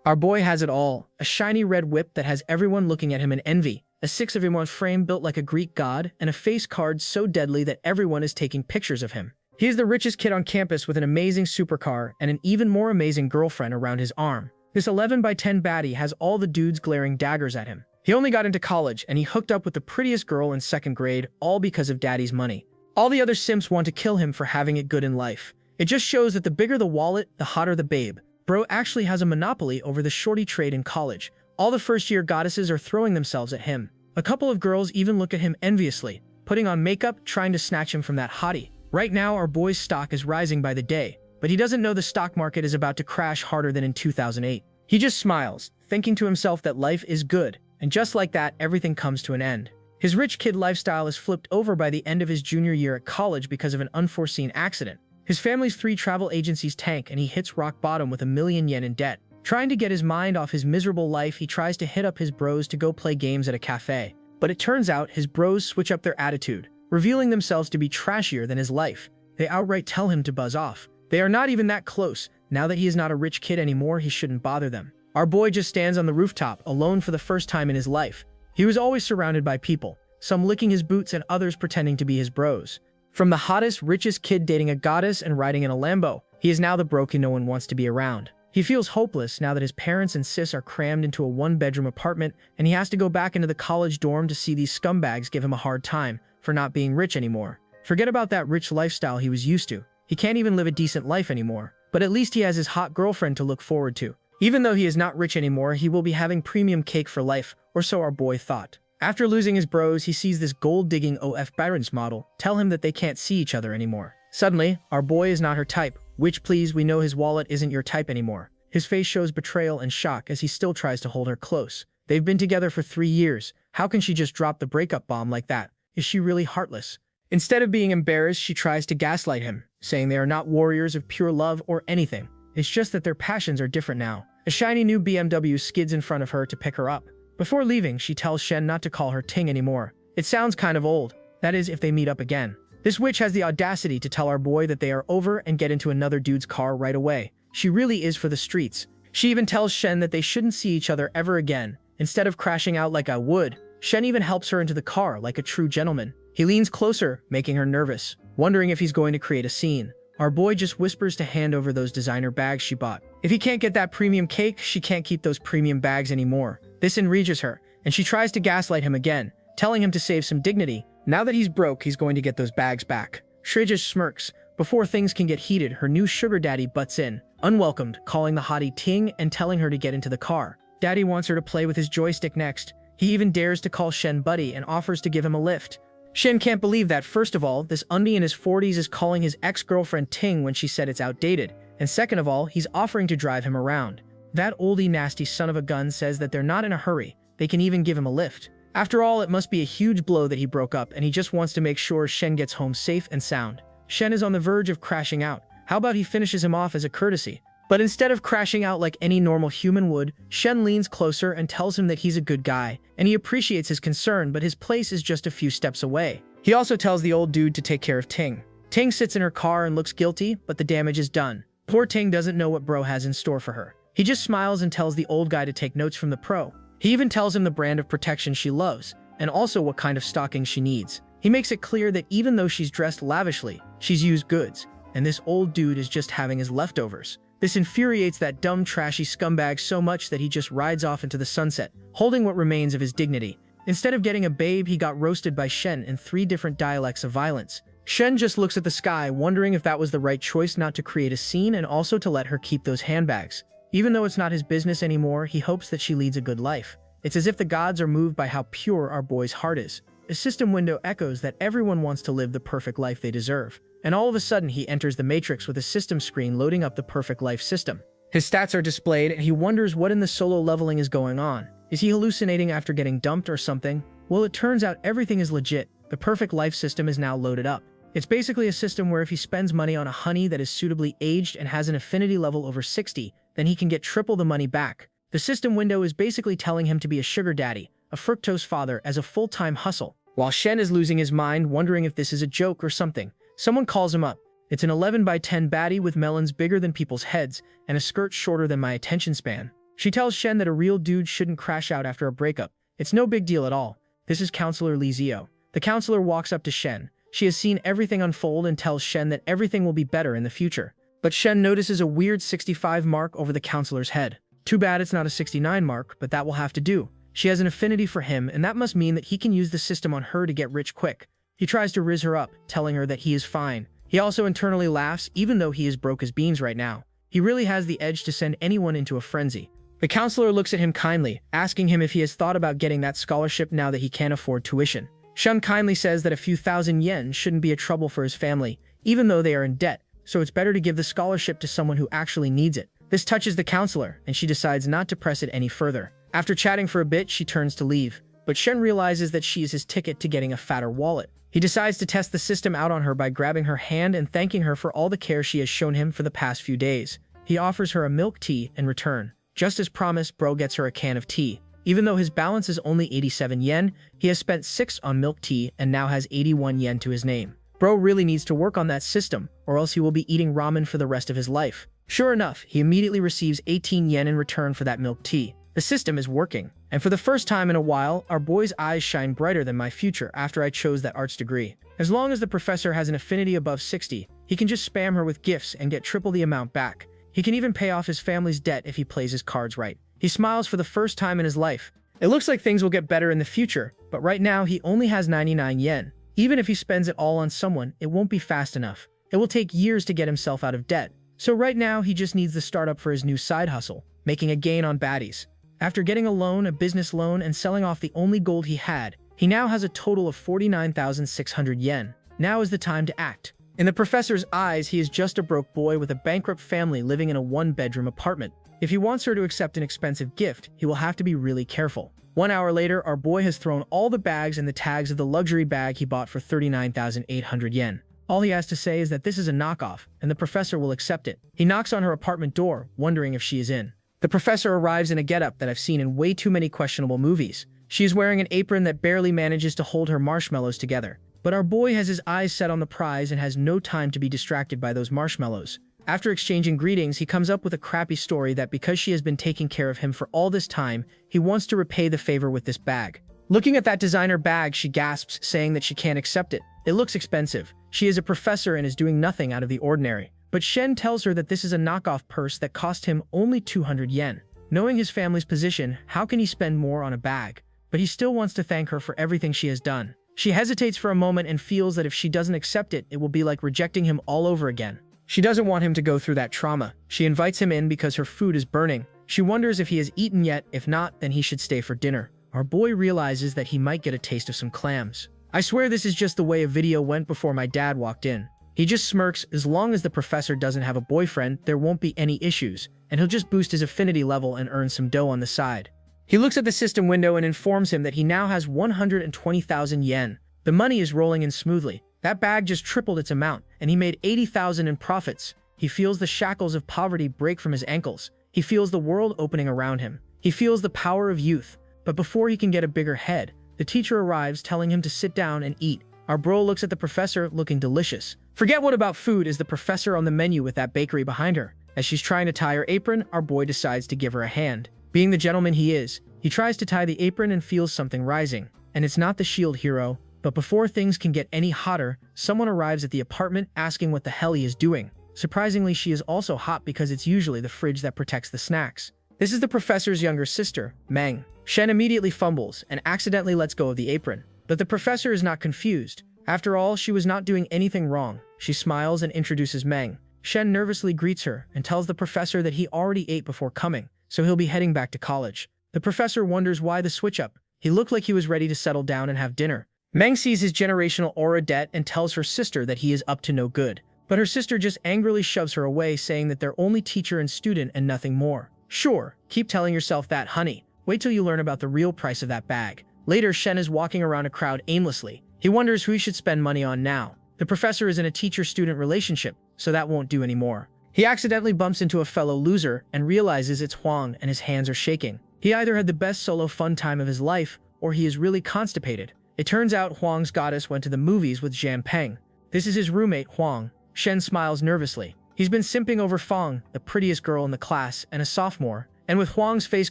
Our boy has it all, a shiny red whip that has everyone looking at him in envy, a 6-of-1 frame built like a Greek god, and a face card so deadly that everyone is taking pictures of him. He is the richest kid on campus with an amazing supercar and an even more amazing girlfriend around his arm. This 11x10 baddie has all the dudes glaring daggers at him. He only got into college and he hooked up with the prettiest girl in 2nd grade, all because of daddy's money. All the other simps want to kill him for having it good in life. It just shows that the bigger the wallet, the hotter the babe. Bro actually has a monopoly over the shorty trade in college. All the first-year goddesses are throwing themselves at him. A couple of girls even look at him enviously, putting on makeup, trying to snatch him from that hottie. Right now, our boy's stock is rising by the day, but he doesn't know the stock market is about to crash harder than in 2008. He just smiles, thinking to himself that life is good, and just like that, everything comes to an end. His rich kid lifestyle is flipped over by the end of his junior year at college because of an unforeseen accident. His family's 3 travel agencies tank and he hits rock bottom with $1,000,000 in debt. Trying to get his mind off his miserable life, he tries to hit up his bros to go play games at a cafe. But it turns out his bros switch up their attitude, revealing themselves to be trashier than his life. They outright tell him to buzz off. They are not even that close. Now that he is not a rich kid anymore, he shouldn't bother them. Our boy just stands on the rooftop, alone for the first time in his life. He was always surrounded by people, some licking his boots and others pretending to be his bros. From the hottest, richest kid dating a goddess and riding in a Lambo, he is now the broke no one wants to be around. He feels hopeless now that his parents and sis are crammed into a 1-bedroom apartment and he has to go back into the college dorm to see these scumbags give him a hard time for not being rich anymore. Forget about that rich lifestyle he was used to. He can't even live a decent life anymore. But at least he has his hot girlfriend to look forward to. Even though he is not rich anymore, he will be having premium cake for life, or so our boy thought. After losing his bros, he sees this gold-digging OF Barons model tell him that they can't see each other anymore. Suddenly, our boy is not her type, which please, we know his wallet isn't your type anymore. His face shows betrayal and shock as he still tries to hold her close. They've been together for 3 years. How can she just drop the breakup bomb like that? Is she really heartless? Instead of being embarrassed, she tries to gaslight him, saying they are not warriors of pure love or anything. It's just that their passions are different now. A shiny new BMW skids in front of her to pick her up. Before leaving, she tells Shen not to call her Ting anymore. It sounds kind of old. That is, if they meet up again. This witch has the audacity to tell our boy that they are over and get into another dude's car right away. She really is for the streets. She even tells Shen that they shouldn't see each other ever again. Instead of crashing out like I would, Shen even helps her into the car like a true gentleman. He leans closer, making her nervous, wondering if he's going to create a scene. Our boy just whispers to hand over those designer bags she bought. If he can't get that premium cake, she can't keep those premium bags anymore. This enrages her, and she tries to gaslight him again, telling him to save some dignity. Now that he's broke, he's going to get those bags back. Shrey just smirks. Before things can get heated, her new sugar daddy butts in, unwelcomed, calling the hottie Ting and telling her to get into the car. Daddy wants her to play with his joystick next. He even dares to call Shen buddy and offers to give him a lift. Shen can't believe that. First of all, this undie in his 40s is calling his ex-girlfriend Ting when she said it's outdated. And second of all, he's offering to drive him around. That oldie nasty son of a gun says that they're not in a hurry. They can even give him a lift. After all, it must be a huge blow that he broke up and he just wants to make sure Shen gets home safe and sound. Shen is on the verge of crashing out. How about he finishes him off as a courtesy? But instead of crashing out like any normal human would, Shen leans closer and tells him that he's a good guy, and he appreciates his concern, but his place is just a few steps away. He also tells the old dude to take care of Ting. Ting sits in her car and looks guilty, but the damage is done. Poor Ting doesn't know what bro has in store for her. He just smiles and tells the old guy to take notes from the pro. He even tells him the brand of protection she loves, and also what kind of stockings she needs. He makes it clear that even though she's dressed lavishly, she's used goods, and this old dude is just having his leftovers. This infuriates that dumb, trashy scumbag so much that he just rides off into the sunset, holding what remains of his dignity. Instead of getting a babe, he got roasted by Shen in 3 different dialects of violence. Shen just looks at the sky, wondering if that was the right choice not to create a scene and also to let her keep those handbags. Even though it's not his business anymore, he hopes that she leads a good life. It's as if the gods are moved by how pure our boy's heart is. A system window echoes that everyone wants to live the perfect life they deserve. And all of a sudden, he enters the matrix with a system screen loading up the perfect life system. His stats are displayed, and he wonders what in the solo leveling is going on. Is he hallucinating after getting dumped or something? Well, it turns out everything is legit. The perfect life system is now loaded up. It's basically a system where if he spends money on a honey that is suitably aged and has an affinity level over 60, then he can get triple the money back. The system window is basically telling him to be a sugar daddy, a fructose father, as a full-time hustle. While Shen is losing his mind, wondering if this is a joke or something, someone calls him up. It's an 11x10 baddie with melons bigger than people's heads and a skirt shorter than my attention span. She tells Shen that a real dude shouldn't crash out after a breakup. It's no big deal at all. This is Counselor Li Zio. The counselor walks up to Shen. She has seen everything unfold and tells Shen that everything will be better in the future. But Shen notices a weird 65 mark over the counselor's head. Too bad it's not a 69 mark, but that will have to do. She has an affinity for him, and that must mean that he can use the system on her to get rich quick. He tries to riz her up, telling her that he is fine. He also internally laughs, even though he is broke as beans right now. He really has the edge to send anyone into a frenzy. The counselor looks at him kindly, asking him if he has thought about getting that scholarship now that he can't afford tuition. Shen kindly says that a few thousand yen shouldn't be a trouble for his family, even though they are in debt, so it's better to give the scholarship to someone who actually needs it. This touches the counselor, and she decides not to press it any further. After chatting for a bit, she turns to leave, but Shen realizes that she is his ticket to getting a fatter wallet. He decides to test the system out on her by grabbing her hand and thanking her for all the care she has shown him for the past few days. He offers her a milk tea in return. Just as promised, bro gets her a can of tea. Even though his balance is only 87 yen, he has spent 6 on milk tea and now has 81 yen to his name. Bro really needs to work on that system, or else he will be eating ramen for the rest of his life. Sure enough, he immediately receives 18 yen in return for that milk tea. The system is working, and for the first time in a while, our boy's eyes shine brighter than my future after I chose that arts degree. As long as the professor has an affinity above 60, he can just spam her with gifts and get triple the amount back. He can even pay off his family's debt if he plays his cards right. He smiles for the first time in his life. It looks like things will get better in the future, but right now he only has 99 yen. Even if he spends it all on someone, it won't be fast enough. It will take years to get himself out of debt. So right now, he just needs the startup for his new side hustle, making a gain on baddies. After getting a loan, a business loan, and selling off the only gold he had, he now has a total of 49,600 yen. Now is the time to act. In the professor's eyes, he is just a broke boy with a bankrupt family living in a one-bedroom apartment. If he wants her to accept an expensive gift, he will have to be really careful. 1 hour later, our boy has thrown all the bags and the tags of the luxury bag he bought for 39,800 yen. All he has to say is that this is a knockoff, and the professor will accept it. He knocks on her apartment door, wondering if she is in. The professor arrives in a getup that I've seen in way too many questionable movies. She is wearing an apron that barely manages to hold her marshmallows together. But our boy has his eyes set on the prize and has no time to be distracted by those marshmallows. After exchanging greetings, he comes up with a crappy story that because she has been taking care of him for all this time, he wants to repay the favor with this bag. Looking at that designer bag, she gasps, saying that she can't accept it. It looks expensive. She is a professor and is doing nothing out of the ordinary. But Shen tells her that this is a knockoff purse that cost him only 200 yen. Knowing his family's position, how can he spend more on a bag? But he still wants to thank her for everything she has done. She hesitates for a moment and feels that if she doesn't accept it, it will be like rejecting him all over again. She doesn't want him to go through that trauma. She invites him in because her food is burning. She wonders if he has eaten yet. If not, then he should stay for dinner. Our boy realizes that he might get a taste of some clams. I swear this is just the way a video went before my dad walked in. He just smirks. As long as the professor doesn't have a boyfriend, there won't be any issues, and he'll just boost his affinity level and earn some dough on the side. He looks at the system window and informs him that he now has 120,000 yen. The money is rolling in smoothly. That bag just tripled its amount, and he made 80,000 in profits. He feels the shackles of poverty break from his ankles. He feels the world opening around him. He feels the power of youth. But before he can get a bigger head, the teacher arrives telling him to sit down and eat. Our bro looks at the professor, looking delicious. Forget what about food is the professor on the menu with that bakery behind her. As she's trying to tie her apron, our boy decides to give her a hand. Being the gentleman he is, he tries to tie the apron and feels something rising. And it's not the shield hero. But before things can get any hotter, someone arrives at the apartment asking what the hell he is doing. Surprisingly, she is also hot because it's usually the fridge that protects the snacks. This is the professor's younger sister, Meng. Shen immediately fumbles and accidentally lets go of the apron. But the professor is not confused. After all, she was not doing anything wrong. She smiles and introduces Meng. Shen nervously greets her and tells the professor that he already ate before coming, so he'll be heading back to college. The professor wonders why the switch-up. He looked like he was ready to settle down and have dinner. Meng sees his generational aura debt and tells her sister that he is up to no good. But her sister just angrily shoves her away, saying that they're only teacher and student and nothing more. Sure, keep telling yourself that, honey. Wait till you learn about the real price of that bag. Later, Shen is walking around a crowd aimlessly. He wonders who he should spend money on now. The professor is in a teacher-student relationship, so that won't do anymore. He accidentally bumps into a fellow loser and realizes it's Huang and his hands are shaking. He either had the best solo fun time of his life, or he is really constipated. It turns out Huang's goddess went to the movies with Jian Peng. This is his roommate, Huang. Shen smiles nervously. He's been simping over Fang, the prettiest girl in the class and a sophomore, And with Huang's face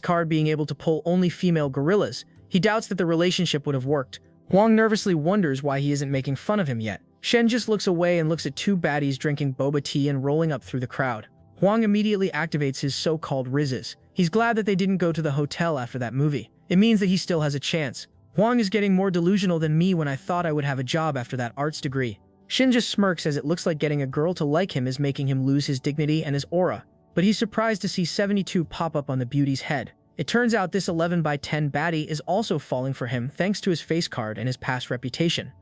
card being able to pull only female gorillas, he doubts that the relationship would have worked. Huang nervously wonders why he isn't making fun of him yet. Shen just looks away and looks at two baddies drinking boba tea and rolling up through the crowd. Huang immediately activates his so-called rizzes. He's glad that they didn't go to the hotel after that movie. It means that he still has a chance. Huang is getting more delusional than me when I thought I would have a job after that arts degree. Shin just smirks as it looks like getting a girl to like him is making him lose his dignity and his aura. But he's surprised to see 72 pop up on the beauty's head. It turns out this 11 by 10 baddie is also falling for him thanks to his face card and his past reputation.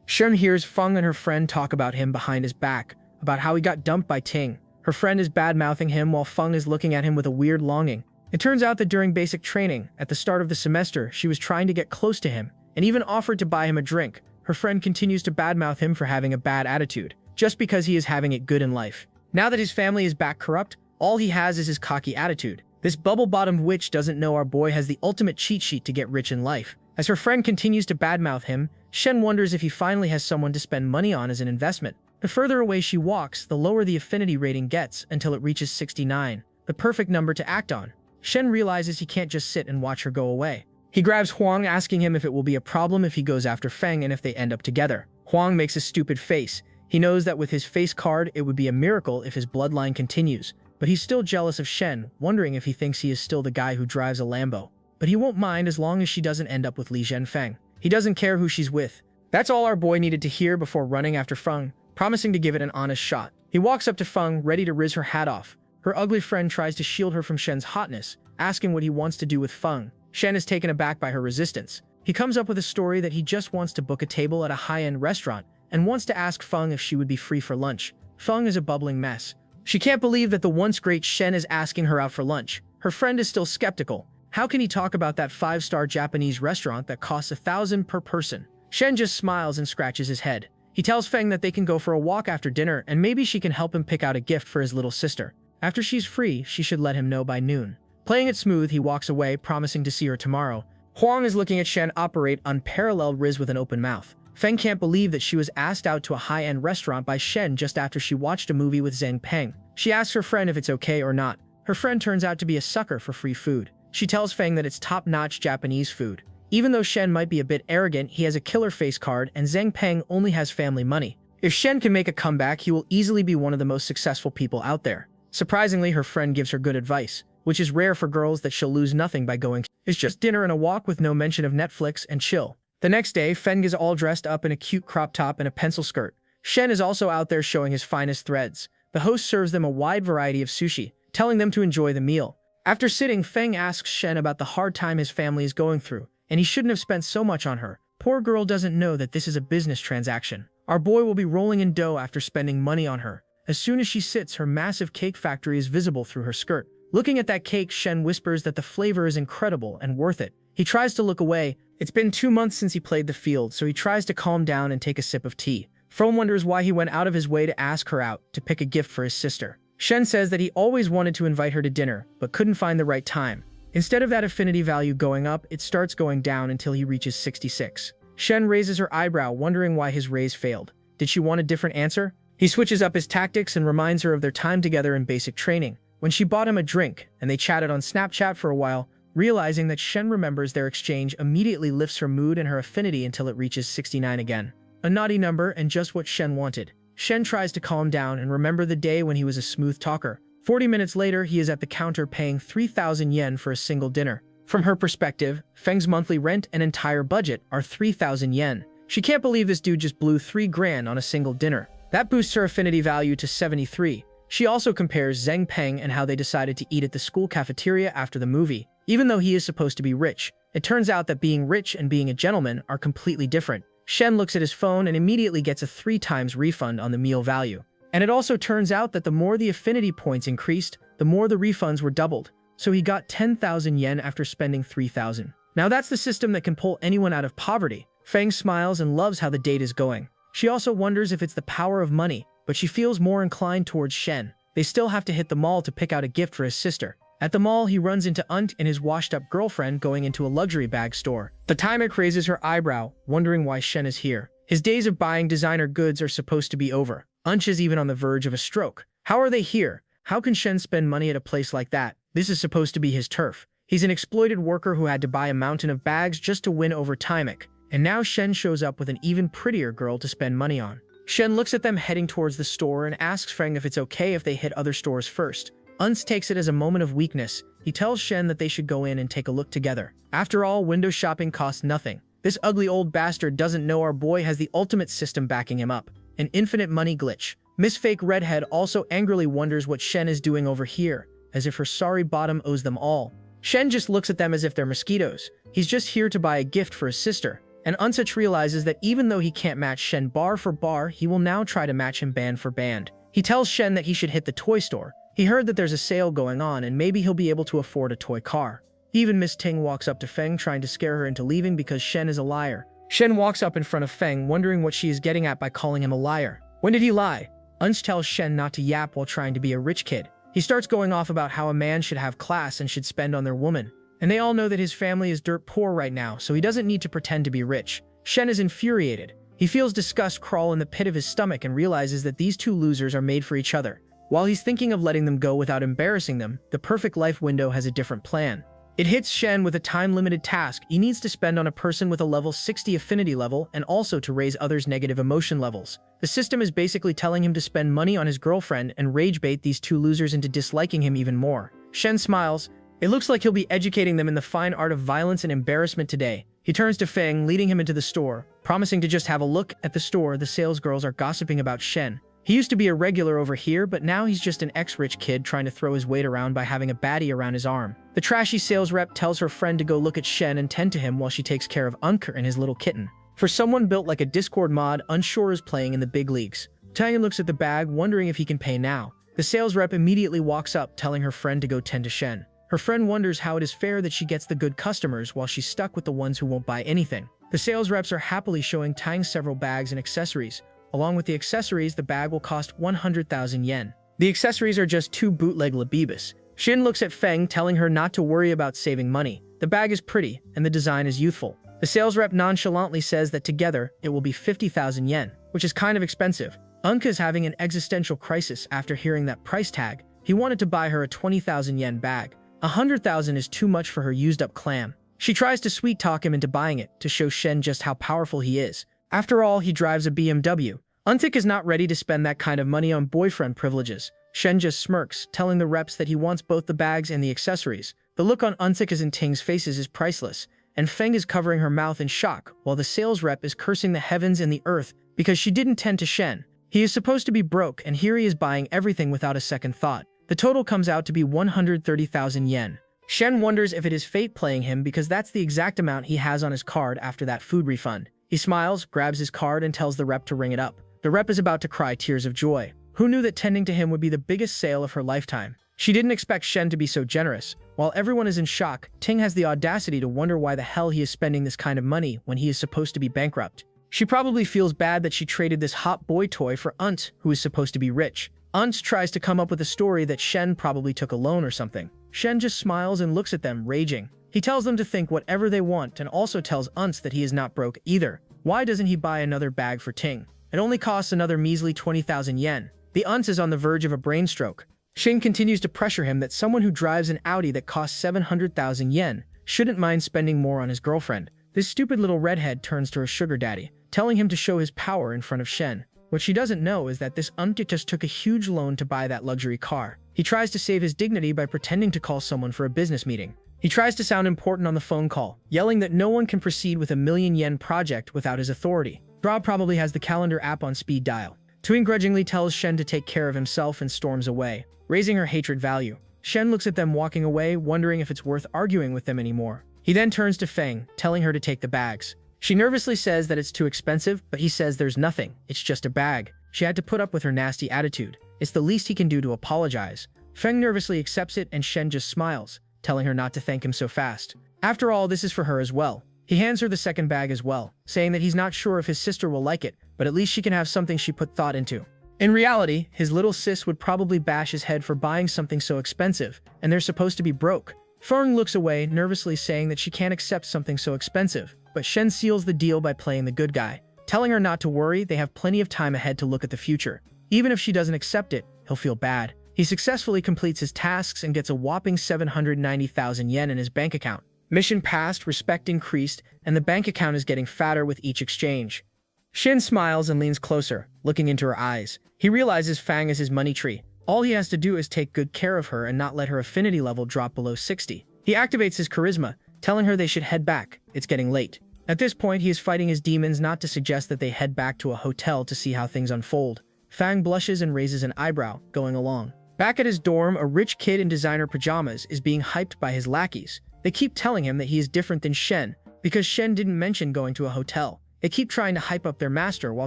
Shen hears Feng and her friend talk about him behind his back, about how he got dumped by Ting. Her friend is bad-mouthing him while Feng is looking at him with a weird longing. It turns out that during basic training, at the start of the semester, she was trying to get close to him, and even offered to buy him a drink. Her friend continues to badmouth him for having a bad attitude, just because he is having it good in life. Now that his family is back corrupt, all he has is his cocky attitude. This bubble-bottomed witch doesn't know our boy has the ultimate cheat sheet to get rich in life. As her friend continues to badmouth him, Shen wonders if he finally has someone to spend money on as an investment. The further away she walks, the lower the affinity rating gets until it reaches 69, the perfect number to act on. Shen realizes he can't just sit and watch her go away. He grabs Huang, asking him if it will be a problem if he goes after Feng and if they end up together. Huang makes a stupid face. He knows that with his face card, it would be a miracle if his bloodline continues. But he's still jealous of Shen, wondering if he thinks he is still the guy who drives a Lambo. But he won't mind as long as she doesn't end up with Li Zhenfeng. He doesn't care who she's with. That's all our boy needed to hear before running after Feng, promising to give it an honest shot. He walks up to Feng, ready to riz her hat off. Her ugly friend tries to shield her from Shen's hotness, asking what he wants to do with Feng. Shen is taken aback by her resistance. He comes up with a story that he just wants to book a table at a high-end restaurant and wants to ask Feng if she would be free for lunch. Feng is a bubbling mess. She can't believe that the once great Shen is asking her out for lunch. Her friend is still skeptical. How can he talk about that 5-star Japanese restaurant that costs 1,000 per person? Shen just smiles and scratches his head. He tells Feng that they can go for a walk after dinner and maybe she can help him pick out a gift for his little sister. After she's free, she should let him know by noon. Playing it smooth, he walks away, promising to see her tomorrow. Huang is looking at Shen operate unparalleled riz with an open mouth. Feng can't believe that she was asked out to a high-end restaurant by Shen just after she watched a movie with Zhang Peng. She asks her friend if it's okay or not. Her friend turns out to be a sucker for free food. She tells Feng that it's top-notch Japanese food. Even though Shen might be a bit arrogant, he has a killer face card and Zhang Peng only has family money. If Shen can make a comeback, he will easily be one of the most successful people out there. Surprisingly, her friend gives her good advice, which is rare for girls that she'll lose nothing by going. It's just dinner and a walk with no mention of Netflix and chill. The next day, Feng is all dressed up in a cute crop top and a pencil skirt. Shen is also out there showing his finest threads. The host serves them a wide variety of sushi, telling them to enjoy the meal. After sitting, Feng asks Shen about the hard time his family is going through, and he shouldn't have spent so much on her. Poor girl doesn't know that this is a business transaction. Our boy will be rolling in dough after spending money on her. As soon as she sits, her massive cake factory is visible through her skirt. Looking at that cake, Shen whispers that the flavor is incredible and worth it. He tries to look away. It's been 2 months since he played the field, so he tries to calm down and take a sip of tea. Feng wonders why he went out of his way to ask her out to pick a gift for his sister. Shen says that he always wanted to invite her to dinner, but couldn't find the right time. Instead of that affinity value going up, it starts going down until he reaches 66. Shen raises her eyebrow, wondering why his raise failed. Did she want a different answer? He switches up his tactics and reminds her of their time together in basic training, when she bought him a drink, and they chatted on Snapchat for a while. Realizing that Shen remembers their exchange immediately lifts her mood and her affinity until it reaches 69 again. A naughty number and just what Shen wanted. Shen tries to calm down and remember the day when he was a smooth talker. 40 minutes later, he is at the counter paying 3,000 yen for a single dinner. From her perspective, Feng's monthly rent and entire budget are 3,000 yen. She can't believe this dude just blew 3 grand on a single dinner. That boosts her affinity value to 73. She also compares Zhang Peng and how they decided to eat at the school cafeteria after the movie. Even though he is supposed to be rich, it turns out that being rich and being a gentleman are completely different. Shen looks at his phone and immediately gets a 3 times refund on the meal value. And it also turns out that the more the affinity points increased, the more the refunds were doubled. So he got 10,000 yen after spending 3,000. Now that's the system that can pull anyone out of poverty. Feng smiles and loves how the date is going. She also wonders if it's the power of money, but she feels more inclined towards Shen. They still have to hit the mall to pick out a gift for his sister. At the mall, he runs into Unt and his washed-up girlfriend going into a luxury bag store. The Timek raises her eyebrow, wondering why Shen is here. His days of buying designer goods are supposed to be over. Unt is even on the verge of a stroke. How are they here? How can Shen spend money at a place like that? This is supposed to be his turf. He's an exploited worker who had to buy a mountain of bags just to win over Timek, and now Shen shows up with an even prettier girl to spend money on. Shen looks at them heading towards the store and asks Feng if it's okay if they hit other stores first. Uns takes it as a moment of weakness. He tells Shen that they should go in and take a look together. After all, window shopping costs nothing. This ugly old bastard doesn't know our boy has the ultimate system backing him up. An infinite money glitch. Miss Fake Redhead also angrily wonders what Shen is doing over here, as if her sorry bottom owes them all. Shen just looks at them as if they're mosquitoes. He's just here to buy a gift for his sister. And Unsich realizes that even though he can't match Shen bar for bar, he will now try to match him band for band. He tells Shen that he should hit the toy store. He heard that there's a sale going on and maybe he'll be able to afford a toy car. Even Miss Ting walks up to Feng trying to scare her into leaving because Shen is a liar. Shen walks up in front of Feng wondering what she is getting at by calling him a liar. When did he lie? Uns tells Shen not to yap while trying to be a rich kid. He starts going off about how a man should have class and should spend on their woman. And they all know that his family is dirt poor right now, so he doesn't need to pretend to be rich. Shen is infuriated. He feels disgust crawl in the pit of his stomach and realizes that these two losers are made for each other. While he's thinking of letting them go without embarrassing them, the perfect life window has a different plan. It hits Shen with a time-limited task he needs to spend on a person with a level 60 affinity level and also to raise others' negative emotion levels. The system is basically telling him to spend money on his girlfriend and rage bait these two losers into disliking him even more. Shen smiles. It looks like he'll be educating them in the fine art of violence and embarrassment today. He turns to Feng, leading him into the store, promising to just have a look at the store. The salesgirls are gossiping about Shen. He used to be a regular over here, but now he's just an ex-rich kid trying to throw his weight around by having a baddie around his arm. The trashy sales rep tells her friend to go look at Shen and tend to him while she takes care of Unker and his little kitten. For someone built like a Discord mod, Unsure is playing in the big leagues. Tanyan looks at the bag, wondering if he can pay now. The sales rep immediately walks up, telling her friend to go tend to Shen. Her friend wonders how it is fair that she gets the good customers while she's stuck with the ones who won't buy anything. The sales reps are happily showing Tang several bags and accessories. Along with the accessories, the bag will cost 100,000 yen. The accessories are just two bootleg Labibus. Shin looks at Feng, telling her not to worry about saving money. The bag is pretty, and the design is youthful. The sales rep nonchalantly says that together, it will be 50,000 yen, which is kind of expensive. Unka is having an existential crisis after hearing that price tag. He wanted to buy her a 20,000 yen bag. 100,000 is too much for her used-up clam. She tries to sweet-talk him into buying it to show Shen just how powerful he is. After all, he drives a BMW. Unthik is not ready to spend that kind of money on boyfriend privileges. Shen just smirks, telling the reps that he wants both the bags and the accessories. The look on Unthik and Ting's faces is priceless, and Feng is covering her mouth in shock, while the sales rep is cursing the heavens and the earth because she didn't tend to Shen. He is supposed to be broke, and here he is buying everything without a second thought. The total comes out to be 130,000 yen. Shen wonders if it is fate playing him because that's the exact amount he has on his card after that food refund. He smiles, grabs his card, and tells the rep to ring it up. The rep is about to cry tears of joy. Who knew that tending to him would be the biggest sale of her lifetime? She didn't expect Shen to be so generous. While everyone is in shock, Ting has the audacity to wonder why the hell he is spending this kind of money when he is supposed to be bankrupt. She probably feels bad that she traded this hot boy toy for Unt, who is supposed to be rich. Unt tries to come up with a story that Shen probably took a loan or something. Shen just smiles and looks at them, raging. He tells them to think whatever they want and also tells Unt that he is not broke either. Why doesn't he buy another bag for Ting? It only costs another measly 20,000 yen. The Unt is on the verge of a brain stroke. Shin continues to pressure him that someone who drives an Audi that costs 700,000 yen shouldn't mind spending more on his girlfriend. This stupid little redhead turns to her sugar daddy, telling him to show his power in front of Shen. What she doesn't know is that this Unt just took a huge loan to buy that luxury car. He tries to save his dignity by pretending to call someone for a business meeting. He tries to sound important on the phone call, yelling that no one can proceed with a million-yen project without his authority. Dra probably has the calendar app on speed dial. Tuing grudgingly tells Shen to take care of himself and storms away, raising her hatred value. Shen looks at them walking away, wondering if it's worth arguing with them anymore. He then turns to Feng, telling her to take the bags. She nervously says that it's too expensive, but he says there's nothing, it's just a bag. She had to put up with her nasty attitude. It's the least he can do to apologize. Feng nervously accepts it and Shen just smiles, telling her not to thank him so fast. After all, this is for her as well. He hands her the second bag as well, saying that he's not sure if his sister will like it, but at least she can have something she put thought into. In reality, his little sis would probably bash his head for buying something so expensive, and they're supposed to be broke. Feng looks away, nervously saying that she can't accept something so expensive, but Shen seals the deal by playing the good guy, telling her not to worry, they have plenty of time ahead to look at the future. Even if she doesn't accept it, he'll feel bad. He successfully completes his tasks and gets a whopping 790,000 yen in his bank account. Mission passed, respect increased, and the bank account is getting fatter with each exchange. Shin smiles and leans closer, looking into her eyes. He realizes Fang is his money tree. All he has to do is take good care of her and not let her affinity level drop below 60. He activates his charisma, telling her they should head back. It's getting late. At this point, he is fighting his demons not to suggest that they head back to a hotel to see how things unfold. Fang blushes and raises an eyebrow, going along. Back at his dorm, a rich kid in designer pajamas is being hyped by his lackeys. They keep telling him that he is different than Shen, because Shen didn't mention going to a hotel. They keep trying to hype up their master while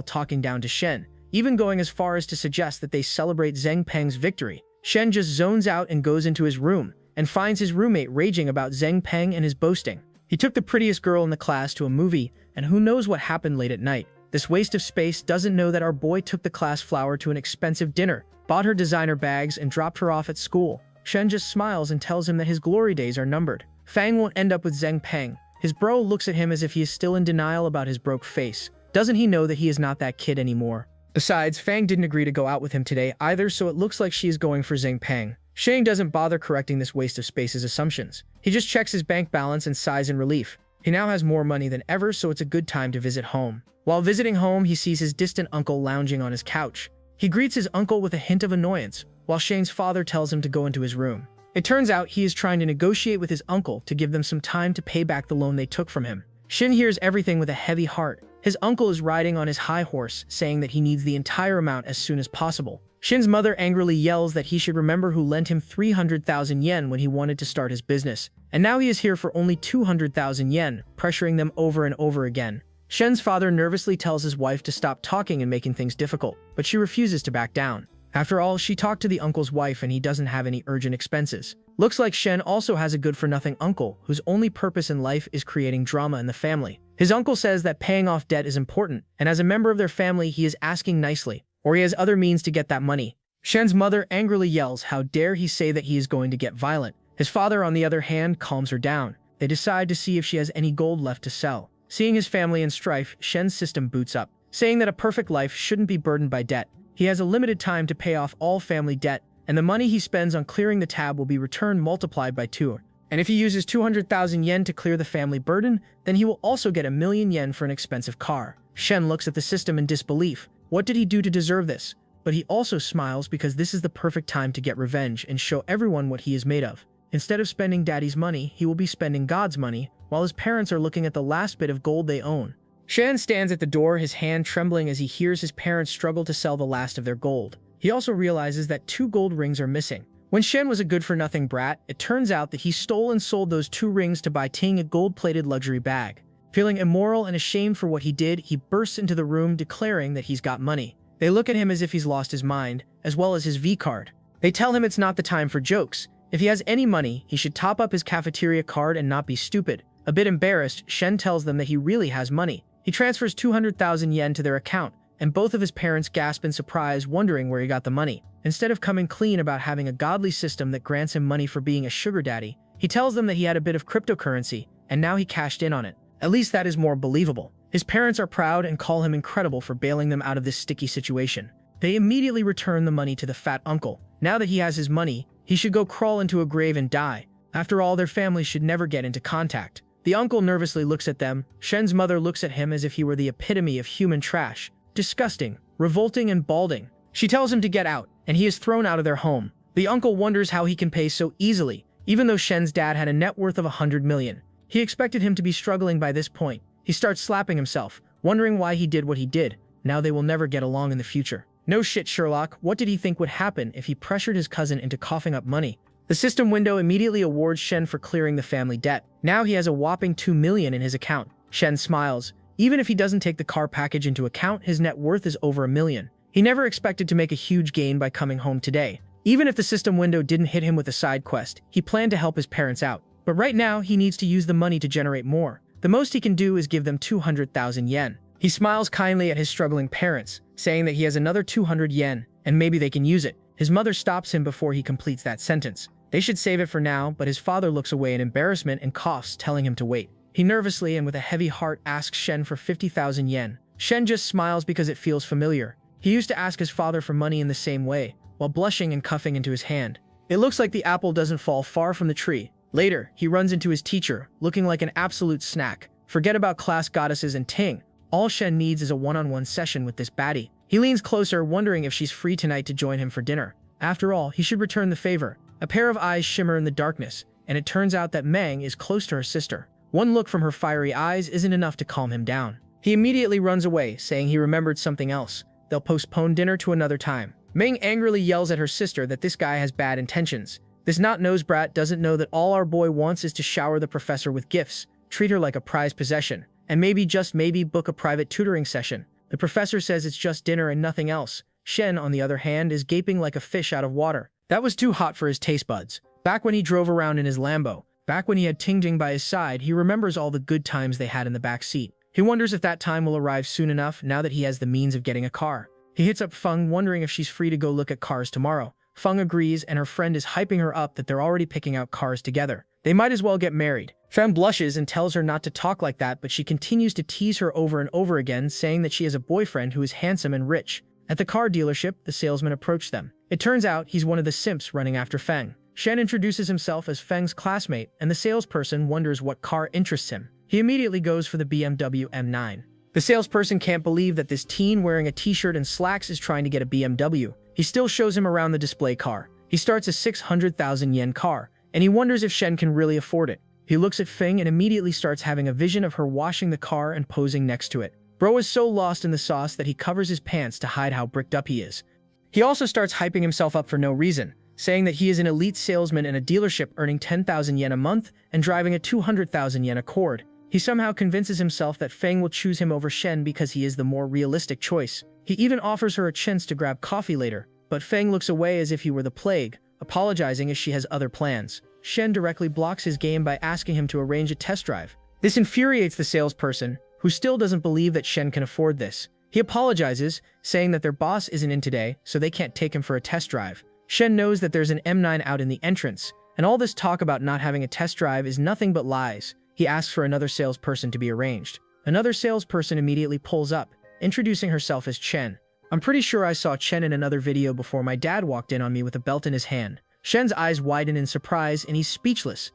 talking down to Shen, even going as far as to suggest that they celebrate Zheng Peng's victory. Shen just zones out and goes into his room, and finds his roommate raging about Zheng Peng and his boasting. He took the prettiest girl in the class to a movie, and who knows what happened late at night. This waste of space doesn't know that our boy took the class flower to an expensive dinner, bought her designer bags, and dropped her off at school. Shen just smiles and tells him that his glory days are numbered. Fang won't end up with Zheng Peng. His bro looks at him as if he is still in denial about his broke face. Doesn't he know that he is not that kid anymore? Besides, Fang didn't agree to go out with him today either, so it looks like she is going for Zheng Peng. Shang doesn't bother correcting this waste of space's assumptions. He just checks his bank balance and sighs in relief. He now has more money than ever, so it's a good time to visit home. While visiting home, he sees his distant uncle lounging on his couch. He greets his uncle with a hint of annoyance, while Shane's father tells him to go into his room. It turns out he is trying to negotiate with his uncle to give them some time to pay back the loan they took from him. Shin hears everything with a heavy heart. His uncle is riding on his high horse, saying that he needs the entire amount as soon as possible. Shin's mother angrily yells that he should remember who lent him 300,000 yen when he wanted to start his business. And now he is here for only 200,000 yen, pressuring them over and over again. Shen's father nervously tells his wife to stop talking and making things difficult, but she refuses to back down. After all, she talked to the uncle's wife and he doesn't have any urgent expenses. Looks like Shen also has a good-for-nothing uncle whose only purpose in life is creating drama in the family. His uncle says that paying off debt is important, and as a member of their family he is asking nicely, or he has other means to get that money. Shen's mother angrily yells, how dare he say that he is going to get violent. His father, on the other hand, calms her down. They decide to see if she has any gold left to sell. Seeing his family in strife, Shen's system boots up, saying that a perfect life shouldn't be burdened by debt. He has a limited time to pay off all family debt, and the money he spends on clearing the tab will be returned multiplied by 2. And if he uses 200,000 yen to clear the family burden, then he will also get 1,000,000 yen for an expensive car. Shen looks at the system in disbelief. What did he do to deserve this? But he also smiles because this is the perfect time to get revenge and show everyone what he is made of. Instead of spending daddy's money, he will be spending God's money, while his parents are looking at the last bit of gold they own. Shen stands at the door, his hand trembling as he hears his parents struggle to sell the last of their gold. He also realizes that 2 gold rings are missing. When Shen was a good-for-nothing brat, it turns out that he stole and sold those 2 rings to buy Ting a gold-plated luxury bag. Feeling immoral and ashamed for what he did, he bursts into the room declaring that he's got money. They look at him as if he's lost his mind, as well as his V-card. They tell him it's not the time for jokes. If he has any money, he should top up his cafeteria card and not be stupid. A bit embarrassed, Shen tells them that he really has money. He transfers 200,000 yen to their account, and both of his parents gasp in surprise, wondering where he got the money. Instead of coming clean about having a godly system that grants him money for being a sugar daddy, he tells them that he had a bit of cryptocurrency, and now he cashed in on it. At least that is more believable. His parents are proud and call him incredible for bailing them out of this sticky situation. They immediately return the money to the fat uncle. Now that he has his money, he should go crawl into a grave and die. After all, their families should never get into contact. The uncle nervously looks at them. Shen's mother looks at him as if he were the epitome of human trash. Disgusting, revolting, and balding. She tells him to get out, and he is thrown out of their home. The uncle wonders how he can pay so easily, even though Shen's dad had a net worth of 100 million. He expected him to be struggling by this point. He starts slapping himself, wondering why he did what he did. Now they will never get along in the future. No shit, Sherlock. What did he think would happen if he pressured his cousin into coughing up money? The system window immediately awards Shen for clearing the family debt. Now he has a whopping 2 million in his account. Shen smiles. Even if he doesn't take the car package into account, his net worth is over 1 million. He never expected to make a huge gain by coming home today. Even if the system window didn't hit him with a side quest, he planned to help his parents out. But right now, he needs to use the money to generate more. The most he can do is give them 200,000 yen. He smiles kindly at his struggling parents, saying that he has another 200 yen, and maybe they can use it. His mother stops him before he completes that sentence. They should save it for now, but his father looks away in embarrassment and coughs, telling him to wait. He nervously and with a heavy heart asks Shen for 50,000 yen. Shen just smiles because it feels familiar. He used to ask his father for money in the same way, while blushing and cuffing into his hand. It looks like the apple doesn't fall far from the tree. Later, he runs into his teacher, looking like an absolute snack. Forget about class goddesses and Ting. All Shen needs is a one-on-one session with this baddie. He leans closer, wondering if she's free tonight to join him for dinner. After all, he should return the favor. A pair of eyes shimmer in the darkness, and it turns out that Meng is close to her sister. One look from her fiery eyes isn't enough to calm him down. He immediately runs away, saying he remembered something else. They'll postpone dinner to another time. Meng angrily yells at her sister that this guy has bad intentions. This not-nosed brat doesn't know that all our boy wants is to shower the professor with gifts, treat her like a prized possession, and maybe, just maybe, book a private tutoring session. The professor says it's just dinner and nothing else. Shen, on the other hand, is gaping like a fish out of water. That was too hot for his taste buds. Back when he drove around in his Lambo, back when he had Ting Jing by his side, he remembers all the good times they had in the back seat. He wonders if that time will arrive soon enough now that he has the means of getting a car. He hits up Feng, wondering if she's free to go look at cars tomorrow. Feng agrees, and her friend is hyping her up that they're already picking out cars together. They might as well get married. Feng blushes and tells her not to talk like that, but she continues to tease her over and over again, saying that she has a boyfriend who is handsome and rich. At the car dealership, the salesman approached them. It turns out he's one of the simps running after Feng. Shen introduces himself as Feng's classmate, and the salesperson wonders what car interests him. He immediately goes for the BMW M9. The salesperson can't believe that this teen wearing a t-shirt and slacks is trying to get a BMW. He still shows him around the display car. He starts a 600,000 yen car, and he wonders if Shen can really afford it. He looks at Feng and immediately starts having a vision of her washing the car and posing next to it. Bro is so lost in the sauce that he covers his pants to hide how bricked up he is. He also starts hyping himself up for no reason, saying that he is an elite salesman in a dealership earning 10,000 yen a month and driving a 200,000 yen Accord. He somehow convinces himself that Feng will choose him over Shen because he is the more realistic choice. He even offers her a chance to grab coffee later, but Feng looks away as if he were the plague, apologizing as she has other plans. Shen directly blocks his game by asking him to arrange a test drive. This infuriates the salesperson, who still doesn't believe that Shen can afford this. He apologizes, saying that their boss isn't in today, so they can't take him for a test drive. Shen knows that there's an M9 out in the entrance, and all this talk about not having a test drive is nothing but lies. He asks for another salesperson to be arranged. Another salesperson immediately pulls up, introducing herself as Chen. I'm pretty sure I saw Chen in another video before my dad walked in on me with a belt in his hand. Shen's eyes widen in surprise and he's speechless.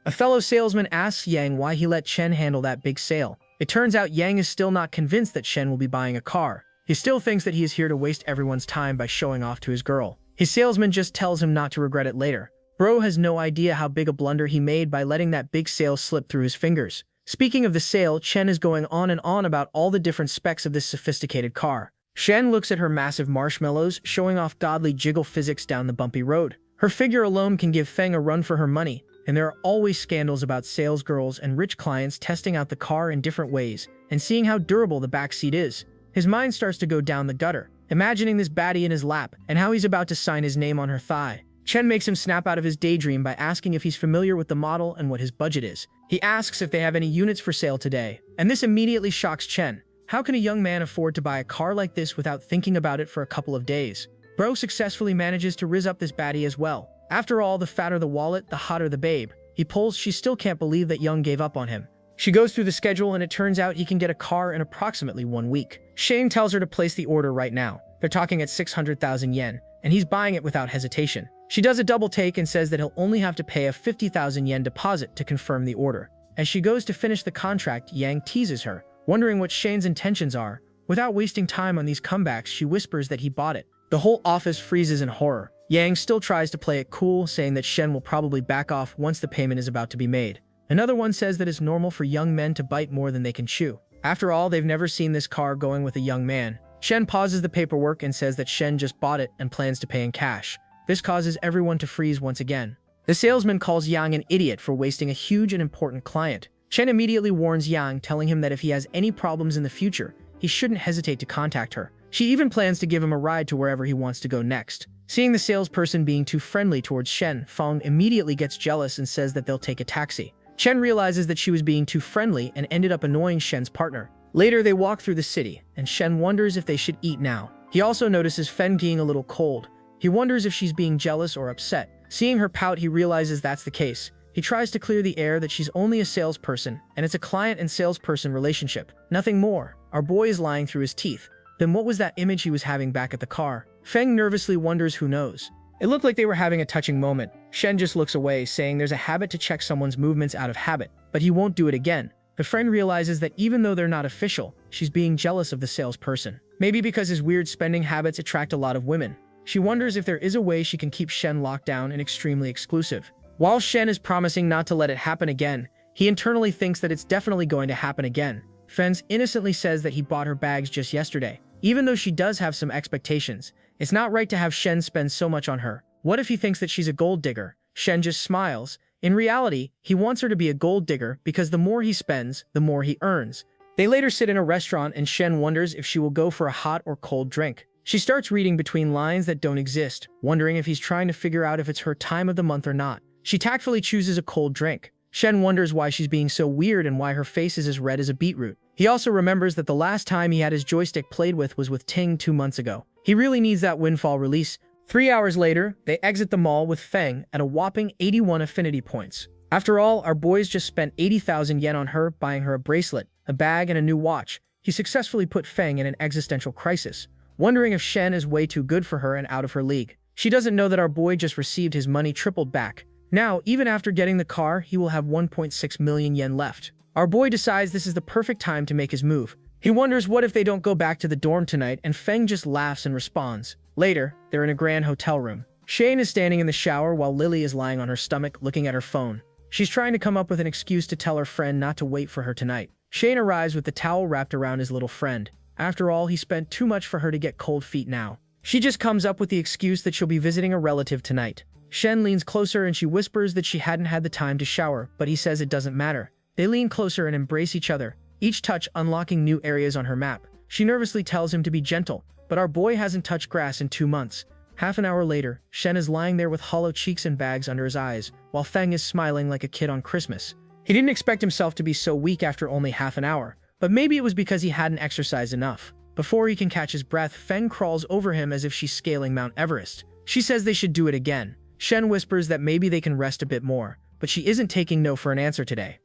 A fellow salesman asks Yang why he let Chen handle that big sale. It turns out Yang is still not convinced that Shen will be buying a car. He still thinks that he is here to waste everyone's time by showing off to his girl. His salesman just tells him not to regret it later. Bro has no idea how big a blunder he made by letting that big sale slip through his fingers. Speaking of the sale, Chen is going on and on about all the different specs of this sophisticated car. Shen looks at her massive marshmallows, showing off godly jiggle physics down the bumpy road. Her figure alone can give Feng a run for her money, and there are always scandals about sales girls and rich clients testing out the car in different ways and seeing how durable the back seat is. His mind starts to go down the gutter, imagining this baddie in his lap and how he's about to sign his name on her thigh. Chen makes him snap out of his daydream by asking if he's familiar with the model and what his budget is. He asks if they have any units for sale today, and this immediately shocks Chen. How can a young man afford to buy a car like this without thinking about it for a couple of days? Bro successfully manages to rizz up this baddie as well. After all, the fatter the wallet, the hotter the babe. He pulls, she still can't believe that Young gave up on him. She goes through the schedule and it turns out he can get a car in approximately 1 week. Shane tells her to place the order right now. They're talking at 600,000 yen, and he's buying it without hesitation. She does a double take and says that he'll only have to pay a 50,000 yen deposit to confirm the order. As she goes to finish the contract, Yang teases her, wondering what Shane's intentions are. Without wasting time on these comebacks, she whispers that he bought it. The whole office freezes in horror. Yang still tries to play it cool, saying that Shen will probably back off once the payment is about to be made. Another one says that it's normal for young men to bite more than they can chew. After all, they've never seen this car going with a young man. Shen pauses the paperwork and says that Shen just bought it and plans to pay in cash. This causes everyone to freeze once again. The salesman calls Yang an idiot for wasting a huge and important client. Shen immediately warns Yang, telling him that if he has any problems in the future, he shouldn't hesitate to contact her. She even plans to give him a ride to wherever he wants to go next. Seeing the salesperson being too friendly towards Shen, Feng immediately gets jealous and says that they'll take a taxi. Chen realizes that she was being too friendly and ended up annoying Shen's partner. Later, they walk through the city, and Shen wonders if they should eat now. He also notices Feng being a little cold. He wonders if she's being jealous or upset. Seeing her pout, he realizes that's the case. He tries to clear the air that she's only a salesperson, and it's a client and salesperson relationship. Nothing more. Our boy is lying through his teeth. Then what was that image he was having back at the car? Feng nervously wonders who knows. It looked like they were having a touching moment. Shen just looks away, saying there's a habit to check someone's movements out of habit, but he won't do it again. The friend realizes that even though they're not official, she's being jealous of the salesperson. Maybe because his weird spending habits attract a lot of women. She wonders if there is a way she can keep Shen locked down and extremely exclusive. While Shen is promising not to let it happen again, he internally thinks that it's definitely going to happen again. Feng innocently says that he bought her bags just yesterday. Even though she does have some expectations, it's not right to have Shen spend so much on her. What if he thinks that she's a gold digger? Shen just smiles. In reality, he wants her to be a gold digger because the more he spends, the more he earns. They later sit in a restaurant and Shen wonders if she will go for a hot or cold drink. She starts reading between lines that don't exist, wondering if he's trying to figure out if it's her time of the month or not. She tactfully chooses a cold drink. Shen wonders why she's being so weird and why her face is as red as a beetroot. He also remembers that the last time he had his joystick played with was with Ting 2 months ago. He really needs that windfall release. 3 hours later, they exit the mall with Feng at a whopping 81 affinity points. After all, our boys just spent 80,000 yen on her, buying her a bracelet, a bag, and a new watch. He successfully put Feng in an existential crisis, wondering if Shen is way too good for her and out of her league. She doesn't know that our boy just received his money tripled back. Now, even after getting the car, he will have 1.6 million yen left. Our boy decides this is the perfect time to make his move. He wonders what if they don't go back to the dorm tonight, and Feng just laughs and responds. Later, they're in a grand hotel room. Shane is standing in the shower while Lily is lying on her stomach looking at her phone. She's trying to come up with an excuse to tell her friend not to wait for her tonight. Shane arrives with the towel wrapped around his little friend. After all, he spent too much for her to get cold feet now. She just comes up with the excuse that she'll be visiting a relative tonight. Shen leans closer and she whispers that she hadn't had the time to shower, but he says it doesn't matter. They lean closer and embrace each other, each touch unlocking new areas on her map. She nervously tells him to be gentle, but our boy hasn't touched grass in 2 months. Half an hour later, Shen is lying there with hollow cheeks and bags under his eyes, while Feng is smiling like a kid on Christmas. He didn't expect himself to be so weak after only half an hour, but maybe it was because he hadn't exercised enough. Before he can catch his breath, Feng crawls over him as if she's scaling Mount Everest. She says they should do it again. Shen whispers that maybe they can rest a bit more, but she isn't taking no for an answer today.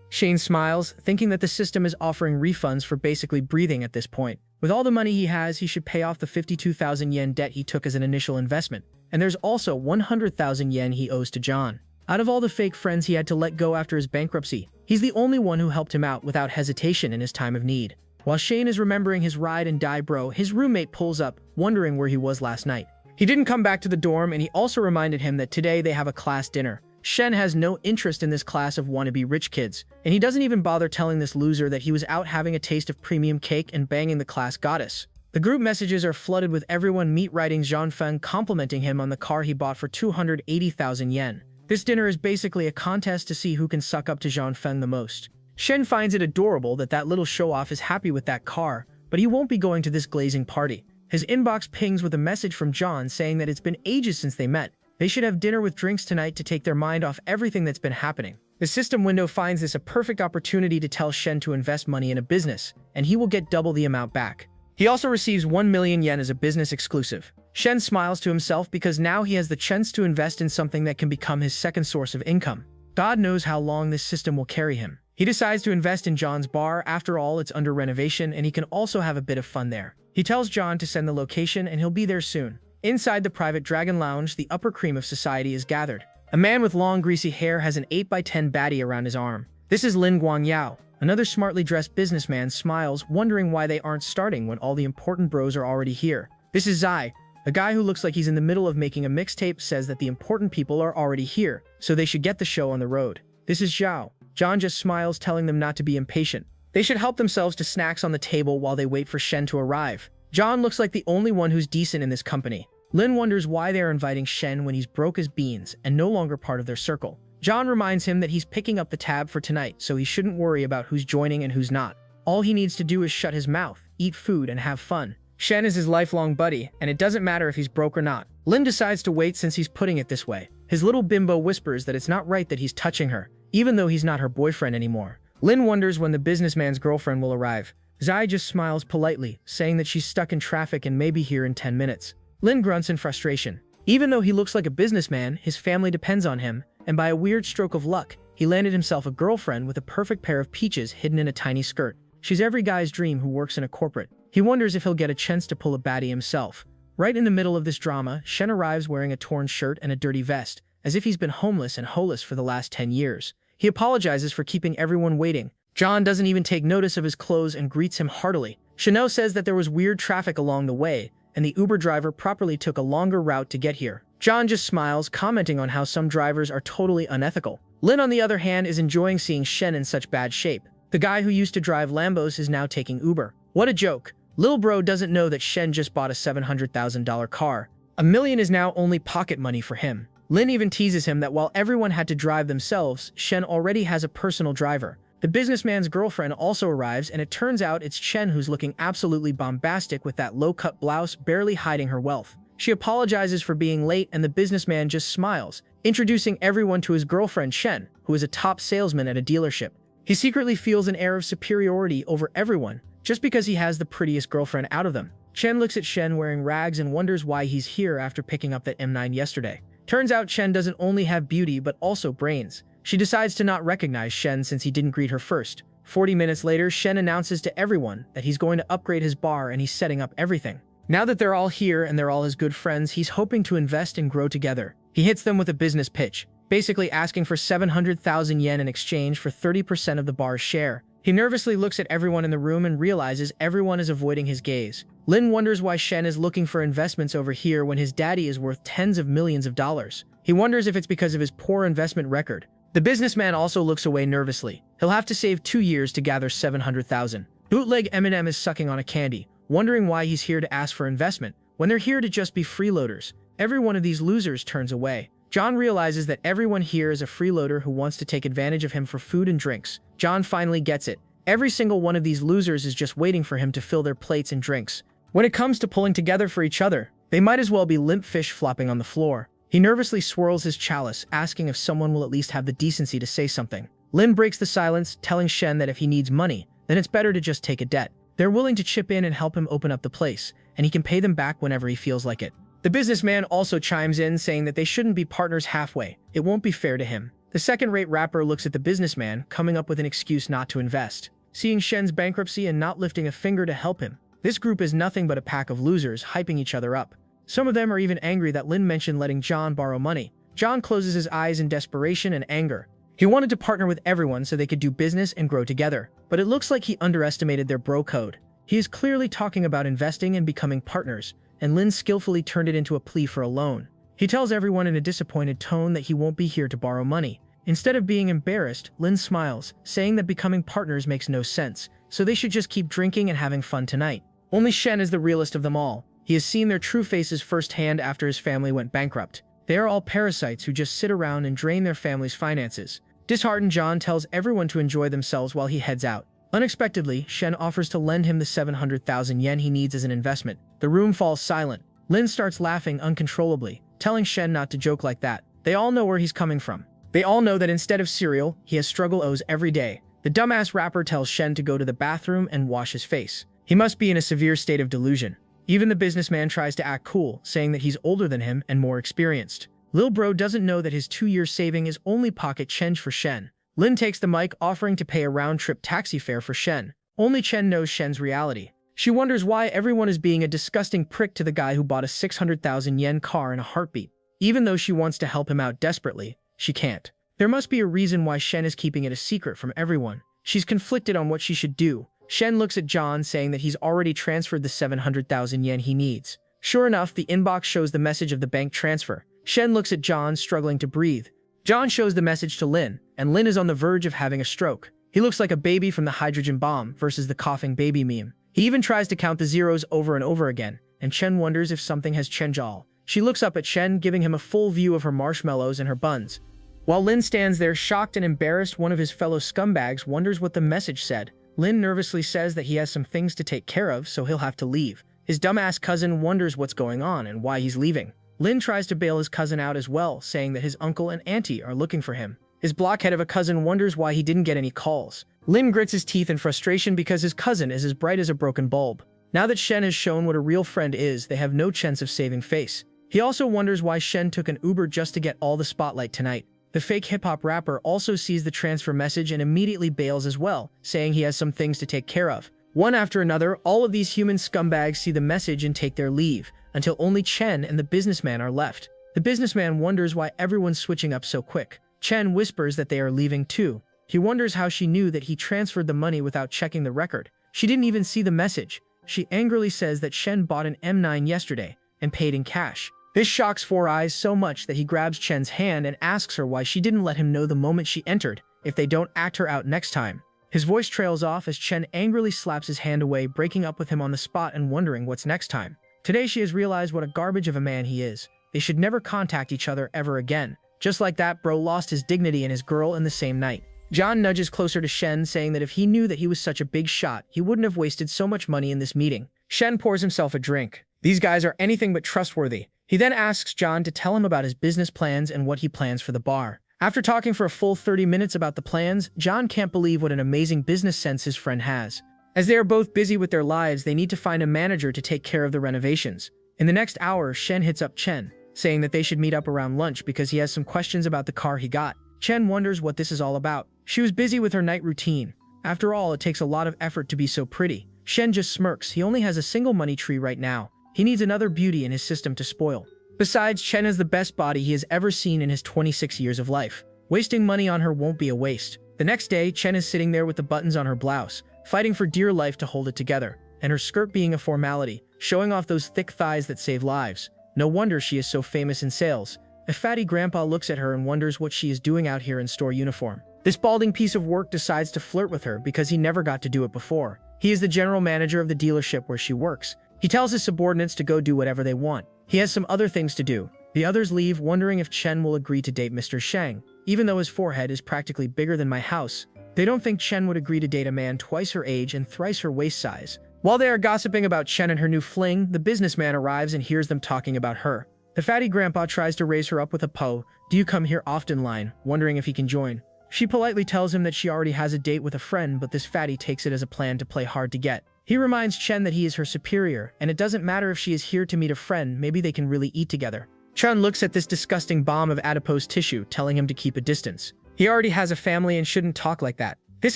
Shane smiles, thinking that the system is offering refunds for basically breathing at this point. With all the money he has, he should pay off the 52,000 yen debt he took as an initial investment, and there's also 100,000 yen he owes to John. Out of all the fake friends he had to let go after his bankruptcy, he's the only one who helped him out without hesitation in his time of need. While Shane is remembering his ride and die bro, his roommate pulls up, wondering where he was last night. He didn't come back to the dorm, and he also reminded him that today they have a class dinner. Shen has no interest in this class of wannabe rich kids, and he doesn't even bother telling this loser that he was out having a taste of premium cake and banging the class goddess. The group messages are flooded with everyone meet-writing Jean Feng complimenting him on the car he bought for 280,000 yen. This dinner is basically a contest to see who can suck up to Jean Feng the most. Shen finds it adorable that that little show-off is happy with that car, but he won't be going to this glazing party. His inbox pings with a message from John saying that it's been ages since they met. They should have dinner with drinks tonight to take their mind off everything that's been happening. The system window finds this a perfect opportunity to tell Shen to invest money in a business, and he will get double the amount back. He also receives 1 million yen as a business exclusive. Shen smiles to himself because now he has the chance to invest in something that can become his second source of income. God knows how long this system will carry him. He decides to invest in John's bar. After all, it's under renovation, and he can also have a bit of fun there. He tells John to send the location, and he'll be there soon. Inside the private Dragon Lounge, the upper cream of society is gathered. A man with long, greasy hair has an 8x10 baddie around his arm. This is Lin Guangyao. Another smartly dressed businessman smiles, wondering why they aren't starting when all the important bros are already here. This is Zai. A guy who looks like he's in the middle of making a mixtape says that the important people are already here, so they should get the show on the road. This is Zhao. John just smiles, telling them not to be impatient. They should help themselves to snacks on the table while they wait for Shen to arrive. John looks like the only one who's decent in this company. Lin wonders why they are inviting Shen when he's broke as beans and no longer part of their circle. John reminds him that he's picking up the tab for tonight, so he shouldn't worry about who's joining and who's not. All he needs to do is shut his mouth, eat food, and have fun. Shen is his lifelong buddy, and it doesn't matter if he's broke or not. Lin decides to wait since he's putting it this way. His little bimbo whispers that it's not right that he's touching her, even though he's not her boyfriend anymore. Lin wonders when the businessman's girlfriend will arrive. Zai just smiles politely, saying that she's stuck in traffic and may be here in 10 minutes. Lin grunts in frustration. Even though he looks like a businessman, his family depends on him, and by a weird stroke of luck, he landed himself a girlfriend with a perfect pair of peaches hidden in a tiny skirt. She's every guy's dream who works in a corporate. He wonders if he'll get a chance to pull a baddie himself. Right in the middle of this drama, Shen arrives wearing a torn shirt and a dirty vest, as if he's been homeless and holeless for the last 10 years. He apologizes for keeping everyone waiting. John doesn't even take notice of his clothes and greets him heartily. Chanel says that there was weird traffic along the way, and the Uber driver properly took a longer route to get here. John just smiles, commenting on how some drivers are totally unethical. Lin, on the other hand, is enjoying seeing Shen in such bad shape. The guy who used to drive Lambos is now taking Uber. What a joke. Lil Bro doesn't know that Shen just bought a $700,000 car. $1 million is now only pocket money for him. Lin even teases him that while everyone had to drive themselves, Shen already has a personal driver. The businessman's girlfriend also arrives, and it turns out it's Chen who's looking absolutely bombastic with that low-cut blouse barely hiding her wealth. She apologizes for being late, and the businessman just smiles, introducing everyone to his girlfriend Shen, who is a top salesman at a dealership. He secretly feels an air of superiority over everyone, just because he has the prettiest girlfriend out of them. Chen looks at Shen wearing rags and wonders why he's here after picking up that M9 yesterday. Turns out Chen doesn't only have beauty but also brains. She decides to not recognize Shen since he didn't greet her first. 40 minutes later, Shen announces to everyone that he's going to upgrade his bar and he's setting up everything. Now that they're all here and they're all his good friends, he's hoping to invest and grow together. He hits them with a business pitch, basically asking for 700,000 yen in exchange for 30% of the bar's share. He nervously looks at everyone in the room and realizes everyone is avoiding his gaze. Lin wonders why Shen is looking for investments over here when his daddy is worth tens of millions of dollars. He wonders if it's because of his poor investment record. The businessman also looks away nervously. He'll have to save 2 years to gather 700,000. Bootleg Eminem is sucking on a candy, wondering why he's here to ask for investment, when they're here to just be freeloaders. Every one of these losers turns away. John realizes that everyone here is a freeloader who wants to take advantage of him for food and drinks. John finally gets it. Every single one of these losers is just waiting for him to fill their plates and drinks. When it comes to pulling together for each other, they might as well be limp fish flopping on the floor. He nervously swirls his chalice, asking if someone will at least have the decency to say something. Lin breaks the silence, telling Shen that if he needs money, then it's better to just take a debt. They're willing to chip in and help him open up the place, and he can pay them back whenever he feels like it. The businessman also chimes in, saying that they shouldn't be partners halfway. It won't be fair to him. The second-rate rapper looks at the businessman, coming up with an excuse not to invest. Seeing Shen's bankruptcy and not lifting a finger to help him. This group is nothing but a pack of losers hyping each other up. Some of them are even angry that Lin mentioned letting John borrow money. John closes his eyes in desperation and anger. He wanted to partner with everyone so they could do business and grow together, but it looks like he underestimated their bro code. He is clearly talking about investing and becoming partners, and Lin skillfully turned it into a plea for a loan. He tells everyone in a disappointed tone that he won't be here to borrow money. Instead of being embarrassed, Lin smiles, saying that becoming partners makes no sense, so they should just keep drinking and having fun tonight. Only Shen is the realest of them all. He has seen their true faces firsthand after his family went bankrupt. They are all parasites who just sit around and drain their family's finances. Disheartened, John tells everyone to enjoy themselves while he heads out. Unexpectedly, Shen offers to lend him the 700,000 yen he needs as an investment. The room falls silent. Lin starts laughing uncontrollably, telling Shen not to joke like that. They all know where he's coming from. They all know that instead of cereal, he has struggle O's every day. The dumbass rapper tells Shen to go to the bathroom and wash his face. He must be in a severe state of delusion. Even the businessman tries to act cool, saying that he's older than him and more experienced. Lil Bro doesn't know that his 2-year saving is only pocket change for Shen. Lin takes the mic, offering to pay a round-trip taxi fare for Shen. Only Chen knows Shen's reality. She wonders why everyone is being a disgusting prick to the guy who bought a 600,000 yen car in a heartbeat. Even though she wants to help him out desperately, she can't. There must be a reason why Shen is keeping it a secret from everyone. She's conflicted on what she should do. Shen looks at John, saying that he's already transferred the 700,000 yen he needs. Sure enough, the inbox shows the message of the bank transfer. Shen looks at John, struggling to breathe. John shows the message to Lin, and Lin is on the verge of having a stroke. He looks like a baby from the hydrogen bomb versus the coughing baby meme. He even tries to count the zeros over and over again, and Chen wonders if something has changed all. She looks up at Shen, giving him a full view of her marshmallows and her buns. While Lin stands there shocked and embarrassed, one of his fellow scumbags wonders what the message said. Lin nervously says that he has some things to take care of, so he'll have to leave. His dumbass cousin wonders what's going on and why he's leaving. Lin tries to bail his cousin out as well, saying that his uncle and auntie are looking for him. His blockhead of a cousin wonders why he didn't get any calls. Lin grits his teeth in frustration because his cousin is as bright as a broken bulb. Now that Shen has shown what a real friend is, they have no chance of saving face. He also wonders why Shen took an Uber just to get all the spotlight tonight. The fake hip-hop rapper also sees the transfer message and immediately bails as well, saying he has some things to take care of. One after another, all of these human scumbags see the message and take their leave. until only Chen and the businessman are left. The businessman wonders why everyone's switching up so quick. Chen whispers that they are leaving too. He wonders how she knew that he transferred the money without checking the record. She didn't even see the message. She angrily says that Chen bought an M9 yesterday and paid in cash. This shocks Four Eyes so much that he grabs Chen's hand and asks her why she didn't let him know the moment she entered, if they don't act her out next time. His voice trails off as Chen angrily slaps his hand away, breaking up with him on the spot and wondering what's next time. Today she has realized what a garbage of a man he is. They should never contact each other ever again. Just like that, bro lost his dignity and his girl in the same night. John nudges closer to Shen, saying that if he knew that he was such a big shot, he wouldn't have wasted so much money in this meeting. Shen pours himself a drink. These guys are anything but trustworthy. He then asks John to tell him about his business plans and what he plans for the bar. After talking for a full 30 minutes about the plans, John can't believe what an amazing business sense his friend has. As they are both busy with their lives, they need to find a manager to take care of the renovations. In the next hour, Shen hits up Chen, saying that they should meet up around lunch because he has some questions about the car he got. Chen wonders what this is all about. She was busy with her night routine. After all, it takes a lot of effort to be so pretty. Shen just smirks. He only has a single money tree right now. He needs another beauty in his system to spoil. Besides, Chen has the best body he has ever seen in his 26 years of life. Wasting money on her won't be a waste. The next day, Chen is sitting there with the buttons on her blouse, fighting for dear life to hold it together, and her skirt being a formality, showing off those thick thighs that save lives. No wonder she is so famous in sales. A fatty grandpa looks at her and wonders what she is doing out here in store uniform. This balding piece of work decides to flirt with her because he never got to do it before. He is the general manager of the dealership where she works. He tells his subordinates to go do whatever they want. He has some other things to do. The others leave, wondering if Chen will agree to date Mr. Shang. Even though his forehead is practically bigger than my house, they don't think Chen would agree to date a man twice her age and thrice her waist size. While they are gossiping about Chen and her new fling, the businessman arrives and hears them talking about her. The fatty grandpa tries to raise her up with a "Do you come here often?" line, wondering if he can join. She politely tells him that she already has a date with a friend, but this fatty takes it as a plan to play hard to get. He reminds Chen that he is her superior, and it doesn't matter if she is here to meet a friend, maybe they can really eat together. Chen looks at this disgusting bomb of adipose tissue, telling him to keep a distance. He already has a family and shouldn't talk like that. This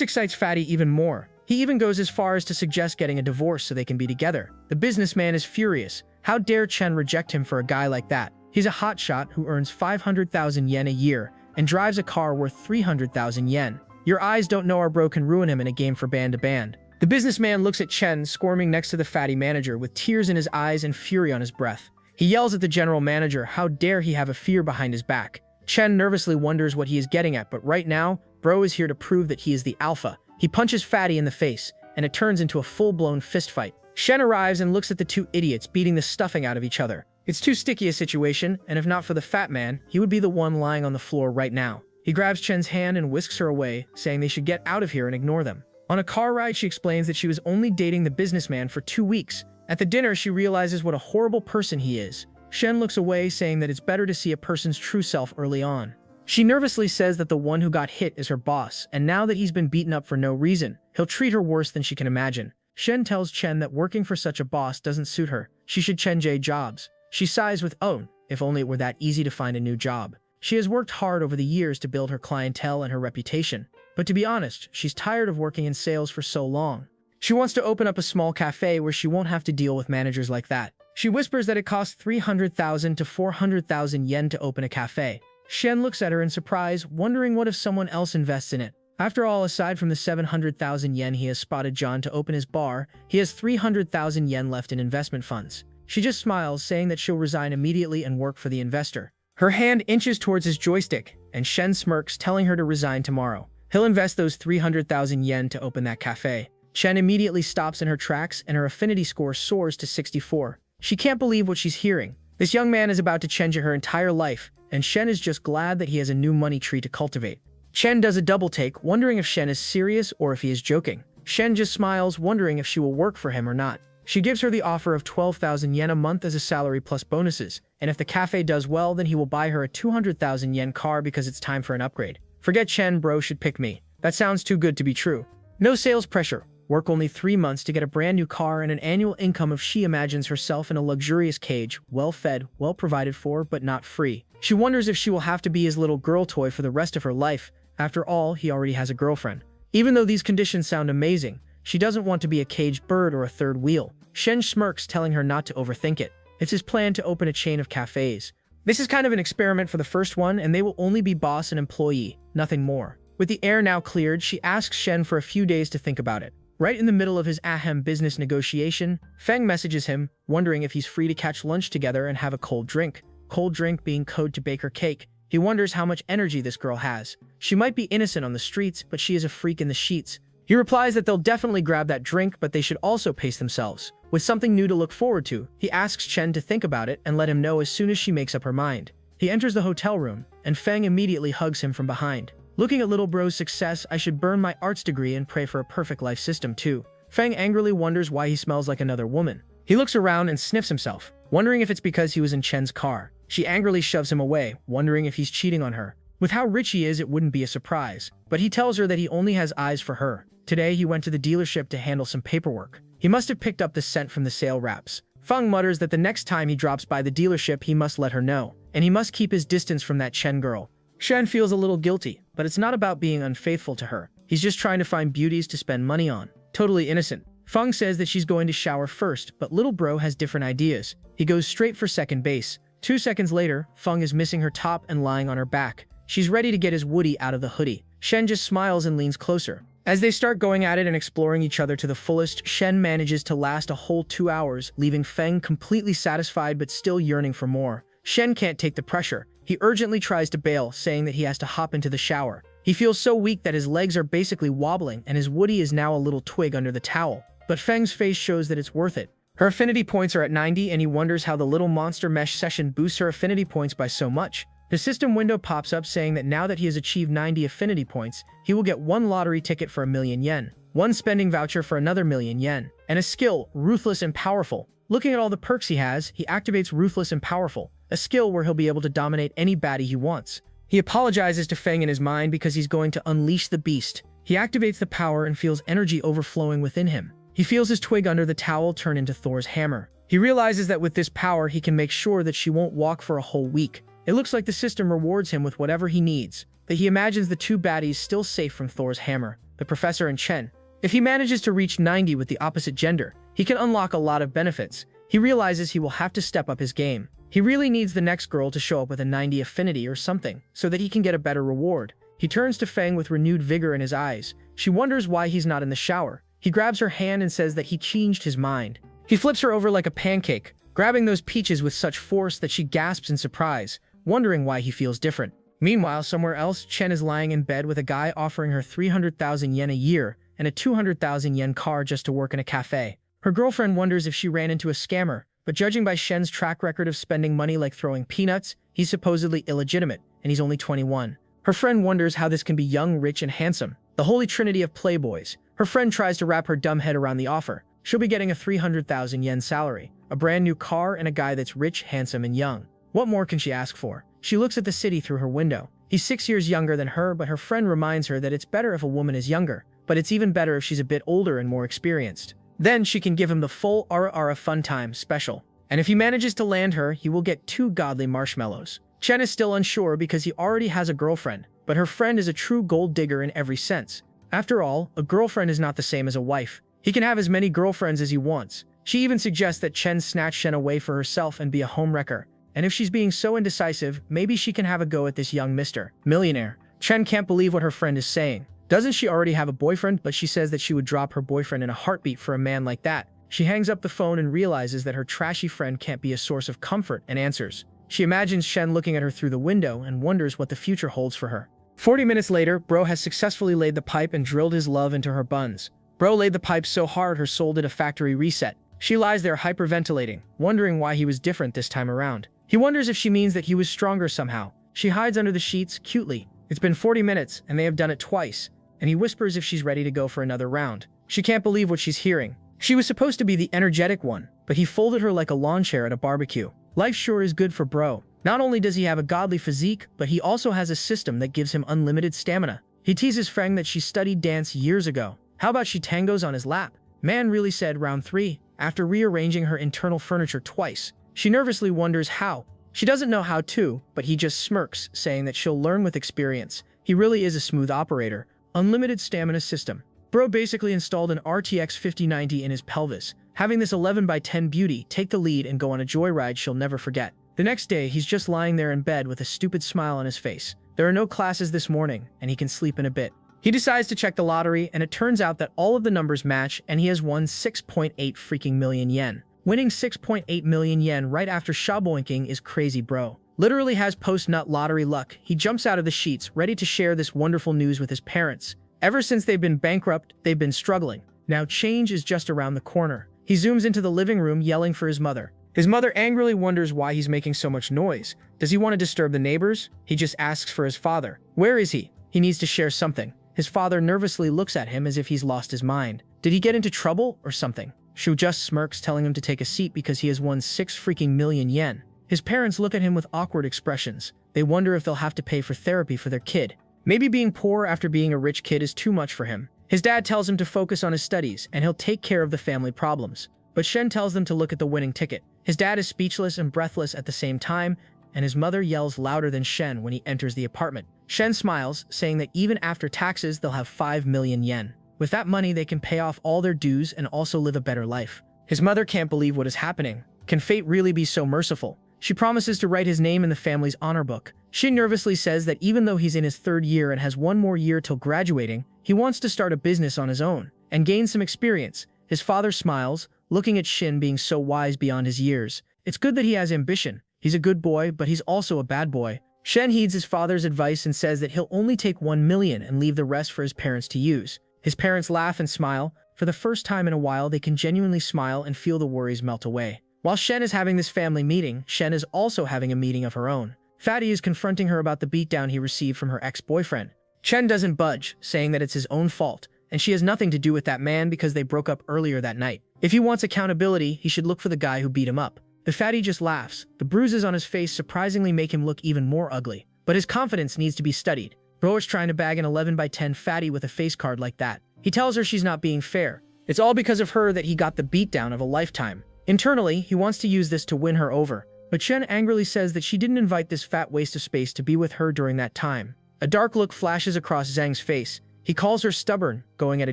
excites Fatty even more. He even goes as far as to suggest getting a divorce so they can be together. The businessman is furious. How dare Chen reject him for a guy like that? He's a hotshot who earns 500,000 yen a year and drives a car worth 300,000 yen. Your eyes don't know our bro can ruin him in a game for band to band. The businessman looks at Chen, squirming next to the fatty manager with tears in his eyes and fury on his breath. He yells at the general manager, how dare he have a fear behind his back. Chen nervously wonders what he is getting at, but right now, bro is here to prove that he is the alpha. He punches Fatty in the face, and it turns into a full-blown fistfight. Shen arrives and looks at the two idiots beating the stuffing out of each other. It's too sticky a situation, and if not for the fat man, he would be the one lying on the floor right now. He grabs Chen's hand and whisks her away, saying they should get out of here and ignore them. On a car ride, she explains that she was only dating the businessman for 2 weeks. At the dinner, she realizes what a horrible person he is. Shen looks away, saying that it's better to see a person's true self early on. She nervously says that the one who got hit is her boss, and now that he's been beaten up for no reason, he'll treat her worse than she can imagine. Shen tells Chen that working for such a boss doesn't suit her. She should change jobs. She sighs with, oh, if only it were that easy to find a new job. She has worked hard over the years to build her clientele and her reputation. But to be honest, she's tired of working in sales for so long. She wants to open up a small cafe where she won't have to deal with managers like that. She whispers that it costs 300,000 to 400,000 yen to open a cafe. Shen looks at her in surprise, wondering what if someone else invests in it. After all, aside from the 700,000 yen he has spotted John to open his bar, he has 300,000 yen left in investment funds. She just smiles, saying that she'll resign immediately and work for the investor. Her hand inches towards his joystick, and Shen smirks, telling her to resign tomorrow. He'll invest those 300,000 yen to open that cafe. Chen immediately stops in her tracks, and her affinity score soars to 64. She can't believe what she's hearing. This young man is about to change her entire life, and Shen is just glad that he has a new money tree to cultivate. Chen does a double take, wondering if Shen is serious or if he is joking. Shen just smiles, wondering if she will work for him or not. She gives her the offer of 12,000 yen a month as a salary plus bonuses, and if the cafe does well, then he will buy her a 200,000 yen car because it's time for an upgrade. Forget Chen, bro should pick me. That sounds too good to be true. No sales pressure. Work only 3 months to get a brand new car and an annual income of she imagines herself in a luxurious cage, well-fed, well-provided for, but not free. She wonders if she will have to be his little girl toy for the rest of her life. After all, he already has a girlfriend. Even though these conditions sound amazing, she doesn't want to be a caged bird or a third wheel. Shen smirks, telling her not to overthink it. It's his plan to open a chain of cafes. This is kind of an experiment for the first one, and they will only be boss and employee, nothing more. With the air now cleared, she asks Shen for a few days to think about it. Right in the middle of his ahem business negotiation, Feng messages him, wondering if he's free to catch lunch together and have a cold drink. Cold drink being code to bake her cake. He wonders how much energy this girl has. She might be innocent on the streets, but she is a freak in the sheets. He replies that they'll definitely grab that drink, but they should also pace themselves. With something new to look forward to, he asks Chen to think about it and let him know as soon as she makes up her mind. He enters the hotel room, and Feng immediately hugs him from behind. Looking at little bro's success, I should burn my arts degree and pray for a perfect life system too. Feng angrily wonders why he smells like another woman. He looks around and sniffs himself, wondering if it's because he was in Chen's car. She angrily shoves him away, wondering if he's cheating on her. With how rich he is, it wouldn't be a surprise. But he tells her that he only has eyes for her. Today, he went to the dealership to handle some paperwork. He must have picked up the scent from the sale wraps. Feng mutters that the next time he drops by the dealership, he must let her know. And he must keep his distance from that Chen girl. Shen feels a little guilty, but it's not about being unfaithful to her. He's just trying to find beauties to spend money on. Totally innocent. Feng says that she's going to shower first, but little bro has different ideas. He goes straight for second base. 2 seconds later, Feng is missing her top and lying on her back. She's ready to get his Woody out of the hoodie. Shen just smiles and leans closer. As they start going at it and exploring each other to the fullest, Shen manages to last a whole 2 hours, leaving Feng completely satisfied but still yearning for more. Shen can't take the pressure. He urgently tries to bail, saying that he has to hop into the shower. He feels so weak that his legs are basically wobbling and his Woody is now a little twig under the towel. But Feng's face shows that it's worth it. Her affinity points are at 90 and he wonders how the little monster mesh session boosts her affinity points by so much. The system window pops up saying that now that he has achieved 90 affinity points, he will get 1 lottery ticket for 1,000,000 yen, 1 spending voucher for another 1,000,000 yen, and a skill, Ruthless and Powerful. Looking at all the perks he has, he activates Ruthless and Powerful, a skill where he'll be able to dominate any baddie he wants. He apologizes to Feng in his mind because he's going to unleash the beast. He activates the power and feels energy overflowing within him. He feels his twig under the towel turn into Thor's hammer. He realizes that with this power, he can make sure that she won't walk for a whole week. It looks like the system rewards him with whatever he needs, that he imagines the 2 baddies still safe from Thor's hammer, the professor and Chen. If he manages to reach 90 with the opposite gender, he can unlock a lot of benefits. He realizes he will have to step up his game. He really needs the next girl to show up with a 90 affinity or something, so that he can get a better reward. He turns to Feng with renewed vigor in his eyes. She wonders why he's not in the shower. He grabs her hand and says that he changed his mind. He flips her over like a pancake, grabbing those peaches with such force that she gasps in surprise, wondering why he feels different. Meanwhile, somewhere else, Chen is lying in bed with a guy offering her 300,000 yen a year and a 200,000 yen car just to work in a cafe. Her girlfriend wonders if she ran into a scammer, but judging by Shen's track record of spending money like throwing peanuts, he's supposedly illegitimate, and he's only 21. Her friend wonders how this can be young, rich, and handsome, the holy trinity of playboys. Her friend tries to wrap her dumb head around the offer. She'll be getting a 300,000 yen salary, a brand new car, and a guy that's rich, handsome, and young. What more can she ask for? She looks at the city through her window. He's 6 years younger than her, but her friend reminds her that it's better if a woman is younger, but it's even better if she's a bit older and more experienced. Then she can give him the full Ara fun time special. And if he manages to land her, he will get 2 godly marshmallows. Chen is still unsure because he already has a girlfriend, but her friend is a true gold digger in every sense. After all, a girlfriend is not the same as a wife. He can have as many girlfriends as he wants. She even suggests that Chen snatch Shen away for herself and be a homewrecker. And if she's being so indecisive, maybe she can have a go at this young Mr. Millionaire. Chen can't believe what her friend is saying. Doesn't she already have a boyfriend? But she says that she would drop her boyfriend in a heartbeat for a man like that. She hangs up the phone and realizes that her trashy friend can't be a source of comfort and answers. She imagines Shen looking at her through the window and wonders what the future holds for her. 40 minutes later, Bro has successfully laid the pipe and drilled his love into her buns. Bro laid the pipe so hard her soul did a factory reset. She lies there hyperventilating, wondering why he was different this time around. He wonders if she means that he was stronger somehow. She hides under the sheets, cutely. It's been 40 minutes, and they have done it twice, and he whispers if she's ready to go for another round. She can't believe what she's hearing. She was supposed to be the energetic one, but he folded her like a lawn chair at a barbecue. Life sure is good for Bro. Not only does he have a godly physique, but he also has a system that gives him unlimited stamina. He teases Feng that she studied dance years ago. How about she tangos on his lap? Man really said round 3, after rearranging her internal furniture twice. She nervously wonders how. She doesn't know how to, but he just smirks, saying that she'll learn with experience. He really is a smooth operator. Unlimited stamina system. Bro basically installed an RTX 5090 in his pelvis. having this 11 by 10 beauty take the lead and go on a joyride she'll never forget. The next day, he's just lying there in bed with a stupid smile on his face. There are no classes this morning, and he can sleep in a bit. He decides to check the lottery, and it turns out that all of the numbers match, and he has won 6.8 freaking million yen. Winning 6.8 million yen right after shaboinking is crazy, bro. Literally has post-nut lottery luck. He jumps out of the sheets, ready to share this wonderful news with his parents. Ever since they've been bankrupt, they've been struggling. Now change is just around the corner. He zooms into the living room, yelling for his mother. His mother angrily wonders why he's making so much noise. Does he want to disturb the neighbors? He just asks for his father. Where is he? He needs to share something. His father nervously looks at him as if he's lost his mind. Did he get into trouble or something? Shu just smirks, telling him to take a seat because he has won 6 freaking million yen. His parents look at him with awkward expressions. They wonder if they'll have to pay for therapy for their kid. Maybe being poor after being a rich kid is too much for him. His dad tells him to focus on his studies and he'll take care of the family problems. But Shen tells them to look at the winning ticket. His dad is speechless and breathless at the same time, and his mother yells louder than Shen when he enters the apartment. Shen smiles, saying that even after taxes, they'll have 5 million yen. With that money, they can pay off all their dues and also live a better life. His mother can't believe what is happening. Can fate really be so merciful? She promises to write his name in the family's honor book. Shin nervously says that even though he's in his 3rd year and has 1 more year till graduating, he wants to start a business on his own and gain some experience. His father smiles, looking at Shin being so wise beyond his years. It's good that he has ambition. He's a good boy, but he's also a bad boy. Shen heeds his father's advice and says that he'll only take 1 million and leave the rest for his parents to use. His parents laugh and smile. For the first time in a while, they can genuinely smile and feel the worries melt away. While Shen is having this family meeting, Shen is also having a meeting of her own. Fatty is confronting her about the beatdown he received from her ex-boyfriend. Chen doesn't budge, saying that it's his own fault, and she has nothing to do with that man because they broke up earlier that night. If he wants accountability, he should look for the guy who beat him up. The fatty just laughs. The bruises on his face surprisingly make him look even more ugly. But his confidence needs to be studied. Bro is trying to bag an 11 by 10 fatty with a face card like that. He tells her she's not being fair. It's all because of her that he got the beatdown of a lifetime. Internally, he wants to use this to win her over. But Chen angrily says that she didn't invite this fat waste of space to be with her during that time. A dark look flashes across Zhang's face. He calls her stubborn, going at a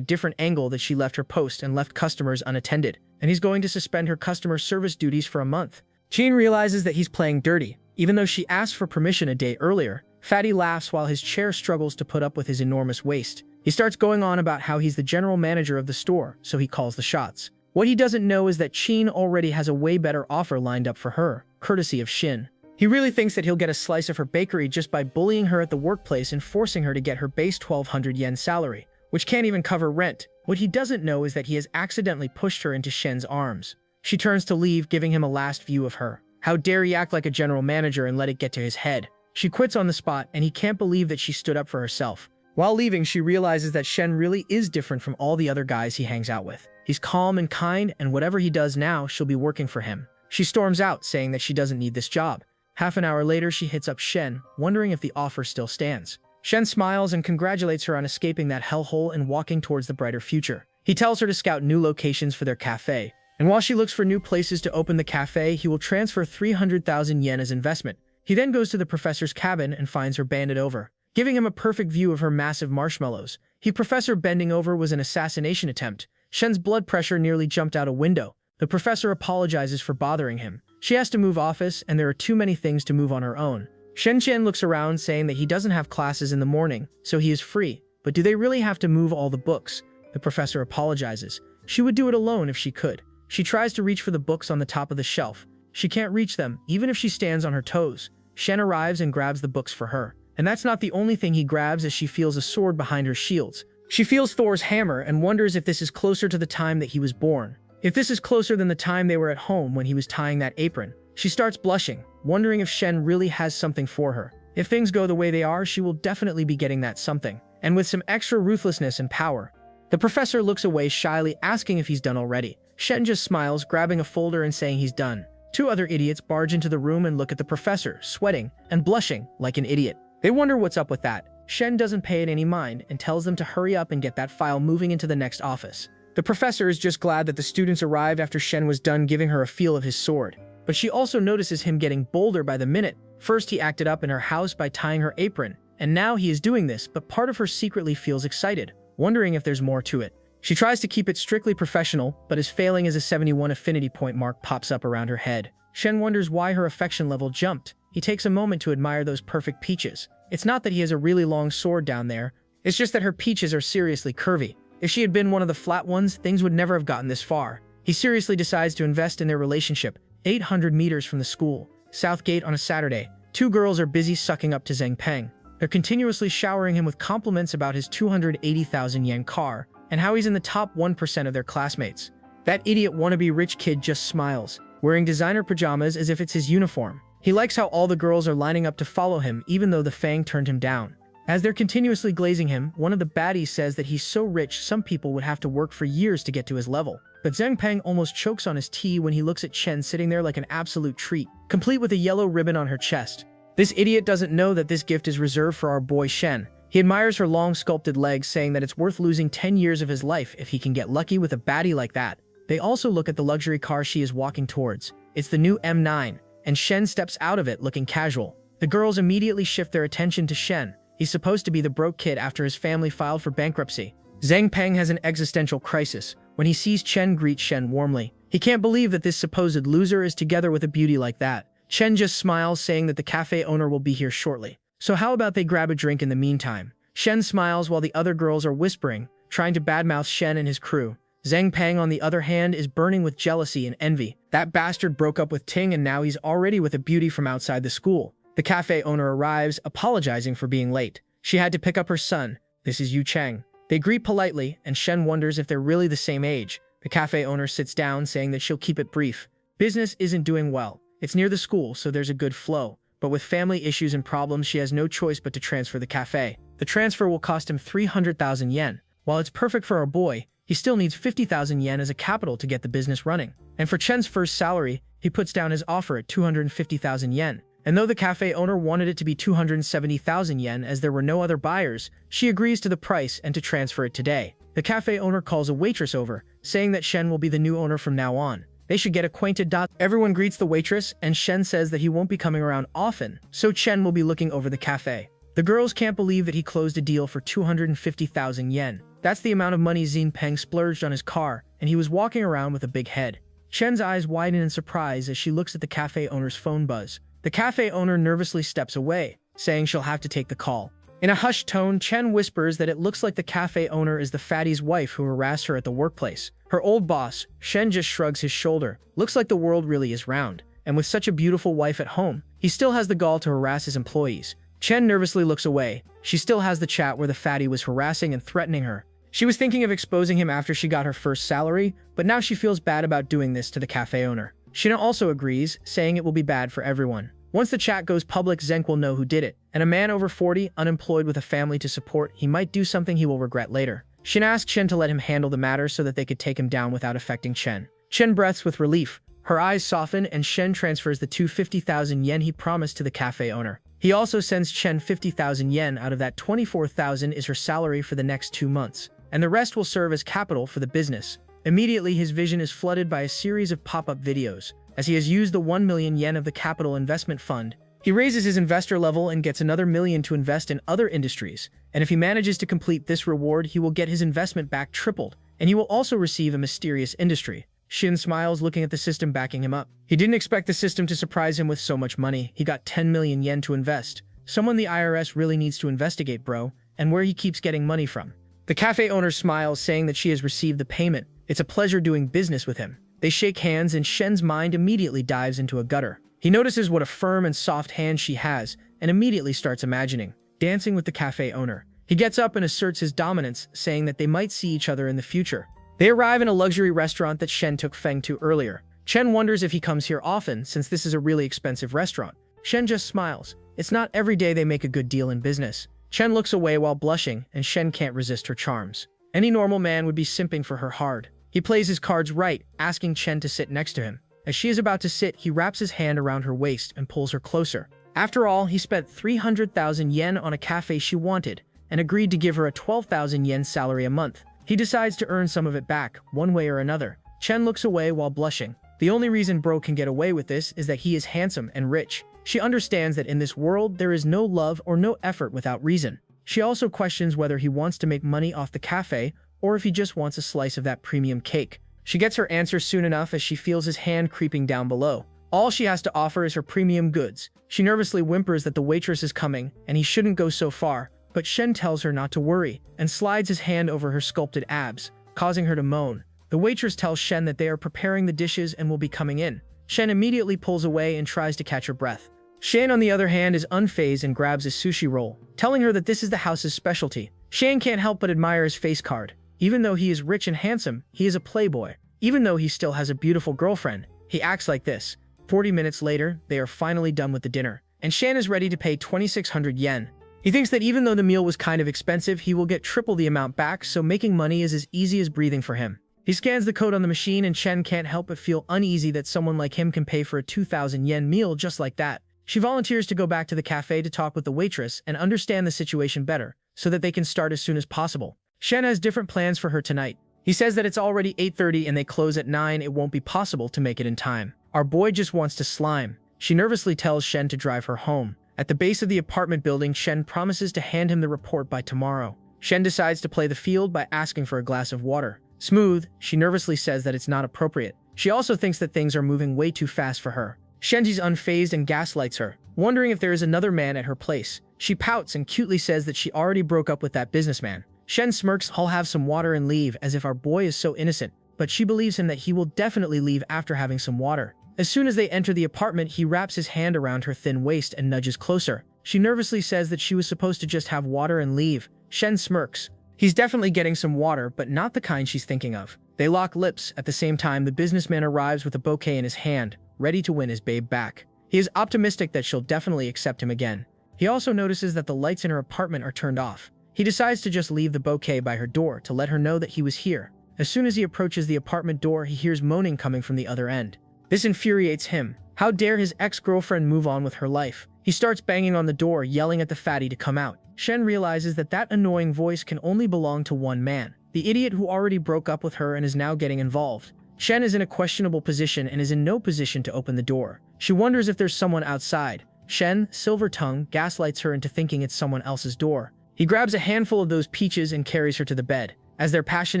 different angle that she left her post and left customers unattended. And he's going to suspend her customer service duties for a month. Chin realizes that he's playing dirty. Even though she asked for permission a day earlier, Fatty laughs while his chair struggles to put up with his enormous waist. He starts going on about how he's the general manager of the store, so he calls the shots. What he doesn't know is that Chin already has a way better offer lined up for her, courtesy of Shin. He really thinks that he'll get a slice of her bakery just by bullying her at the workplace and forcing her to get her base 1,200 yen salary, which can't even cover rent. What he doesn't know is that he has accidentally pushed her into Shen's arms. She turns to leave, giving him a last view of her. How dare he act like a general manager and let it get to his head. She quits on the spot, and he can't believe that she stood up for herself. While leaving, she realizes that Shen really is different from all the other guys he hangs out with. He's calm and kind, and whatever he does now, she'll be working for him. She storms out, saying that she doesn't need this job. Half an hour later, she hits up Shen, wondering if the offer still stands. Shen smiles and congratulates her on escaping that hellhole and walking towards the brighter future. He tells her to scout new locations for their cafe. And while she looks for new places to open the cafe, he will transfer 300,000 yen as investment. He then goes to the professor's cabin and finds her banded over, giving him a perfect view of her massive marshmallows. Professor bending over was an assassination attempt. Shen's blood pressure nearly jumped out a window. The professor apologizes for bothering him. She has to move office, and there are too many things to move on her own. Shen Chen looks around, saying that he doesn't have classes in the morning, so he is free. But do they really have to move all the books? The professor apologizes. She would do it alone if she could. She tries to reach for the books on the top of the shelf. She can't reach them, even if she stands on her toes. Shen arrives and grabs the books for her. And that's not the only thing he grabs, as she feels a sword behind her shields. She feels Thor's hammer and wonders if this is closer to the time that he was born. If this is closer than the time they were at home when he was tying that apron. She starts blushing, wondering if Shen really has something for her. If things go the way they are, she will definitely be getting that something. And with some extra ruthlessness and power. The professor looks away shyly, asking if he's done already. Shen just smiles, grabbing a folder and saying he's done. 2 other idiots barge into the room and look at the professor, sweating and blushing like an idiot. They wonder what's up with that. Shen doesn't pay it any mind and tells them to hurry up and get that file moving into the next office. The professor is just glad that the students arrived after Shen was done giving her a feel of his sword. But she also notices him getting bolder by the minute. First, he acted up in her house by tying her apron, and now he is doing this, but part of her secretly feels excited, wondering if there's more to it. She tries to keep it strictly professional, but is failing as a 71 affinity point mark pops up around her head. Shen wonders why her affection level jumped. He takes a moment to admire those perfect peaches. It's not that he has a really long sword down there, it's just that her peaches are seriously curvy. If she had been one of the flat ones, things would never have gotten this far. He seriously decides to invest in their relationship. 800 meters from the school, South Gate on a Saturday. Two girls are busy sucking up to Zhang Peng. They're continuously showering him with compliments about his 280,000 yen car and how he's in the top 1% of their classmates. That idiot wannabe rich kid just smiles, wearing designer pajamas as if it's his uniform. He likes how all the girls are lining up to follow him even though the Fang turned him down. As they're continuously glazing him, one of the baddies says that he's so rich some people would have to work for years to get to his level. But Zhang Peng almost chokes on his tea when he looks at Chen sitting there like an absolute treat, complete with a yellow ribbon on her chest. This idiot doesn't know that this gift is reserved for our boy Shen. He admires her long sculpted legs, saying that it's worth losing 10 years of his life if he can get lucky with a baddie like that. They also look at the luxury car she is walking towards. It's the new M9, and Shen steps out of it looking casual. The girls immediately shift their attention to Shen. He's supposed to be the broke kid after his family filed for bankruptcy. Zhang Peng has an existential crisis when he sees Chen greet Shen warmly. He can't believe that this supposed loser is together with a beauty like that. Chen just smiles, saying that the cafe owner will be here shortly. So how about they grab a drink in the meantime? Shen smiles while the other girls are whispering, trying to badmouth Shen and his crew. Zhang Peng, on the other hand, is burning with jealousy and envy. That bastard broke up with Ting and now he's already with a beauty from outside the school. The cafe owner arrives, apologizing for being late. She had to pick up her son. This is Yu Cheng. They greet politely, and Shen wonders if they're really the same age. The cafe owner sits down, saying that she'll keep it brief. Business isn't doing well. It's near the school, so there's a good flow. But with family issues and problems, she has no choice but to transfer the cafe. The transfer will cost him 300,000 yen. While it's perfect for our boy, he still needs 50,000 yen as a capital to get the business running. And for Chen's first salary, he puts down his offer at 250,000 yen. And though the cafe owner wanted it to be 270,000 yen as there were no other buyers, she agrees to the price and to transfer it today. The cafe owner calls a waitress over, saying that Shen will be the new owner from now on. They should get acquainted. Everyone greets the waitress, and Shen says that he won't be coming around often, so Chen will be looking over the cafe. The girls can't believe that he closed a deal for 250,000 yen. That's the amount of money Zhang Peng splurged on his car, and he was walking around with a big head. Chen's eyes widen in surprise as she looks at the cafe owner's phone buzz. The cafe owner nervously steps away, saying she'll have to take the call. In a hushed tone, Chen whispers that it looks like the cafe owner is the fattie's wife who harassed her at the workplace. Her old boss, Shen, just shrugs his shoulder. Looks like the world really is round. And with such a beautiful wife at home, he still has the gall to harass his employees. Chen nervously looks away. She still has the chat where the fattie was harassing and threatening her. She was thinking of exposing him after she got her first salary, but now she feels bad about doing this to the cafe owner. Shina also agrees, saying it will be bad for everyone. Once the chat goes public, Zeng will know who did it. And a man over 40, unemployed with a family to support, he might do something he will regret later. Shin asks Chen to let him handle the matter so that they could take him down without affecting Chen. Chen breaths with relief. Her eyes soften and Shen transfers the 250,000 yen he promised to the cafe owner. He also sends Chen 50,000 yen. Out of that, 24,000 is her salary for the next 2 months. And the rest will serve as capital for the business. Immediately, his vision is flooded by a series of pop-up videos. As he has used the 1 million yen of the capital investment fund, he raises his investor level and gets another million to invest in other industries. And if he manages to complete this reward, he will get his investment back tripled. And he will also receive a mysterious industry. Shin smiles, looking at the system backing him up. He didn't expect the system to surprise him with so much money. He got 10 million yen to invest. Someone the IRS really needs to investigate, bro, and where he keeps getting money from. The cafe owner smiles, saying that she has received the payment. It's a pleasure doing business with him. They shake hands and Shen's mind immediately dives into a gutter. He notices what a firm and soft hand she has and immediately starts imagining dancing with the cafe owner. He gets up and asserts his dominance, saying that they might see each other in the future. They arrive in a luxury restaurant that Shen took Feng to earlier. Chen wonders if he comes here often since this is a really expensive restaurant. Shen just smiles. It's not every day they make a good deal in business. Chen looks away while blushing and Shen can't resist her charms. Any normal man would be simping for her hard. He plays his cards right, asking Chen to sit next to him. As she is about to sit, he wraps his hand around her waist and pulls her closer. After all, he spent 300,000 yen on a cafe she wanted and agreed to give her a 12,000 yen salary a month. He decides to earn some of it back, one way or another. Chen looks away while blushing. The only reason bro can get away with this is that he is handsome and rich. She understands that in this world, there is no love or no effort without reason. She also questions whether he wants to make money off the cafe or if he just wants a slice of that premium cake. She gets her answer soon enough as she feels his hand creeping down below. All she has to offer is her premium goods. She nervously whimpers that the waitress is coming and he shouldn't go so far, but Shen tells her not to worry and slides his hand over her sculpted abs, causing her to moan. The waitress tells Shen that they are preparing the dishes and will be coming in. Shen immediately pulls away and tries to catch her breath. Shen, on the other hand, is unfazed and grabs his sushi roll, telling her that this is the house's specialty. Shen can't help but admire his face card. Even though he is rich and handsome, he is a playboy. Even though he still has a beautiful girlfriend, he acts like this. 40 minutes later, they are finally done with the dinner, and Shen is ready to pay 2,600 yen. He thinks that even though the meal was kind of expensive, he will get triple the amount back, so making money is as easy as breathing for him. He scans the code on the machine and Shen can't help but feel uneasy that someone like him can pay for a 2,000 yen meal just like that. She volunteers to go back to the cafe to talk with the waitress and understand the situation better, so that they can start as soon as possible. Shen has different plans for her tonight. He says that it's already 8:30 and they close at 9, it won't be possible to make it in time. Our boy just wants to slime. She nervously tells Shen to drive her home. At the base of the apartment building, Shen promises to hand him the report by tomorrow. Shen decides to play the field by asking for a glass of water. Smooth, she nervously says that it's not appropriate. She also thinks that things are moving way too fast for her. Shenji's unfazed and gaslights her, wondering if there is another man at her place. She pouts and cutely says that she already broke up with that businessman. Shen smirks, "I'll have some water and leave," as if our boy is so innocent, but she believes him that he will definitely leave after having some water. As soon as they enter the apartment, he wraps his hand around her thin waist and nudges closer. She nervously says that she was supposed to just have water and leave. Shen smirks. He's definitely getting some water, but not the kind she's thinking of. They lock lips. At the same time, the businessman arrives with a bouquet in his hand, ready to win his babe back. He is optimistic that she'll definitely accept him again. He also notices that the lights in her apartment are turned off. He decides to just leave the bouquet by her door to let her know that he was here. As soon as he approaches the apartment door, he hears moaning coming from the other end. This infuriates him. How dare his ex-girlfriend move on with her life? He starts banging on the door, yelling at the fatty to come out. Shen realizes that that annoying voice can only belong to one man, the idiot who already broke up with her and is now getting involved. Shen is in a questionable position and is in no position to open the door. She wonders if there's someone outside. Shen, silver tongue, gaslights her into thinking it's someone else's door. He grabs a handful of those peaches and carries her to the bed. As their passion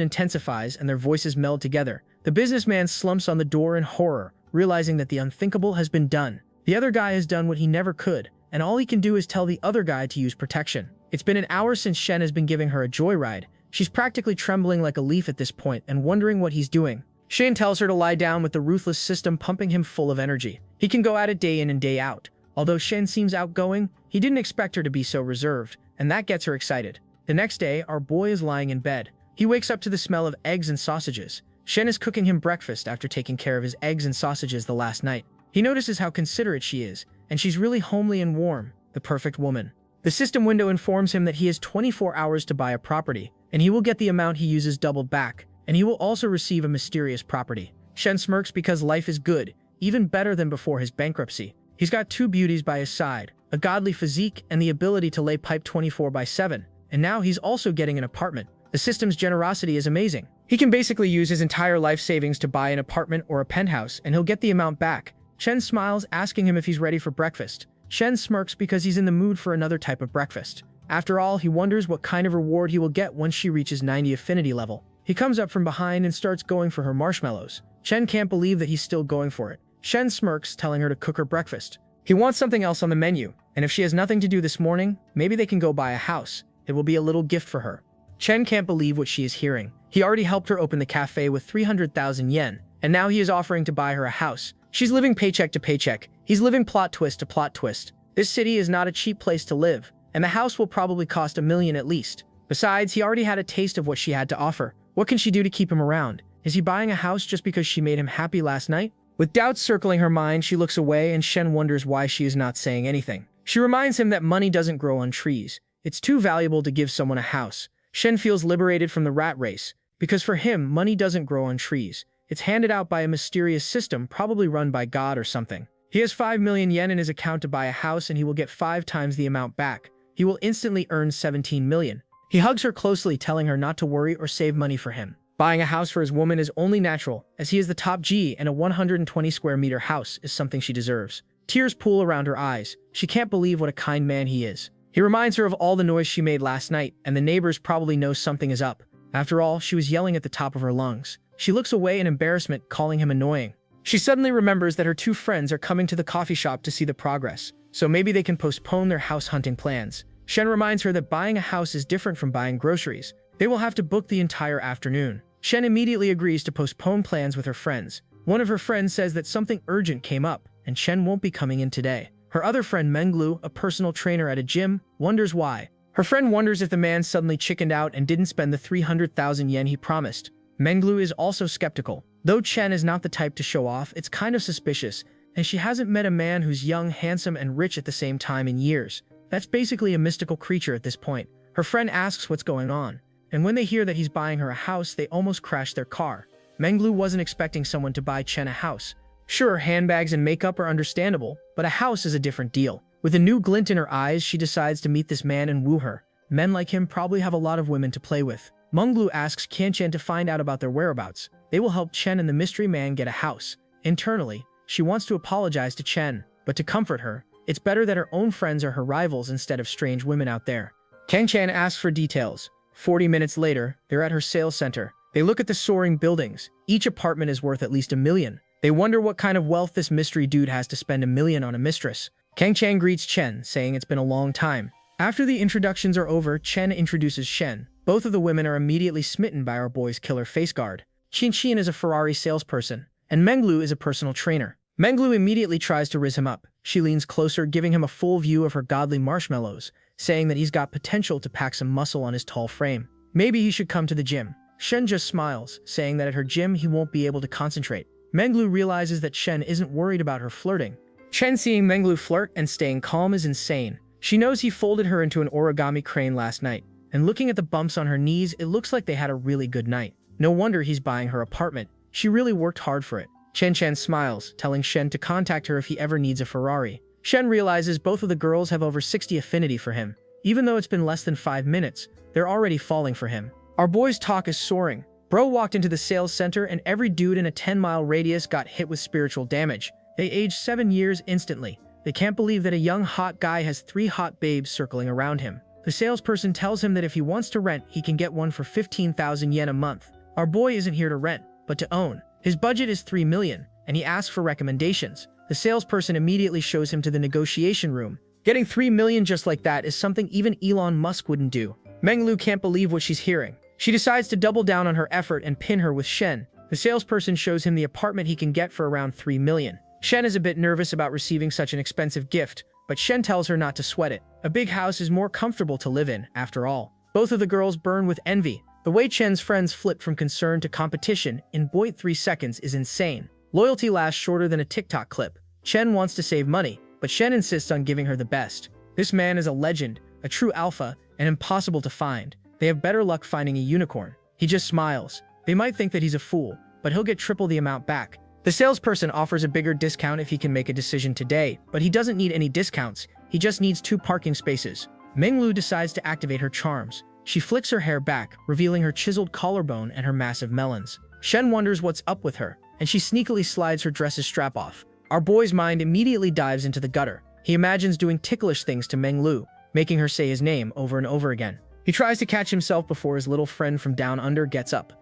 intensifies and their voices meld together, the businessman slumps on the door in horror, realizing that the unthinkable has been done. The other guy has done what he never could, and all he can do is tell the other guy to use protection. It's been an hour since Shen has been giving her a joyride. She's practically trembling like a leaf at this point and wondering what he's doing. Shen tells her to lie down with the ruthless system pumping him full of energy. He can go at it day in and day out. Although Shen seems outgoing, he didn't expect her to be so reserved, and that gets her excited. The next day, our boy is lying in bed. He wakes up to the smell of eggs and sausages. Shen is cooking him breakfast after taking care of his eggs and sausages the last night. He notices how considerate she is, and she's really homely and warm, the perfect woman. The system window informs him that he has 24 hours to buy a property, and he will get the amount he uses doubled back, and he will also receive a mysterious property. Shen smirks because life is good, even better than before his bankruptcy. He's got two beauties by his side, a godly physique and the ability to lay pipe 24/7, and now he's also getting an apartment. The system's generosity is amazing. He can basically use his entire life savings to buy an apartment or a penthouse, and he'll get the amount back. Shen smiles, asking him if he's ready for breakfast. Shen smirks because he's in the mood for another type of breakfast. After all, he wonders what kind of reward he will get once she reaches 90 affinity level. He comes up from behind and starts going for her marshmallows. Shen can't believe that he's still going for it. Shen smirks, telling her to cook her breakfast. He wants something else on the menu, and if she has nothing to do this morning, maybe they can go buy a house. It will be a little gift for her. Shen can't believe what she is hearing. He already helped her open the cafe with 300,000 yen, and now he is offering to buy her a house. She's living paycheck to paycheck. He's living plot twist to plot twist. This city is not a cheap place to live, and the house will probably cost 1 million at least. Besides, he already had a taste of what she had to offer. What can she do to keep him around? Is he buying a house just because she made him happy last night? With doubts circling her mind, she looks away and Shen wonders why she is not saying anything. She reminds him that money doesn't grow on trees. It's too valuable to give someone a house. Shen feels liberated from the rat race, because for him, money doesn't grow on trees. It's handed out by a mysterious system, probably run by God or something. He has 5 million yen in his account to buy a house and he will get 5 times the amount back. He will instantly earn 17 million. He hugs her closely, telling her not to worry or save money for him. Buying a house for his woman is only natural, as he is the top G and a 120 square meter house is something she deserves. Tears pool around her eyes. She can't believe what a kind man he is. He reminds her of all the noise she made last night, and the neighbors probably know something is up. After all, she was yelling at the top of her lungs. She looks away in embarrassment, calling him annoying. She suddenly remembers that her two friends are coming to the coffee shop to see the progress, so maybe they can postpone their house hunting plans. Shen reminds her that buying a house is different from buying groceries. They will have to book the entire afternoon. Shen immediately agrees to postpone plans with her friends. One of her friends says that something urgent came up, and Shen won't be coming in today. Her other friend Menglu, a personal trainer at a gym, wonders why. Her friend wonders if the man suddenly chickened out and didn't spend the 300,000 yen he promised. Menglu is also skeptical. Though Chen is not the type to show off, it's kind of suspicious, and she hasn't met a man who's young, handsome, and rich at the same time in years. That's basically a mystical creature at this point. Her friend asks what's going on, and when they hear that he's buying her a house, they almost crash their car. Menglu wasn't expecting someone to buy Chen a house. Sure, handbags and makeup are understandable, but a house is a different deal. With a new glint in her eyes, she decides to meet this man and woo her. Men like him probably have a lot of women to play with. Menglu asks Chen to find out about their whereabouts. They will help Chen and the mystery man get a house. Internally, she wants to apologize to Chen, but to comfort her, it's better that her own friends are her rivals instead of strange women out there. Chen asks for details. 40 minutes later, they're at her sales center. They look at the soaring buildings. Each apartment is worth at least $1 million. They wonder what kind of wealth this mystery dude has to spend $1 million on a mistress. Chen greets Chen, saying it's been a long time. After the introductions are over, Chen introduces Shen. Both of the women are immediately smitten by our boy's killer face guard. Qin is a Ferrari salesperson, and Menglu is a personal trainer. Menglu immediately tries to riz him up. She leans closer, giving him a full view of her godly marshmallows, saying that he's got potential to pack some muscle on his tall frame. Maybe he should come to the gym. Shen just smiles, saying that at her gym he won't be able to concentrate. Menglu realizes that Shen isn't worried about her flirting. Chen seeing Menglu flirt and staying calm is insane. She knows he folded her into an origami crane last night, and looking at the bumps on her knees, it looks like they had a really good night. No wonder he's buying her apartment. She really worked hard for it. Chen smiles, telling Shen to contact her if he ever needs a Ferrari. Shen realizes both of the girls have over 60 affinity for him. Even though it's been less than 5 minutes, they're already falling for him. Our boy's talk is soaring. Bro walked into the sales center and every dude in a 10-mile radius got hit with spiritual damage. They aged 7 years instantly. They can't believe that a young hot guy has 3 hot babes circling around him. The salesperson tells him that if he wants to rent, he can get one for 15,000 yen a month. Our boy isn't here to rent, but to own. His budget is 3 million, and he asks for recommendations. The salesperson immediately shows him to the negotiation room. Getting 3 million just like that is something even Elon Musk wouldn't do. Menglu can't believe what she's hearing. She decides to double down on her effort and pin her with Shen. The salesperson shows him the apartment he can get for around 3 million. Shen is a bit nervous about receiving such an expensive gift, but Shen tells her not to sweat it. A big house is more comfortable to live in, after all. Both of the girls burn with envy. The way Chen's friends flip from concern to competition in 0.3 seconds is insane. Loyalty lasts shorter than a TikTok clip. Chen wants to save money, but Shen insists on giving her the best. This man is a legend, a true alpha, and impossible to find. They have better luck finding a unicorn. He just smiles. They might think that he's a fool, but he'll get triple the amount back. The salesperson offers a bigger discount if he can make a decision today, but he doesn't need any discounts. He just needs 2 parking spaces. Menglu decides to activate her charms. She flicks her hair back, revealing her chiseled collarbone and her massive melons. Shen wonders what's up with her, and she sneakily slides her dress's strap off. Our boy's mind immediately dives into the gutter. He imagines doing ticklish things to Menglu, making her say his name over and over again. He tries to catch himself before his little friend from down under gets up.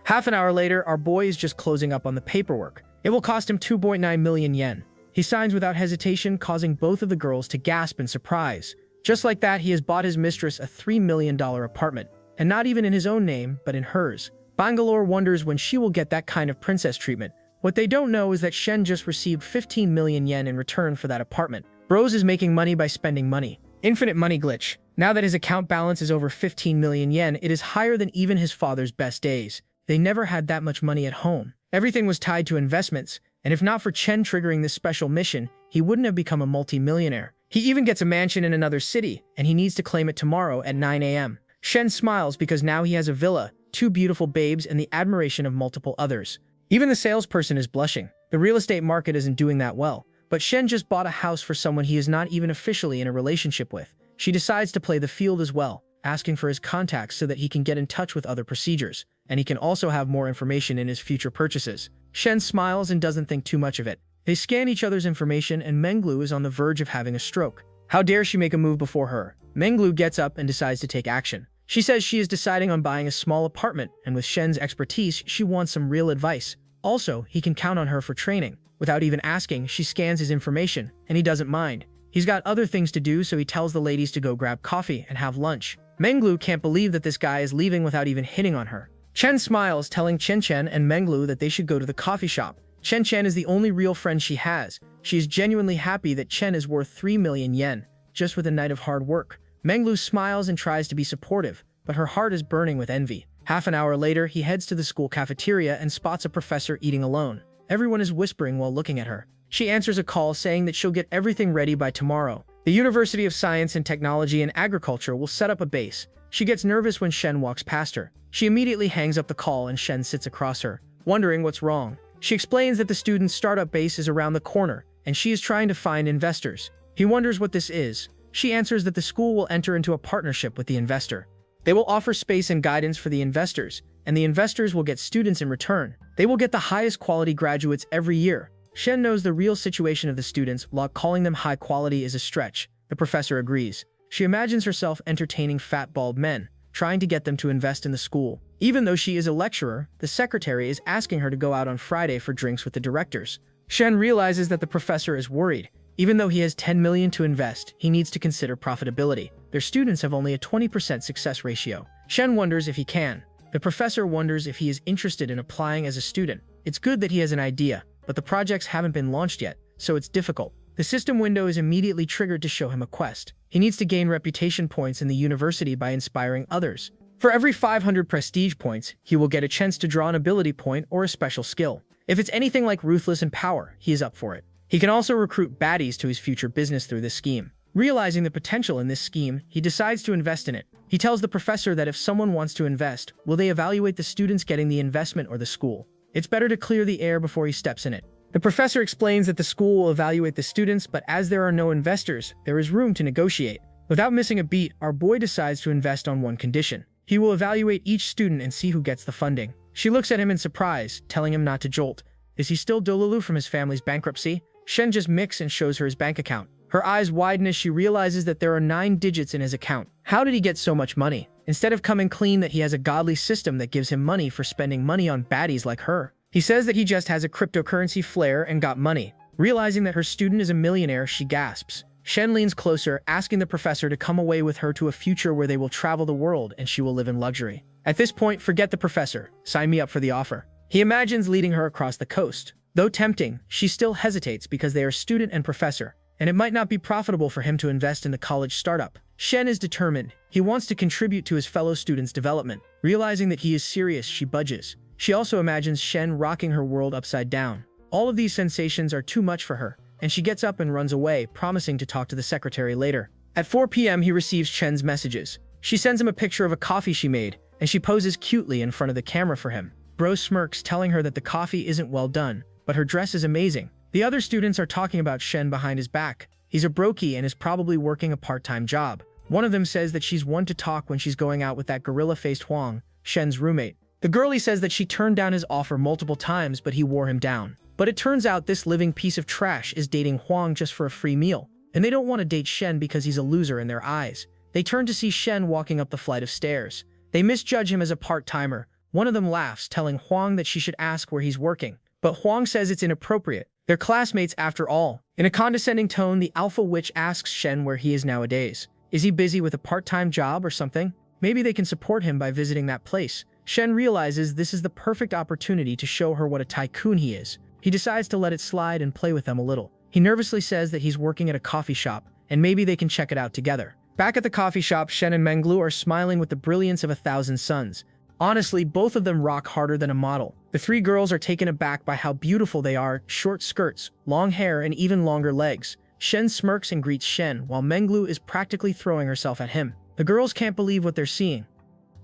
Half an hour later, our boy is just closing up on the paperwork. It will cost him 2.9 million yen. He signs without hesitation, causing both of the girls to gasp in surprise. Just like that, he has bought his mistress a $3 million apartment, and not even in his own name, but in hers. Bangalore wonders when she will get that kind of princess treatment. What they don't know is that Shen just received 15 million yen in return for that apartment. Bros is making money by spending money. Infinite money glitch. Now that his account balance is over 15 million yen, it is higher than even his father's best days. They never had that much money at home. Everything was tied to investments, and if not for Chen triggering this special mission, he wouldn't have become a multi-millionaire. He even gets a mansion in another city, and he needs to claim it tomorrow at 9 a.m. Shen smiles because now he has a villa, 2 beautiful babes, and the admiration of multiple others. Even the salesperson is blushing. The real estate market isn't doing that well, but Shen just bought a house for someone he is not even officially in a relationship with. She decides to play the field as well, asking for his contacts so that he can get in touch with other procedures, and he can also have more information in his future purchases. Shen smiles and doesn't think too much of it. They scan each other's information, and Menglu is on the verge of having a stroke. How dare she make a move before her? Menglu gets up and decides to take action. She says she is deciding on buying a small apartment, and with Shen's expertise, she wants some real advice. Also, he can count on her for training. Without even asking, she scans his information, and he doesn't mind. He's got other things to do, so he tells the ladies to go grab coffee and have lunch. Menglu can't believe that this guy is leaving without even hitting on her. Chen smiles, telling Chen and Menglu that they should go to the coffee shop. Chen is the only real friend she has. She is genuinely happy that Chen is worth 3 million yen, just with a night of hard work. Menglu smiles and tries to be supportive, but her heart is burning with envy. Half an hour later, he heads to the school cafeteria and spots a professor eating alone. Everyone is whispering while looking at her. She answers a call saying that she'll get everything ready by tomorrow. The University of Science and Technology and Agriculture will set up a base. She gets nervous when Shen walks past her. She immediately hangs up the call and Shen sits across her, wondering what's wrong. She explains that the student's startup base is around the corner, and she is trying to find investors. He wonders what this is. She answers that the school will enter into a partnership with the investor. They will offer space and guidance for the investors, and the investors will get students in return. They will get the highest quality graduates every year. Shen knows the real situation of the students, while calling them high quality is a stretch. The professor agrees. She imagines herself entertaining fat bald men, trying to get them to invest in the school. Even though she is a lecturer, the secretary is asking her to go out on Friday for drinks with the directors. Shen realizes that the professor is worried. Even though he has 10 million to invest, he needs to consider profitability. Their students have only a 20% success ratio. Shen wonders if he can. The professor wonders if he is interested in applying as a student. It's good that he has an idea, but the projects haven't been launched yet, so it's difficult. The system window is immediately triggered to show him a quest. He needs to gain reputation points in the university by inspiring others. For every 500 prestige points, he will get a chance to draw an ability point or a special skill. If it's anything like Ruthless and Power, he is up for it. He can also recruit baddies to his future business through this scheme. Realizing the potential in this scheme, he decides to invest in it. He tells the professor that if someone wants to invest, will they evaluate the students getting the investment or the school? It's better to clear the air before he steps in it. The professor explains that the school will evaluate the students, but as there are no investors, there is room to negotiate. Without missing a beat, our boy decides to invest on one condition. He will evaluate each student and see who gets the funding. She looks at him in surprise, telling him not to jolt. Is he still Dolulu from his family's bankruptcy? Shen just micks and shows her his bank account. Her eyes widen as she realizes that there are 9 digits in his account. How did he get so much money? Instead of coming clean that he has a godly system that gives him money for spending money on baddies like her. He says that he just has a cryptocurrency flair and got money. Realizing that her student is a millionaire, she gasps. Shen leans closer, asking the professor to come away with her to a future where they will travel the world and she will live in luxury. At this point, forget the professor. Sign me up for the offer. He imagines leading her across the coast. Though tempting, she still hesitates because they are student and professor, and it might not be profitable for him to invest in the college startup. Shen is determined. He wants to contribute to his fellow students' development. Realizing that he is serious, she budges. She also imagines Shen rocking her world upside down. All of these sensations are too much for her, and she gets up and runs away, promising to talk to the secretary later. At 4 p.m., he receives Shen's messages. She sends him a picture of a coffee she made, and she poses cutely in front of the camera for him. Bro smirks, telling her that the coffee isn't well done, but her dress is amazing. The other students are talking about Shen behind his back. He's a brokey and is probably working a part-time job. One of them says that she's one to talk when she's going out with that gorilla-faced Huang, Shen's roommate. The girlie says that she turned down his offer multiple times, but he wore him down. But it turns out this living piece of trash is dating Huang just for a free meal, and they don't want to date Shen because he's a loser in their eyes. They turn to see Shen walking up the flight of stairs. They misjudge him as a part-timer. One of them laughs, telling Huang that she should ask where he's working. But Huang says it's inappropriate. They're classmates after all. In a condescending tone, the alpha witch asks Shen where he is nowadays. Is he busy with a part-time job or something? Maybe they can support him by visiting that place. Shen realizes this is the perfect opportunity to show her what a tycoon he is. He decides to let it slide and play with them a little. He nervously says that he's working at a coffee shop, and maybe they can check it out together. Back at the coffee shop, Shen and Menglu are smiling with the brilliance of 1,000 suns. Honestly, both of them rock harder than a model. The 3 girls are taken aback by how beautiful they are, short skirts, long hair, and even longer legs. Shen smirks and greets Shen, while Menglu is practically throwing herself at him. The girls can't believe what they're seeing.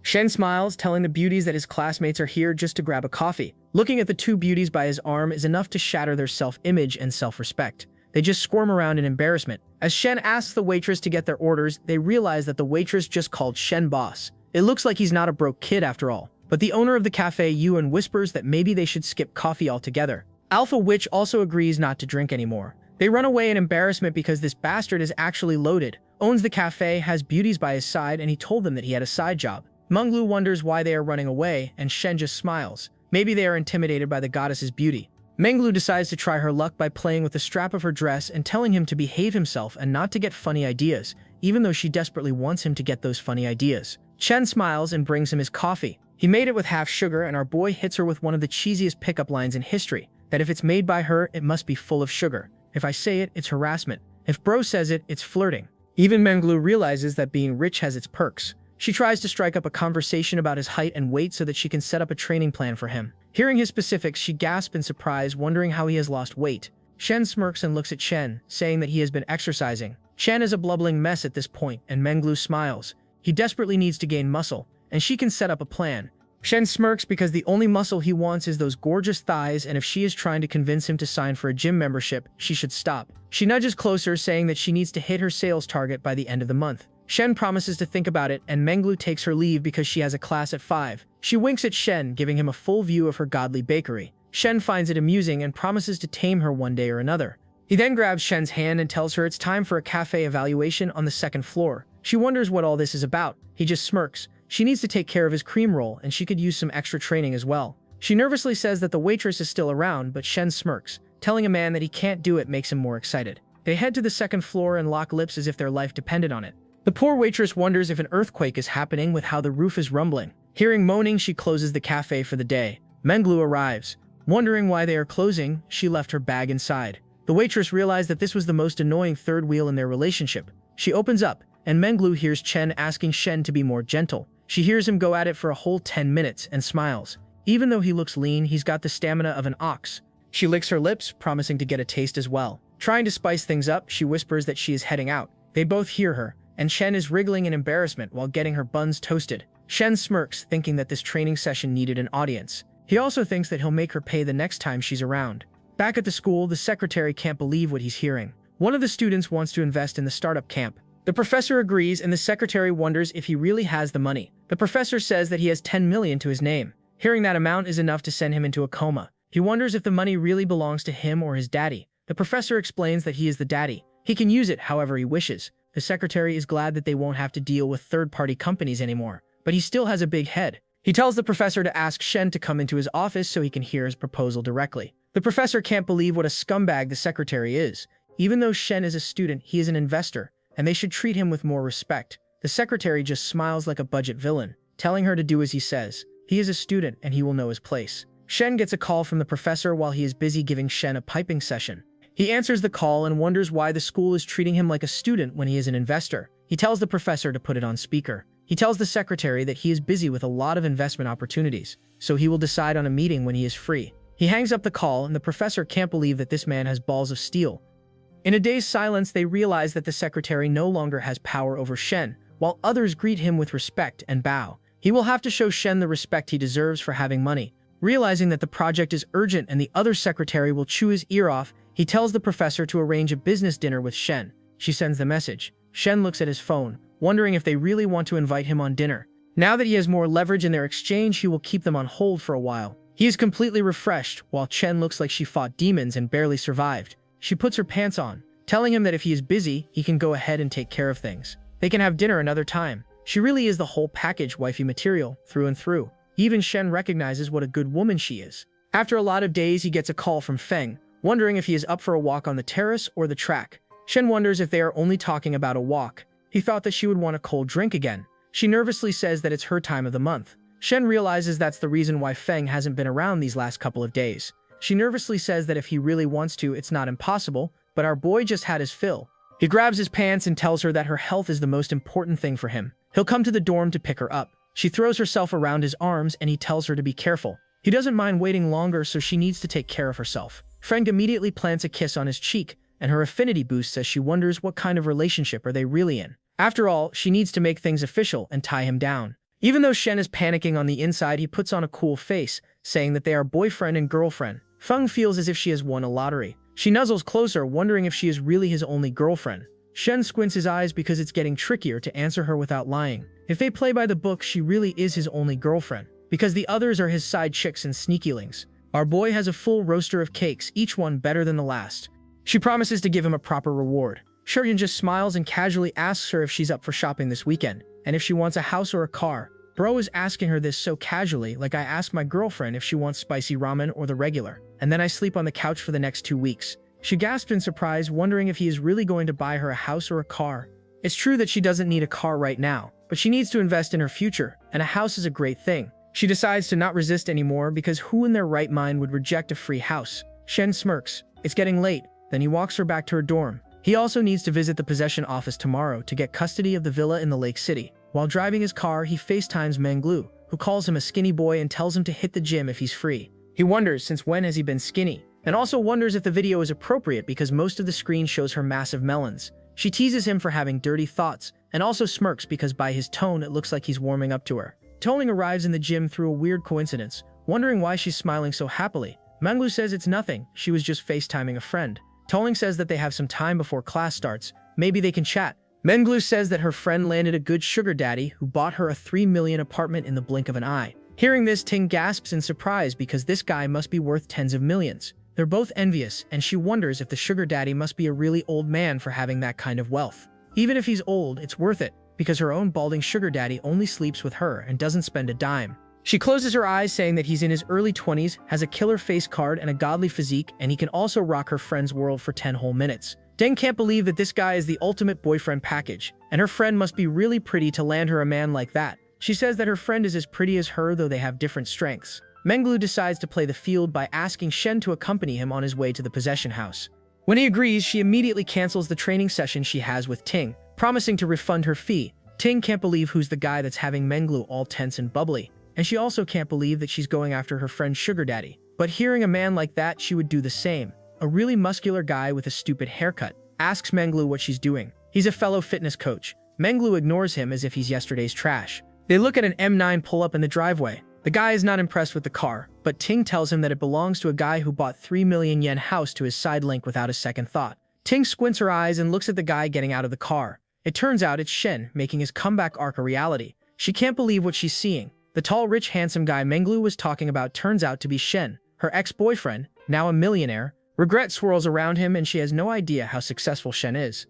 Shen smiles, telling the beauties that his classmates are here just to grab a coffee. Looking at the 2 beauties by his arm is enough to shatter their self-image and self-respect. They just squirm around in embarrassment. As Shen asks the waitress to get their orders, they realize that the waitress just called Shen boss. It looks like he's not a broke kid after all. But the owner of the cafe, Yuan, whispers that maybe they should skip coffee altogether. Alpha Witch also agrees not to drink anymore. They run away in embarrassment because this bastard is actually loaded, owns the cafe, has beauties by his side, and he told them that he had a side job. Menglu wonders why they are running away, and Shen just smiles. Maybe they are intimidated by the goddess's beauty. Menglu decides to try her luck by playing with the strap of her dress and telling him to behave himself and not to get funny ideas, even though she desperately wants him to get those funny ideas. Chen smiles and brings him his coffee. He made it with half sugar, and our boy hits her with one of the cheesiest pickup lines in history, that if it's made by her, it must be full of sugar. If I say it, it's harassment. If bro says it, it's flirting. Even Menglu realizes that being rich has its perks. She tries to strike up a conversation about his height and weight so that she can set up a training plan for him. Hearing his specifics, she gasps in surprise, wondering how he has lost weight. Shen smirks and looks at Chen, saying that he has been exercising. Chen is a blubbering mess at this point, and Menglu smiles. He desperately needs to gain muscle, and she can set up a plan. Shen smirks because the only muscle he wants is those gorgeous thighs, and if she is trying to convince him to sign for a gym membership, she should stop. She nudges closer, saying that she needs to hit her sales target by the end of the month. Shen promises to think about it, and Menglu takes her leave because she has a class at 5. She winks at Shen, giving him a full view of her godly bakery. Shen finds it amusing and promises to tame her one day or another. He then grabs Shen's hand and tells her it's time for a cafe evaluation on the 2nd floor. She wonders what all this is about. He just smirks. She needs to take care of his cream roll, and she could use some extra training as well. She nervously says that the waitress is still around, but Shen smirks. Telling a man that he can't do it makes him more excited. They head to the 2nd floor and lock lips as if their life depended on it. The poor waitress wonders if an earthquake is happening with how the roof is rumbling. Hearing moaning, she closes the cafe for the day. Menglu arrives. Wondering why they are closing, she left her bag inside. The waitress realized that this was the most annoying third wheel in their relationship. She opens up, and Menglu hears Chen asking Shen to be more gentle. She hears him go at it for a whole 10 minutes and smiles. Even though he looks lean, he's got the stamina of an ox. She licks her lips, promising to get a taste as well. Trying to spice things up, she whispers that she is heading out. They both hear her, and Shen is wriggling in embarrassment while getting her buns toasted. Shen smirks, thinking that this training session needed an audience. He also thinks that he'll make her pay the next time she's around. Back at the school, the secretary can't believe what he's hearing. One of the students wants to invest in the startup camp. The professor agrees, and the secretary wonders if he really has the money. The professor says that he has 10 million to his name. Hearing that amount is enough to send him into a coma. He wonders if the money really belongs to him or his daddy. The professor explains that he is the daddy. He can use it however he wishes. The secretary is glad that they won't have to deal with third-party companies anymore, but he still has a big head. He tells the professor to ask Shen to come into his office so he can hear his proposal directly. The professor can't believe what a scumbag the secretary is. Even though Shen is a student, he is an investor, and they should treat him with more respect. The secretary just smiles like a budget villain, telling her to do as he says. He is a student, and he will know his place. Shen gets a call from the professor while he is busy giving Shen a piping session. He answers the call and wonders why the school is treating him like a student when he is an investor. He tells the professor to put it on speaker. He tells the secretary that he is busy with a lot of investment opportunities, so he will decide on a meeting when he is free. He hangs up the call, and the professor can't believe that this man has balls of steel. In a day's silence, they realize that the secretary no longer has power over Shen, while others greet him with respect and bow. He will have to show Shen the respect he deserves for having money. Realizing that the project is urgent and the other secretary will chew his ear off, he tells the professor to arrange a business dinner with Shen. She sends the message. Shen looks at his phone, wondering if they really want to invite him on dinner. Now that he has more leverage in their exchange, he will keep them on hold for a while. He is completely refreshed, while Chen looks like she fought demons and barely survived. She puts her pants on, telling him that if he is busy, he can go ahead and take care of things. They can have dinner another time. She really is the whole package wifey material, through and through. Even Shen recognizes what a good woman she is. After a lot of days, he gets a call from Feng, wondering if he is up for a walk on the terrace or the track. Shen wonders if they are only talking about a walk. He thought that she would want a cold drink again. She nervously says that it's her time of the month. Shen realizes that's the reason why Feng hasn't been around these last couple of days. She nervously says that if he really wants to, it's not impossible, but our boy just had his fill. He grabs his pants and tells her that her health is the most important thing for him. He'll come to the dorm to pick her up. She throws herself around his arms and he tells her to be careful. He doesn't mind waiting longer, so she needs to take care of herself. Feng immediately plants a kiss on his cheek, and her affinity boosts as she wonders what kind of relationship are they really in. After all, she needs to make things official and tie him down. Even though Shen is panicking on the inside, he puts on a cool face, saying that they are boyfriend and girlfriend. Feng feels as if she has won a lottery. She nuzzles closer, wondering if she is really his only girlfriend. Shen squints his eyes because it's getting trickier to answer her without lying. If they play by the book, she really is his only girlfriend, because the others are his side chicks and sneakylings. Our boy has a full roaster of cakes, each one better than the last. She promises to give him a proper reward. Shuryun just smiles and casually asks her if she's up for shopping this weekend, and if she wants a house or a car. Bro is asking her this so casually, like I ask my girlfriend if she wants spicy ramen or the regular, and then I sleep on the couch for the next 2 weeks. She gasps in surprise, wondering if he is really going to buy her a house or a car. It's true that she doesn't need a car right now, but she needs to invest in her future, and a house is a great thing. She decides to not resist anymore because who in their right mind would reject a free house? Shen smirks. It's getting late. Then he walks her back to her dorm. He also needs to visit the possession office tomorrow to get custody of the villa in the Lake City. While driving his car, he FaceTimes Manglu, who calls him a skinny boy and tells him to hit the gym if he's free. He wonders since when has he been skinny, and also wonders if the video is appropriate because most of the screen shows her massive melons. She teases him for having dirty thoughts, and also smirks because by his tone it looks like he's warming up to her. Toling arrives in the gym through a weird coincidence, wondering why she's smiling so happily. Manglu says it's nothing, she was just FaceTiming a friend. Toling says that they have some time before class starts, maybe they can chat. Manglu says that her friend landed a good sugar daddy who bought her a 3 million apartment in the blink of an eye. Hearing this, Ting gasps in surprise because this guy must be worth tens of millions. They're both envious, and she wonders if the sugar daddy must be a really old man for having that kind of wealth. Even if he's old, it's worth it, because her own balding sugar daddy only sleeps with her and doesn't spend a dime. She closes her eyes saying that he's in his early 20s, has a killer face card and a godly physique, and he can also rock her friend's world for 10 whole minutes. Deng can't believe that this guy is the ultimate boyfriend package, and her friend must be really pretty to land her a man like that. She says that her friend is as pretty as her, though they have different strengths. Menglu decides to play the field by asking Shen to accompany him on his way to the possession house. When he agrees, she immediately cancels the training session she has with Ting, promising to refund her fee. Ting can't believe who's the guy that's having Menglu all tense and bubbly, and she also can't believe that she's going after her friend's sugar daddy. But hearing a man like that, she would do the same. A really muscular guy with a stupid haircut asks Menglu what she's doing. He's a fellow fitness coach. Menglu ignores him as if he's yesterday's trash. They look at an M9 pull up in the driveway. The guy is not impressed with the car, but Ting tells him that it belongs to a guy who bought 3 million yen house to his side link without a second thought. Ting squints her eyes and looks at the guy getting out of the car. It turns out it's Shen, making his comeback arc a reality. She can't believe what she's seeing. The tall, rich, handsome guy Menglu was talking about turns out to be Shen, her ex-boyfriend, now a millionaire. Regret swirls around him and she has no idea how successful Shen is.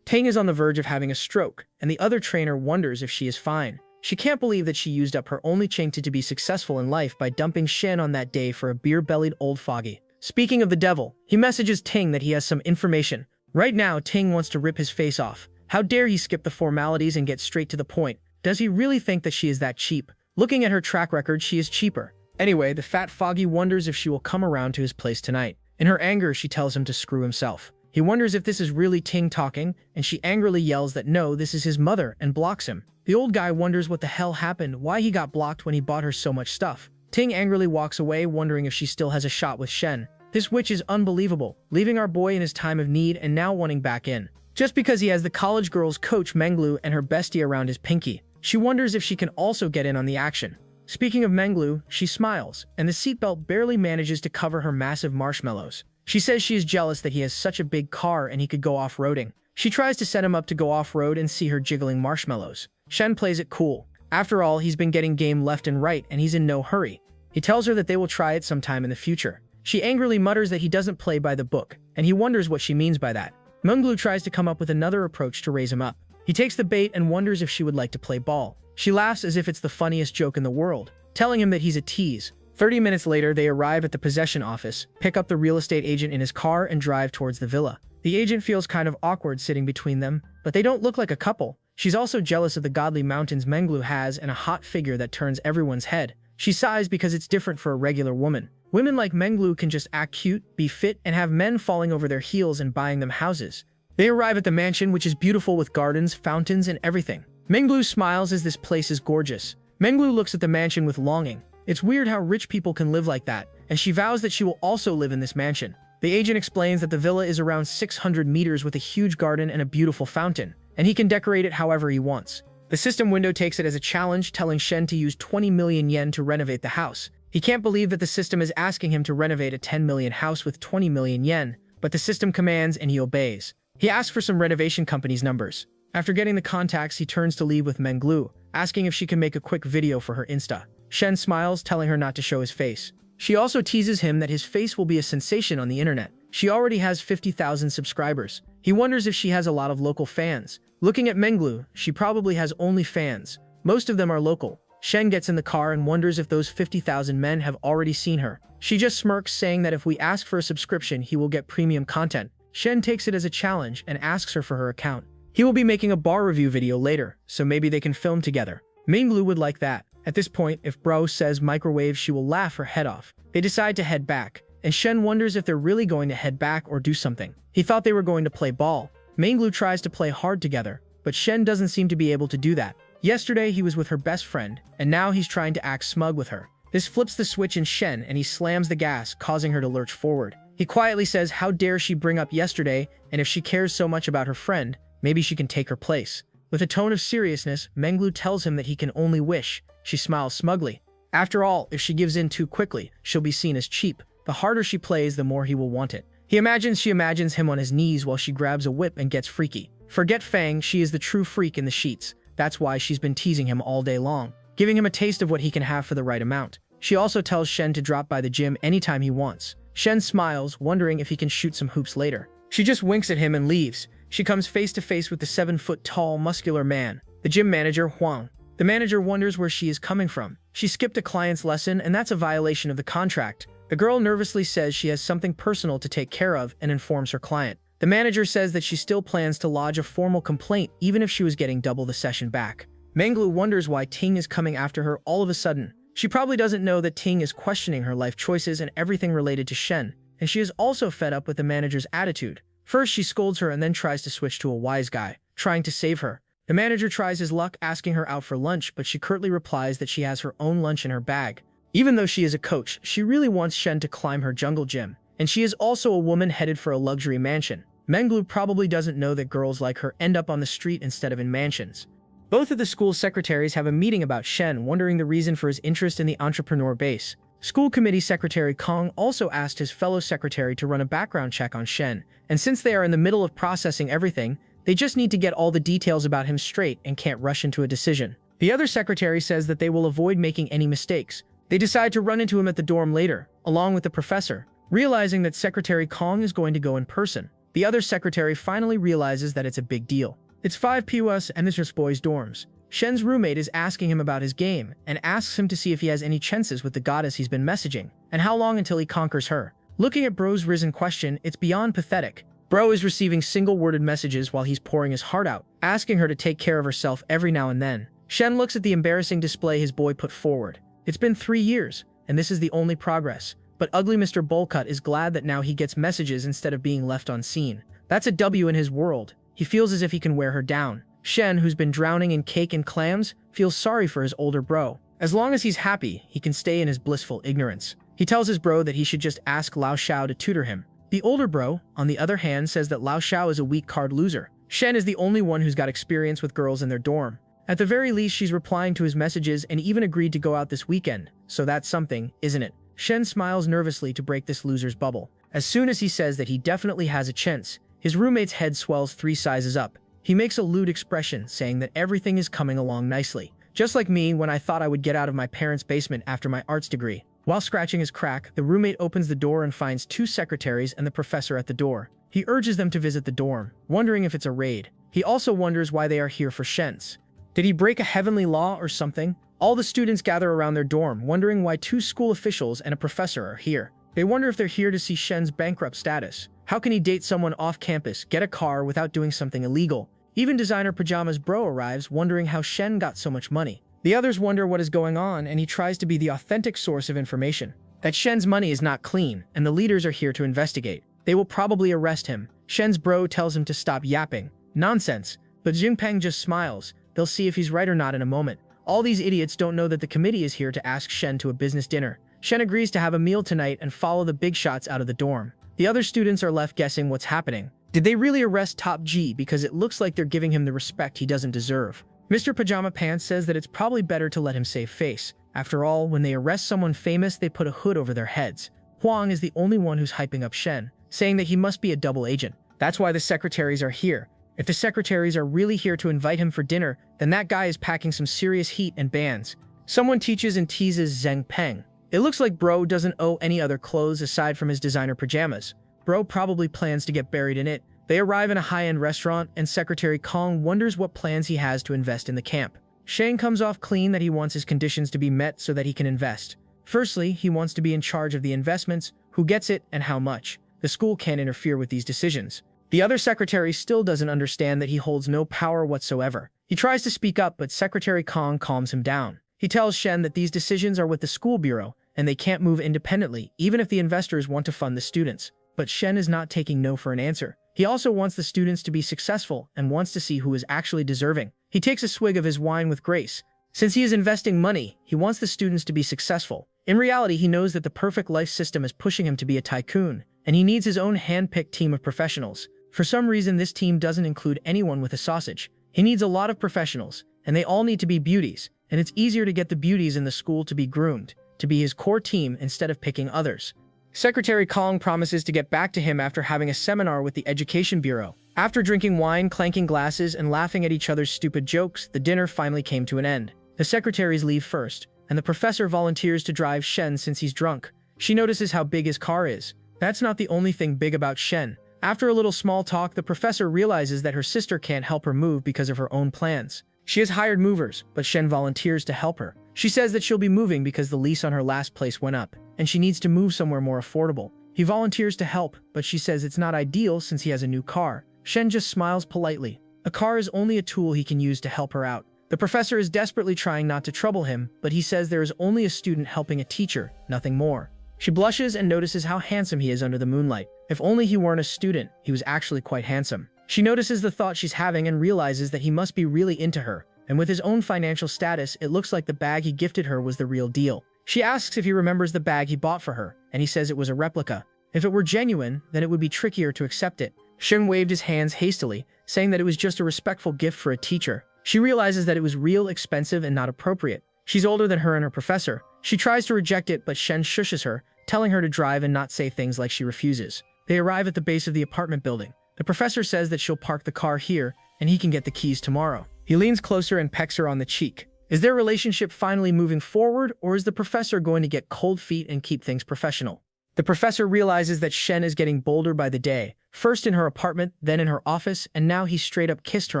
Ting is on the verge of having a stroke, and the other trainer wonders if she is fine. She can't believe that she used up her only chance to be successful in life by dumping Shen on that day for a beer-bellied old foggy. Speaking of the devil, he messages Ting that he has some information. Right now, Ting wants to rip his face off. How dare he skip the formalities and get straight to the point? Does he really think that she is that cheap? Looking at her track record, she is cheaper. Anyway, the fat foggy wonders if she will come around to his place tonight. In her anger, she tells him to screw himself. He wonders if this is really Ting talking, and she angrily yells that no, this is his mother, and blocks him. The old guy wonders what the hell happened, why he got blocked when he bought her so much stuff. Ting angrily walks away, wondering if she still has a shot with Shen. This witch is unbelievable, leaving our boy in his time of need and now wanting back in. Just because he has the college girls coach Menglu and her bestie around his pinky. She wonders if she can also get in on the action. Speaking of Menglu, she smiles, and the seatbelt barely manages to cover her massive marshmallows. She says she is jealous that he has such a big car and he could go off-roading. She tries to set him up to go off-road and see her jiggling marshmallows. Shen plays it cool. After all, he's been getting game left and right and he's in no hurry. He tells her that they will try it sometime in the future. She angrily mutters that he doesn't play by the book, and he wonders what she means by that. Menglu tries to come up with another approach to raise him up. He takes the bait and wonders if she would like to play ball. She laughs as if it's the funniest joke in the world, telling him that he's a tease. 30 minutes later, they arrive at the possession office, pick up the real estate agent in his car, and drive towards the villa. The agent feels kind of awkward sitting between them, but they don't look like a couple. She's also jealous of the godly mountains Menglu has and a hot figure that turns everyone's head. She sighs because it's different for a regular woman. Women like Menglu can just act cute, be fit, and have men falling over their heels and buying them houses. They arrive at the mansion, which is beautiful with gardens, fountains, and everything. Menglu smiles as this place is gorgeous. Menglu looks at the mansion with longing. It's weird how rich people can live like that, and she vows that she will also live in this mansion. The agent explains that the villa is around 600 meters with a huge garden and a beautiful fountain, and he can decorate it however he wants. The system window takes it as a challenge, telling Shen to use 20 million yen to renovate the house. He can't believe that the system is asking him to renovate a 10 million house with 20 million yen, but the system commands and he obeys. He asks for some renovation company's numbers. After getting the contacts, he turns to leave with Menglu, asking if she can make a quick video for her Insta. Shen smiles, telling her not to show his face. She also teases him that his face will be a sensation on the internet. She already has 50,000 subscribers. He wonders if she has a lot of local fans. Looking at Menglu, she probably has only fans. Most of them are local. Shen gets in the car and wonders if those 50,000 men have already seen her. She just smirks, saying that if we ask for a subscription, he will get premium content. Shen takes it as a challenge and asks her for her account. He will be making a bar review video later, so maybe they can film together. Menglu would like that. At this point, if Bro says microwave, she will laugh her head off. They decide to head back, and Shen wonders if they're really going to head back or do something. He thought they were going to play ball. Menglu tries to play hard together, but Shen doesn't seem to be able to do that. Yesterday, he was with her best friend, and now he's trying to act smug with her. This flips the switch in Shen, and he slams the gas, causing her to lurch forward. He quietly says how dare she bring up yesterday, and if she cares so much about her friend, maybe she can take her place. With a tone of seriousness, Menglu tells him that he can only wish. She smiles smugly. After all, if she gives in too quickly, she'll be seen as cheap. The harder she plays, the more he will want it. She imagines him on his knees while she grabs a whip and gets freaky. Forget Fang, she is the true freak in the sheets. That's why she's been teasing him all day long, giving him a taste of what he can have for the right amount. She also tells Shen to drop by the gym anytime he wants. Shen smiles, wondering if he can shoot some hoops later. She just winks at him and leaves. She comes face to face with the 7-foot-tall, muscular man, the gym manager, Huang. The manager wonders where she is coming from. She skipped a client's lesson, and that's a violation of the contract. The girl nervously says she has something personal to take care of and informs her client. The manager says that she still plans to lodge a formal complaint even if she was getting double the session back. Menglu wonders why Ting is coming after her all of a sudden. She probably doesn't know that Ting is questioning her life choices and everything related to Shen, and she is also fed up with the manager's attitude. First, she scolds her and then tries to switch to a wise guy, trying to save her. The manager tries his luck asking her out for lunch, but she curtly replies that she has her own lunch in her bag. Even though she is a coach, she really wants Shen to climb her jungle gym, and she is also a woman headed for a luxury mansion. Menglu probably doesn't know that girls like her end up on the street instead of in mansions. Both of the school secretaries have a meeting about Shen, wondering the reason for his interest in the entrepreneur base. School committee secretary Kong also asked his fellow secretary to run a background check on Shen, and since they are in the middle of processing everything, they just need to get all the details about him straight and can't rush into a decision. The other secretary says that they will avoid making any mistakes. They decide to run into him at the dorm later, along with the professor, realizing that Secretary Kong is going to go in person. The other secretary finally realizes that it's a big deal. It's 5 POS and this boy's dorms. Shen's roommate is asking him about his game and asks him to see if he has any chances with the goddess he's been messaging, and how long until he conquers her. Looking at Bro's risen question, it's beyond pathetic. Bro is receiving single-worded messages while he's pouring his heart out, asking her to take care of herself every now and then. Shen looks at the embarrassing display his boy put forward. It's been 3 years, and this is the only progress. But ugly Mr. Bowlcut is glad that now he gets messages instead of being left unseen. That's a W in his world. He feels as if he can wear her down. Shen, who's been drowning in cake and clams, feels sorry for his older bro. As long as he's happy, he can stay in his blissful ignorance. He tells his bro that he should just ask Lao Shao to tutor him. The older bro, on the other hand, says that Lao Shao is a weak card loser. Shen is the only one who's got experience with girls in their dorm. At the very least, she's replying to his messages and even agreed to go out this weekend. So that's something, isn't it? Shen smiles nervously to break this loser's bubble. As soon as he says that he definitely has a chance, his roommate's head swells 3 sizes up. He makes a lewd expression, saying that everything is coming along nicely. Just like me when I thought I would get out of my parents' basement after my arts degree. While scratching his crack, the roommate opens the door and finds 2 secretaries and the professor at the door. He urges them to visit the dorm, wondering if it's a raid. He also wonders why they are here for Shen's. Did he break a heavenly law or something? All the students gather around their dorm, wondering why 2 school officials and a professor are here. They wonder if they're here to see Shen's bankrupt status. How can he date someone off campus, get a car without doing something illegal? Even designer pajamas bro arrives, wondering how Shen got so much money. The others wonder what is going on, and he tries to be the authentic source of information. That Shen's money is not clean, and the leaders are here to investigate. They will probably arrest him. Shen's bro tells him to stop yapping. Nonsense. But Jinpeng just smiles. They'll see if he's right or not in a moment. All these idiots don't know that the committee is here to ask Shen to a business dinner. Shen agrees to have a meal tonight and follow the big shots out of the dorm. The other students are left guessing what's happening. Did they really arrest Top G because it looks like they're giving him the respect he doesn't deserve? Mr. Pajama Pants says that it's probably better to let him save face. After all, when they arrest someone famous, they put a hood over their heads. Huang is the only one who's hyping up Shen, saying that he must be a double agent. That's why the secretaries are here. If the secretaries are really here to invite him for dinner, then that guy is packing some serious heat and bands. Someone teaches and teases Zheng Peng. It looks like bro doesn't owe any other clothes aside from his designer pajamas. Bro probably plans to get buried in it. They arrive in a high-end restaurant, and Secretary Kong wonders what plans he has to invest in the camp. Shang comes off clean that he wants his conditions to be met so that he can invest. Firstly, he wants to be in charge of the investments, who gets it, and how much. The school can't interfere with these decisions. The other secretary still doesn't understand that he holds no power whatsoever. He tries to speak up, but Secretary Kong calms him down. He tells Shen that these decisions are with the school bureau, and they can't move independently, even if the investors want to fund the students. But Shen is not taking no for an answer. He also wants the students to be successful and wants to see who is actually deserving. He takes a swig of his wine with grace. Since he is investing money, he wants the students to be successful. In reality, he knows that the perfect life system is pushing him to be a tycoon, and he needs his own hand-picked team of professionals. For some reason, this team doesn't include anyone with a sausage. He needs a lot of professionals, and they all need to be beauties, and it's easier to get the beauties in the school to be groomed, to be his core team instead of picking others. Secretary Kong promises to get back to him after having a seminar with the Education Bureau. After drinking wine, clanking glasses, and laughing at each other's stupid jokes, the dinner finally came to an end. The secretaries leave first, and the professor volunteers to drive Shen since he's drunk. She notices how big his car is. That's not the only thing big about Shen. After a little small talk, the professor realizes that her sister can't help her move because of her own plans. She has hired movers, but Shen volunteers to help her. She says that she'll be moving because the lease on her last place went up, and she needs to move somewhere more affordable. He volunteers to help, but she says it's not ideal since he has a new car. Shen just smiles politely. A car is only a tool he can use to help her out. The professor is desperately trying not to trouble him, but he says there is only a student helping a teacher, nothing more. She blushes and notices how handsome he is under the moonlight. If only he weren't a student, he was actually quite handsome. She notices the thought she's having and realizes that he must be really into her, and with his own financial status, it looks like the bag he gifted her was the real deal. She asks if he remembers the bag he bought for her, and he says it was a replica. If it were genuine, then it would be trickier to accept it. Shen waved his hands hastily, saying that it was just a respectful gift for a teacher. She realizes that it was real, expensive, and not appropriate. She's older than her and her professor. She tries to reject it, but Shen shushes her, telling her to drive and not say things like she refuses. They arrive at the base of the apartment building. The professor says that she'll park the car here, and he can get the keys tomorrow. He leans closer and pecks her on the cheek. Is their relationship finally moving forward, or is the professor going to get cold feet and keep things professional? The professor realizes that Shen is getting bolder by the day, first in her apartment, then in her office, and now he straight up kissed her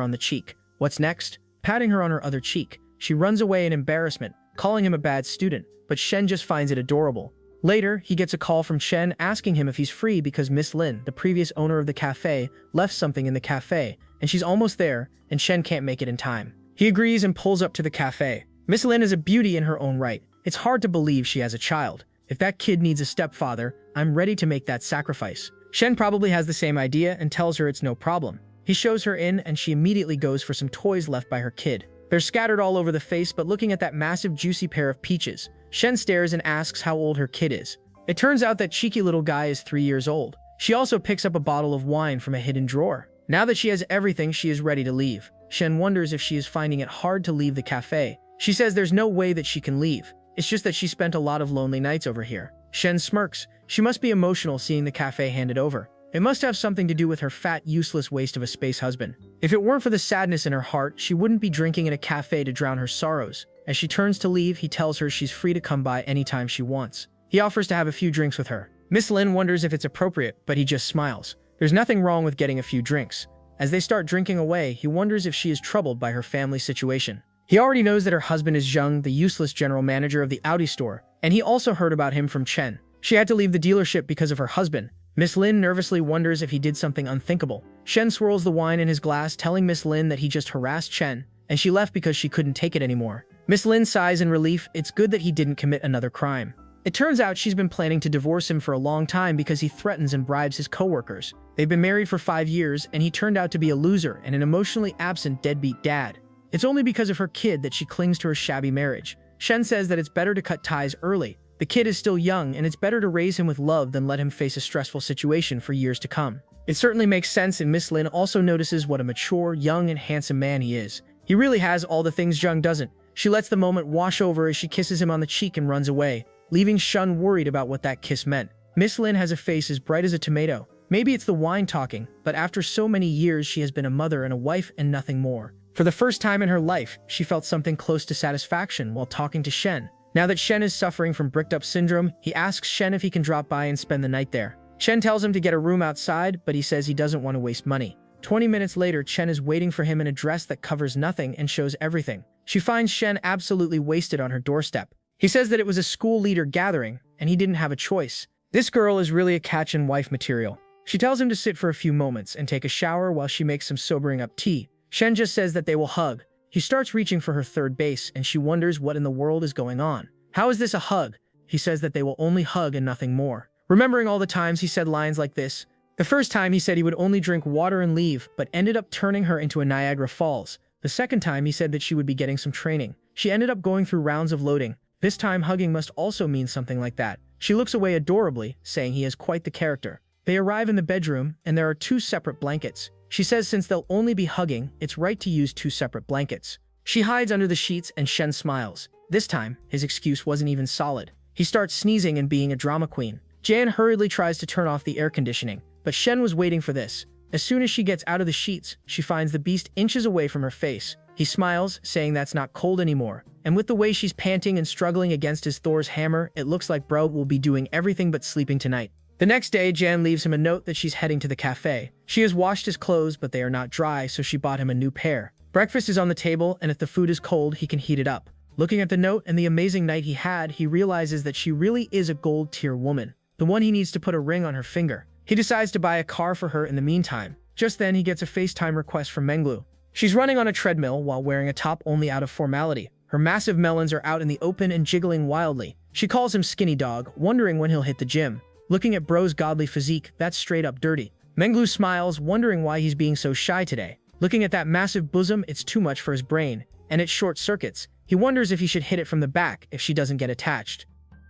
on the cheek. What's next? Patting her on her other cheek. She runs away in embarrassment, calling him a bad student, but Shen just finds it adorable. Later, he gets a call from Shen asking him if he's free because Miss Lin, the previous owner of the cafe, left something in the cafe, and she's almost there, and Shen can't make it in time. He agrees and pulls up to the cafe. Miss Lin is a beauty in her own right. It's hard to believe she has a child. If that kid needs a stepfather, I'm ready to make that sacrifice. Shen probably has the same idea and tells her it's no problem. He shows her in, and she immediately goes for some toys left by her kid. They're scattered all over the face, but looking at that massive juicy pair of peaches, Shen stares and asks how old her kid is. It turns out that cheeky little guy is 3 years old. She also picks up a bottle of wine from a hidden drawer. Now that she has everything, she is ready to leave. Shen wonders if she is finding it hard to leave the cafe. She says there's no way that she can leave. It's just that she spent a lot of lonely nights over here. Shen smirks. She must be emotional seeing the cafe handed over. It must have something to do with her fat, useless waste of a space husband. If it weren't for the sadness in her heart, she wouldn't be drinking in a cafe to drown her sorrows. As she turns to leave, he tells her she's free to come by anytime she wants. He offers to have a few drinks with her. Miss Lin wonders if it's appropriate, but he just smiles. There's nothing wrong with getting a few drinks. As they start drinking away, he wonders if she is troubled by her family situation. He already knows that her husband is Zheng, the useless general manager of the Audi store, and he also heard about him from Chen. She had to leave the dealership because of her husband. Miss Lin nervously wonders if he did something unthinkable. Shen swirls the wine in his glass, telling Miss Lin that he just harassed Chen, and she left because she couldn't take it anymore. Miss Lin sighs in relief. It's good that he didn't commit another crime. It turns out she's been planning to divorce him for a long time because he threatens and bribes his coworkers. They've been married for 5 years, and he turned out to be a loser and an emotionally absent deadbeat dad. It's only because of her kid that she clings to her shabby marriage. Shen says that it's better to cut ties early. The kid is still young, and it's better to raise him with love than let him face a stressful situation for years to come. It certainly makes sense, and Miss Lin also notices what a mature, young, and handsome man he is. He really has all the things Zheng doesn't. She lets the moment wash over as she kisses him on the cheek and runs away, leaving Shen worried about what that kiss meant. Miss Lin has a face as bright as a tomato. Maybe it's the wine talking, but after so many years she has been a mother and a wife and nothing more. For the first time in her life, she felt something close to satisfaction while talking to Shen. Now that Shen is suffering from bricked-up syndrome, he asks Shen if he can drop by and spend the night there. Chen tells him to get a room outside, but he says he doesn't want to waste money. 20 minutes later, Chen is waiting for him in a dress that covers nothing and shows everything. She finds Chen absolutely wasted on her doorstep. He says that it was a school leader gathering, and he didn't have a choice. This girl is really a catch-and-wife material. She tells him to sit for a few moments and take a shower while she makes some sobering-up tea. Shen just says that they will hug. He starts reaching for her third base, and she wonders what in the world is going on. How is this a hug? He says that they will only hug and nothing more. Remembering all the times he said lines like this, the first time he said he would only drink water and leave, but ended up turning her into a Niagara Falls. The second time he said that she would be getting some training. She ended up going through rounds of loading. This time hugging must also mean something like that. She looks away adorably, saying he is quite the character. They arrive in the bedroom, and there are 2 separate blankets. She says since they'll only be hugging, it's right to use 2 separate blankets. She hides under the sheets and Shen smiles. This time, his excuse wasn't even solid. He starts sneezing and being a drama queen. Jan hurriedly tries to turn off the air conditioning, but Shen was waiting for this. As soon as she gets out of the sheets, she finds the beast inches away from her face. He smiles, saying that's not cold anymore. And with the way she's panting and struggling against his Thor's hammer, it looks like bro will be doing everything but sleeping tonight. The next day, Jan leaves him a note that she's heading to the cafe. She has washed his clothes, but they are not dry, so she bought him a new pair. Breakfast is on the table, and if the food is cold, he can heat it up. Looking at the note and the amazing night he had, he realizes that she really is a gold-tier woman, the one he needs to put a ring on her finger. He decides to buy a car for her in the meantime. Just then, he gets a FaceTime request from Menglu. She's running on a treadmill while wearing a top only out of formality. Her massive melons are out in the open and jiggling wildly. She calls him Skinny Dog, wondering when he'll hit the gym. Looking at bro's godly physique, that's straight up dirty. Menglu smiles, wondering why he's being so shy today. Looking at that massive bosom, it's too much for his brain, and it short circuits. He wonders if he should hit it from the back if she doesn't get attached.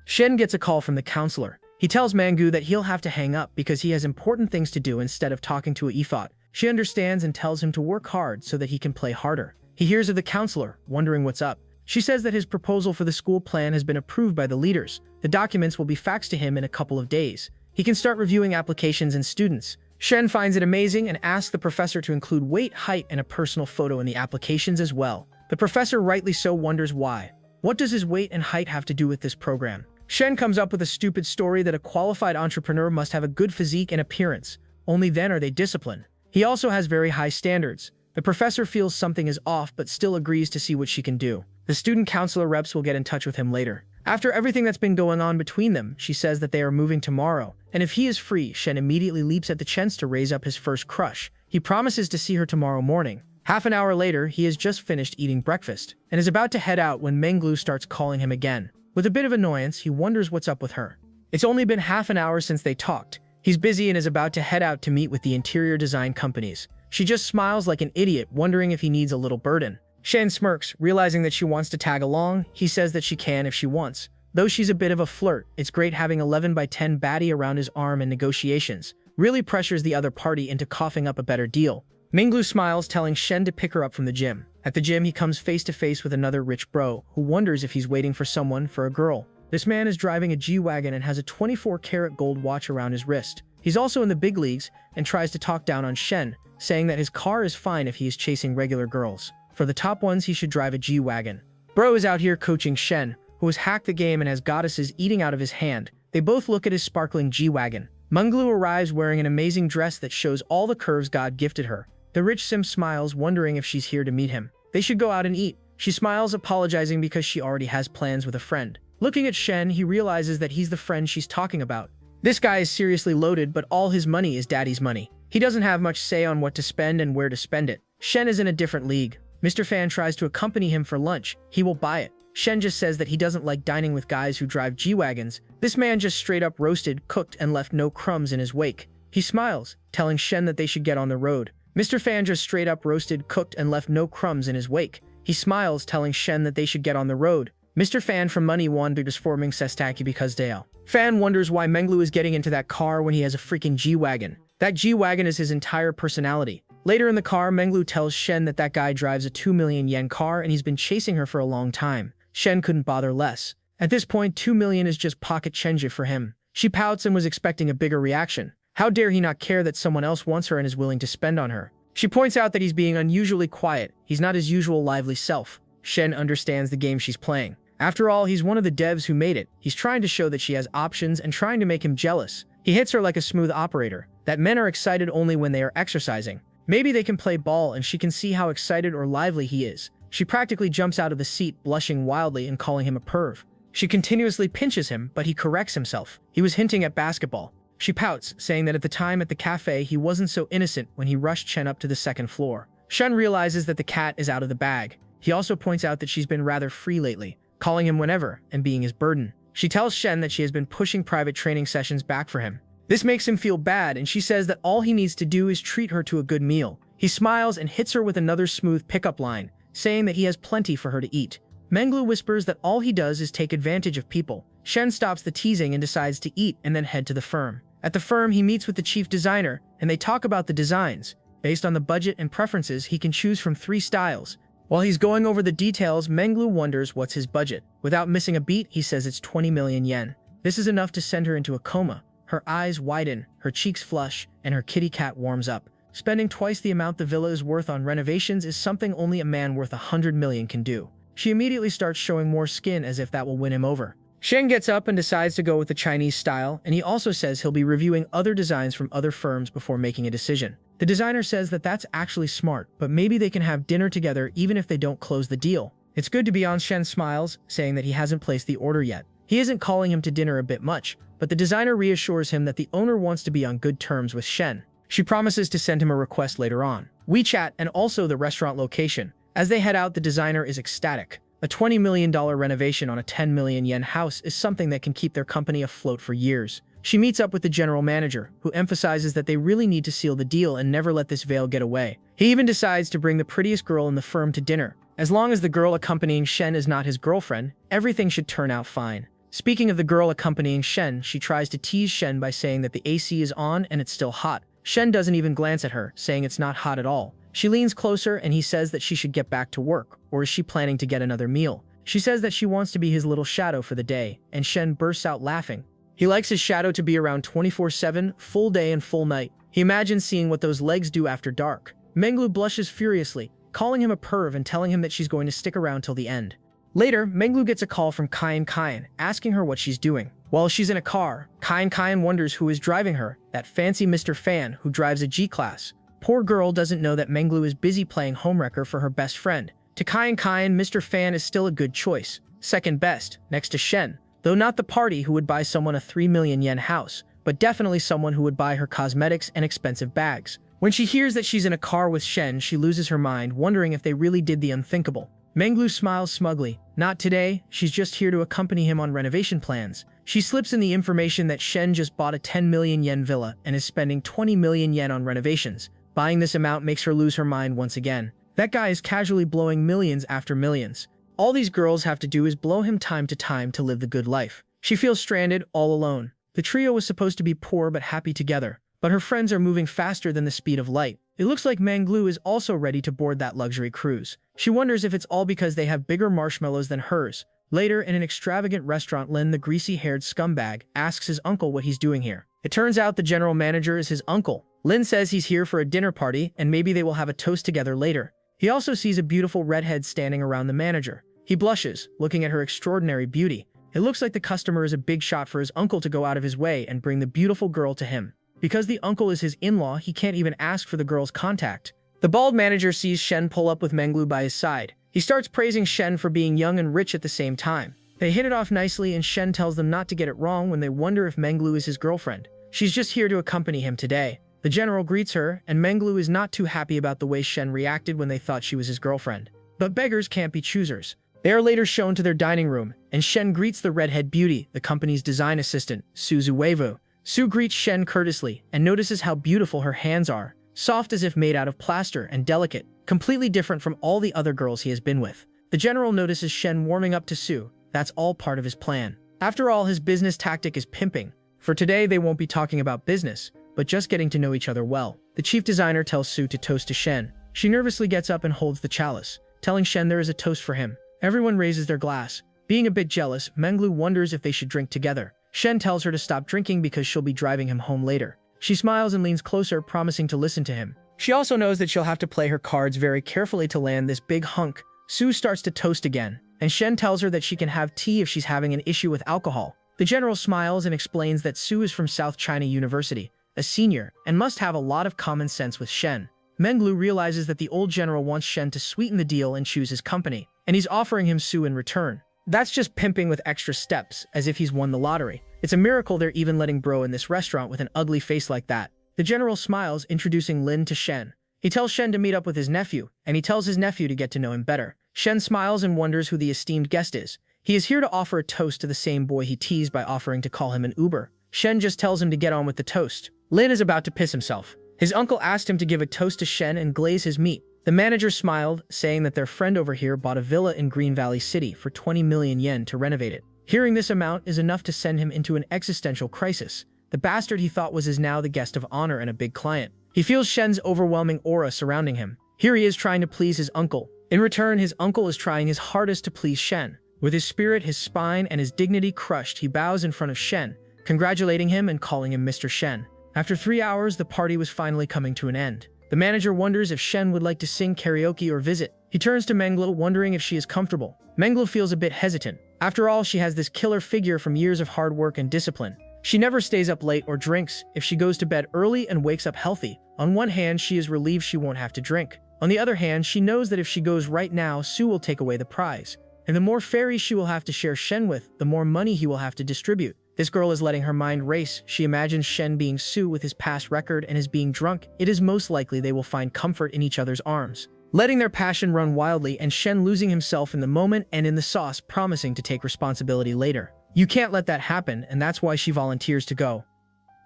Shen gets a call from the counselor. He tells Mangu that he'll have to hang up because he has important things to do instead of talking to a Ethot. She understands and tells him to work hard so that he can play harder. He hears of the counselor, wondering what's up. She says that his proposal for the school plan has been approved by the leaders. The documents will be faxed to him in a couple of days. He can start reviewing applications and students. Shen finds it amazing and asks the professor to include weight, height, and a personal photo in the applications as well. The professor rightly so wonders why. What does his weight and height have to do with this program? Shen comes up with a stupid story that a qualified entrepreneur must have a good physique and appearance. Only then are they disciplined. He also has very high standards. The professor feels something is off but still agrees to see what she can do. The student counselor reps will get in touch with him later. After everything that's been going on between them, she says that they are moving tomorrow, and if he is free, Shen immediately leaps at the chance to raise up his first crush. He promises to see her tomorrow morning. Half an hour later, he has just finished eating breakfast, and is about to head out when Menglu starts calling him again. With a bit of annoyance, he wonders what's up with her. It's only been half an hour since they talked. He's busy and is about to head out to meet with the interior design companies. She just smiles like an idiot, wondering if he needs a little burden. Shen smirks, realizing that she wants to tag along. He says that she can if she wants. Though she's a bit of a flirt, it's great having 11 by 10 baddie around his arm in negotiations. Really pressures the other party into coughing up a better deal. Minglu smiles, telling Shen to pick her up from the gym. At the gym, he comes face to face with another rich bro, who wonders if he's waiting for someone for a girl. This man is driving a G-Wagon and has a 24-karat gold watch around his wrist. He's also in the big leagues and tries to talk down on Shen, saying that his car is fine if he is chasing regular girls. For the top ones, he should drive a G-Wagon. Bro is out here coaching Shen, who has hacked the game and has goddesses eating out of his hand. They both look at his sparkling G-Wagon. Munglu arrives wearing an amazing dress that shows all the curves God gifted her. The rich sim smiles, wondering if she's here to meet him. They should go out and eat. She smiles, apologizing because she already has plans with a friend. Looking at Shen, he realizes that he's the friend she's talking about. This guy is seriously loaded, but all his money is daddy's money. He doesn't have much say on what to spend and where to spend it. Shen is in a different league. Mr. Fan tries to accompany him for lunch. He will buy it. Shen just says that he doesn't like dining with guys who drive G-Wagons. This man just straight up roasted, cooked, and left no crumbs in his wake. He smiles, telling Shen that they should get on the road. Mr. Fan just straight up roasted, cooked, and left no crumbs in his wake. He smiles, telling Shen that they should get on the road. Mr. Fan from Money wanders forming Sestaki because Dale. Fan wonders why Menglu is getting into that car when he has a freaking G-Wagon. That G-Wagon is his entire personality. Later in the car, Menglu tells Shen that that guy drives a 2 million yen car and he's been chasing her for a long time. Shen couldn't bother less. At this point, 2 million is just pocket change for him. She pouts and was expecting a bigger reaction. How dare he not care that someone else wants her and is willing to spend on her? She points out that he's being unusually quiet. He's not his usual lively self. Shen understands the game she's playing. After all, he's one of the devs who made it. He's trying to show that she has options and trying to make him jealous. He hits her like a smooth operator, that men are excited only when they are exercising. Maybe they can play ball and she can see how excited or lively he is. She practically jumps out of the seat, blushing wildly and calling him a perv. She continuously pinches him, but he corrects himself. He was hinting at basketball. She pouts, saying that at the time at the cafe he wasn't so innocent when he rushed Shen up to the second floor. Shen realizes that the cat is out of the bag. He also points out that she's been rather free lately, calling him whenever and being his burden. She tells Shen that she has been pushing private training sessions back for him. This makes him feel bad, and she says that all he needs to do is treat her to a good meal. He smiles and hits her with another smooth pickup line, saying that he has plenty for her to eat. Menglu whispers that all he does is take advantage of people. Shen stops the teasing and decides to eat and then head to the firm. At the firm, he meets with the chief designer, and they talk about the designs. Based on the budget and preferences, he can choose from 3 styles. While he's going over the details, Menglu wonders what's his budget. Without missing a beat, he says it's 20 million yen. This is enough to send her into a coma. Her eyes widen, her cheeks flush, and her kitty cat warms up. Spending twice the amount the villa is worth on renovations is something only a man worth 100 million can do. She immediately starts showing more skin as if that will win him over. Shen gets up and decides to go with the Chinese style, and he also says he'll be reviewing other designs from other firms before making a decision. The designer says that that's actually smart, but maybe they can have dinner together even if they don't close the deal. It's good to be on. Shen smiles, saying that he hasn't placed the order yet. He isn't calling him to dinner a bit much, but the designer reassures him that the owner wants to be on good terms with Shen. She promises to send him a request later on. We chat and also the restaurant location. As they head out, the designer is ecstatic. A $20 million renovation on a 10 million yen house is something that can keep their company afloat for years. She meets up with the general manager, who emphasizes that they really need to seal the deal and never let this veil get away. He even decides to bring the prettiest girl in the firm to dinner. As long as the girl accompanying Shen is not his girlfriend, everything should turn out fine. Speaking of the girl accompanying Shen, she tries to tease Shen by saying that the AC is on and it's still hot. Shen doesn't even glance at her, saying it's not hot at all. She leans closer and he says that she should get back to work, or is she planning to get another meal? She says that she wants to be his little shadow for the day, and Shen bursts out laughing. He likes his shadow to be around 24/7, full day and full night. He imagines seeing what those legs do after dark. Menglu blushes furiously, calling him a perv and telling him that she's going to stick around till the end. Later, Menglu gets a call from Kayan, asking her what she's doing. While she's in a car, Kayan wonders who is driving her, that fancy Mr. Fan who drives a G-Class. Poor girl doesn't know that Menglu is busy playing homewrecker for her best friend. To Kayan, Mr. Fan is still a good choice. Second best, next to Shen. Though not the party who would buy someone a 3 million yen house, but definitely someone who would buy her cosmetics and expensive bags. When she hears that she's in a car with Shen, she loses her mind, wondering if they really did the unthinkable. Menglu smiles smugly. Not today, she's just here to accompany him on renovation plans. She slips in the information that Shen just bought a 10 million yen villa and is spending 20 million yen on renovations. Buying this amount makes her lose her mind once again. That guy is casually blowing millions after millions. All these girls have to do is blow him time to time to live the good life. She feels stranded, all alone. The trio was supposed to be poor but happy together, but her friends are moving faster than the speed of light. It looks like Menglu is also ready to board that luxury cruise. She wonders if it's all because they have bigger marshmallows than hers. Later, in an extravagant restaurant, Lin, the greasy-haired scumbag, asks his uncle what he's doing here. It turns out the general manager is his uncle. Lin says he's here for a dinner party, and maybe they will have a toast together later. He also sees a beautiful redhead standing around the manager. He blushes, looking at her extraordinary beauty. It looks like the customer is a big shot for his uncle to go out of his way and bring the beautiful girl to him. Because the uncle is his in-law, he can't even ask for the girl's contact. The bald manager sees Shen pull up with Menglu by his side. He starts praising Shen for being young and rich at the same time. They hit it off nicely, and Shen tells them not to get it wrong when they wonder if Menglu is his girlfriend. She's just here to accompany him today. The general greets her, and Menglu is not too happy about the way Shen reacted when they thought she was his girlfriend. But beggars can't be choosers. They are later shown to their dining room, and Shen greets the redhead beauty, the company's design assistant, Su Zuevu. Su greets Shen courteously and notices how beautiful her hands are, soft as if made out of plaster and delicate, completely different from all the other girls he has been with. The general notices Shen warming up to Su. That's all part of his plan. After all, his business tactic is pimping. For today, they won't be talking about business, but just getting to know each other well. The chief designer tells Su to toast to Shen. She nervously gets up and holds the chalice, telling Shen there is a toast for him. Everyone raises their glass. Being a bit jealous, Menglu wonders if they should drink together. Shen tells her to stop drinking because she'll be driving him home later. She smiles and leans closer, promising to listen to him. She also knows that she'll have to play her cards very carefully to land this big hunk. Su starts to toast again. and Shen tells her that she can have tea if she's having an issue with alcohol. The general smiles and explains that Su is from South China University, a senior, and must have a lot of common sense with Shen. Menglu realizes that the old general wants Shen to sweeten the deal and choose his company, and he's offering him Su in return. That's just pimping with extra steps, as if he's won the lottery. It's a miracle they're even letting bro in this restaurant with an ugly face like that. The general smiles, introducing Lin to Shen. He tells Shen to meet up with his nephew, and he tells his nephew to get to know him better. Shen smiles and wonders who the esteemed guest is. He is here to offer a toast to the same boy he teased by offering to call him an Uber. Shen just tells him to get on with the toast. Lin is about to piss himself. His uncle asked him to give a toast to Shen and glaze his meat. The manager smiled, saying that their friend over here bought a villa in Green Valley City for 20 million yen to renovate it. Hearing this amount is enough to send him into an existential crisis. The bastard he thought was now the guest of honor and a big client. He feels Shen's overwhelming aura surrounding him. Here he is trying to please his uncle. In return, his uncle is trying his hardest to please Shen. With his spirit, his spine, and his dignity crushed, he bows in front of Shen, congratulating him and calling him Mr. Shen. After 3 hours, the party was finally coming to an end. The manager wonders if Shen would like to sing karaoke or visit. He turns to Menglu, wondering if she is comfortable. Menglu feels a bit hesitant. After all, she has this killer figure from years of hard work and discipline. She never stays up late or drinks. If she goes to bed early and wakes up healthy, on one hand, she is relieved she won't have to drink. On the other hand, she knows that if she goes right now, Su will take away the prize. And the more fairies she will have to share Shen with, the more money he will have to distribute. This girl is letting her mind race. She imagines Shen being Su with his past record and his being drunk. It is most likely they will find comfort in each other's arms, letting their passion run wildly, and Shen losing himself in the moment and in the sauce, promising to take responsibility later. You can't let that happen, and that's why she volunteers to go.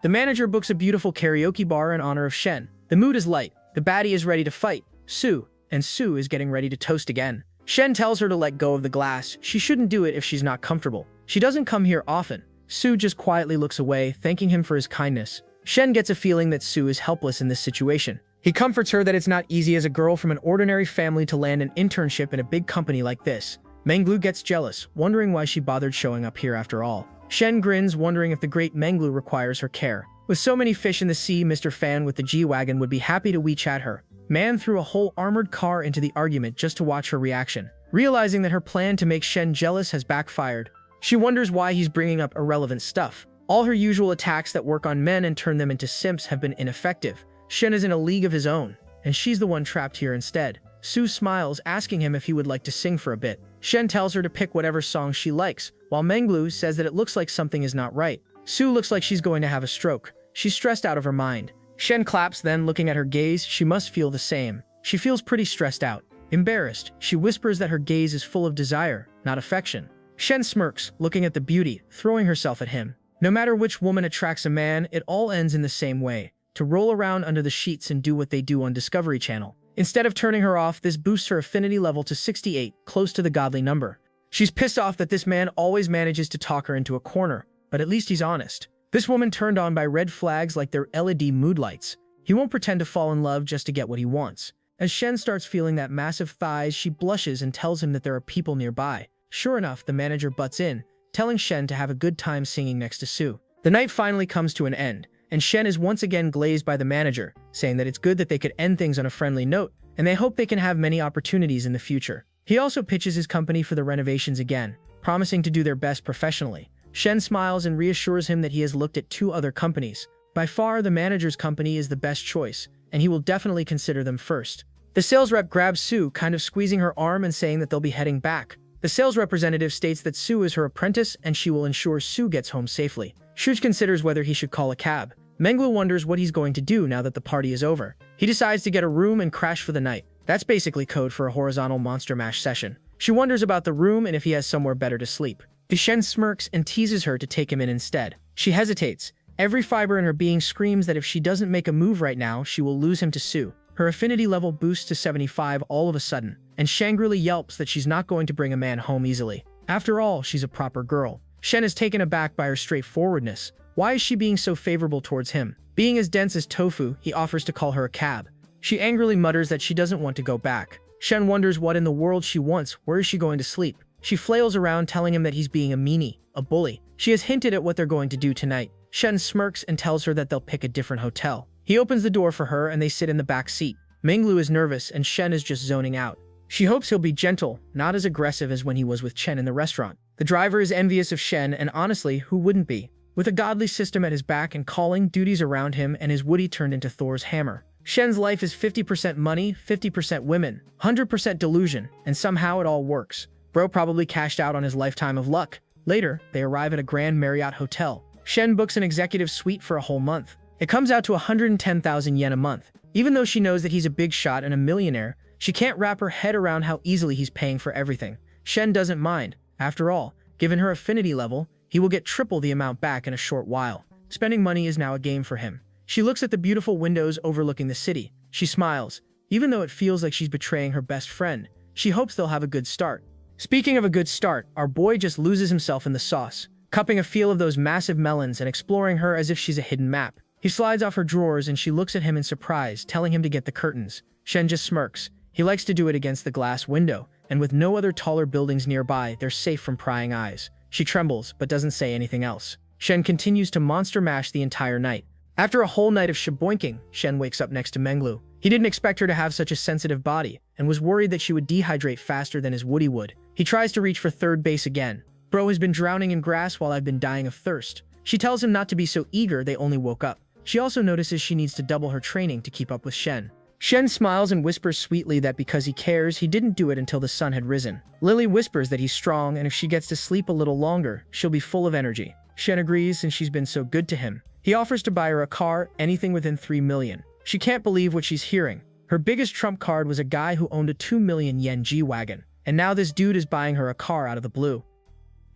The manager books a beautiful karaoke bar in honor of Shen. The mood is light. The baddie is ready to fight Su, and Su is getting ready to toast again. Shen tells her to let go of the glass. She shouldn't do it if she's not comfortable. She doesn't come here often. Su just quietly looks away, thanking him for his kindness. Shen gets a feeling that Su is helpless in this situation. He comforts her that it's not easy as a girl from an ordinary family to land an internship in a big company like this. Menglu gets jealous, wondering why she bothered showing up here after all. Shen grins, wondering if the great Menglu requires her care. With so many fish in the sea, Mr. Fan with the G-Wagon would be happy to WeChat her. Man threw a whole armored car into the argument just to watch her reaction. Realizing that her plan to make Shen jealous has backfired, she wonders why he's bringing up irrelevant stuff. All her usual attacks that work on men and turn them into simps have been ineffective. Shen is in a league of his own, and she's the one trapped here instead. Su smiles, asking him if he would like to sing for a bit. Shen tells her to pick whatever song she likes, while Menglu says that it looks like something is not right. Su looks like she's going to have a stroke. She's stressed out of her mind. Shen claps, then looking at her gaze, she must feel the same. She feels pretty stressed out. Embarrassed, she whispers that her gaze is full of desire, not affection. Shen smirks, looking at the beauty, throwing herself at him. No matter which woman attracts a man, it all ends in the same way: to roll around under the sheets and do what they do on Discovery Channel. Instead of turning her off, this boosts her affinity level to 68, close to the godly number. She's pissed off that this man always manages to talk her into a corner, but at least he's honest. This woman turned on by red flags like their LED mood lights. He won't pretend to fall in love just to get what he wants. As Shen starts feeling that massive thighs, she blushes and tells him that there are people nearby. Sure enough, the manager butts in, telling Shen to have a good time singing next to Su. The night finally comes to an end, and Shen is once again glazed by the manager, saying that it's good that they could end things on a friendly note, and they hope they can have many opportunities in the future. He also pitches his company for the renovations again, promising to do their best professionally. Shen smiles and reassures him that he has looked at 2 other companies. By far, the manager's company is the best choice, and he will definitely consider them first. The sales rep grabs Su, kind of squeezing her arm and saying that they'll be heading back. The sales representative states that Su is her apprentice and she will ensure Su gets home safely. Shuj considers whether he should call a cab. Menglu wonders what he's going to do now that the party is over. He decides to get a room and crash for the night. That's basically code for a horizontal monster mash session. She wonders about the room and if he has somewhere better to sleep. Shen smirks and teases her to take him in instead. She hesitates. Every fiber in her being screams that if she doesn't make a move right now, she will lose him to Su. Her affinity level boosts to 75 all of a sudden, and Shangri-La yelps that she's not going to bring a man home easily. After all, she's a proper girl. Shen is taken aback by her straightforwardness. Why is she being so favorable towards him? Being as dense as tofu, he offers to call her a cab. She angrily mutters that she doesn't want to go back. Shen wonders what in the world she wants. Where is she going to sleep? She flails around, telling him that he's being a meanie, a bully. She has hinted at what they're going to do tonight. Shen smirks and tells her that they'll pick a different hotel. He opens the door for her and they sit in the back seat. Menglu is nervous and Shen is just zoning out. She hopes he'll be gentle, not as aggressive as when he was with Chen in the restaurant. The driver is envious of Shen, and honestly, who wouldn't be? With a godly system at his back and calling duties around him, and his Woody turned into Thor's hammer. Shen's life is 50% money, 50% women, 100% delusion, and somehow it all works. Bro probably cashed out on his lifetime of luck. Later, they arrive at a Grand Marriott hotel. Shen books an executive suite for a whole month. It comes out to 110,000 yen a month. Even though she knows that he's a big shot and a millionaire, she can't wrap her head around how easily he's paying for everything. Shen doesn't mind. After all, given her affinity level, he will get triple the amount back in a short while. Spending money is now a game for him. She looks at the beautiful windows overlooking the city. She smiles. Even though it feels like she's betraying her best friend, she hopes they'll have a good start. Speaking of a good start, our boy just loses himself in the sauce, cupping a feel of those massive melons and exploring her as if she's a hidden map. He slides off her drawers and she looks at him in surprise, telling him to get the curtains. Shen just smirks. He likes to do it against the glass window, and with no other taller buildings nearby, they're safe from prying eyes. She trembles, but doesn't say anything else. Shen continues to monster mash the entire night. After a whole night of shaboinking, Shen wakes up next to Menglu. He didn't expect her to have such a sensitive body, and was worried that she would dehydrate faster than his Woody would. He tries to reach for third base again. Bro has been drowning in grass while I've been dying of thirst. She tells him not to be so eager, they only woke up. She also notices she needs to double her training to keep up with Shen. Shen smiles and whispers sweetly that because he cares, he didn't do it until the sun had risen. Lily whispers that he's strong, and if she gets to sleep a little longer, she'll be full of energy. Shen agrees since she's been so good to him. He offers to buy her a car, anything within 3 million. She can't believe what she's hearing. Her biggest trump card was a guy who owned a 2 million yen G-Wagon, and now this dude is buying her a car out of the blue.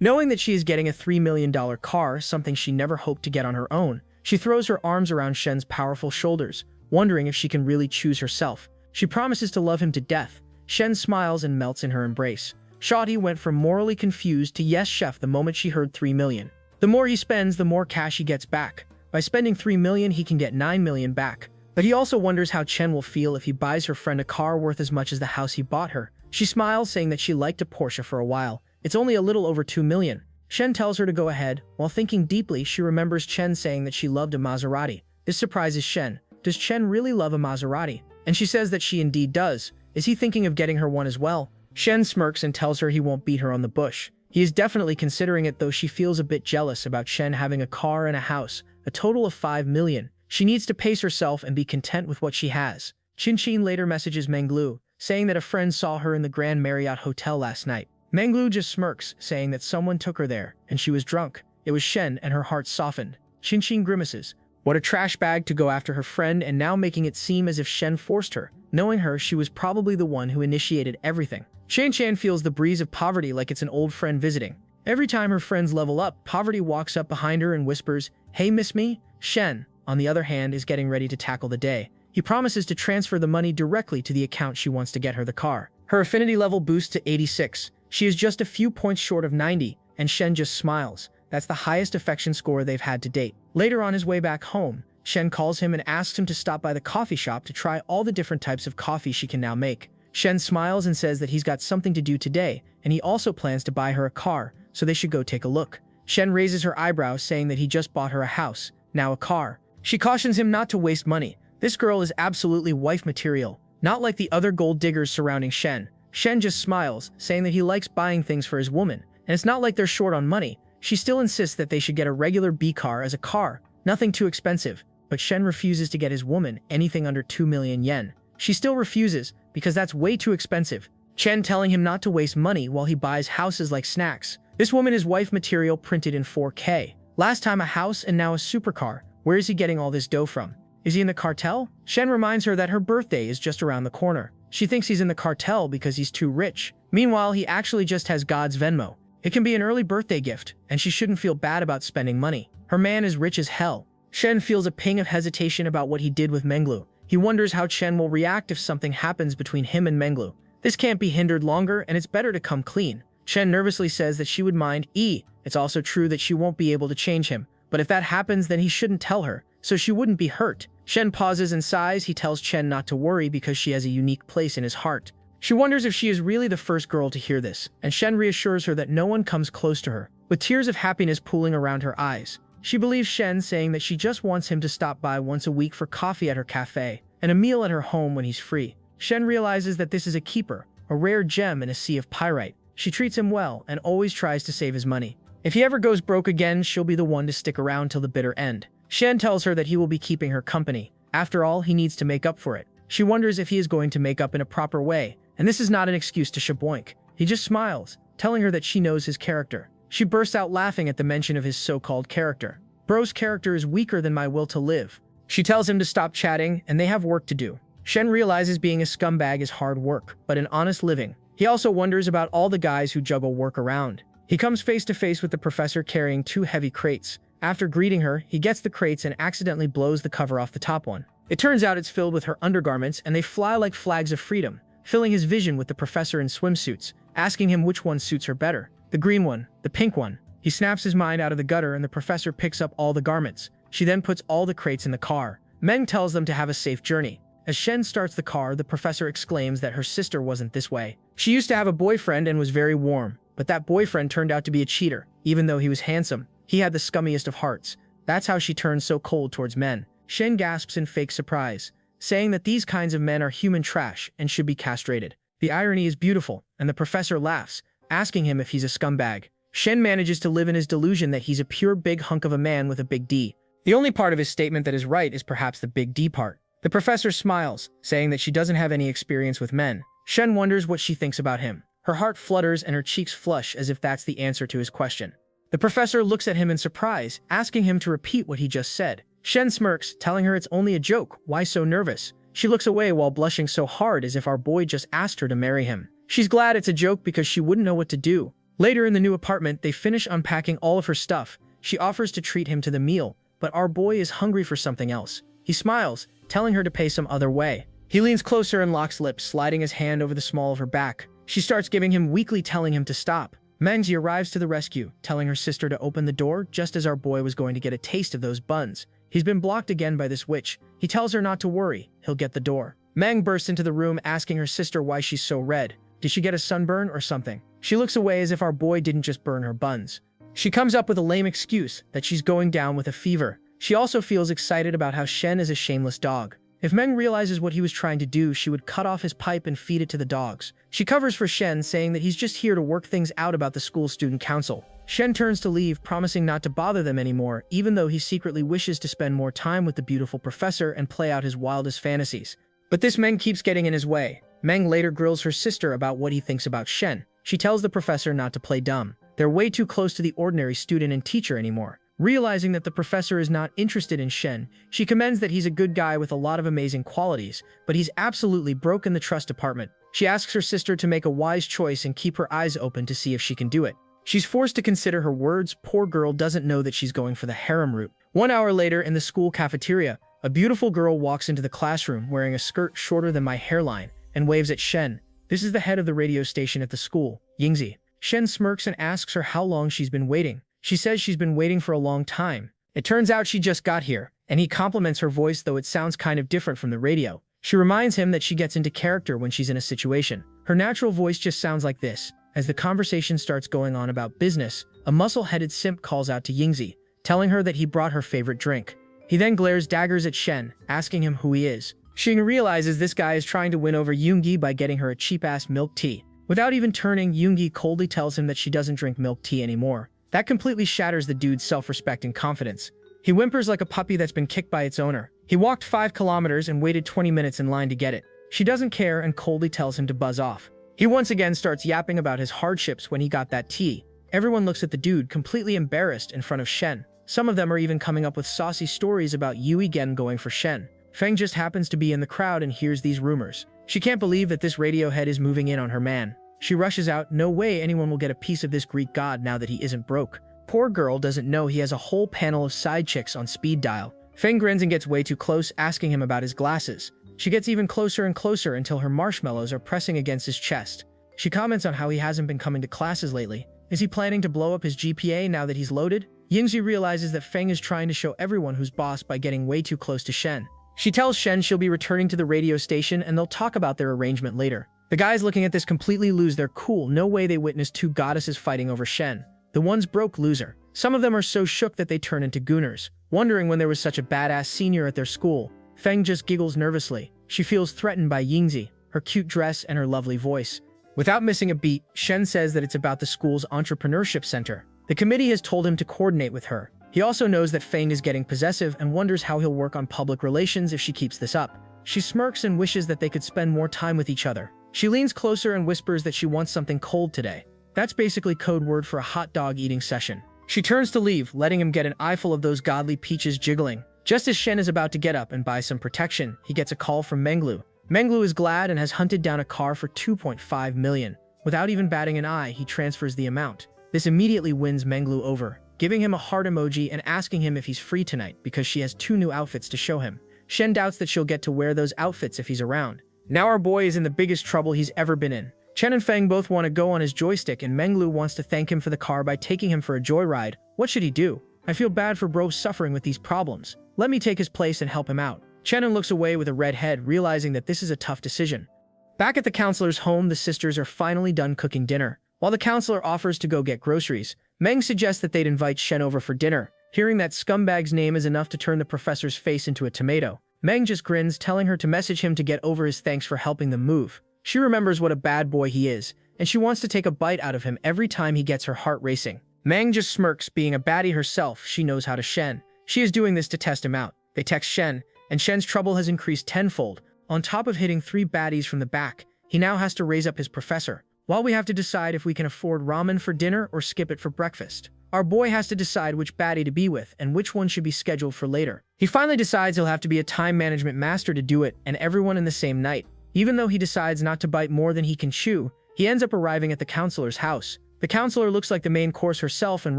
Knowing that she is getting a $3 million car, something she never hoped to get on her own, she throws her arms around Shen's powerful shoulders, wondering if she can really choose herself. She promises to love him to death. Shen smiles and melts in her embrace. Shawty went from morally confused to yes chef the moment she heard 3 million. The more he spends, the more cash he gets back. By spending 3 million, he can get 9 million back. But he also wonders how Chen will feel if he buys her friend a car worth as much as the house he bought her. She smiles, saying that she liked a Porsche for a while. It's only a little over 2 million. Shen tells her to go ahead. While thinking deeply, she remembers Chen saying that she loved a Maserati. This surprises Shen. Does Chen really love a Maserati? And she says that she indeed does. Is he thinking of getting her one as well? Shen smirks and tells her he won't beat her on the bush. He is definitely considering it, though she feels a bit jealous about Shen having a car and a house, a total of 5 million. She needs to pace herself and be content with what she has. Chin later messages Menglu, saying that a friend saw her in the Grand Marriott Hotel last night. Menglu just smirks, saying that someone took her there, and she was drunk. It was Shen, and her heart softened. Chin grimaces. What a trash bag to go after her friend, and now making it seem as if Shen forced her. Knowing her, she was probably the one who initiated everything. Shan feels the breeze of poverty like it's an old friend visiting. Every time her friends level up, Poverty walks up behind her and whispers, "Hey, miss me?" Shen, on the other hand, is getting ready to tackle the day. He promises to transfer the money directly to the account she wants to get her the car. Her affinity level boosts to 86. She is just a few points short of 90, and Shen just smiles. That's the highest affection score they've had to date. Later on his way back home, Shen calls him and asks him to stop by the coffee shop to try all the different types of coffee she can now make. Shen smiles and says that he's got something to do today, and he also plans to buy her a car, so they should go take a look. Shen raises her eyebrows, saying that he just bought her a house, now a car. She cautions him not to waste money. This girl is absolutely wife material, not like the other gold diggers surrounding Shen. Shen just smiles, saying that he likes buying things for his woman, and it's not like they're short on money. She still insists that they should get a regular B car as a car, nothing too expensive, but Shen refuses to get his woman anything under 2 million yen. She still refuses, because that's way too expensive. Chen telling him not to waste money while he buys houses like snacks. This woman is wife material printed in 4K. Last time a house and now a supercar. Where is he getting all this dough from? Is he in the cartel? Shen reminds her that her birthday is just around the corner. She thinks he's in the cartel because he's too rich. Meanwhile, he actually just has God's Venmo. It can be an early birthday gift, and she shouldn't feel bad about spending money. Her man is rich as hell. Shen feels a ping of hesitation about what he did with Menglu. He wonders how Chen will react if something happens between him and Menglu. This can't be hindered longer, and it's better to come clean. Chen nervously says that she would mind. It's also true that she won't be able to change him. But if that happens, then he shouldn't tell her, so she wouldn't be hurt. Shen pauses and sighs. He tells Chen not to worry because she has a unique place in his heart. She wonders if she is really the first girl to hear this, and Shen reassures her that no one comes close to her, with tears of happiness pooling around her eyes. She believes Shen, saying that she just wants him to stop by once a week for coffee at her cafe, and a meal at her home when he's free. Shen realizes that this is a keeper, a rare gem in a sea of pyrite. She treats him well and always tries to save his money. If he ever goes broke again, she'll be the one to stick around till the bitter end. Shen tells her that he will be keeping her company. After all, he needs to make up for it. She wonders if he is going to make up in a proper way, and this is not an excuse to shaboink. He just smiles, telling her that she knows his character. She bursts out laughing at the mention of his so-called character. Bro's character is weaker than my will to live. She tells him to stop chatting, and they have work to do. Shen realizes being a scumbag is hard work, but an honest living. He also wonders about all the guys who juggle work around. He comes face to face with the professor carrying 2 heavy crates. After greeting her, he gets the crates and accidentally blows the cover off the top one. It turns out it's filled with her undergarments, and they fly like flags of freedom, filling his vision with the professor in swimsuits, asking him which one suits her better. The green one, the pink one. He snaps his mind out of the gutter, and the professor picks up all the garments. She then puts all the crates in the car. Meng tells them to have a safe journey. As Shen starts the car, the professor exclaims that her sister wasn't this way. She used to have a boyfriend and was very warm, but that boyfriend turned out to be a cheater. Even though he was handsome, he had the scummiest of hearts. That's how she turned so cold towards men. Shen gasps in fake surprise, saying that these kinds of men are human trash and should be castrated. The irony is beautiful, and the professor laughs, asking him if he's a scumbag. Shen manages to live in his delusion that he's a pure big hunk of a man with a big D. The only part of his statement that is right is perhaps the big D part. The professor smiles, saying that she doesn't have any experience with men. Shen wonders what she thinks about him. Her heart flutters and her cheeks flush as if that's the answer to his question. The professor looks at him in surprise, asking him to repeat what he just said. Shen smirks, telling her it's only a joke. Why so nervous? She looks away while blushing so hard as if our boy just asked her to marry him. She's glad it's a joke because she wouldn't know what to do. Later in the new apartment, they finish unpacking all of her stuff. She offers to treat him to the meal, but our boy is hungry for something else. He smiles, telling her to pay some other way. He leans closer and locks lips, sliding his hand over the small of her back. She starts giving him weakly, telling him to stop. Mengzi arrives to the rescue, telling her sister to open the door just as our boy was going to get a taste of those buns. He's been blocked again by this witch. He tells her not to worry, he'll get the door. Meng bursts into the room, asking her sister why she's so red. Did she get a sunburn or something? She looks away as if our boy didn't just burn her buns. She comes up with a lame excuse that she's going down with a fever. She also feels excited about how Shen is a shameless dog. If Meng realizes what he was trying to do, she would cut off his pipe and feed it to the dogs. She covers for Shen, saying that he's just here to work things out about the school student council. Shen turns to leave, promising not to bother them anymore, even though he secretly wishes to spend more time with the beautiful professor and play out his wildest fantasies. But this Meng keeps getting in his way. Meng later grills her sister about what he thinks about Shen. She tells the professor not to play dumb. They're way too close to the ordinary student and teacher anymore. Realizing that the professor is not interested in Shen, she commends that he's a good guy with a lot of amazing qualities, but he's absolutely broken the trust department. She asks her sister to make a wise choice and keep her eyes open to see if she can do it. She's forced to consider her words. Poor girl doesn't know that she's going for the harem route. 1 hour later, in the school cafeteria, a beautiful girl walks into the classroom wearing a skirt shorter than my hairline and waves at Shen. This is the head of the radio station at the school, Yingzi. Shen smirks and asks her how long she's been waiting. She says she's been waiting for a long time. It turns out she just got here, and he compliments her voice, though it sounds kind of different from the radio. She reminds him that she gets into character when she's in a situation. Her natural voice just sounds like this. As the conversation starts going on about business, a muscle-headed simp calls out to Yingzi, telling her that he brought her favorite drink. He then glares daggers at Shen, asking him who he is. She realizes this guy is trying to win over Yoongi by getting her a cheap-ass milk tea. Without even turning, Yoongi coldly tells him that she doesn't drink milk tea anymore. That completely shatters the dude's self-respect and confidence. He whimpers like a puppy that's been kicked by its owner. He walked 5 kilometers and waited 20 minutes in line to get it. She doesn't care and coldly tells him to buzz off. He once again starts yapping about his hardships when he got that tea. Everyone looks at the dude, completely embarrassed, in front of Shen. Some of them are even coming up with saucy stories about Yui Gen going for Shen. Feng just happens to be in the crowd and hears these rumors. She can't believe that this radio head is moving in on her man. She rushes out. No way anyone will get a piece of this Greek god now that he isn't broke. Poor girl doesn't know he has a whole panel of side chicks on speed dial. Feng grins and gets way too close, asking him about his glasses. She gets even closer and closer until her marshmallows are pressing against his chest. She comments on how he hasn't been coming to classes lately. Is he planning to blow up his GPA now that he's loaded? Yingzi realizes that Feng is trying to show everyone who's boss by getting way too close to Shen. She tells Shen she'll be returning to the radio station and they'll talk about their arrangement later. The guys looking at this completely lose their cool. No way they witnessed 2 goddesses fighting over Shen. The one's broke loser. Some of them are so shook that they turn into gooners, wondering when there was such a badass senior at their school. Feng just giggles nervously. She feels threatened by Yingzi, her cute dress and her lovely voice. Without missing a beat, Shen says that it's about the school's entrepreneurship center. The committee has told him to coordinate with her. He also knows that Feng is getting possessive and wonders how he'll work on public relations if she keeps this up. She smirks and wishes that they could spend more time with each other. She leans closer and whispers that she wants something cold today. That's basically code word for a hot dog eating session. She turns to leave, letting him get an eyeful of those godly peaches jiggling. Just as Shen is about to get up and buy some protection, he gets a call from Menglu. Menglu is glad and has hunted down a car for 2.5 million. Without even batting an eye, he transfers the amount. This immediately wins Menglu over, giving him a heart emoji and asking him if he's free tonight because she has 2 new outfits to show him. Shen doubts that she'll get to wear those outfits if he's around. Now our boy is in the biggest trouble he's ever been in. Chen and Feng both want to go on his joystick and Menglu wants to thank him for the car by taking him for a joyride. What should he do? I feel bad for bro suffering with these problems. Let me take his place and help him out. Chen looks away with a red head, realizing that this is a tough decision. Back at the counselor's home, the sisters are finally done cooking dinner. While the counselor offers to go get groceries, Meng suggests that they'd invite Shen over for dinner. Hearing that scumbag's name is enough to turn the professor's face into a tomato, Meng just grins, telling her to message him to get over his thanks for helping them move. She remembers what a bad boy he is, and she wants to take a bite out of him every time he gets her heart racing. Meng just smirks, being a baddie herself. She knows how to Shen. She is doing this to test him out. They text Shen, and Shen's trouble has increased tenfold. On top of hitting 3 baddies from the back, he now has to raise up his professor. While we have to decide if we can afford ramen for dinner or skip it for breakfast, our boy has to decide which baddie to be with and which one should be scheduled for later. He finally decides he'll have to be a time management master to do it, and everyone in the same night. Even though he decides not to bite more than he can chew, he ends up arriving at the counselor's house. The counselor looks like the main course herself and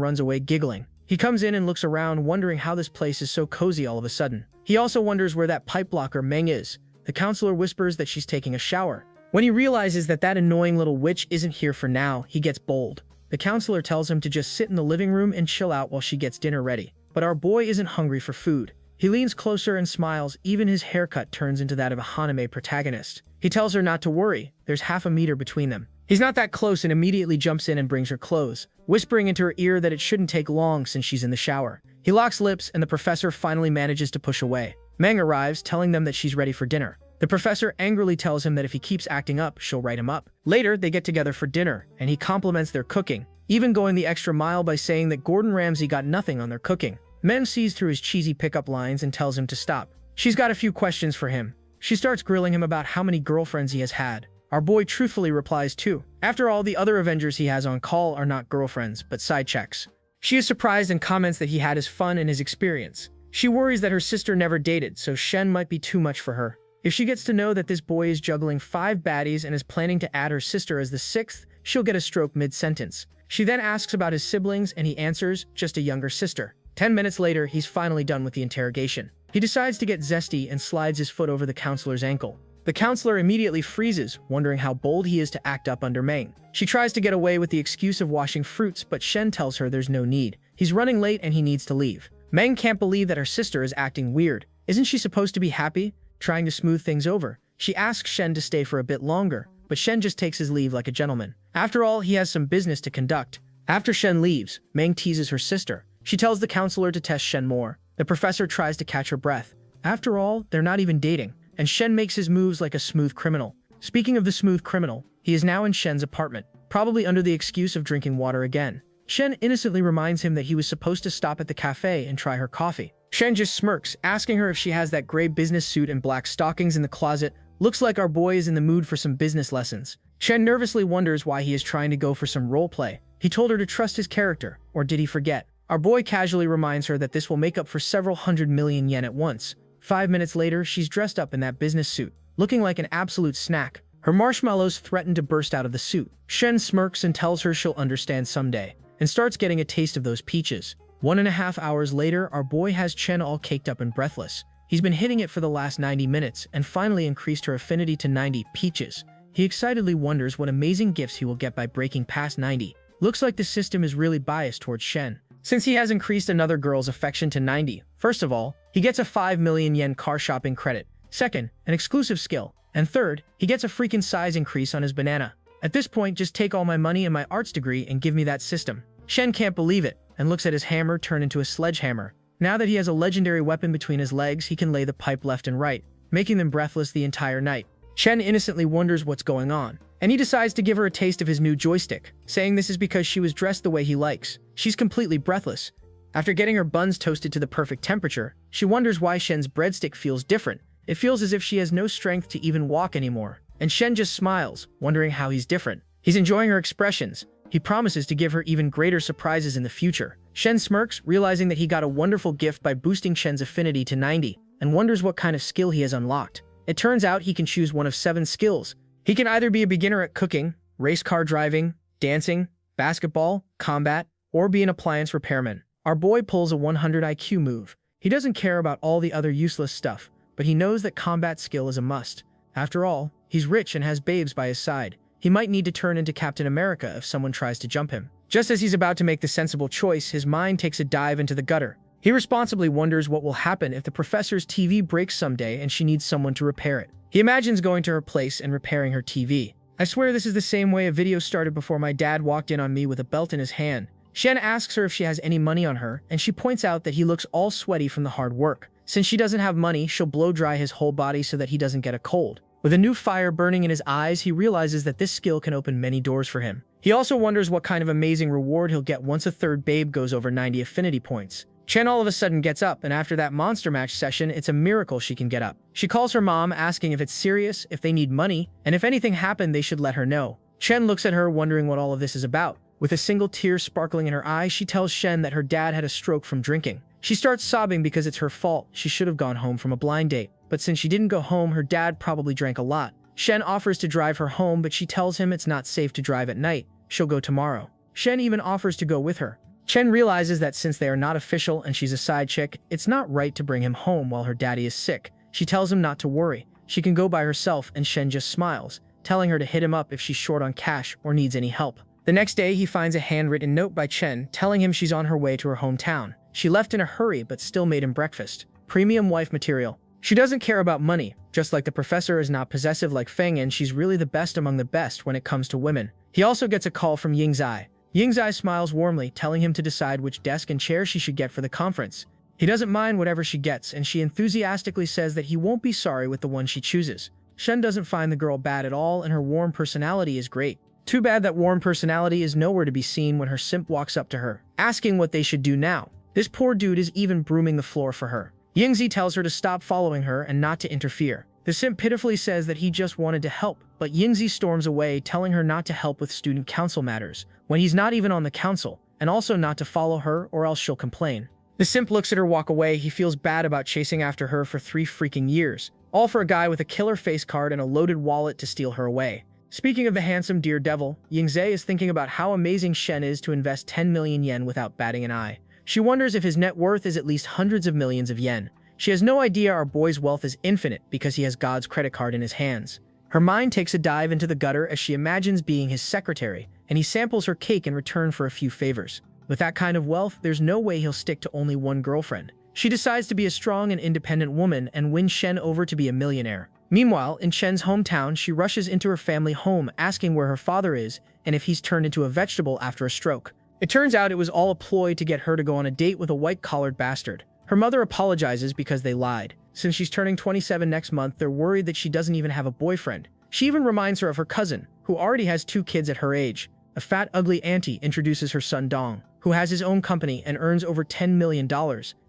runs away giggling. He comes in and looks around, wondering how this place is so cozy all of a sudden. He also wonders where that pipe blocker Meng is. The counselor whispers that she's taking a shower. When he realizes that annoying little witch isn't here for now, he gets bold. The counselor tells him to just sit in the living room and chill out while she gets dinner ready. But our boy isn't hungry for food. He leans closer and smiles. Even his haircut turns into that of a anime protagonist. He tells her not to worry, there's half a meter between them. He's not that close and immediately jumps in and brings her clothes, whispering into her ear that it shouldn't take long since she's in the shower. He locks lips and the professor finally manages to push away. Meng arrives, telling them that she's ready for dinner. The professor angrily tells him that if he keeps acting up, she'll write him up. Later, they get together for dinner, and he compliments their cooking, even going the extra mile by saying that Gordon Ramsay got nothing on their cooking. Meng sees through his cheesy pickup lines and tells him to stop. She's got a few questions for him. She starts grilling him about how many girlfriends he has had. Our boy truthfully replies 2. After all, the other Avengers he has on call are not girlfriends, but side checks. She is surprised and comments that he had his fun and his experience. She worries that her sister never dated, so Shen might be too much for her. If she gets to know that this boy is juggling 5 baddies and is planning to add her sister as the 6th, she'll get a stroke mid-sentence. She then asks about his siblings and he answers, just a younger sister. 10 minutes later, he's finally done with the interrogation. He decides to get zesty and slides his foot over the counselor's ankle. The counselor immediately freezes, wondering how bold he is to act up under Meng. She tries to get away with the excuse of washing fruits, but Shen tells her there's no need. He's running late and he needs to leave. Meng can't believe that her sister is acting weird. Isn't she supposed to be happy? Trying to smooth things over. She asks Shen to stay for a bit longer, but Shen just takes his leave like a gentleman. After all, he has some business to conduct. After Shen leaves, Meng teases her sister. She tells the counselor to test Shen more. The professor tries to catch her breath. After all, they're not even dating, and Shen makes his moves like a smooth criminal. Speaking of the smooth criminal, he is now in Shen's apartment, probably under the excuse of drinking water again. Shen innocently reminds him that he was supposed to stop at the cafe and try her coffee. Shen just smirks, asking her if she has that gray business suit and black stockings in the closet. Looks like our boy is in the mood for some business lessons. Shen nervously wonders why he is trying to go for some role play. He told her to trust his character, or did he forget? Our boy casually reminds her that this will make up for several 100 million yen at once. 5 minutes later, she's dressed up in that business suit, looking like an absolute snack. Her marshmallows threaten to burst out of the suit. Shen smirks and tells her she'll understand someday, and starts getting a taste of those peaches. 1.5 hours later, our boy has Chen all caked up and breathless. He's been hitting it for the last 90 minutes and finally increased her affinity to 90 peaches. He excitedly wonders what amazing gifts he will get by breaking past 90. Looks like the system is really biased towards Shen, since he has increased another girl's affection to 90. First of all, he gets a 5 million yen car shopping credit. Second, an exclusive skill. And third, he gets a freaking size increase on his banana. At this point, just take all my money and my arts degree and give me that system. Shen can't believe it, and looks at his hammer turn into a sledgehammer. Now that he has a legendary weapon between his legs, he can lay the pipe left and right, making them breathless the entire night. Shen innocently wonders what's going on. and he decides to give her a taste of his new joystick, saying this is because she was dressed the way he likes. She's completely breathless. After getting her buns toasted to the perfect temperature, she wonders why Shen's breadstick feels different. It feels as if she has no strength to even walk anymore. And Shen just smiles, wondering how he's different. He's enjoying her expressions. He promises to give her even greater surprises in the future. Shen smirks, realizing that he got a wonderful gift by boosting Shen's affinity to 90, and wonders what kind of skill he has unlocked. It turns out he can choose one of 7 skills. He can either be a beginner at cooking, race car driving, dancing, basketball, combat, or be an appliance repairman. Our boy pulls a 100 IQ move. He doesn't care about all the other useless stuff, but he knows that combat skill is a must. After all, he's rich and has babes by his side. He might need to turn into Captain America if someone tries to jump him. Just as he's about to make the sensible choice, his mind takes a dive into the gutter. He responsibly wonders what will happen if the professor's TV breaks someday and she needs someone to repair it. He imagines going to her place and repairing her TV. I swear this is the same way a video started before my dad walked in on me with a belt in his hand. Shen asks her if she has any money on her, and she points out that he looks all sweaty from the hard work. Since she doesn't have money, she'll blow dry his whole body so that he doesn't get a cold. With a new fire burning in his eyes, he realizes that this skill can open many doors for him. He also wonders what kind of amazing reward he'll get once a third babe goes over 90 affinity points. Chen all of a sudden gets up, and after that monster match session, it's a miracle she can get up. She calls her mom, asking if it's serious, if they need money, and if anything happened, they should let her know. Chen looks at her, wondering what all of this is about. With a single tear sparkling in her eye, she tells Shen that her dad had a stroke from drinking. She starts sobbing because it's her fault. She should have gone home from a blind date. But since she didn't go home, her dad probably drank a lot. Shen offers to drive her home, but she tells him it's not safe to drive at night. She'll go tomorrow. Shen even offers to go with her. Chen realizes that since they are not official and she's a side chick, it's not right to bring him home while her daddy is sick. She tells him not to worry. She can go by herself, and Shen just smiles, telling her to hit him up if she's short on cash or needs any help. The next day, he finds a handwritten note by Chen telling him she's on her way to her hometown. She left in a hurry but still made him breakfast. Premium wife material. She doesn't care about money. Just like the professor is not possessive like Feng, and she's really the best among the best when it comes to women. He also gets a call from Yingzai. Yingzai smiles warmly, telling him to decide which desk and chair she should get for the conference. He doesn't mind whatever she gets, and she enthusiastically says that he won't be sorry with the one she chooses. Shen doesn't find the girl bad at all, and her warm personality is great. Too bad that warm personality is nowhere to be seen when her simp walks up to her, asking what they should do now. This poor dude is even brooming the floor for her. Yingzi tells her to stop following her and not to interfere. The simp pitifully says that he just wanted to help, but Yingzi storms away, telling her not to help with student council matters, when he's not even on the council, and also not to follow her or else she'll complain. The simp looks at her walk away. He feels bad about chasing after her for 3 freaking years, all for a guy with a killer face card and a loaded wallet to steal her away. Speaking of the handsome dear devil, Yingzai is thinking about how amazing Shen is to invest 10 million yen without batting an eye. She wonders if his net worth is at least hundreds of millions of yen. She has no idea our boy's wealth is infinite because he has God's credit card in his hands. Her mind takes a dive into the gutter as she imagines being his secretary, and he samples her cake in return for a few favors. With that kind of wealth, there's no way he'll stick to only one girlfriend. She decides to be a strong and independent woman and win Shen over to be a millionaire. Meanwhile, in Shen's hometown, she rushes into her family home asking where her father is and if he's turned into a vegetable after a stroke. It turns out it was all a ploy to get her to go on a date with a white-collared bastard. Her mother apologizes because they lied. Since she's turning 27 next month, they're worried that she doesn't even have a boyfriend. She even reminds her of her cousin, who already has 2 kids at her age. A fat, ugly auntie introduces her son Dong, who has his own company and earns over $10 million,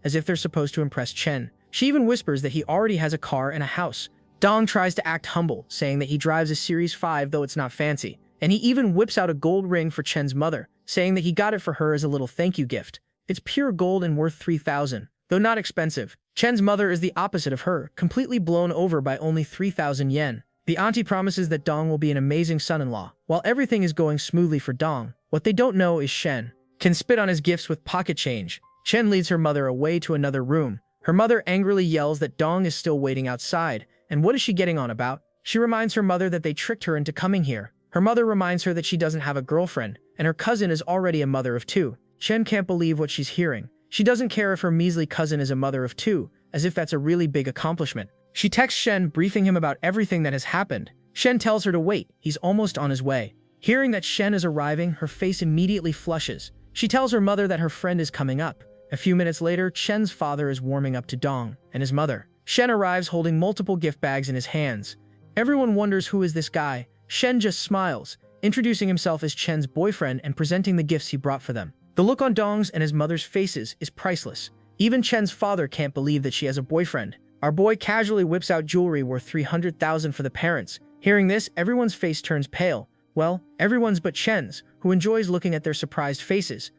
as if they're supposed to impress Chen. She even whispers that he already has a car and a house. Dong tries to act humble, saying that he drives a Series 5 though it's not fancy, and he even whips out a gold ring for Chen's mother, saying that he got it for her as a little thank you gift. It's pure gold and worth 3,000, though not expensive. Chen's mother is the opposite of her, completely blown over by only 3,000 yen. The auntie promises that Dong will be an amazing son-in-law. While everything is going smoothly for Dong, what they don't know is Shen can spit on his gifts with pocket change. Chen leads her mother away to another room. Her mother angrily yells that Dong is still waiting outside, and what is she getting on about? She reminds her mother that they tricked her into coming here. Her mother reminds her that she doesn't have a girlfriend, and her cousin is already a mother of 2. Chen can't believe what she's hearing. She doesn't care if her measly cousin is a mother of 2, as if that's a really big accomplishment. She texts Shen, briefing him about everything that has happened. Shen tells her to wait, he's almost on his way. Hearing that Shen is arriving, her face immediately flushes. She tells her mother that her friend is coming up. A few minutes later, Shen's father is warming up to Dong and his mother. Shen arrives holding multiple gift bags in his hands. Everyone wonders who is this guy. Shen just smiles, introducing himself as Chen's boyfriend and presenting the gifts he brought for them. The look on Dong's and his mother's faces is priceless. Even Chen's father can't believe that she has a boyfriend. Our boy casually whips out jewelry worth 300,000 for the parents. Hearing this, everyone's face turns pale. Well, everyone's but Chen's, who enjoys looking at their surprised faces.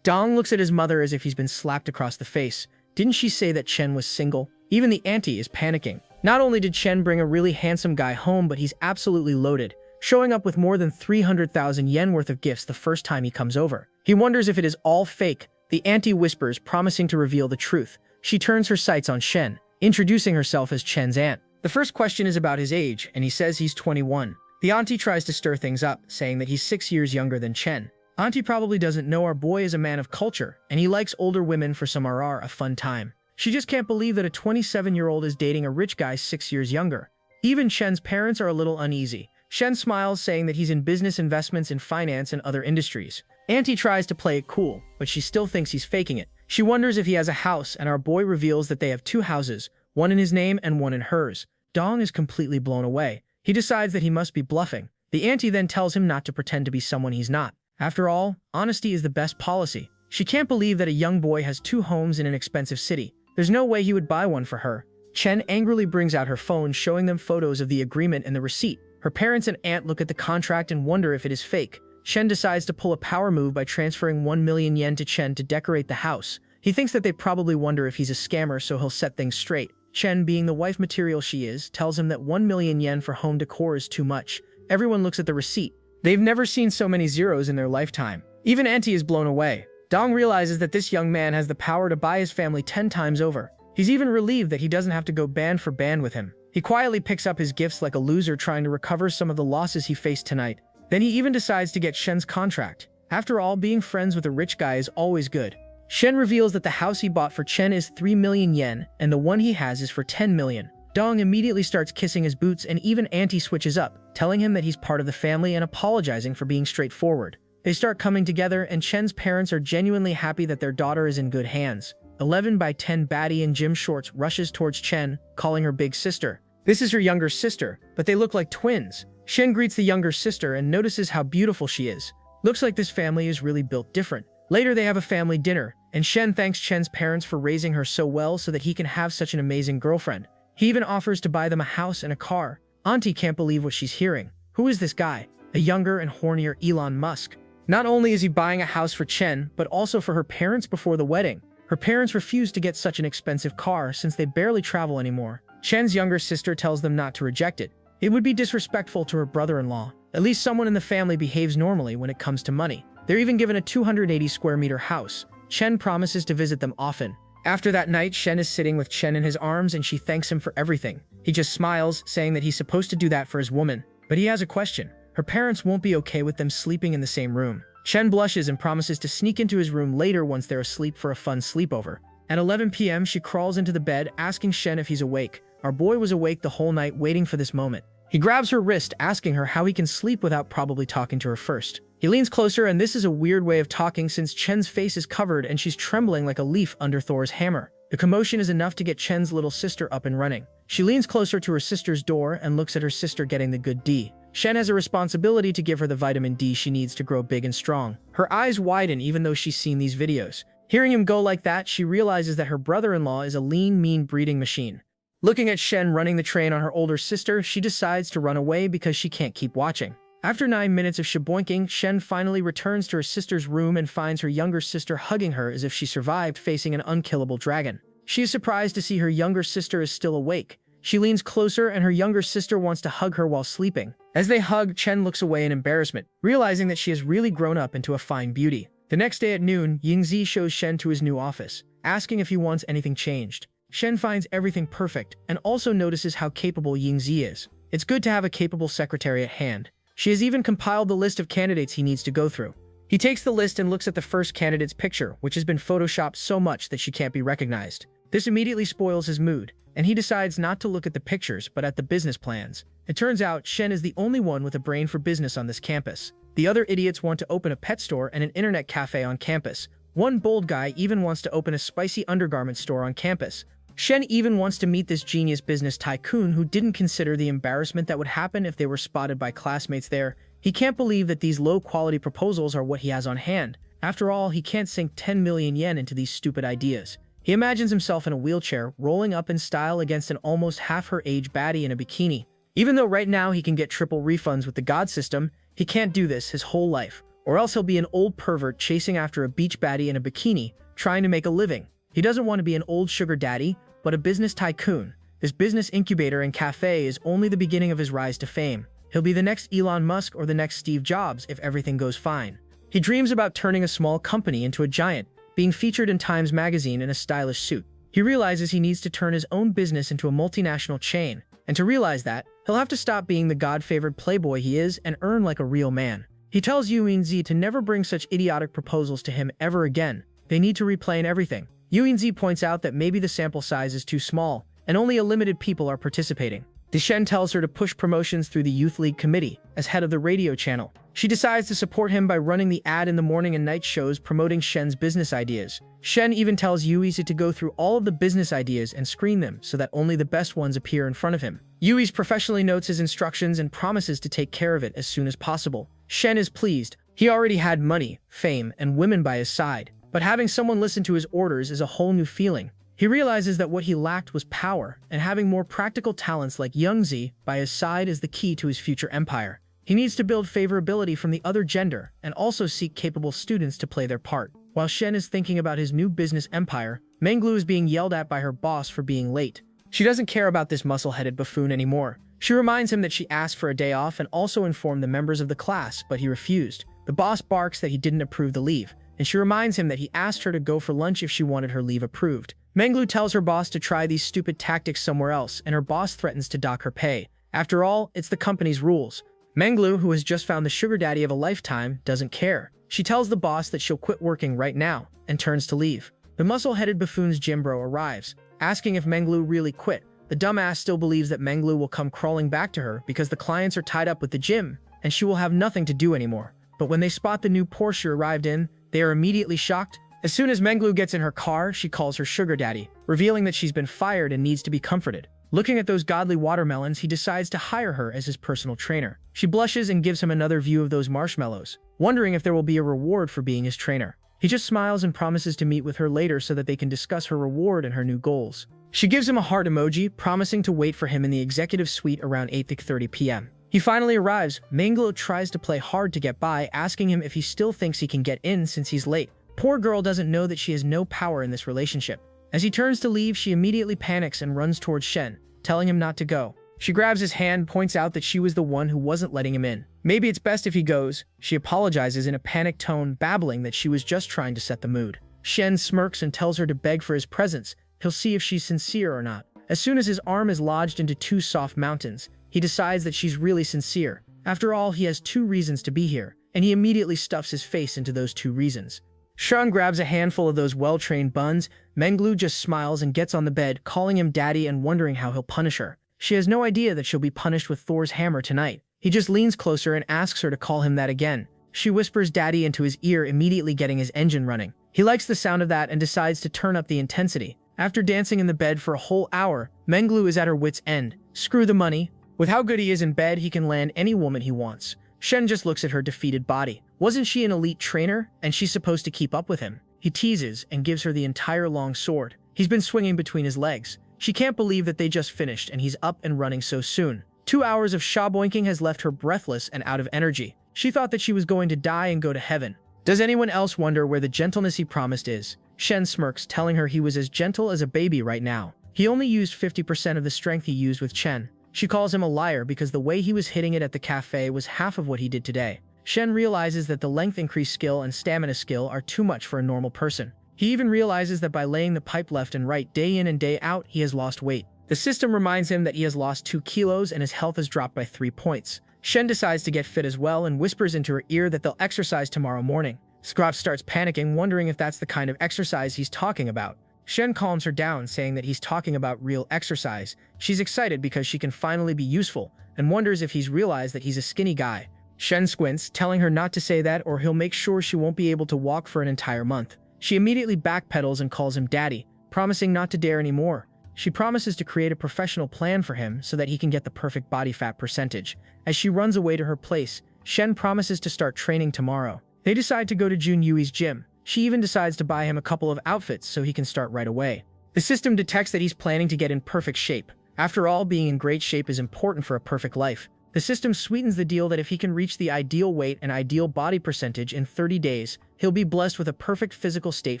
Dong looks at his mother as if he's been slapped across the face. Didn't she say that Chen was single? Even the auntie is panicking. Not only did Chen bring a really handsome guy home, but he's absolutely loaded, showing up with more than 300,000 yen worth of gifts the first time he comes over. He wonders if it is all fake. The auntie whispers, promising to reveal the truth. She turns her sights on Shen, introducing herself as Chen's aunt. The first question is about his age, and he says he's 21. The auntie tries to stir things up, saying that he's 6 years younger than Chen. Auntie probably doesn't know our boy is a man of culture, and he likes older women for some RR, a fun time. She just can't believe that a 27-year-old is dating a rich guy 6 years younger. Even Chen's parents are a little uneasy. Shen smiles, saying that he's in business investments in finance and other industries. Auntie tries to play it cool, but she still thinks he's faking it. She wonders if he has a house, and our boy reveals that they have 2 houses, one in his name and one in hers. Dong is completely blown away. He decides that he must be bluffing. The auntie then tells him not to pretend to be someone he's not. After all, honesty is the best policy. She can't believe that a young boy has 2 homes in an expensive city. There's no way he would buy one for her. Chen angrily brings out her phone, showing them photos of the agreement and the receipt. Her parents and aunt look at the contract and wonder if it is fake. Chen decides to pull a power move by transferring 1 million yen to Chen to decorate the house. He thinks that they probably wonder if he's a scammer, so he'll set things straight. Chen, being the wife material she is, tells him that 1 million yen for home decor is too much. Everyone looks at the receipt. They've never seen so many zeros in their lifetime. Even auntie is blown away. Dong realizes that this young man has the power to buy his family 10 times over. He's even relieved that he doesn't have to go band for band with him. He quietly picks up his gifts like a loser, trying to recover some of the losses he faced tonight. Then he even decides to get Shen's contract. After all, being friends with a rich guy is always good. Shen reveals that the house he bought for Chen is 3 million yen, and the one he has is for 10 million. Dong immediately starts kissing his boots, and even auntie switches up, telling him that he's part of the family and apologizing for being straightforward. They start coming together, and Chen's parents are genuinely happy that their daughter is in good hands. 11 by 10 baddie in gym shorts rushes towards Chen, calling her big sister. This is her younger sister, but they look like twins. Shen greets the younger sister and notices how beautiful she is. Looks like this family is really built different. Later they have a family dinner, and Shen thanks Chen's parents for raising her so well so that he can have such an amazing girlfriend. He even offers to buy them a house and a car. Auntie can't believe what she's hearing. Who is this guy? A younger and hornier Elon Musk. Not only is he buying a house for Chen, but also for her parents before the wedding. Her parents refuse to get such an expensive car since they barely travel anymore. Chen's younger sister tells them not to reject it. It would be disrespectful to her brother-in-law. At least someone in the family behaves normally when it comes to money. They're even given a 280 square meter house. Chen promises to visit them often. After that night, Shen is sitting with Chen in his arms and she thanks him for everything. He just smiles, saying that he's supposed to do that for his woman. But he has a question. Her parents won't be okay with them sleeping in the same room. Chen blushes and promises to sneak into his room later once they're asleep for a fun sleepover. At 11 p.m., she crawls into the bed, asking Shen if he's awake. Our boy was awake the whole night waiting for this moment. He grabs her wrist, asking her how he can sleep without probably talking to her first. He leans closer, and this is a weird way of talking since Chen's face is covered and she's trembling like a leaf under Thor's hammer. The commotion is enough to get Chen's little sister up and running. She leans closer to her sister's door and looks at her sister getting the good D. Shen has a responsibility to give her the vitamin D she needs to grow big and strong. Her eyes widen even though she's seen these videos. Hearing him go like that, she realizes that her brother-in-law is a lean, mean breeding machine. Looking at Shen running the train on her older sister, she decides to run away because she can't keep watching. After 9 minutes of shaboinking, Shen finally returns to her sister's room and finds her younger sister hugging her as if she survived facing an unkillable dragon. She is surprised to see her younger sister is still awake. She leans closer and her younger sister wants to hug her while sleeping. As they hug, Chen looks away in embarrassment, realizing that she has really grown up into a fine beauty. The next day at noon, Yingzi shows Shen to his new office, asking if he wants anything changed. Shen finds everything perfect and also notices how capable Yingzi is. It's good to have a capable secretary at hand. She has even compiled the list of candidates he needs to go through. He takes the list and looks at the first candidate's picture, which has been photoshopped so much that she can't be recognized. This immediately spoils his mood, and he decides not to look at the pictures but at the business plans. It turns out Shen is the only one with a brain for business on this campus. The other idiots want to open a pet store and an internet cafe on campus. One bold guy even wants to open a spicy undergarment store on campus. Shen even wants to meet this genius business tycoon who didn't consider the embarrassment that would happen if they were spotted by classmates there. He can't believe that these low-quality proposals are what he has on hand. After all, he can't sink 10 million yen into these stupid ideas. He imagines himself in a wheelchair, rolling up in style against an almost half her age baddie in a bikini. Even though right now he can get triple refunds with the god system, he can't do this his whole life. Or else he'll be an old pervert chasing after a beach baddie in a bikini, trying to make a living. He doesn't want to be an old sugar daddy, but a business tycoon. This business incubator and cafe is only the beginning of his rise to fame. He'll be the next Elon Musk or the next Steve Jobs if everything goes fine. He dreams about turning a small company into a giant, being featured in Times magazine in a stylish suit. He realizes he needs to turn his own business into a multinational chain, and to realize that, he'll have to stop being the God-favored playboy he is and earn like a real man. He tells Yuinzi to never bring such idiotic proposals to him ever again. They need to replan everything. Yuinzi points out that maybe the sample size is too small, and only a limited people are participating. Deshen tells her to push promotions through the Youth League Committee as head of the radio channel. She decides to support him by running the ad in the morning and night shows promoting Shen's business ideas. Shen even tells Yuizi to go through all of the business ideas and screen them so that only the best ones appear in front of him. Yuizi professionally notes his instructions and promises to take care of it as soon as possible. Shen is pleased. He already had money, fame, and women by his side, but having someone listen to his orders is a whole new feeling. He realizes that what he lacked was power, and having more practical talents like Youngzi by his side is the key to his future empire. He needs to build favorability from the other gender and also seek capable students to play their part. While Shen is thinking about his new business empire, Menglu is being yelled at by her boss for being late. She doesn't care about this muscle-headed buffoon anymore. She reminds him that she asked for a day off and also informed the members of the class, but he refused. The boss barks that he didn't approve the leave, and she reminds him that he asked her to go for lunch if she wanted her leave approved. Menglu tells her boss to try these stupid tactics somewhere else, and her boss threatens to dock her pay. After all, it's the company's rules. Menglu, who has just found the sugar daddy of a lifetime, doesn't care. She tells the boss that she'll quit working right now, and turns to leave. The muscle-headed buffoon's gym bro arrives, asking if Menglu really quit. The dumbass still believes that Menglu will come crawling back to her because the clients are tied up with the gym, and she will have nothing to do anymore. But when they spot the new Porsche arrived in, they are immediately shocked. As soon as Menglu gets in her car, she calls her sugar daddy, revealing that she's been fired and needs to be comforted. Looking at those godly watermelons, he decides to hire her as his personal trainer. She blushes and gives him another view of those marshmallows, wondering if there will be a reward for being his trainer. He just smiles and promises to meet with her later so that they can discuss her reward and her new goals. She gives him a heart emoji, promising to wait for him in the executive suite around 8:30 p.m. He finally arrives. Menglu tries to play hard to get by, asking him if he still thinks he can get in since he's late. Poor girl doesn't know that she has no power in this relationship. As he turns to leave, she immediately panics and runs towards Shen, telling him not to go. She grabs his hand, points out that she was the one who wasn't letting him in. Maybe it's best if he goes. She apologizes in a panicked tone, babbling that she was just trying to set the mood. Shen smirks and tells her to beg for his presence. He'll see if she's sincere or not. As soon as his arm is lodged into two soft mountains, he decides that she's really sincere. After all, he has two reasons to be here, and he immediately stuffs his face into those two reasons. Shen grabs a handful of those well-trained buns. Menglu just smiles and gets on the bed, calling him daddy and wondering how he'll punish her. She has no idea that she'll be punished with Thor's hammer tonight. He just leans closer and asks her to call him that again. She whispers daddy into his ear, immediately getting his engine running. He likes the sound of that and decides to turn up the intensity. After dancing in the bed for a whole hour, Menglu is at her wit's end. Screw the money. With how good he is in bed, he can land any woman he wants. Shen just looks at her defeated body. Wasn't she an elite trainer, and she's supposed to keep up with him? He teases and gives her the entire long sword. He's been swinging between his legs. She can't believe that they just finished and he's up and running so soon. 2 hours of shaboinking has left her breathless and out of energy. She thought that she was going to die and go to heaven. Does anyone else wonder where the gentleness he promised is? Shen smirks, telling her he was as gentle as a baby right now. He only used 50% of the strength he used with Chen. She calls him a liar because the way he was hitting it at the cafe was half of what he did today. Shen realizes that the length increase skill and stamina skill are too much for a normal person. He even realizes that by laying the pipe left and right day in and day out, he has lost weight. The system reminds him that he has lost 2 kilos and his health has dropped by 3 points. Shen decides to get fit as well and whispers into her ear that they'll exercise tomorrow morning. Scrop starts panicking, wondering if that's the kind of exercise he's talking about. Shen calms her down, saying that he's talking about real exercise. She's excited because she can finally be useful, and wonders if he's realized that he's a skinny guy. Shen squints, telling her not to say that or he'll make sure she won't be able to walk for an entire month. She immediately backpedals and calls him daddy, promising not to dare anymore. She promises to create a professional plan for him so that he can get the perfect body fat percentage. As she runs away to her place, Shen promises to start training tomorrow. They decide to go to Jun Yui's gym. She even decides to buy him a couple of outfits so he can start right away. The system detects that he's planning to get in perfect shape. After all, being in great shape is important for a perfect life. The system sweetens the deal that if he can reach the ideal weight and ideal body percentage in 30 days, he'll be blessed with a perfect physical state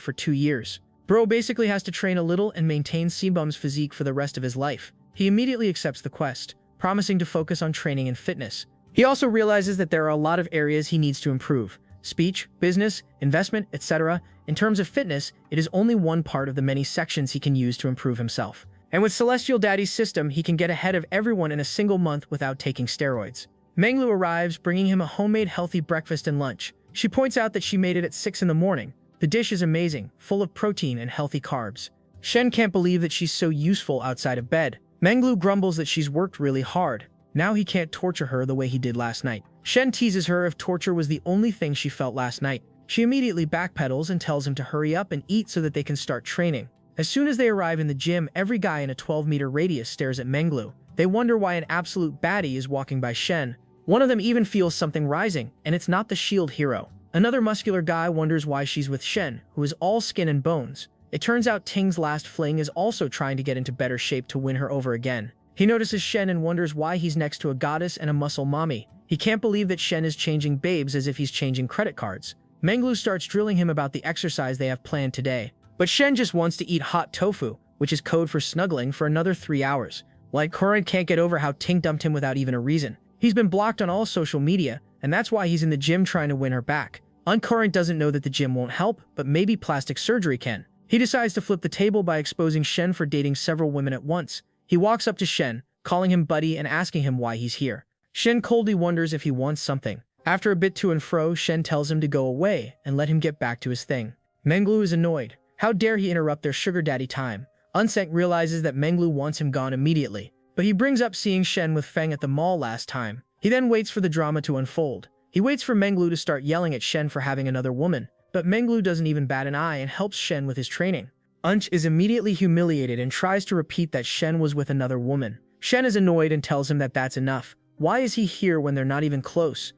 for 2 years. Bro basically has to train a little and maintain C-Bum's physique for the rest of his life. He immediately accepts the quest, promising to focus on training and fitness. He also realizes that there are a lot of areas he needs to improve. Speech, business, investment, etc. In terms of fitness, it is only one part of the many sections he can use to improve himself. And with Celestial Daddy's system, he can get ahead of everyone in a single month without taking steroids. Manglu arrives, bringing him a homemade healthy breakfast and lunch. She points out that she made it at 6 in the morning. The dish is amazing, full of protein and healthy carbs. Shen can't believe that she's so useful outside of bed. Manglu grumbles that she's worked really hard. Now he can't torture her the way he did last night. Shen teases her if torture was the only thing she felt last night. She immediately backpedals and tells him to hurry up and eat so that they can start training. As soon as they arrive in the gym, every guy in a 12-meter radius stares at Manglu. They wonder why an absolute baddie is walking by Shen. One of them even feels something rising, and it's not the shield hero. Another muscular guy wonders why she's with Shen, who is all skin and bones. It turns out Ting's last fling is also trying to get into better shape to win her over again. He notices Shen and wonders why he's next to a goddess and a muscle mommy. He can't believe that Shen is changing babes as if he's changing credit cards. Manglu starts drilling him about the exercise they have planned today. But Shen just wants to eat hot tofu, which is code for snuggling, for another 3 hours. Like, Current can't get over how Ting dumped him without even a reason. He's been blocked on all social media, and that's why he's in the gym trying to win her back. Uncurrent doesn't know that the gym won't help, but maybe plastic surgery can. He decides to flip the table by exposing Shen for dating several women at once. He walks up to Shen, calling him buddy and asking him why he's here. Shen coldly wonders if he wants something. After a bit to and fro, Shen tells him to go away and let him get back to his thing. Manglu is annoyed. How dare he interrupt their sugar daddy time? Unseng realizes that Manglu wants him gone immediately, but he brings up seeing Shen with Feng at the mall last time. He then waits for the drama to unfold. He waits for Manglu to start yelling at Shen for having another woman, but Manglu doesn't even bat an eye and helps Shen with his training. Unch is immediately humiliated and tries to repeat that Shen was with another woman. Shen is annoyed and tells him that that's enough. Why is he here when they're not even close?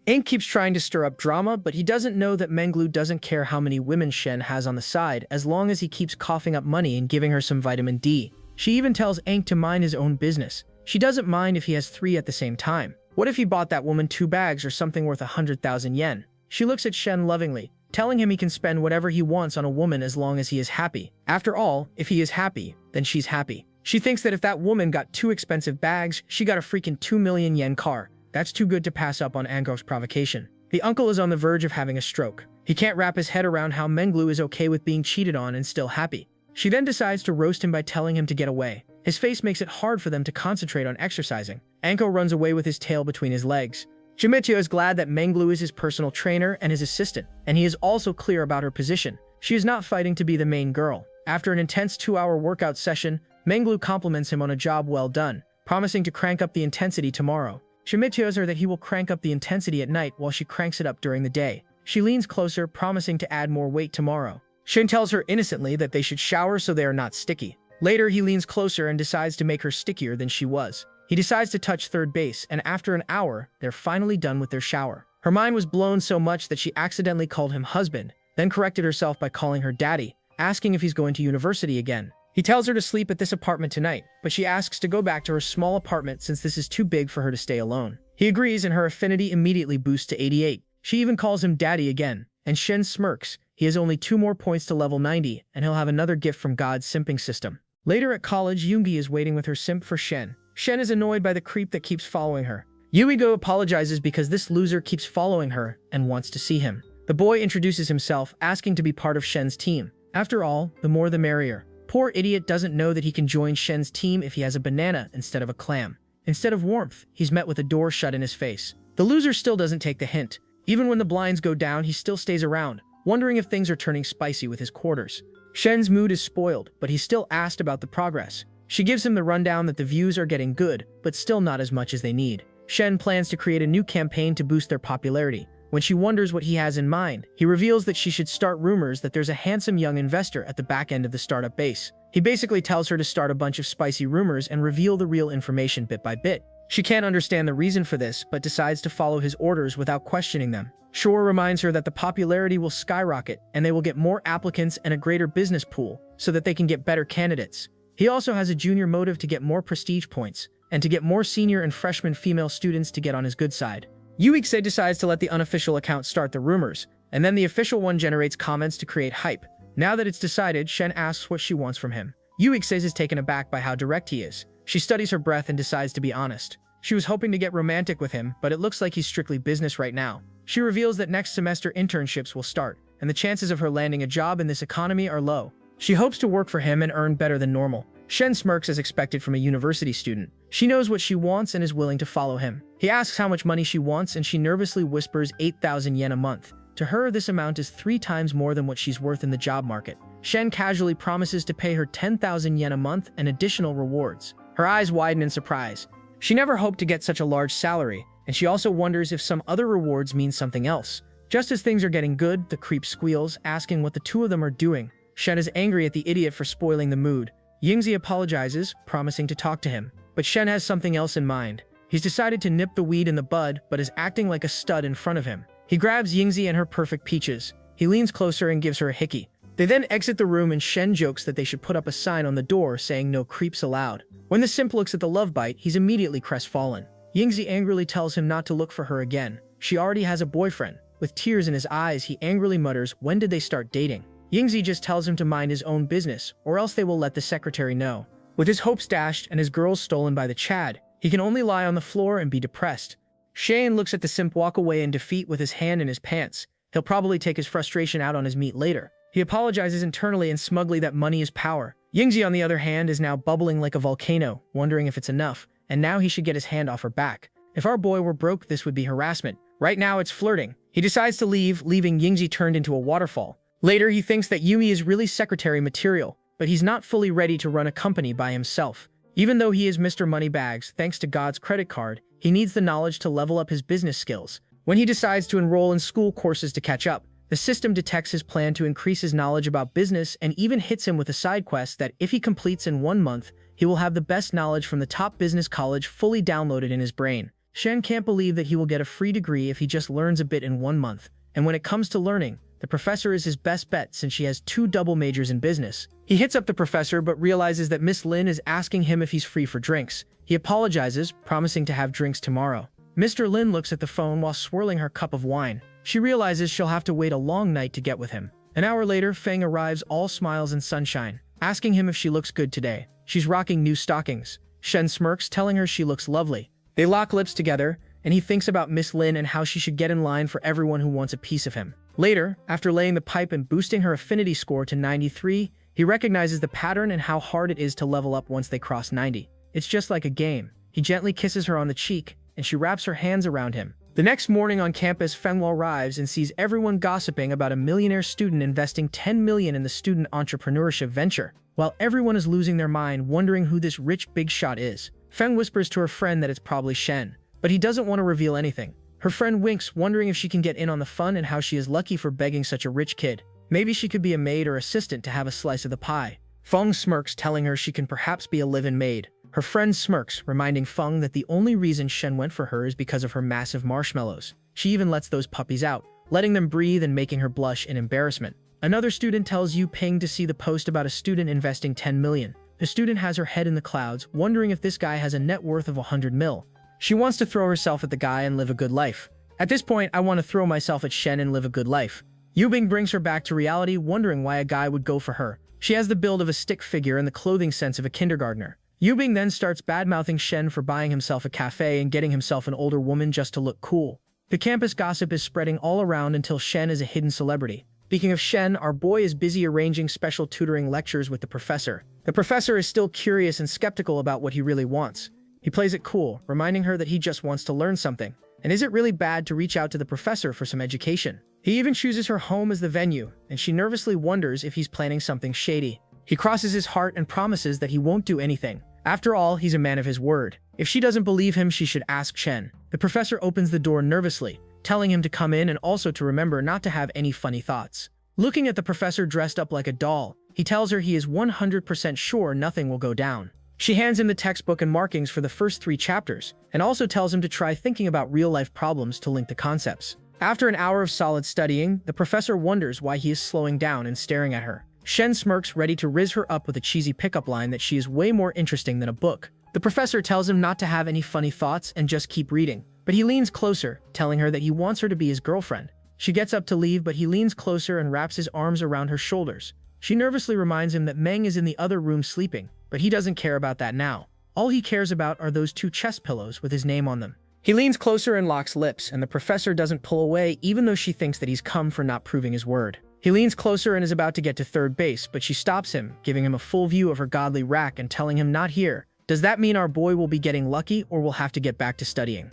Ink keeps trying to stir up drama, but he doesn't know that Manglu doesn't care how many women Shen has on the side as long as he keeps coughing up money and giving her some vitamin D. She even tells Ink to mind his own business. She doesn't mind if he has 3 at the same time. What if he bought that woman 2 bags or something worth 100,000 yen? She looks at Shen lovingly, telling him he can spend whatever he wants on a woman as long as he is happy. After all, if he is happy, then she's happy. She thinks that if that woman got 2 expensive bags, she got a freaking 2 million yen car. That's too good to pass up on Ango's provocation. The uncle is on the verge of having a stroke. He can't wrap his head around how Manglu is okay with being cheated on and still happy. She then decides to roast him by telling him to get away. His face makes it hard for them to concentrate on exercising. Anko runs away with his tail between his legs. Shimichio is glad that Manglu is his personal trainer and his assistant, and he is also clear about her position. She is not fighting to be the main girl. After an intense 2-hour workout session, Manglu compliments him on a job well done, promising to crank up the intensity tomorrow. Shimichio tells her that he will crank up the intensity at night while she cranks it up during the day. She leans closer, promising to add more weight tomorrow. Shin tells her innocently that they should shower so they are not sticky. Later, he leans closer and decides to make her stickier than she was. He decides to touch third base, and after an hour, they're finally done with their shower. Her mind was blown so much that she accidentally called him husband, then corrected herself by calling her daddy, asking if he's going to university again. He tells her to sleep at this apartment tonight, but she asks to go back to her small apartment since this is too big for her to stay alone. He agrees and her affinity immediately boosts to 88. She even calls him daddy again, and Shen smirks. He has only 2 more points to level 90, and he'll have another gift from God's simping system. Later at college, Yoongi is waiting with her simp for Shen. Shen is annoyed by the creep that keeps following her. Yuigo apologizes because this loser keeps following her and wants to see him. The boy introduces himself, asking to be part of Shen's team. After all, the more the merrier. Poor idiot doesn't know that he can join Shen's team if he has a banana instead of a clam. Instead of warmth, he's met with a door shut in his face. The loser still doesn't take the hint. Even when the blinds go down, he still stays around, wondering if things are turning spicy with his quarters. Shen's mood is spoiled, but he's still asked about the progress. She gives him the rundown that the views are getting good, but still not as much as they need. Shen plans to create a new campaign to boost their popularity. When she wonders what he has in mind, he reveals that she should start rumors that there's a handsome young investor at the back end of the startup base. He basically tells her to start a bunch of spicy rumors and reveal the real information bit by bit. She can't understand the reason for this, but decides to follow his orders without questioning them. Shore reminds her that the popularity will skyrocket and they will get more applicants and a greater business pool so that they can get better candidates. He also has a junior motive to get more prestige points and to get more senior and freshman female students to get on his good side. Yuiksei decides to let the unofficial account start the rumors, and then the official one generates comments to create hype. Now that it's decided, Shen asks what she wants from him. Yuiksei is taken aback by how direct he is. She studies her breath and decides to be honest. She was hoping to get romantic with him, but it looks like he's strictly business right now. She reveals that next semester internships will start, and the chances of her landing a job in this economy are low. She hopes to work for him and earn better than normal. Shen smirks as expected from a university student. She knows what she wants and is willing to follow him. He asks how much money she wants and she nervously whispers 8,000 yen a month. To her, this amount is 3 times more than what she's worth in the job market. Shen casually promises to pay her 10,000 yen a month and additional rewards. Her eyes widen in surprise. She never hoped to get such a large salary, and she also wonders if some other rewards mean something else. Just as things are getting good, the creep squeals, asking what the two of them are doing. Shen is angry at the idiot for spoiling the mood. Yingzi apologizes, promising to talk to him. But Shen has something else in mind. He's decided to nip the weed in the bud, but is acting like a stud in front of him. He grabs Yingzi and her perfect peaches. He leans closer and gives her a hickey. They then exit the room and Shen jokes that they should put up a sign on the door saying no creeps allowed. When the simp looks at the love bite, he's immediately crestfallen. Yingzi angrily tells him not to look for her again. She already has a boyfriend. With tears in his eyes, he angrily mutters, "When did they start dating?" Yingzi just tells him to mind his own business, or else they will let the secretary know. With his hopes dashed and his girls stolen by the Chad, he can only lie on the floor and be depressed. Shane looks at the simp walk away in defeat with his hand in his pants. He'll probably take his frustration out on his meat later. He apologizes internally and smugly that money is power. Yingzi, on the other hand, is now bubbling like a volcano, wondering if it's enough, and now he should get his hand off her back. If our boy were broke, this would be harassment. Right now, it's flirting. He decides to leave, leaving Yingzi turned into a waterfall. Later, he thinks that Yumi is really secretary material, but he's not fully ready to run a company by himself. Even though he is Mr. Moneybags, thanks to God's credit card, he needs the knowledge to level up his business skills. When he decides to enroll in school courses to catch up, the system detects his plan to increase his knowledge about business and even hits him with a side quest that, if he completes in 1 month, he will have the best knowledge from the top business college fully downloaded in his brain. Shen can't believe that he will get a free degree if he just learns a bit in 1 month. And when it comes to learning, the professor is his best bet since she has 2 double majors in business. He hits up the professor but realizes that Miss Lin is asking him if he's free for drinks. He apologizes, promising to have drinks tomorrow. Mr. Lin looks at the phone while swirling her cup of wine. She realizes she'll have to wait a long night to get with him. An hour later, Feng arrives all smiles and sunshine, asking him if she looks good today. She's rocking new stockings. Shen smirks, telling her she looks lovely. They lock lips together, and he thinks about Miss Lin and how she should get in line for everyone who wants a piece of him. Later, after laying the pipe and boosting her affinity score to 93, he recognizes the pattern and how hard it is to level up once they cross 90. It's just like a game. He gently kisses her on the cheek, and she wraps her hands around him. The next morning on campus, Fenwell arrives and sees everyone gossiping about a millionaire student investing 10 million in the student entrepreneurship venture, while everyone is losing their mind wondering who this rich big shot is. Feng whispers to her friend that it's probably Shen, but he doesn't want to reveal anything. Her friend winks, wondering if she can get in on the fun and how she is lucky for begging such a rich kid. Maybe she could be a maid or assistant to have a slice of the pie. Feng smirks, telling her she can perhaps be a live-in maid. Her friend smirks, reminding Feng that the only reason Shen went for her is because of her massive marshmallows. She even lets those puppies out, letting them breathe and making her blush in embarrassment. Another student tells Yu Ping to see the post about a student investing 10 million. The student has her head in the clouds, wondering if this guy has a net worth of 100 mil. She wants to throw herself at the guy and live a good life. At this point, I want to throw myself at Shen and live a good life. Yu Bing brings her back to reality, wondering why a guy would go for her. She has the build of a stick figure and the clothing sense of a kindergartner. Yu Bing then starts badmouthing Shen for buying himself a cafe and getting himself an older woman just to look cool. The campus gossip is spreading all around until Shen is a hidden celebrity. Speaking of Shen, our boy is busy arranging special tutoring lectures with the professor. The professor is still curious and skeptical about what he really wants. He plays it cool, reminding her that he just wants to learn something. And is it really bad to reach out to the professor for some education? He even chooses her home as the venue, and she nervously wonders if he's planning something shady. He crosses his heart and promises that he won't do anything. After all, he's a man of his word. If she doesn't believe him, she should ask Shen. The professor opens the door nervously, telling him to come in and also to remember not to have any funny thoughts. Looking at the professor dressed up like a doll, He tells her he is 100% sure nothing will go down. She hands him the textbook and markings for the first 3 chapters, and also tells him to try thinking about real-life problems to link the concepts. After an hour of solid studying, the professor wonders why he is slowing down and staring at her. Shen smirks, ready to riz her up with a cheesy pickup line that she is way more interesting than a book. The professor tells him not to have any funny thoughts and just keep reading, but he leans closer, telling her that he wants her to be his girlfriend. She gets up to leave, but he leans closer and wraps his arms around her shoulders. She nervously reminds him that Meng is in the other room sleeping, but he doesn't care about that now. All he cares about are those 2 chest pillows with his name on them. He leans closer and locks lips, and the professor doesn't pull away even though she thinks that he's come for not proving his word. He leans closer and is about to get to third base, but she stops him, giving him a full view of her godly rack and telling him not here. Does that mean our boy will be getting lucky or will have to get back to studying?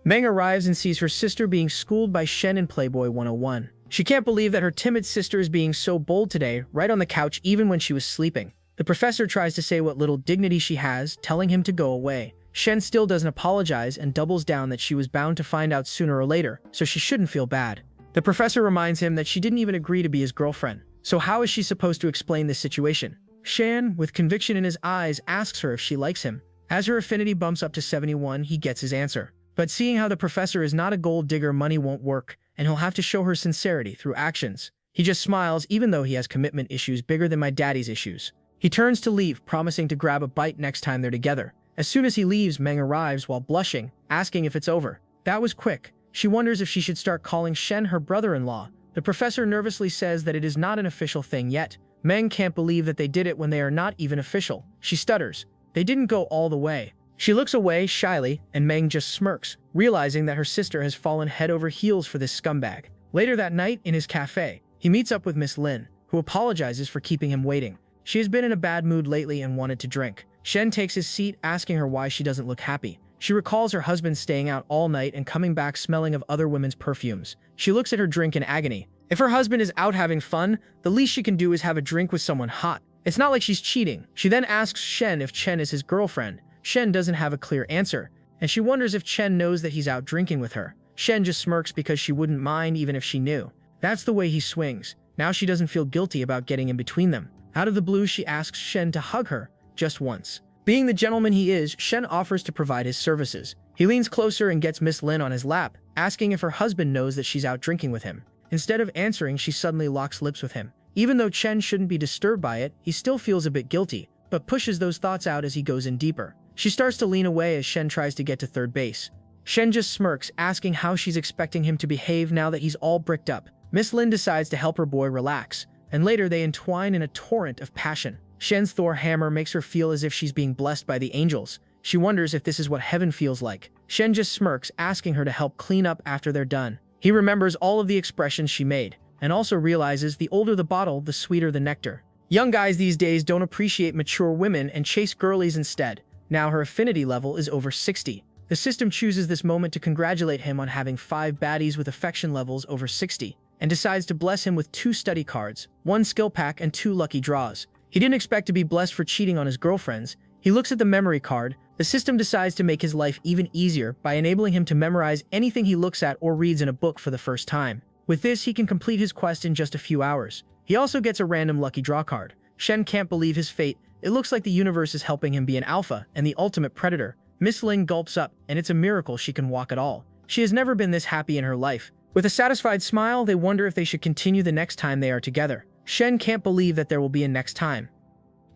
Meng arrives and sees her sister being schooled by Shen in Playboy 101. She can't believe that her timid sister is being so bold today, right on the couch even when she was sleeping. The professor tries to say what little dignity she has, telling him to go away. Shen still doesn't apologize and doubles down that she was bound to find out sooner or later, so she shouldn't feel bad. The professor reminds him that she didn't even agree to be his girlfriend, so how is she supposed to explain this situation? Shen, with conviction in his eyes, asks her if she likes him. As her affinity bumps up to 71, he gets his answer. But seeing how the professor is not a gold digger, money won't work, and he'll have to show her sincerity through actions. He just smiles, even though he has commitment issues bigger than my daddy's issues. He turns to leave, promising to grab a bite next time they're together. As soon as he leaves, Meng arrives while blushing, asking if it's over. That was quick. She wonders if she should start calling Shen her brother-in-law. The professor nervously says that it is not an official thing yet. Meng can't believe that they did it when they are not even official. She stutters. They didn't go all the way. She looks away shyly, and Meng just smirks, realizing that her sister has fallen head over heels for this scumbag. Later that night, in his cafe, he meets up with Miss Lin, who apologizes for keeping him waiting. She has been in a bad mood lately and wanted to drink. Shen takes his seat, asking her why she doesn't look happy. She recalls her husband staying out all night and coming back smelling of other women's perfumes. She looks at her drink in agony. If her husband is out having fun, the least she can do is have a drink with someone hot. It's not like she's cheating. She then asks Shen if Chen is his girlfriend. Shen doesn't have a clear answer, and she wonders if Chen knows that he's out drinking with her. Shen just smirks because she wouldn't mind even if she knew. That's the way he swings. Now she doesn't feel guilty about getting in between them. Out of the blue, she asks Shen to hug her, just once. Being the gentleman he is, Shen offers to provide his services. He leans closer and gets Miss Lin on his lap, asking if her husband knows that she's out drinking with him. Instead of answering, she suddenly locks lips with him. Even though Chen shouldn't be disturbed by it, he still feels a bit guilty, but pushes those thoughts out as he goes in deeper. She starts to lean away as Shen tries to get to third base. Shen just smirks, asking how she's expecting him to behave now that he's all bricked up. Miss Lin decides to help her boy relax, and later they entwine in a torrent of passion. Shen's Thor hammer makes her feel as if she's being blessed by the angels. She wonders if this is what heaven feels like. Shen just smirks, asking her to help clean up after they're done. He remembers all of the expressions she made, and also realizes the older the bottle, the sweeter the nectar. Young guys these days don't appreciate mature women and chase girlies instead. Now her affinity level is over 60. The system chooses this moment to congratulate him on having 5 baddies with affection levels over 60, and decides to bless him with 2 study cards, 1 skill pack, and 2 lucky draws. He didn't expect to be blessed for cheating on his girlfriends. He looks at the memory card. The system decides to make his life even easier by enabling him to memorize anything he looks at or reads in a book for the first time. With this, he can complete his quest in just a few hours. He also gets a random lucky draw card. Shen can't believe his fate. It looks like the universe is helping him be an alpha and the ultimate predator. Miss Ling gulps up, and it's a miracle she can walk at all. She has never been this happy in her life. With a satisfied smile, they wonder if they should continue the next time they are together. Shen can't believe that there will be a next time.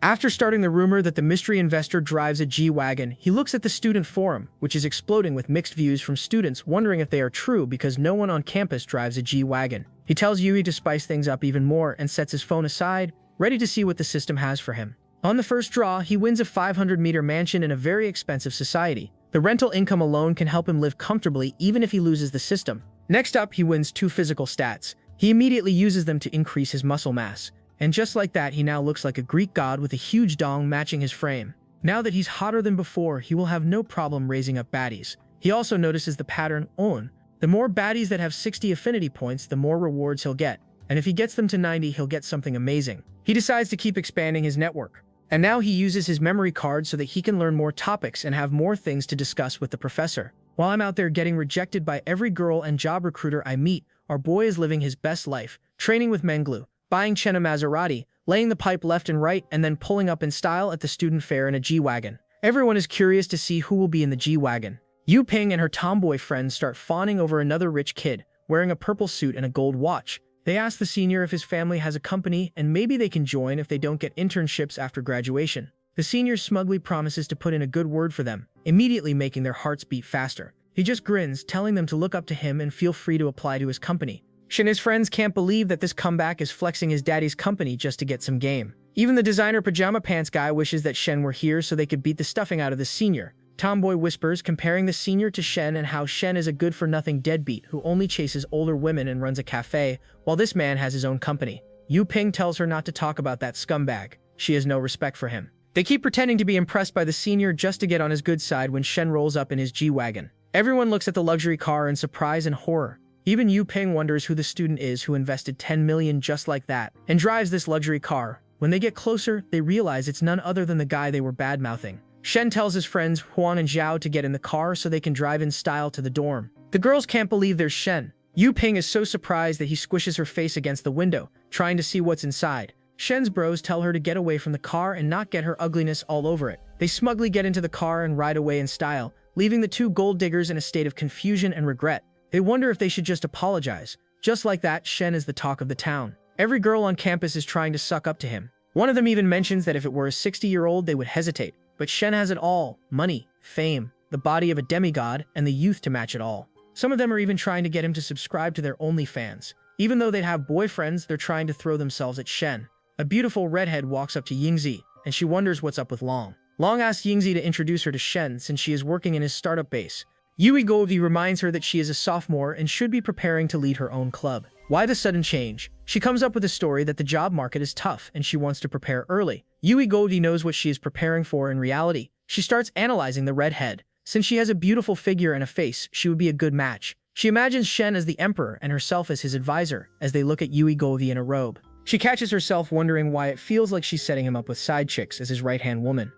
After starting the rumor that the mystery investor drives a G-Wagon, he looks at the student forum, which is exploding with mixed views from students wondering if they are true because no one on campus drives a G-Wagon. He tells Yui to spice things up even more and sets his phone aside, ready to see what the system has for him. On the first draw, he wins a 500-meter mansion in a very expensive society. The rental income alone can help him live comfortably even if he loses the system. Next up, he wins 2 physical stats. He immediately uses them to increase his muscle mass. And just like that, he now looks like a Greek god with a huge dong matching his frame. Now that he's hotter than before, he will have no problem raising up baddies. He also notices the pattern on. The more baddies that have 60 affinity points, the more rewards he'll get. And if he gets them to 90, he'll get something amazing. He decides to keep expanding his network. And now he uses his memory card so that he can learn more topics and have more things to discuss with the professor. While I'm out there getting rejected by every girl and job recruiter I meet, our boy is living his best life, training with Menglu, buying Chena Maserati, laying the pipe left and right and then pulling up in style at the student fair in a G-Wagon. Everyone is curious to see who will be in the G-Wagon. Yu Ping and her tomboy friends start fawning over another rich kid, wearing a purple suit and a gold watch. They ask the senior if his family has a company and maybe they can join if they don't get internships after graduation. The senior smugly promises to put in a good word for them, immediately making their hearts beat faster. He just grins, telling them to look up to him and feel free to apply to his company. Shen and his friends can't believe that this comeback is flexing his daddy's company just to get some game. Even the designer pajama pants guy wishes that Shen were here so they could beat the stuffing out of the senior. Tomboy whispers, comparing the senior to Shen and how Shen is a good-for-nothing deadbeat who only chases older women and runs a cafe, while this man has his own company. Yu Ping tells her not to talk about that scumbag. She has no respect for him. They keep pretending to be impressed by the senior just to get on his good side when Shen rolls up in his G-Wagon. Everyone looks at the luxury car in surprise and horror. Even Yu Ping wonders who the student is who invested 10 million just like that and drives this luxury car. When they get closer, they realize it's none other than the guy they were bad-mouthing. Shen tells his friends Huan and Zhao to get in the car so they can drive in style to the dorm. The girls can't believe there's Shen. Yu Ping is so surprised that he squishes her face against the window, trying to see what's inside. Shen's bros tell her to get away from the car and not get her ugliness all over it. They smugly get into the car and ride away in style, leaving the two gold diggers in a state of confusion and regret. They wonder if they should just apologize. Just like that, Shen is the talk of the town. Every girl on campus is trying to suck up to him. One of them even mentions that if it were a 60-year-old, they would hesitate. But Shen has it all: money, fame, the body of a demigod, and the youth to match it all. Some of them are even trying to get him to subscribe to their OnlyFans. Even though they'd have boyfriends, they're trying to throw themselves at Shen. A beautiful redhead walks up to Yingzi, and she wonders what's up with Long. Long asks Yingzi to introduce her to Shen since she is working in his startup base. Yui Govi reminds her that she is a sophomore and should be preparing to lead her own club. Why the sudden change? She comes up with a story that the job market is tough and she wants to prepare early. Yui Govi knows what she is preparing for in reality. She starts analyzing the redhead. Since she has a beautiful figure and a face, she would be a good match. She imagines Shen as the emperor and herself as his advisor as they look at Yui Govi in a robe. She catches herself wondering why it feels like she's setting him up with side chicks as his right-hand woman.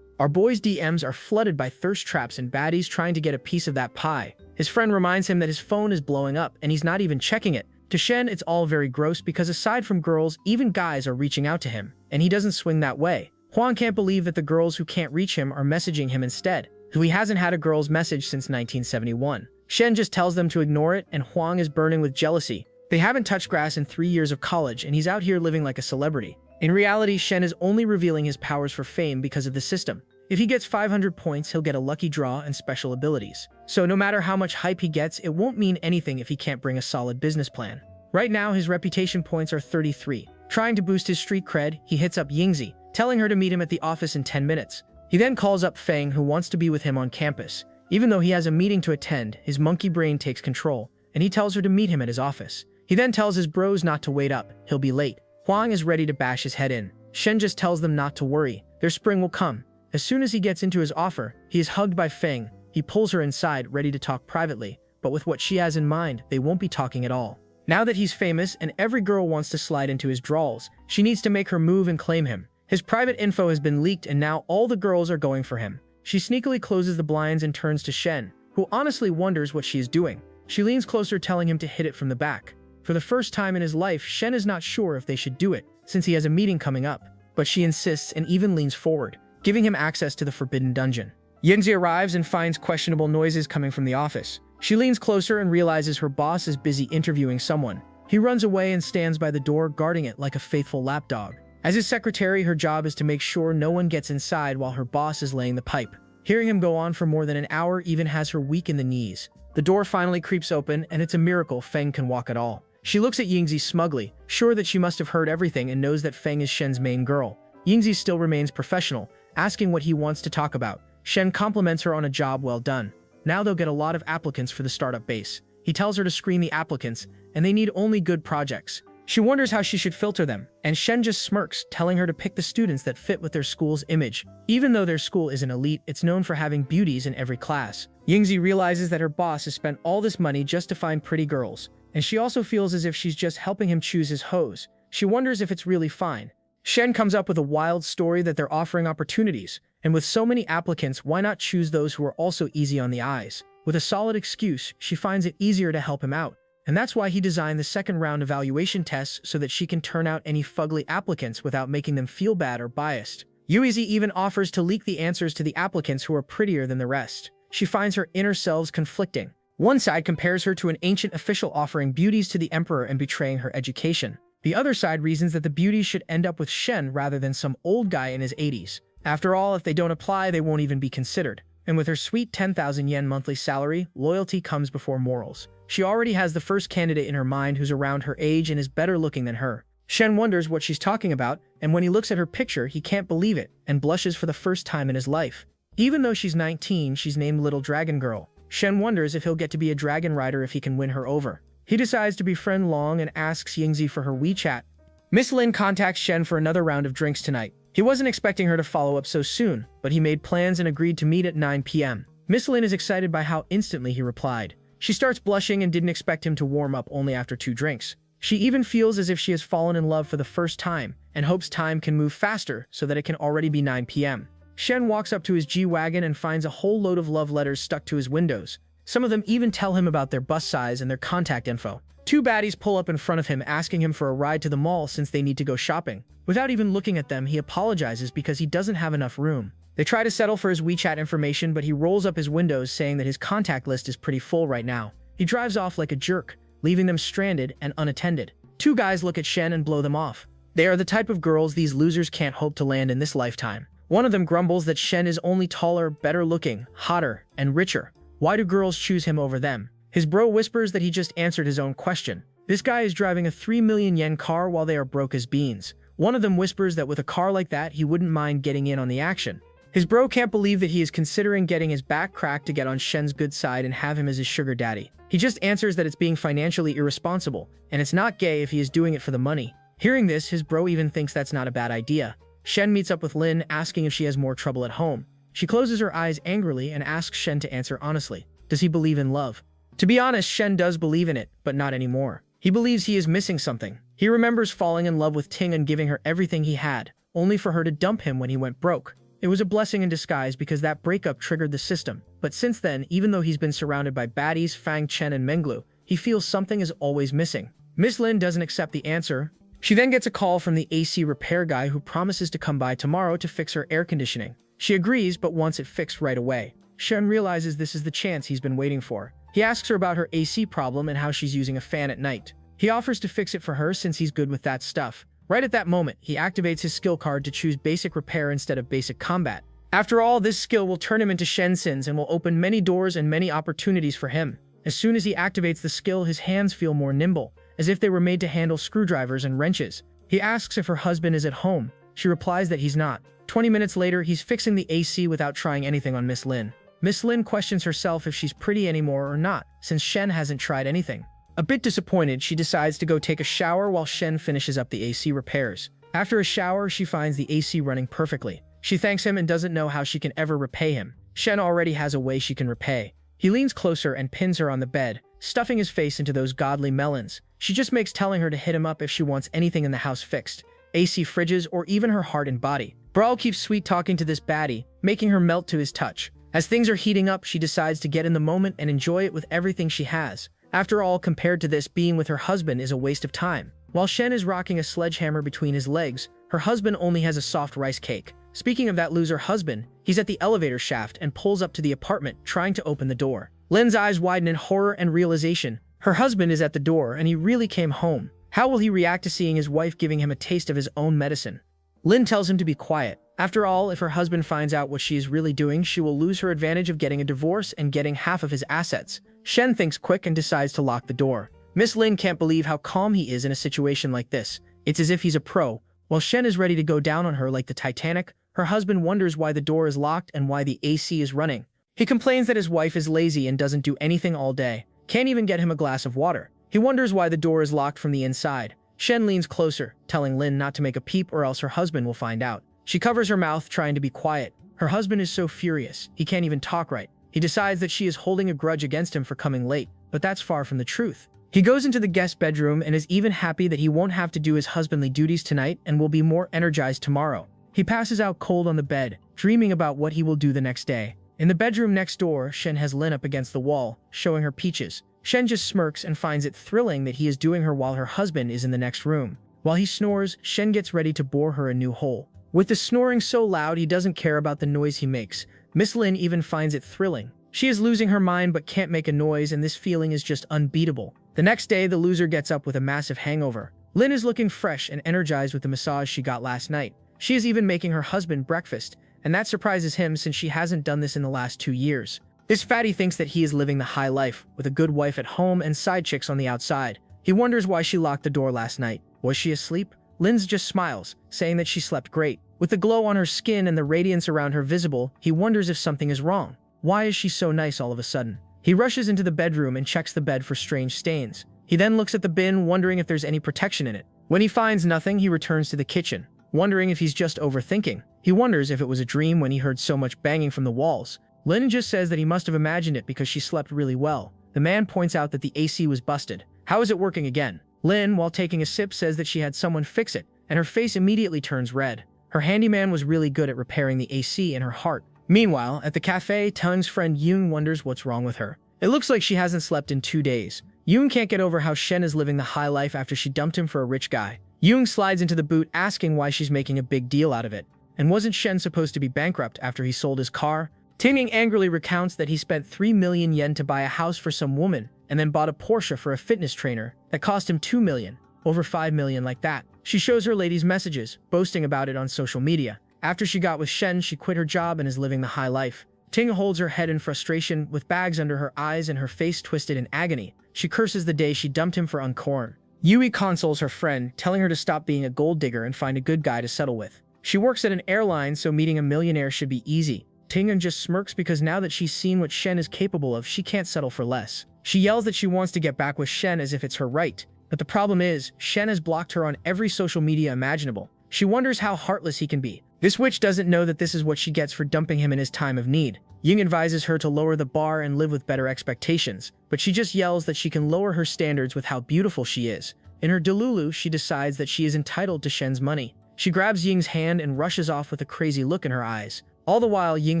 Our boy's DMs are flooded by thirst traps and baddies trying to get a piece of that pie. His friend reminds him that his phone is blowing up and he's not even checking it. To Shen, it's all very gross because aside from girls, even guys are reaching out to him, and he doesn't swing that way. Huang can't believe that the girls who can't reach him are messaging him instead, who he hasn't had a girl's message since 1971. Shen just tells them to ignore it, and Huang is burning with jealousy. They haven't touched grass in 3 years of college, and he's out here living like a celebrity. In reality, Shen is only revealing his powers for fame because of the system. If he gets 500 points, he'll get a lucky draw and special abilities. So no matter how much hype he gets, it won't mean anything if he can't bring a solid business plan. Right now, his reputation points are 33. Trying to boost his street cred, he hits up Yingzi, telling her to meet him at the office in 10 minutes. He then calls up Feng, who wants to be with him on campus. Even though he has a meeting to attend, his monkey brain takes control, and he tells her to meet him at his office. He then tells his bros not to wait up, he'll be late. Huang is ready to bash his head in. Shen just tells them not to worry, their spring will come. As soon as he gets into his offer, he is hugged by Feng. He pulls her inside, ready to talk privately, but with what she has in mind, they won't be talking at all. Now that he's famous and every girl wants to slide into his drawers, she needs to make her move and claim him. His private info has been leaked and now all the girls are going for him. She sneakily closes the blinds and turns to Shen, who honestly wonders what she is doing. She leans closer, telling him to hit it from the back. For the first time in his life, Shen is not sure if they should do it, since he has a meeting coming up. But she insists and even leans forward, giving him access to the forbidden dungeon. Yingzi arrives and finds questionable noises coming from the office. She leans closer and realizes her boss is busy interviewing someone. He runs away and stands by the door, guarding it like a faithful lapdog. As his secretary, her job is to make sure no one gets inside while her boss is laying the pipe. Hearing him go on for more than an hour even has her weak in the knees. The door finally creeps open, and it's a miracle Feng can walk at all. She looks at Yingzi smugly, sure that she must have heard everything and knows that Feng is Shen's main girl. Yingzi still remains professional, asking what he wants to talk about. Shen compliments her on a job well done. Now they'll get a lot of applicants for the startup base. He tells her to screen the applicants, and they need only good projects. She wonders how she should filter them, and Shen just smirks, telling her to pick the students that fit with their school's image. Even though their school isn't elite, it's known for having beauties in every class. Yingzi realizes that her boss has spent all this money just to find pretty girls, and she also feels as if she's just helping him choose his hoes. She wonders if it's really fine. Shen comes up with a wild story that they're offering opportunities, and with so many applicants, why not choose those who are also easy on the eyes? With a solid excuse, she finds it easier to help him out, and that's why he designed the second round evaluation tests so that she can turn out any fugly applicants without making them feel bad or biased. Yuizi even offers to leak the answers to the applicants who are prettier than the rest. She finds her inner selves conflicting. One side compares her to an ancient official offering beauties to the emperor and betraying her education. The other side reasons that the beauties should end up with Shen rather than some old guy in his 80s. After all, if they don't apply, they won't even be considered. And with her sweet 10,000 yen monthly salary, loyalty comes before morals. She already has the first candidate in her mind who's around her age and is better looking than her. Shen wonders what she's talking about, and when he looks at her picture, he can't believe it and blushes for the first time in his life. Even though she's 19, she's named Little Dragon Girl. Shen wonders if he'll get to be a dragon rider if he can win her over. He decides to befriend Long and asks Yingzi for her WeChat. Miss Lin contacts Shen for another round of drinks tonight. He wasn't expecting her to follow up so soon, but he made plans and agreed to meet at 9 p.m. Miss Lin is excited by how instantly he replied. She starts blushing and didn't expect him to warm up only after 2 drinks. She even feels as if she has fallen in love for the first time and hopes time can move faster so that it can already be 9 p.m. Shen walks up to his G-Wagon and finds a whole load of love letters stuck to his windows. Some of them even tell him about their bus size and their contact info. 2 baddies pull up in front of him asking him for a ride to the mall since they need to go shopping. Without even looking at them, he apologizes because he doesn't have enough room. They try to settle for his WeChat information, but he rolls up his windows saying that his contact list is pretty full right now. He drives off like a jerk, leaving them stranded and unattended. 2 guys look at Shen and blow them off. They are the type of girls these losers can't hope to land in this lifetime. One of them grumbles that Shen is only taller, better looking, hotter, and richer. Why do girls choose him over them? His bro whispers that he just answered his own question. This guy is driving a 3 million yen car while they are broke as beans. One of them whispers that with a car like that, he wouldn't mind getting in on the action. His bro can't believe that he is considering getting his back cracked to get on Shen's good side and have him as his sugar daddy. He just answers that it's being financially irresponsible, and it's not gay if he is doing it for the money. Hearing this, his bro even thinks that's not a bad idea. Shen meets up with Lin, asking if she has more trouble at home. She closes her eyes angrily and asks Shen to answer honestly. Does he believe in love? To be honest, Shen does believe in it, but not anymore. He believes he is missing something. He remembers falling in love with Ting and giving her everything he had, only for her to dump him when he went broke. It was a blessing in disguise because that breakup triggered the system. But since then, even though he's been surrounded by baddies, Fang Chen and Menglu, he feels something is always missing. Miss Lin doesn't accept the answer. She then gets a call from the AC repair guy who promises to come by tomorrow to fix her air conditioning. She agrees, but wants it fixed right away. Shen realizes this is the chance he's been waiting for. He asks her about her AC problem and how she's using a fan at night. He offers to fix it for her since he's good with that stuff. Right at that moment, he activates his skill card to choose basic repair instead of basic combat. After all, this skill will turn him into Shensins and will open many doors and many opportunities for him. As soon as he activates the skill, his hands feel more nimble, as if they were made to handle screwdrivers and wrenches. He asks if her husband is at home. She replies that he's not. 20 minutes later, he's fixing the AC without trying anything on Miss Lin. Miss Lin questions herself if she's pretty anymore or not, since Shen hasn't tried anything. A bit disappointed, she decides to go take a shower while Shen finishes up the AC repairs. After a shower, she finds the AC running perfectly. She thanks him and doesn't know how she can ever repay him. Shen already has a way she can repay. He leans closer and pins her on the bed, stuffing his face into those godly melons. She just makes telling her to hit him up if she wants anything in the house fixed. AC fridges or even her heart and body. Brawl keeps sweet-talking to this baddie, making her melt to his touch. As things are heating up, she decides to get in the moment and enjoy it with everything she has. After all, compared to this, being with her husband is a waste of time. While Shen is rocking a sledgehammer between his legs, her husband only has a soft rice cake. Speaking of that loser husband, he's at the elevator shaft and pulls up to the apartment, trying to open the door. Lin's eyes widen in horror and realization. Her husband is at the door and he really came home. How will he react to seeing his wife giving him a taste of his own medicine? Lin tells him to be quiet. After all, if her husband finds out what she is really doing, she will lose her advantage of getting a divorce and getting half of his assets. Shen thinks quick and decides to lock the door. Miss Lin can't believe how calm he is in a situation like this. It's as if he's a pro. While Shen is ready to go down on her like the Titanic, her husband wonders why the door is locked and why the AC is running. He complains that his wife is lazy and doesn't do anything all day. Can't even get him a glass of water. He wonders why the door is locked from the inside. Shen leans closer, telling Lin not to make a peep or else her husband will find out. She covers her mouth, trying to be quiet. Her husband is so furious, he can't even talk right. He decides that she is holding a grudge against him for coming late, but that's far from the truth. He goes into the guest bedroom and is even happy that he won't have to do his husbandly duties tonight and will be more energized tomorrow. He passes out cold on the bed, dreaming about what he will do the next day. In the bedroom next door, Shen has Lin up against the wall, showing her peaches. Shen just smirks and finds it thrilling that he is doing her while her husband is in the next room. While he snores, Shen gets ready to bore her a new hole. With the snoring so loud he doesn't care about the noise he makes. Miss Lin even finds it thrilling. She is losing her mind but can't make a noise, and this feeling is just unbeatable. The next day, the loser gets up with a massive hangover. Lin is looking fresh and energized with the massage she got last night. She is even making her husband breakfast, and that surprises him since she hasn't done this in the last 2 years. This fatty thinks that he is living the high life, with a good wife at home and side chicks on the outside. He wonders why she locked the door last night. Was she asleep? Lin just smiles, saying that she slept great. With the glow on her skin and the radiance around her visible, he wonders if something is wrong. Why is she so nice all of a sudden? He rushes into the bedroom and checks the bed for strange stains. He then looks at the bin, wondering if there's any protection in it. When he finds nothing, he returns to the kitchen, wondering if he's just overthinking. He wonders if it was a dream when he heard so much banging from the walls. Lin just says that he must have imagined it because she slept really well. The man points out that the AC was busted. How is it working again? Lin, while taking a sip, says that she had someone fix it, and her face immediately turns red. Her handyman was really good at repairing the AC in her heart. Meanwhile, at the cafe, Tung's friend Yoon wonders what's wrong with her. It looks like she hasn't slept in 2 days. Yoon can't get over how Shen is living the high life after she dumped him for a rich guy. Yoon slides into the boot asking why she's making a big deal out of it. And wasn't Shen supposed to be bankrupt after he sold his car? Ting angrily recounts that he spent 3 million yen to buy a house for some woman and then bought a Porsche for a fitness trainer that cost him 2 million. Over 5 million like that. She shows her ladies messages, boasting about it on social media. After she got with Shen, she quit her job and is living the high life. Ting holds her head in frustration, with bags under her eyes and her face twisted in agony. She curses the day she dumped him for uncorn. Yui consoles her friend, telling her to stop being a gold digger and find a good guy to settle with. She works at an airline, so meeting a millionaire should be easy. Ting just smirks because now that she's seen what Shen is capable of, she can't settle for less. She yells that she wants to get back with Shen as if it's her right. But the problem is, Shen has blocked her on every social media imaginable. She wonders how heartless he can be. This witch doesn't know that this is what she gets for dumping him in his time of need. Ying advises her to lower the bar and live with better expectations, but she just yells that she can lower her standards with how beautiful she is. In her delulu, she decides that she is entitled to Shen's money. She grabs Ying's hand and rushes off with a crazy look in her eyes. All the while, Ying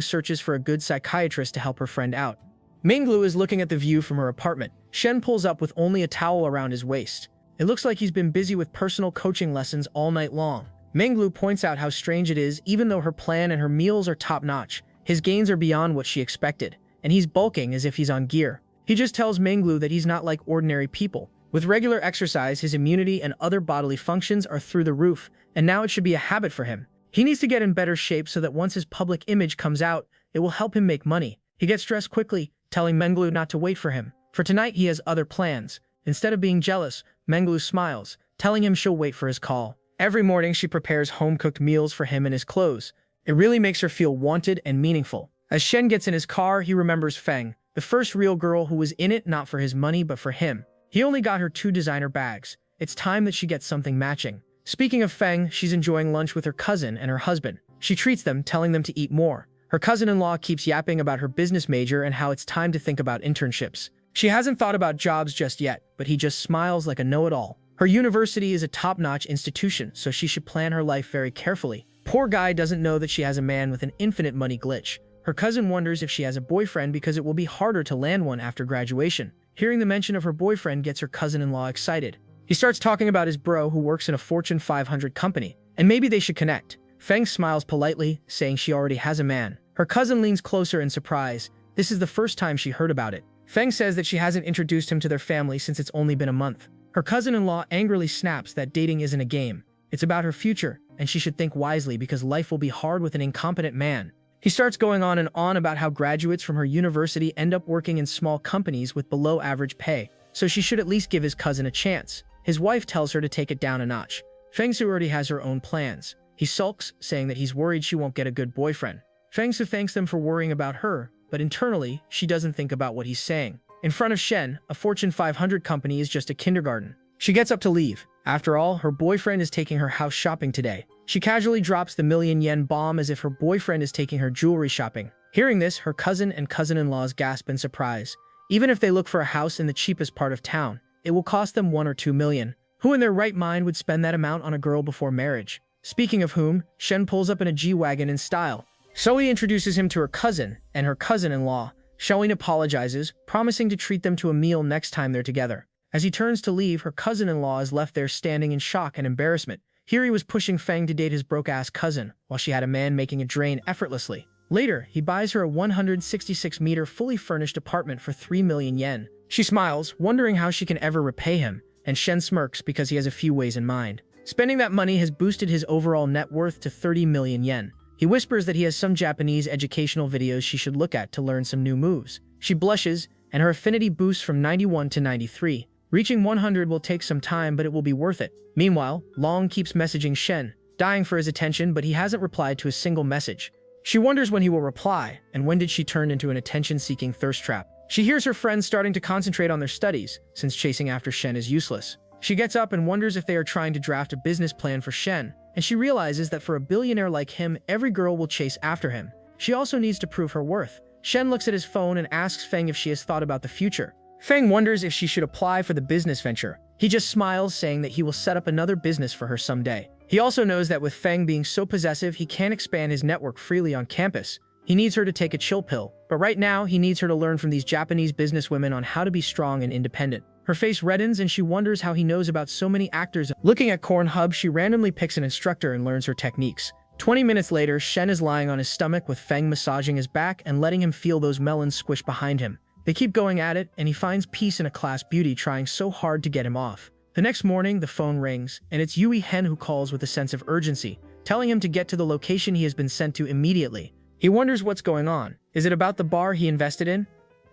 searches for a good psychiatrist to help her friend out. Minglu is looking at the view from her apartment. Shen pulls up with only a towel around his waist. It looks like he's been busy with personal coaching lessons all night long. Minglu points out how strange it is, even though her plan and her meals are top-notch, his gains are beyond what she expected, and he's bulking as if he's on gear. He just tells Minglu that he's not like ordinary people. With regular exercise, his immunity and other bodily functions are through the roof, and now it should be a habit for him. He needs to get in better shape so that once his public image comes out, it will help him make money. He gets dressed quickly, telling Minglu not to wait for him. For tonight, he has other plans. Instead of being jealous, Minglu smiles, telling him she'll wait for his call. Every morning, she prepares home-cooked meals for him and his clothes. It really makes her feel wanted and meaningful. As Shen gets in his car, he remembers Feng, the first real girl who was in it not for his money but for him. He only got her 2 designer bags. It's time that she gets something matching. Speaking of Feng, she's enjoying lunch with her cousin and her husband. She treats them, telling them to eat more. Her cousin-in-law keeps yapping about her business major and how it's time to think about internships. She hasn't thought about jobs just yet, but he just smiles like a know-it-all. Her university is a top-notch institution, so she should plan her life very carefully. Poor guy doesn't know that she has a man with an infinite money glitch. Her cousin wonders if she has a boyfriend because it will be harder to land one after graduation. Hearing the mention of her boyfriend gets her cousin-in-law excited. He starts talking about his bro who works in a Fortune 500 company, and maybe they should connect. Feng smiles politely, saying she already has a man. Her cousin leans closer in surprise. This is the first time she heard about it. Feng says that she hasn't introduced him to their family since it's only been a month. Her cousin-in-law angrily snaps that dating isn't a game. It's about her future, and she should think wisely because life will be hard with an incompetent man. He starts going on and on about how graduates from her university end up working in small companies with below-average pay, so she should at least give his cousin a chance. His wife tells her to take it down a notch. Feng Su already has her own plans. He sulks, saying that he's worried she won't get a good boyfriend. Feng Su thanks them for worrying about her, but internally, she doesn't think about what he's saying. In front of Shen, a Fortune 500 company is just a kindergarten. She gets up to leave. After all, her boyfriend is taking her house shopping today. She casually drops the million-yen bomb as if her boyfriend is taking her jewelry shopping. Hearing this, her cousin and cousin-in-laws gasp in surprise. Even if they look for a house in the cheapest part of town, it will cost them 1 or 2 million. Who in their right mind would spend that amount on a girl before marriage? Speaking of whom, Shen pulls up in a G-Wagon in style. Zoe introduces him to her cousin and her cousin-in-law, Xiaoyin apologizes, promising to treat them to a meal next time they're together. As he turns to leave, her cousin-in-law is left there standing in shock and embarrassment. Here he was pushing Feng to date his broke-ass cousin, while she had a man making it drain effortlessly. Later, he buys her a 166-meter fully furnished apartment for 3 million yen. She smiles, wondering how she can ever repay him, and Shen smirks because he has a few ways in mind. Spending that money has boosted his overall net worth to 30 million yen. He whispers that he has some Japanese educational videos she should look at to learn some new moves. She blushes, and her affinity boosts from 91 to 93. Reaching 100 will take some time, but it will be worth it. Meanwhile, Long keeps messaging Shen, dying for his attention, but he hasn't replied to a single message. She wonders when he will reply, and when did she turn into an attention-seeking thirst trap. She hears her friends starting to concentrate on their studies, since chasing after Shen is useless. She gets up and wonders if they are trying to draft a business plan for Shen, and she realizes that for a billionaire like him, every girl will chase after him. She also needs to prove her worth. Shen looks at his phone and asks Feng if she has thought about the future. Feng wonders if she should apply for the business venture. He just smiles, saying that he will set up another business for her someday. He also knows that with Feng being so possessive, he can't expand his network freely on campus. He needs her to take a chill pill, but right now he needs her to learn from these Japanese businesswomen on how to be strong and independent. Her face reddens and she wonders how he knows about so many actors. Looking at Cornhub, she randomly picks an instructor and learns her techniques. 20 minutes later, Shen is lying on his stomach with Feng massaging his back and letting him feel those melons squish behind him. They keep going at it, and he finds peace in a class beauty trying so hard to get him off. The next morning, the phone rings, and it's Yui Hen who calls with a sense of urgency, telling him to get to the location he has been sent to immediately. He wonders what's going on. Is it about the bar he invested in?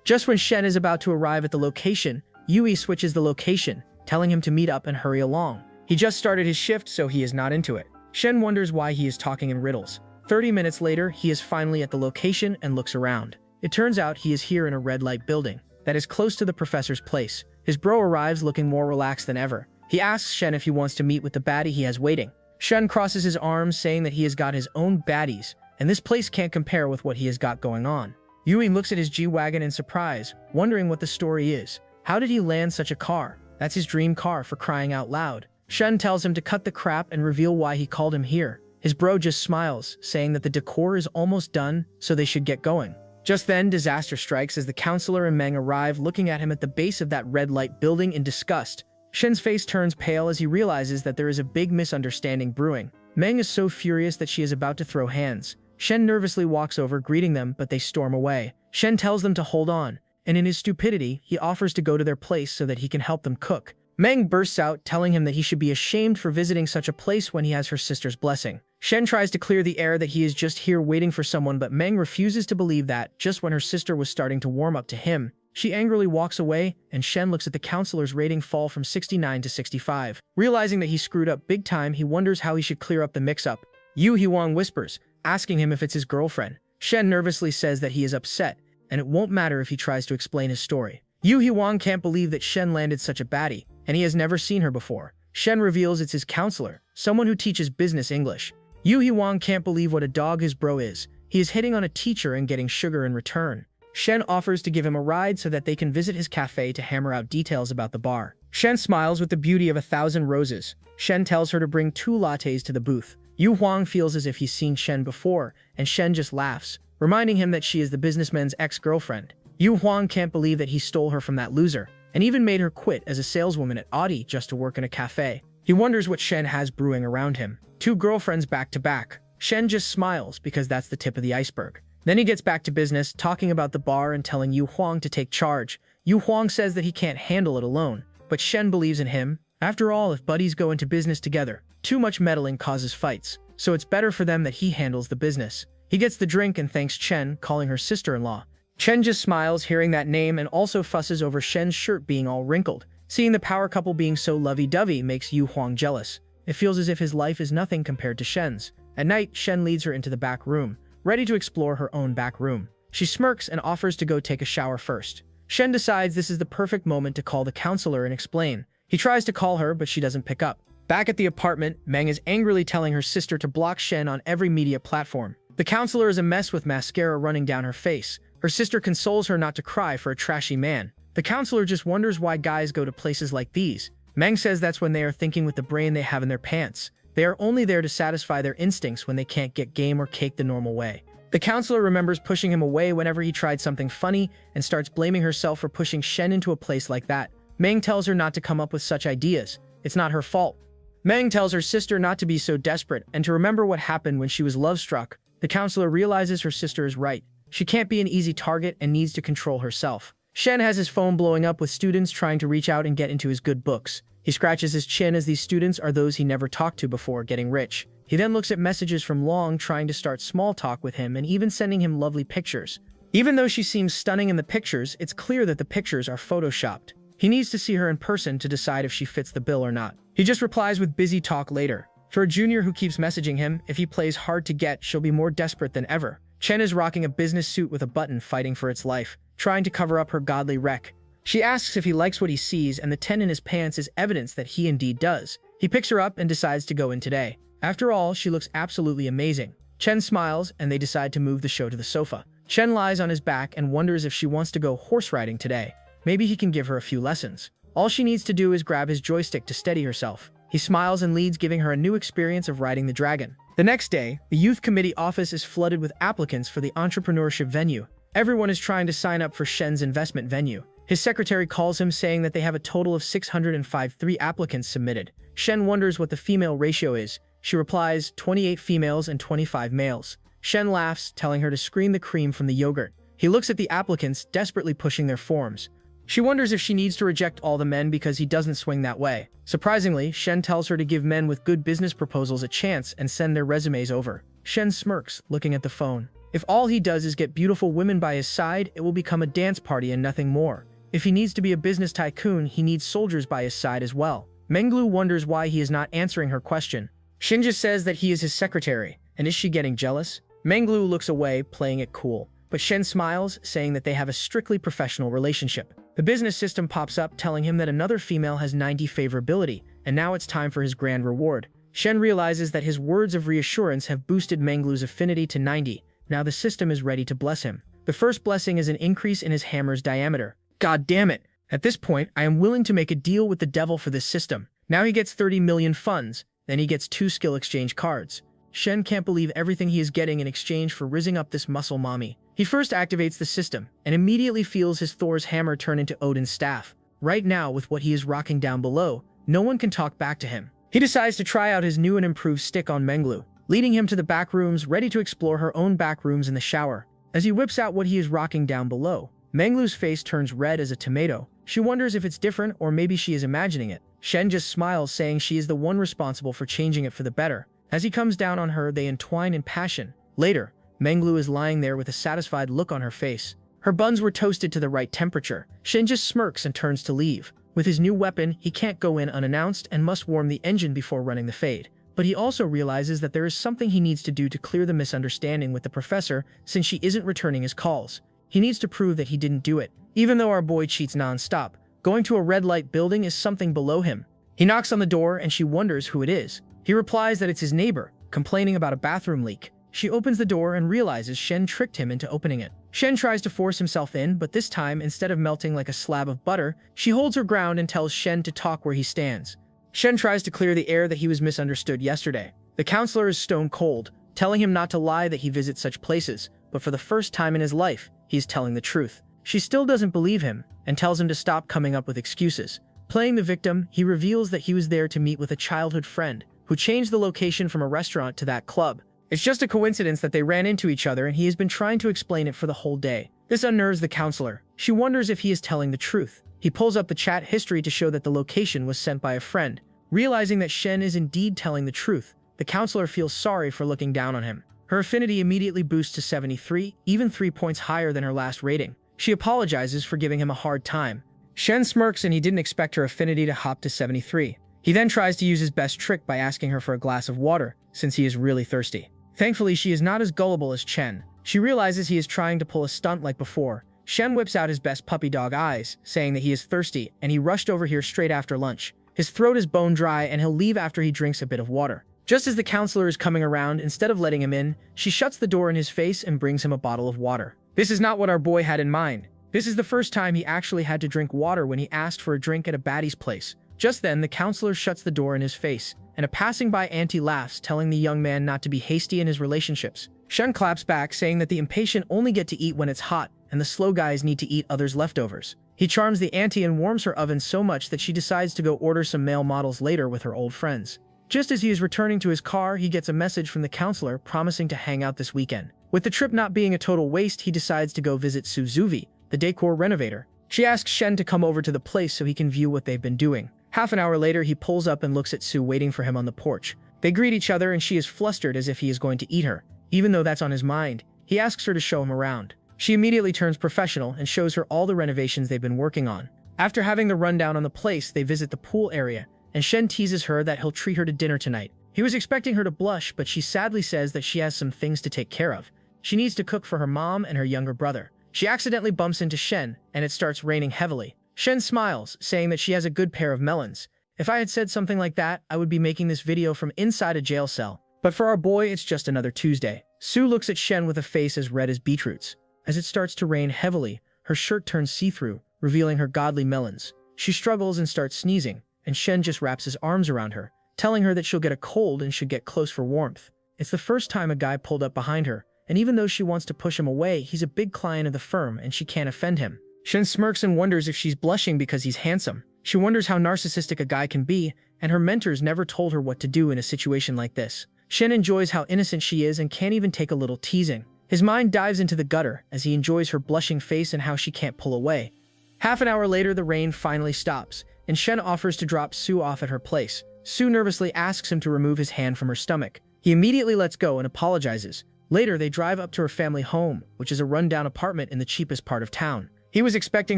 Just when Shen is about to arrive at the location, Yui switches the location, telling him to meet up and hurry along. He just started his shift, so he is not into it. Shen wonders why he is talking in riddles. 30 minutes later, he is finally at the location and looks around. It turns out he is here in a red light building that is close to the professor's place. His bro arrives looking more relaxed than ever. He asks Shen if he wants to meet with the baddie he has waiting. Shen crosses his arms, saying that he has got his own baddies, and this place can't compare with what he has got going on. Yui looks at his G-Wagon in surprise, wondering what the story is. How did he land such a car? That's his dream car, for crying out loud. Shen tells him to cut the crap and reveal why he called him here. His bro just smiles, saying that the decor is almost done, so they should get going. Just then, disaster strikes as the counselor and Meng arrive, looking at him at the base of that red light building in disgust. Shen's face turns pale as he realizes that there is a big misunderstanding brewing. Meng is so furious that she is about to throw hands. Shen nervously walks over, greeting them, but they storm away. Shen tells them to hold on, and in his stupidity, he offers to go to their place so that he can help them cook. Meng bursts out, telling him that he should be ashamed for visiting such a place when he has her sister's blessing. Shen tries to clear the air that he is just here waiting for someone, but Meng refuses to believe that. Just when her sister was starting to warm up to him, she angrily walks away, and Shen looks at the counselor's rating fall from 69 to 65. Realizing that he screwed up big time, he wonders how he should clear up the mix-up. Yu Hiwang whispers, asking him if it's his girlfriend. Shen nervously says that he is upset, and it won't matter if he tries to explain his story. Yu Hiwang can't believe that Shen landed such a baddie, and he has never seen her before. Shen reveals it's his counselor, someone who teaches business English. Yu Hiwang can't believe what a dog his bro is. He is hitting on a teacher and getting sugar in return. Shen offers to give him a ride so that they can visit his cafe to hammer out details about the bar. Shen smiles with the beauty of 1,000 roses. Shen tells her to bring 2 lattes to the booth. Yu Huang feels as if he's seen Shen before, and Shen just laughs, reminding him that she is the businessman's ex-girlfriend. Yu Huang can't believe that he stole her from that loser, and even made her quit as a saleswoman at Audi just to work in a cafe. He wonders what Shen has brewing around him. 2 girlfriends back to back. Shen just smiles because that's the tip of the iceberg. Then he gets back to business, talking about the bar and telling Yu Huang to take charge. Yu Huang says that he can't handle it alone, but Shen believes in him. After all, if buddies go into business together, too much meddling causes fights, so it's better for them that he handles the business. He gets the drink and thanks Chen, calling her sister-in-law. Chen just smiles hearing that name and also fusses over Shen's shirt being all wrinkled. Seeing the power couple being so lovey-dovey makes Yu Huang jealous. It feels as if his life is nothing compared to Shen's. At night, Shen leads her into the back room, ready to explore her own back room. She smirks and offers to go take a shower first. Shen decides this is the perfect moment to call the counselor and explain. He tries to call her, but she doesn't pick up. Back at the apartment, Meng is angrily telling her sister to block Shen on every media platform. The counselor is a mess with mascara running down her face. Her sister consoles her not to cry for a trashy man. The counselor just wonders why guys go to places like these. Meng says that's when they are thinking with the brain they have in their pants. They are only there to satisfy their instincts when they can't get game or cake the normal way. The counselor remembers pushing him away whenever he tried something funny and starts blaming herself for pushing Shen into a place like that. Meng tells her not to come up with such ideas. It's not her fault. Meng tells her sister not to be so desperate and to remember what happened when she was love-struck. The counselor realizes her sister is right. She can't be an easy target and needs to control herself. Shen has his phone blowing up with students trying to reach out and get into his good books. He scratches his chin as these students are those he never talked to before getting rich. He then looks at messages from Long trying to start small talk with him and even sending him lovely pictures. Even though she seems stunning in the pictures, it's clear that the pictures are photoshopped. He needs to see her in person to decide if she fits the bill or not. He just replies with busy talk later. For a junior who keeps messaging him, if he plays hard to get, she'll be more desperate than ever. Chen is rocking a business suit with a button fighting for its life, trying to cover up her godly wreck. She asks if he likes what he sees, and the 10 in his pants is evidence that he indeed does. He picks her up and decides to go in today. After all, she looks absolutely amazing. Chen smiles, and they decide to move the show to the sofa. Chen lies on his back and wonders if she wants to go horse riding today. Maybe he can give her a few lessons. All she needs to do is grab his joystick to steady herself. He smiles and leads, giving her a new experience of riding the dragon. The next day, the youth committee office is flooded with applicants for the entrepreneurship venue. Everyone is trying to sign up for Shen's investment venue. His secretary calls him saying that they have a total of 605 applicants submitted. Shen wonders what the female ratio is. She replies, 28 females and 25 males. Shen laughs, telling her to scream the cream from the yogurt. He looks at the applicants, desperately pushing their forms. She wonders if she needs to reject all the men because he doesn't swing that way. Surprisingly, Shen tells her to give men with good business proposals a chance and send their resumes over. Shen smirks, looking at the phone. If all he does is get beautiful women by his side, it will become a dance party and nothing more. If he needs to be a business tycoon, he needs soldiers by his side as well. Menglu wonders why he is not answering her question. Shin just says that he is his secretary, and is she getting jealous? Menglu looks away, playing it cool. But Shen smiles, saying that they have a strictly professional relationship. The business system pops up, telling him that another female has 90 favorability, and now it's time for his grand reward. Shen realizes that his words of reassurance have boosted Menglu's affinity to 90. Now the system is ready to bless him. The first blessing is an increase in his hammer's diameter. God damn it! At this point, I am willing to make a deal with the devil for this system. Now he gets 30 million funds, then he gets 2 skill exchange cards. Shen can't believe everything he is getting in exchange for rizzing up this muscle mommy. He first activates the system, and immediately feels his Thor's hammer turn into Odin's staff. Right now, with what he is rocking down below, no one can talk back to him. He decides to try out his new and improved stick on Menglu, leading him to the back rooms, ready to explore her own back rooms in the shower. As he whips out what he is rocking down below, Menglu's face turns red as a tomato. She wonders if it's different or maybe she is imagining it. Shen just smiles, saying she is the one responsible for changing it for the better. As he comes down on her, they entwine in passion. Later, Menglu is lying there with a satisfied look on her face. Her buns were toasted to the right temperature. Shen just smirks and turns to leave. With his new weapon, he can't go in unannounced and must warm the engine before running the fade. But he also realizes that there is something he needs to do to clear the misunderstanding with the professor, since she isn't returning his calls. He needs to prove that he didn't do it. Even though our boy cheats non-stop, going to a red light building is something below him. He knocks on the door and she wonders who it is. He replies that it's his neighbor, complaining about a bathroom leak. She opens the door and realizes Shen tricked him into opening it. Shen tries to force himself in, but this time, instead of melting like a slab of butter, she holds her ground and tells Shen to talk where he stands. Shen tries to clear the air that he was misunderstood yesterday. The counselor is stone cold, telling him not to lie that he visits such places, but for the first time in his life, he is telling the truth. She still doesn't believe him, and tells him to stop coming up with excuses. Playing the victim, he reveals that he was there to meet with a childhood friend, who changed the location from a restaurant to that club. It's just a coincidence that they ran into each other, and he has been trying to explain it for the whole day. This unnerves the counselor. She wonders if he is telling the truth. He pulls up the chat history to show that the location was sent by a friend. Realizing that Shen is indeed telling the truth, the counselor feels sorry for looking down on him. Her affinity immediately boosts to 73, even 3 points higher than her last rating. She apologizes for giving him a hard time. Shen smirks, and he didn't expect her affinity to hop to 73. He then tries to use his best trick by asking her for a glass of water, since he is really thirsty. Thankfully, she is not as gullible as Chen. She realizes he is trying to pull a stunt like before. Shen whips out his best puppy dog eyes, saying that he is thirsty, and he rushed over here straight after lunch. His throat is bone dry, and he'll leave after he drinks a bit of water. Just as the counselor is coming around, instead of letting him in, she shuts the door in his face and brings him a bottle of water. This is not what our boy had in mind. This is the first time he actually had to drink water when he asked for a drink at a baddie's place. Just then, the counselor shuts the door in his face, and a passing-by auntie laughs, telling the young man not to be hasty in his relationships. Shen claps back, saying that the impatient only get to eat when it's hot, and the slow guys need to eat others' leftovers. He charms the auntie and warms her oven so much that she decides to go order some male models later with her old friends. Just as he is returning to his car, he gets a message from the counselor promising to hang out this weekend. With the trip not being a total waste, he decides to go visit Suzuvi, the decor renovator. She asks Shen to come over to the place so he can view what they've been doing. Half an hour later, he pulls up and looks at Sue waiting for him on the porch. They greet each other and she is flustered as if he is going to eat her. Even though that's on his mind, he asks her to show him around. She immediately turns professional and shows her all the renovations they've been working on. After having the rundown on the place, they visit the pool area, and Shen teases her that he'll treat her to dinner tonight. He was expecting her to blush, but she sadly says that she has some things to take care of. She needs to cook for her mom and her younger brother. She accidentally bumps into Shen, and it starts raining heavily. Shen smiles, saying that she has a good pair of melons. If I had said something like that, I would be making this video from inside a jail cell. But for our boy, it's just another Tuesday. Sue looks at Shen with a face as red as beetroots. As it starts to rain heavily, her shirt turns see-through, revealing her godly melons. She struggles and starts sneezing, and Shen just wraps his arms around her, telling her that she'll get a cold and should get close for warmth. It's the first time a guy pulled up behind her, and even though she wants to push him away, he's a big client of the firm and she can't offend him. Shen smirks and wonders if she's blushing because he's handsome. She wonders how narcissistic a guy can be, and her mentors never told her what to do in a situation like this. Shen enjoys how innocent she is and can't even take a little teasing. His mind dives into the gutter as he enjoys her blushing face and how she can't pull away. Half an hour later, the rain finally stops, and Shen offers to drop Sue off at her place. Sue nervously asks him to remove his hand from her stomach. He immediately lets go and apologizes. Later, they drive up to her family home, which is a rundown apartment in the cheapest part of town. He was expecting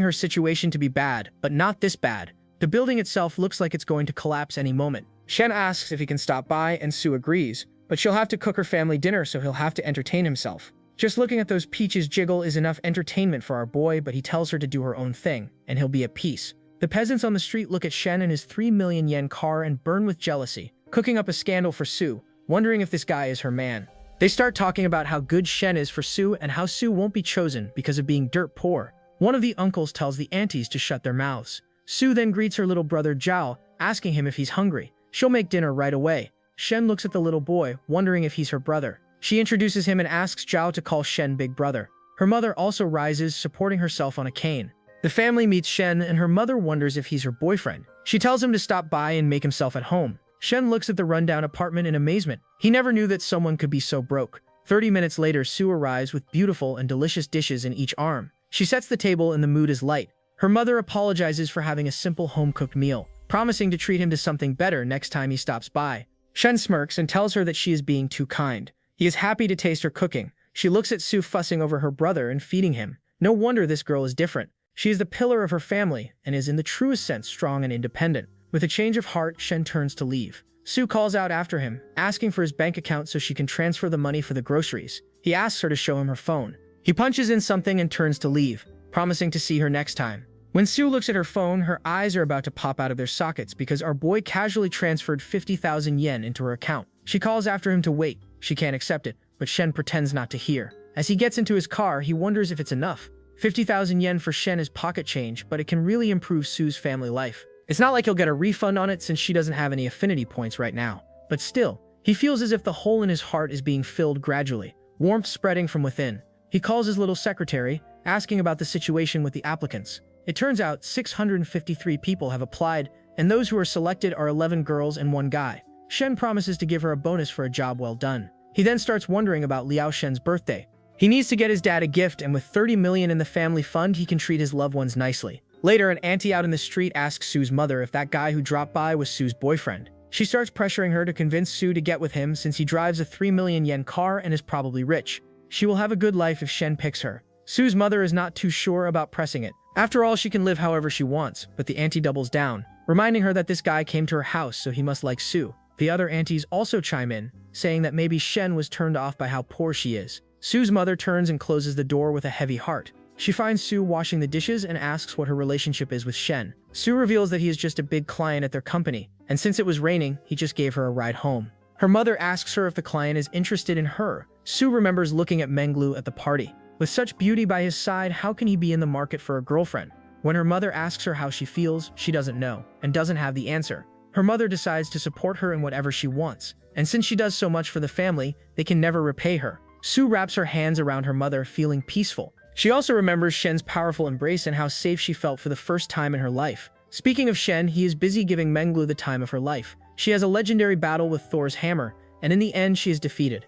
her situation to be bad, but not this bad. The building itself looks like it's going to collapse any moment. Shen asks if he can stop by, and Sue agrees, but she'll have to cook her family dinner, so he'll have to entertain himself. Just looking at those peaches jiggle is enough entertainment for our boy, but he tells her to do her own thing, and he'll be at peace. The peasants on the street look at Shen and his 3 million yen car and burn with jealousy, cooking up a scandal for Sue, wondering if this guy is her man. They start talking about how good Shen is for Sue and how Sue won't be chosen because of being dirt poor. One of the uncles tells the aunties to shut their mouths. Sue then greets her little brother Zhao, asking him if he's hungry. She'll make dinner right away. Shen looks at the little boy, wondering if he's her brother. She introduces him and asks Zhao to call Shen big brother. Her mother also rises, supporting herself on a cane. The family meets Shen, and her mother wonders if he's her boyfriend. She tells him to stop by and make himself at home. Shen looks at the rundown apartment in amazement. He never knew that someone could be so broke. 30 minutes later, Sue arrives with beautiful and delicious dishes in each arm. She sets the table and the mood is light. Her mother apologizes for having a simple home-cooked meal, promising to treat him to something better next time he stops by. Shen smirks and tells her that she is being too kind. He is happy to taste her cooking. She looks at Sue fussing over her brother and feeding him. No wonder this girl is different. She is the pillar of her family and is in the truest sense strong and independent. With a change of heart, Shen turns to leave. Sue calls out after him, asking for his bank account so she can transfer the money for the groceries. He asks her to show him her phone. He punches in something and turns to leave, promising to see her next time. When Sue looks at her phone, her eyes are about to pop out of their sockets because our boy casually transferred 50,000 yen into her account. She calls after him to wait. She can't accept it, but Shen pretends not to hear. As he gets into his car, he wonders if it's enough. 50,000 yen for Shen is pocket change, but it can really improve Sue's family life. It's not like he'll get a refund on it since she doesn't have any affinity points right now. But still, he feels as if the hole in his heart is being filled gradually, warmth spreading from within. He calls his little secretary, asking about the situation with the applicants. It turns out 653 people have applied, and those who are selected are 11 girls and 1 guy. Shen promises to give her a bonus for a job well done. He then starts wondering about Liao Shen's birthday. He needs to get his dad a gift, and with 30 million in the family fund, he can treat his loved ones nicely. Later, an auntie out in the street asks Sue's mother if that guy who dropped by was Sue's boyfriend. She starts pressuring her to convince Sue to get with him since he drives a 3 million yen car and is probably rich. She will have a good life if Shen picks her. Sue's mother is not too sure about pressing it. After all, she can live however she wants, but the auntie doubles down, reminding her that this guy came to her house, so he must like Sue. The other aunties also chime in, saying that maybe Shen was turned off by how poor she is. Sue's mother turns and closes the door with a heavy heart. She finds Sue washing the dishes and asks what her relationship is with Shen. Sue reveals that he is just a big client at their company, and since it was raining, he just gave her a ride home. Her mother asks her if the client is interested in her. Sue remembers looking at Menglu at the party. With such beauty by his side, how can he be in the market for a girlfriend? When her mother asks her how she feels, she doesn't know, and doesn't have the answer. Her mother decides to support her in whatever she wants, and since she does so much for the family, they can never repay her. Sue wraps her hands around her mother, feeling peaceful. She also remembers Shen's powerful embrace and how safe she felt for the first time in her life. Speaking of Shen, he is busy giving Menglu the time of her life. She has a legendary battle with Thor's hammer, and in the end she is defeated.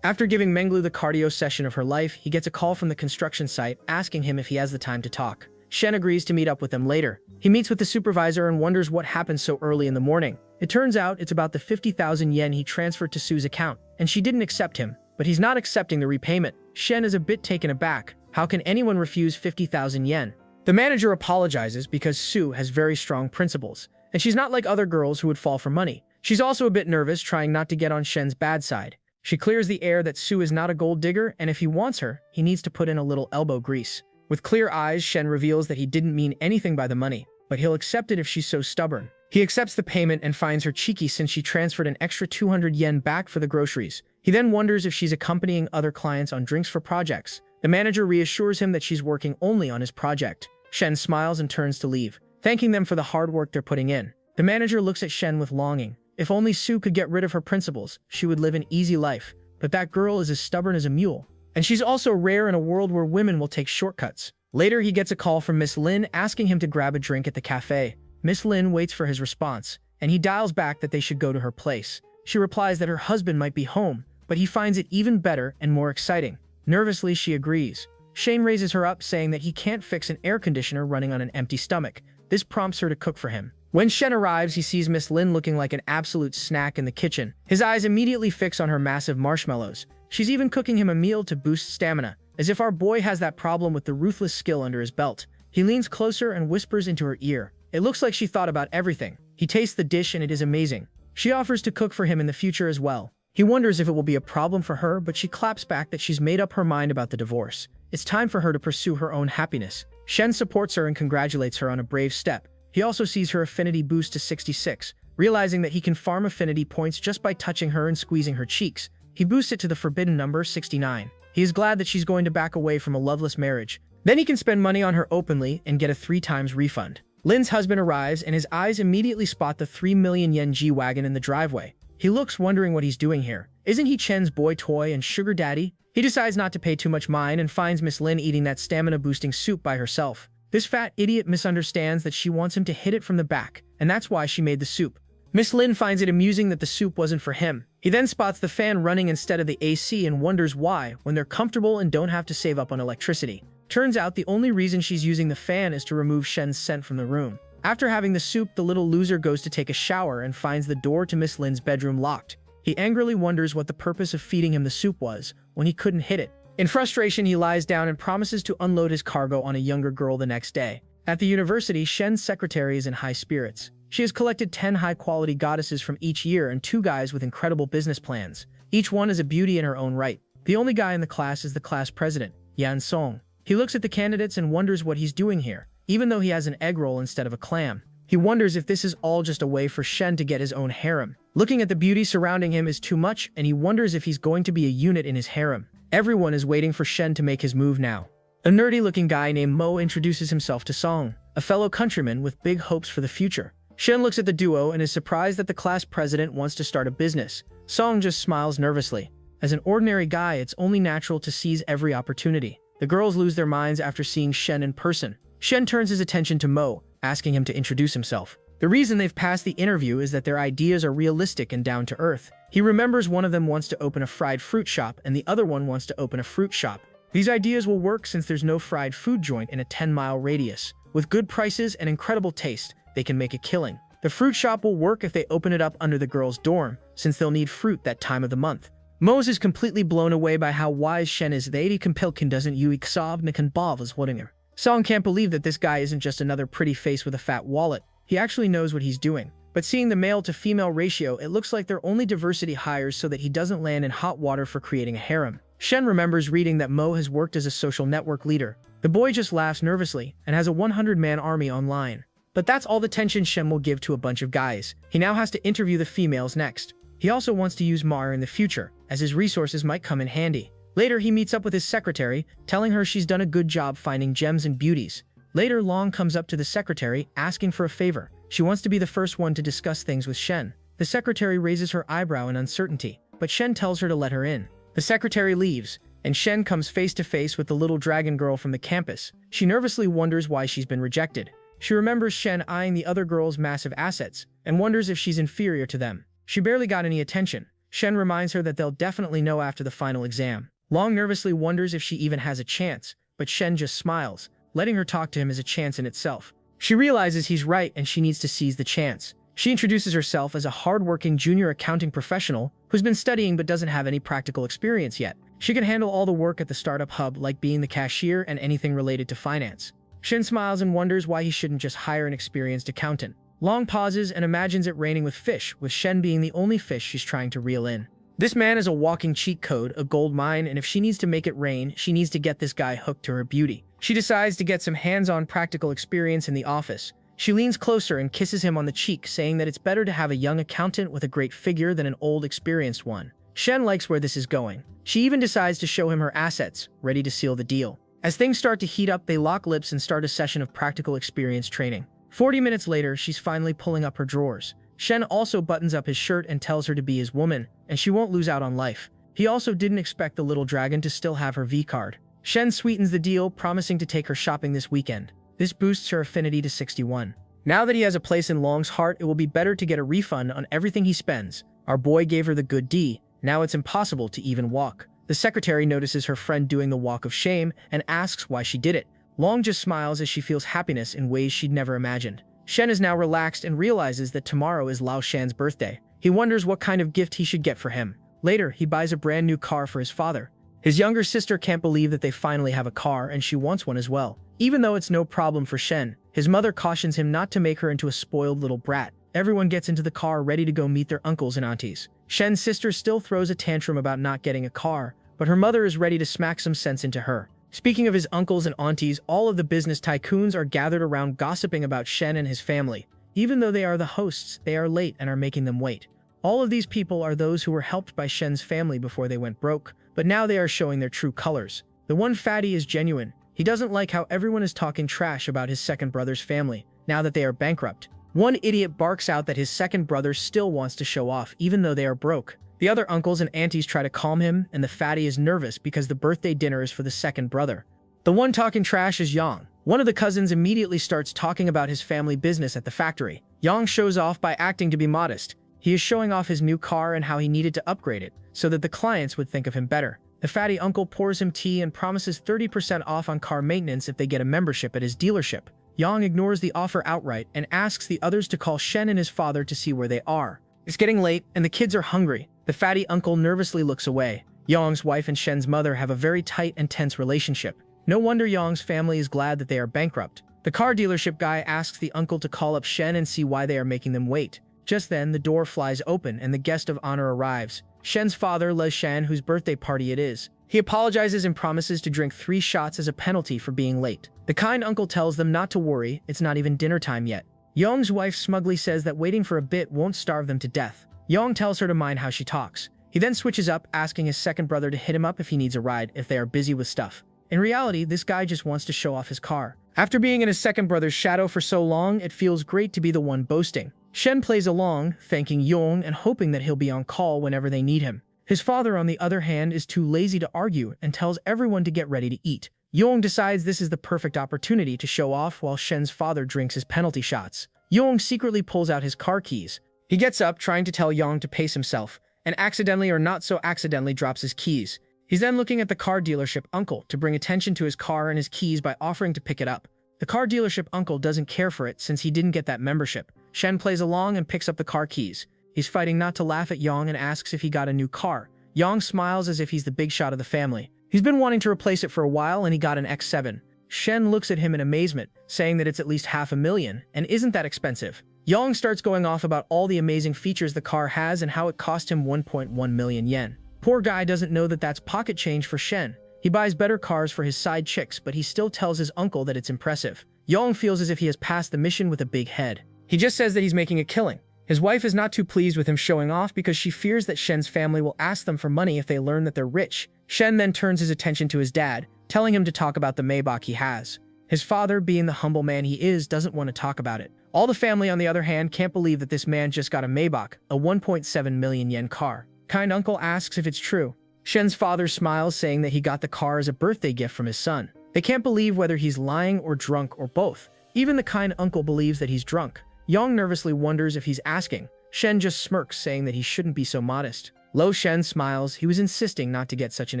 After giving Menglu the cardio session of her life, he gets a call from the construction site asking him if he has the time to talk. Shen agrees to meet up with them later. He meets with the supervisor and wonders what happened so early in the morning. It turns out it's about the 50,000 yen he transferred to Sue's account, and she didn't accept him, but he's not accepting the repayment. Shen is a bit taken aback. How can anyone refuse 50,000 yen? The manager apologizes because Sue has very strong principles, and she's not like other girls who would fall for money. She's also a bit nervous, trying not to get on Shen's bad side. She clears the air that Sue is not a gold digger, and if he wants her, he needs to put in a little elbow grease. With clear eyes, Shen reveals that he didn't mean anything by the money, but he'll accept it if she's so stubborn. He accepts the payment and finds her cheeky since she transferred an extra 200 yen back for the groceries. He then wonders if she's accompanying other clients on drinks for projects. The manager reassures him that she's working only on his project. Shen smiles and turns to leave, thanking them for the hard work they're putting in. The manager looks at Shen with longing. If only Sue could get rid of her principles, she would live an easy life. But that girl is as stubborn as a mule. And she's also rare in a world where women will take shortcuts. Later, he gets a call from Miss Lin asking him to grab a drink at the cafe. Miss Lin waits for his response, and he dials back that they should go to her place. She replies that her husband might be home, but he finds it even better and more exciting. Nervously, she agrees. Shane raises her up, saying that he can't fix an air conditioner running on an empty stomach. This prompts her to cook for him. When Shen arrives, he sees Miss Lin looking like an absolute snack in the kitchen. His eyes immediately fix on her massive marshmallows. She's even cooking him a meal to boost stamina, as if our boy has that problem with the ruthless skill under his belt. He leans closer and whispers into her ear. It looks like she thought about everything. He tastes the dish and it is amazing. She offers to cook for him in the future as well. He wonders if it will be a problem for her, but she claps back that she's made up her mind about the divorce. It's time for her to pursue her own happiness. Shen supports her and congratulates her on a brave step. He also sees her affinity boost to 66, realizing that he can farm affinity points just by touching her and squeezing her cheeks. He boosts it to the forbidden number 69. He is glad that she's going to back away from a loveless marriage. Then he can spend money on her openly and get a 3x refund. Lin's husband arrives and his eyes immediately spot the 3 million yen G-Wagon in the driveway. He looks, wondering what he's doing here. Isn't he Chen's boy toy and sugar daddy? He decides not to pay too much mind and finds Miss Lin eating that stamina-boosting soup by herself. This fat idiot misunderstands that she wants him to hit it from the back, and that's why she made the soup. Miss Lin finds it amusing that the soup wasn't for him. He then spots the fan running instead of the AC and wonders why, when they're comfortable and don't have to save up on electricity. Turns out the only reason she's using the fan is to remove Shen's scent from the room. After having the soup, the little loser goes to take a shower and finds the door to Miss Lin's bedroom locked. He angrily wonders what the purpose of feeding him the soup was, when he couldn't hit it. In frustration, he lies down and promises to unload his cargo on a younger girl the next day. At the university, Shen's secretary is in high spirits. She has collected 10 high-quality goddesses from each year and 2 guys with incredible business plans. Each one is a beauty in her own right. The only guy in the class is the class president, Yan Song. He looks at the candidates and wonders what he's doing here, even though he has an egg roll instead of a clam. He wonders if this is all just a way for Shen to get his own harem. Looking at the beauty surrounding him is too much, and he wonders if he's going to be a unit in his harem. Everyone is waiting for Shen to make his move now. A nerdy-looking guy named Mo introduces himself to Song, a fellow countryman with big hopes for the future. Shen looks at the duo and is surprised that the class president wants to start a business. Song just smiles nervously. As an ordinary guy, it's only natural to seize every opportunity. The girls lose their minds after seeing Shen in person. Shen turns his attention to Mo, asking him to introduce himself. The reason they've passed the interview is that their ideas are realistic and down to earth. He remembers one of them wants to open a fried fruit shop and the other one wants to open a fruit shop. These ideas will work since there's no fried food joint in a 10-mile radius. With good prices and incredible taste, they can make a killing. The fruit shop will work if they open it up under the girls' dorm, since they'll need fruit that time of the month. Mose is completely blown away by how wise Shen is. The Compilkin doesn't uixov nikan bavas whatever. Song can't believe that this guy isn't just another pretty face with a fat wallet. He actually knows what he's doing. But seeing the male-to-female ratio, it looks like they're only diversity hires so that he doesn't land in hot water for creating a harem. Shen remembers reading that Mo has worked as a social network leader. The boy just laughs nervously and has a 100-man army online. But that's all the attention Shen will give to a bunch of guys. He now has to interview the females next. He also wants to use Mar in the future, as his resources might come in handy. Later, he meets up with his secretary, telling her she's done a good job finding gems and beauties. Later, Long comes up to the secretary, asking for a favor. She wants to be the first one to discuss things with Shen. The secretary raises her eyebrow in uncertainty, but Shen tells her to let her in. The secretary leaves, and Shen comes face to face with the little dragon girl from the campus. She nervously wonders why she's been rejected. She remembers Shen eyeing the other girls' massive assets, and wonders if she's inferior to them. She barely got any attention. Shen reminds her that they'll definitely know after the final exam. Long nervously wonders if she even has a chance, but Shen just smiles. Letting her talk to him is a chance in itself. She realizes he's right and she needs to seize the chance. She introduces herself as a hardworking junior accounting professional who's been studying but doesn't have any practical experience yet. She can handle all the work at the startup hub, like being the cashier and anything related to finance. Shen smiles and wonders why he shouldn't just hire an experienced accountant. Long pauses and imagines it raining with fish, with Shen being the only fish she's trying to reel in. This man is a walking cheat code, a gold mine, and if she needs to make it rain, she needs to get this guy hooked to her beauty. She decides to get some hands-on practical experience in the office. She leans closer and kisses him on the cheek, saying that it's better to have a young accountant with a great figure than an old, experienced one. Shen likes where this is going. She even decides to show him her assets, ready to seal the deal. As things start to heat up, they lock lips and start a session of practical experience training. 40 minutes later, she's finally pulling up her drawers. Shen also buttons up his shirt and tells her to be his woman, and she won't lose out on life. He also didn't expect the little dragon to still have her V-card. Shen sweetens the deal, promising to take her shopping this weekend. This boosts her affinity to 61. Now that he has a place in Long's heart, it will be better to get a refund on everything he spends. Our boy gave her the good D. Now it's impossible to even walk. The secretary notices her friend doing the walk of shame and asks why she did it. Long just smiles as she feels happiness in ways she'd never imagined. Shen is now relaxed and realizes that tomorrow is Lao Shan's birthday. He wonders what kind of gift he should get for him. Later, he buys a brand new car for his father. His younger sister can't believe that they finally have a car, and she wants one as well. Even though it's no problem for Shen, his mother cautions him not to make her into a spoiled little brat. Everyone gets into the car ready to go meet their uncles and aunties. Shen's sister still throws a tantrum about not getting a car, but her mother is ready to smack some sense into her. Speaking of his uncles and aunties, all of the business tycoons are gathered around gossiping about Shen and his family. Even though they are the hosts, they are late and are making them wait. All of these people are those who were helped by Shen's family before they went broke, but now they are showing their true colors. The one fatty is genuine. He doesn't like how everyone is talking trash about his second brother's family, now that they are bankrupt. One idiot barks out that his second brother still wants to show off, even though they are broke. The other uncles and aunties try to calm him, and the fatty is nervous because the birthday dinner is for the second brother. The one talking trash is Yang. One of the cousins immediately starts talking about his family business at the factory. Yang shows off by acting to be modest. He is showing off his new car and how he needed to upgrade it, so that the clients would think of him better. The fatty uncle pours him tea and promises 30% off on car maintenance if they get a membership at his dealership. Yang ignores the offer outright and asks the others to call Shen and his father to see where they are. It's getting late, and the kids are hungry. The fatty uncle nervously looks away. Yang's wife and Shen's mother have a very tight and tense relationship. No wonder Yang's family is glad that they are bankrupt. The car dealership guy asks the uncle to call up Shen and see why they are making them wait. Just then, the door flies open and the guest of honor arrives. Shen's father, Le Shan, whose birthday party it is. He apologizes and promises to drink 3 shots as a penalty for being late. The kind uncle tells them not to worry, it's not even dinner time yet. Yong's wife smugly says that waiting for a bit won't starve them to death. Yong tells her to mind how she talks. He then switches up, asking his second brother to hit him up if he needs a ride if they are busy with stuff. In reality, this guy just wants to show off his car. After being in his second brother's shadow for so long, it feels great to be the one boasting. Shen plays along, thanking Yong and hoping that he'll be on call whenever they need him. His father, on the other hand, is too lazy to argue and tells everyone to get ready to eat. Yong decides this is the perfect opportunity to show off while Shen's father drinks his penalty shots. Yong secretly pulls out his car keys. He gets up, trying to tell Yang to pace himself, and accidentally or not so accidentally drops his keys. He's then looking at the car dealership uncle to bring attention to his car and his keys by offering to pick it up. The car dealership uncle doesn't care for it since he didn't get that membership. Shen plays along and picks up the car keys. He's fighting not to laugh at Yang and asks if he got a new car. Yang smiles as if he's the big shot of the family. He's been wanting to replace it for a while and he got an X7. Shen looks at him in amazement, saying that it's at least $500,000 and isn't that expensive. Yang starts going off about all the amazing features the car has and how it cost him 1.1 million yen. Poor guy doesn't know that that's pocket change for Shen. He buys better cars for his side chicks, but he still tells his uncle that it's impressive. Yang feels as if he has passed the mission with a big head. He just says that he's making a killing. His wife is not too pleased with him showing off because she fears that Shen's family will ask them for money if they learn that they're rich. Shen then turns his attention to his dad, telling him to talk about the Maybach he has. His father, being the humble man he is, doesn't want to talk about it. All the family, on the other hand, can't believe that this man just got a Maybach, a 1.7 million yen car. Kind uncle asks if it's true. Shen's father smiles, saying that he got the car as a birthday gift from his son. They can't believe whether he's lying or drunk or both. Even the kind uncle believes that he's drunk. Yang nervously wonders if he's asking. Shen just smirks, saying that he shouldn't be so modest. Lo Shen smiles. He was insisting not to get such an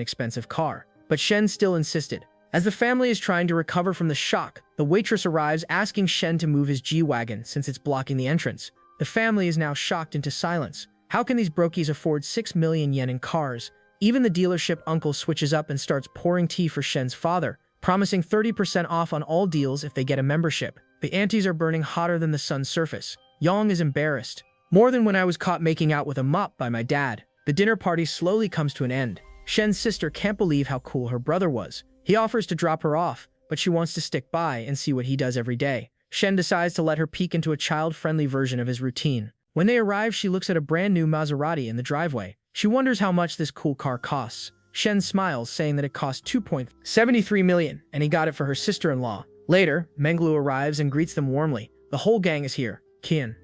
expensive car. But Shen still insisted. As the family is trying to recover from the shock, the waitress arrives, asking Shen to move his G-Wagon since it's blocking the entrance. The family is now shocked into silence. How can these brokies afford 6 million yen in cars? Even the dealership uncle switches up and starts pouring tea for Shen's father, promising 30% off on all deals if they get a membership. The antes are burning hotter than the sun's surface. Yang is embarrassed. More than when I was caught making out with a mop by my dad. The dinner party slowly comes to an end. Shen's sister can't believe how cool her brother was. He offers to drop her off, but she wants to stick by and see what he does every day. Shen decides to let her peek into a child-friendly version of his routine. When they arrive, she looks at a brand new Maserati in the driveway. She wonders how much this cool car costs. Shen smiles, saying that it cost 2.73 million, and he got it for her sister-in-law. Later, Menglu arrives and greets them warmly. The whole gang is here. Qian,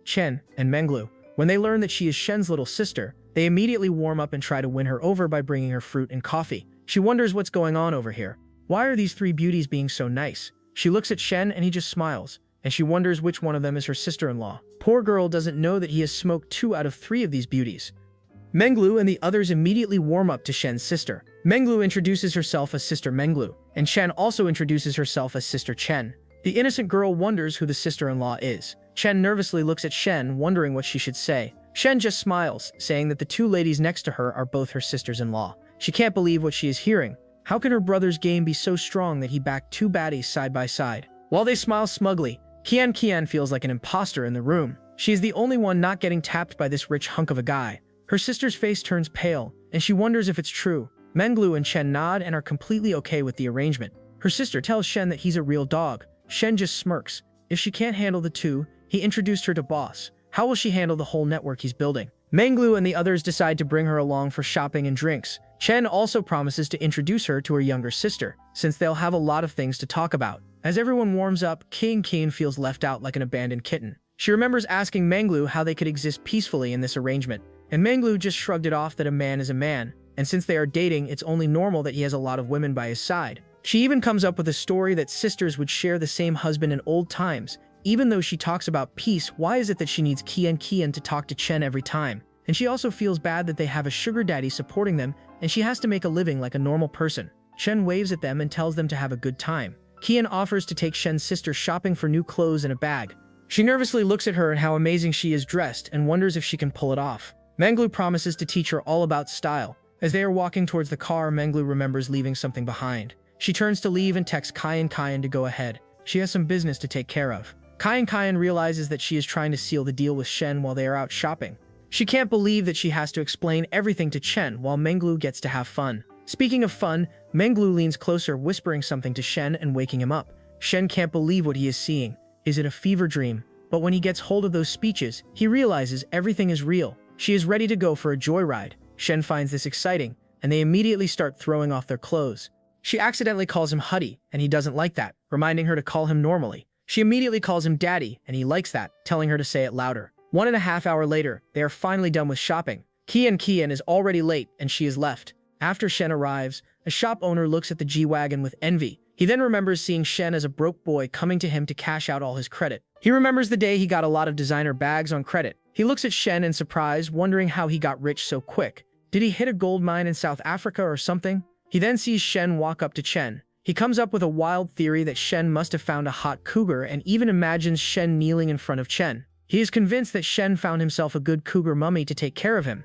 Chen, and Menglu. When they learn that she is Shen's little sister, they immediately warm up and try to win her over by bringing her fruit and coffee. She wonders what's going on over here. Why are these three beauties being so nice? She looks at Shen and he just smiles, and she wonders which one of them is her sister-in-law. Poor girl doesn't know that he has smoked 2 out of 3 of these beauties. Menglu and the others immediately warm up to Shen's sister. Menglu introduces herself as Sister Menglu, and Chen also introduces herself as Sister Chen. The innocent girl wonders who the sister-in-law is. Chen nervously looks at Shen, wondering what she should say. Shen just smiles, saying that the 2 ladies next to her are both her sisters-in-law. She can't believe what she is hearing. How can her brother's game be so strong that he backed 2 baddies side by side? While they smile smugly, Qian feels like an imposter in the room. She is the only one not getting tapped by this rich hunk of a guy. Her sister's face turns pale, and she wonders if it's true. Menglu and Chen nod and are completely okay with the arrangement. Her sister tells Shen that he's a real dog. Shen just smirks. If she can't handle the 2, he introduced her to Boss. How will she handle the whole network he's building? Menglu and the others decide to bring her along for shopping and drinks. Chen also promises to introduce her to her younger sister, since they'll have a lot of things to talk about. As everyone warms up, Qian feels left out like an abandoned kitten. She remembers asking Menglu how they could exist peacefully in this arrangement, and Menglu just shrugged it off that a man is a man, and since they are dating, it's only normal that he has a lot of women by his side. She even comes up with a story that sisters would share the same husband in old times. Even though she talks about peace, why is it that she needs Qian to talk to Chen every time? And she also feels bad that they have a sugar daddy supporting them, and she has to make a living like a normal person. Chen waves at them and tells them to have a good time. Qian offers to take Shen's sister shopping for new clothes and a bag. She nervously looks at her and how amazing she is dressed and wonders if she can pull it off. Menglu promises to teach her all about style. As they are walking towards the car, Menglu remembers leaving something behind. She turns to leave and texts Qian to go ahead. She has some business to take care of. Qian realizes that she is trying to seal the deal with Shen while they are out shopping. She can't believe that she has to explain everything to Chen while Menglu gets to have fun. Speaking of fun, Menglu leans closer, whispering something to Shen and waking him up. Shen can't believe what he is seeing. Is it a fever dream? But when he gets hold of those speeches, he realizes everything is real. She is ready to go for a joyride. Shen finds this exciting, and they immediately start throwing off their clothes. She accidentally calls him Huddy, and he doesn't like that, reminding her to call him normally. She immediately calls him Daddy, and he likes that, telling her to say it louder. 1.5 hours later, they are finally done with shopping. Qian is already late, and she is left. After Shen arrives, a shop owner looks at the G-Wagon with envy. He then remembers seeing Shen as a broke boy coming to him to cash out all his credit. He remembers the day he got a lot of designer bags on credit. He looks at Shen in surprise, wondering how he got rich so quick. Did he hit a gold mine in South Africa or something? He then sees Shen walk up to Chen. He comes up with a wild theory that Shen must have found a hot cougar and even imagines Shen kneeling in front of Chen. He is convinced that Shen found himself a good cougar mummy to take care of him.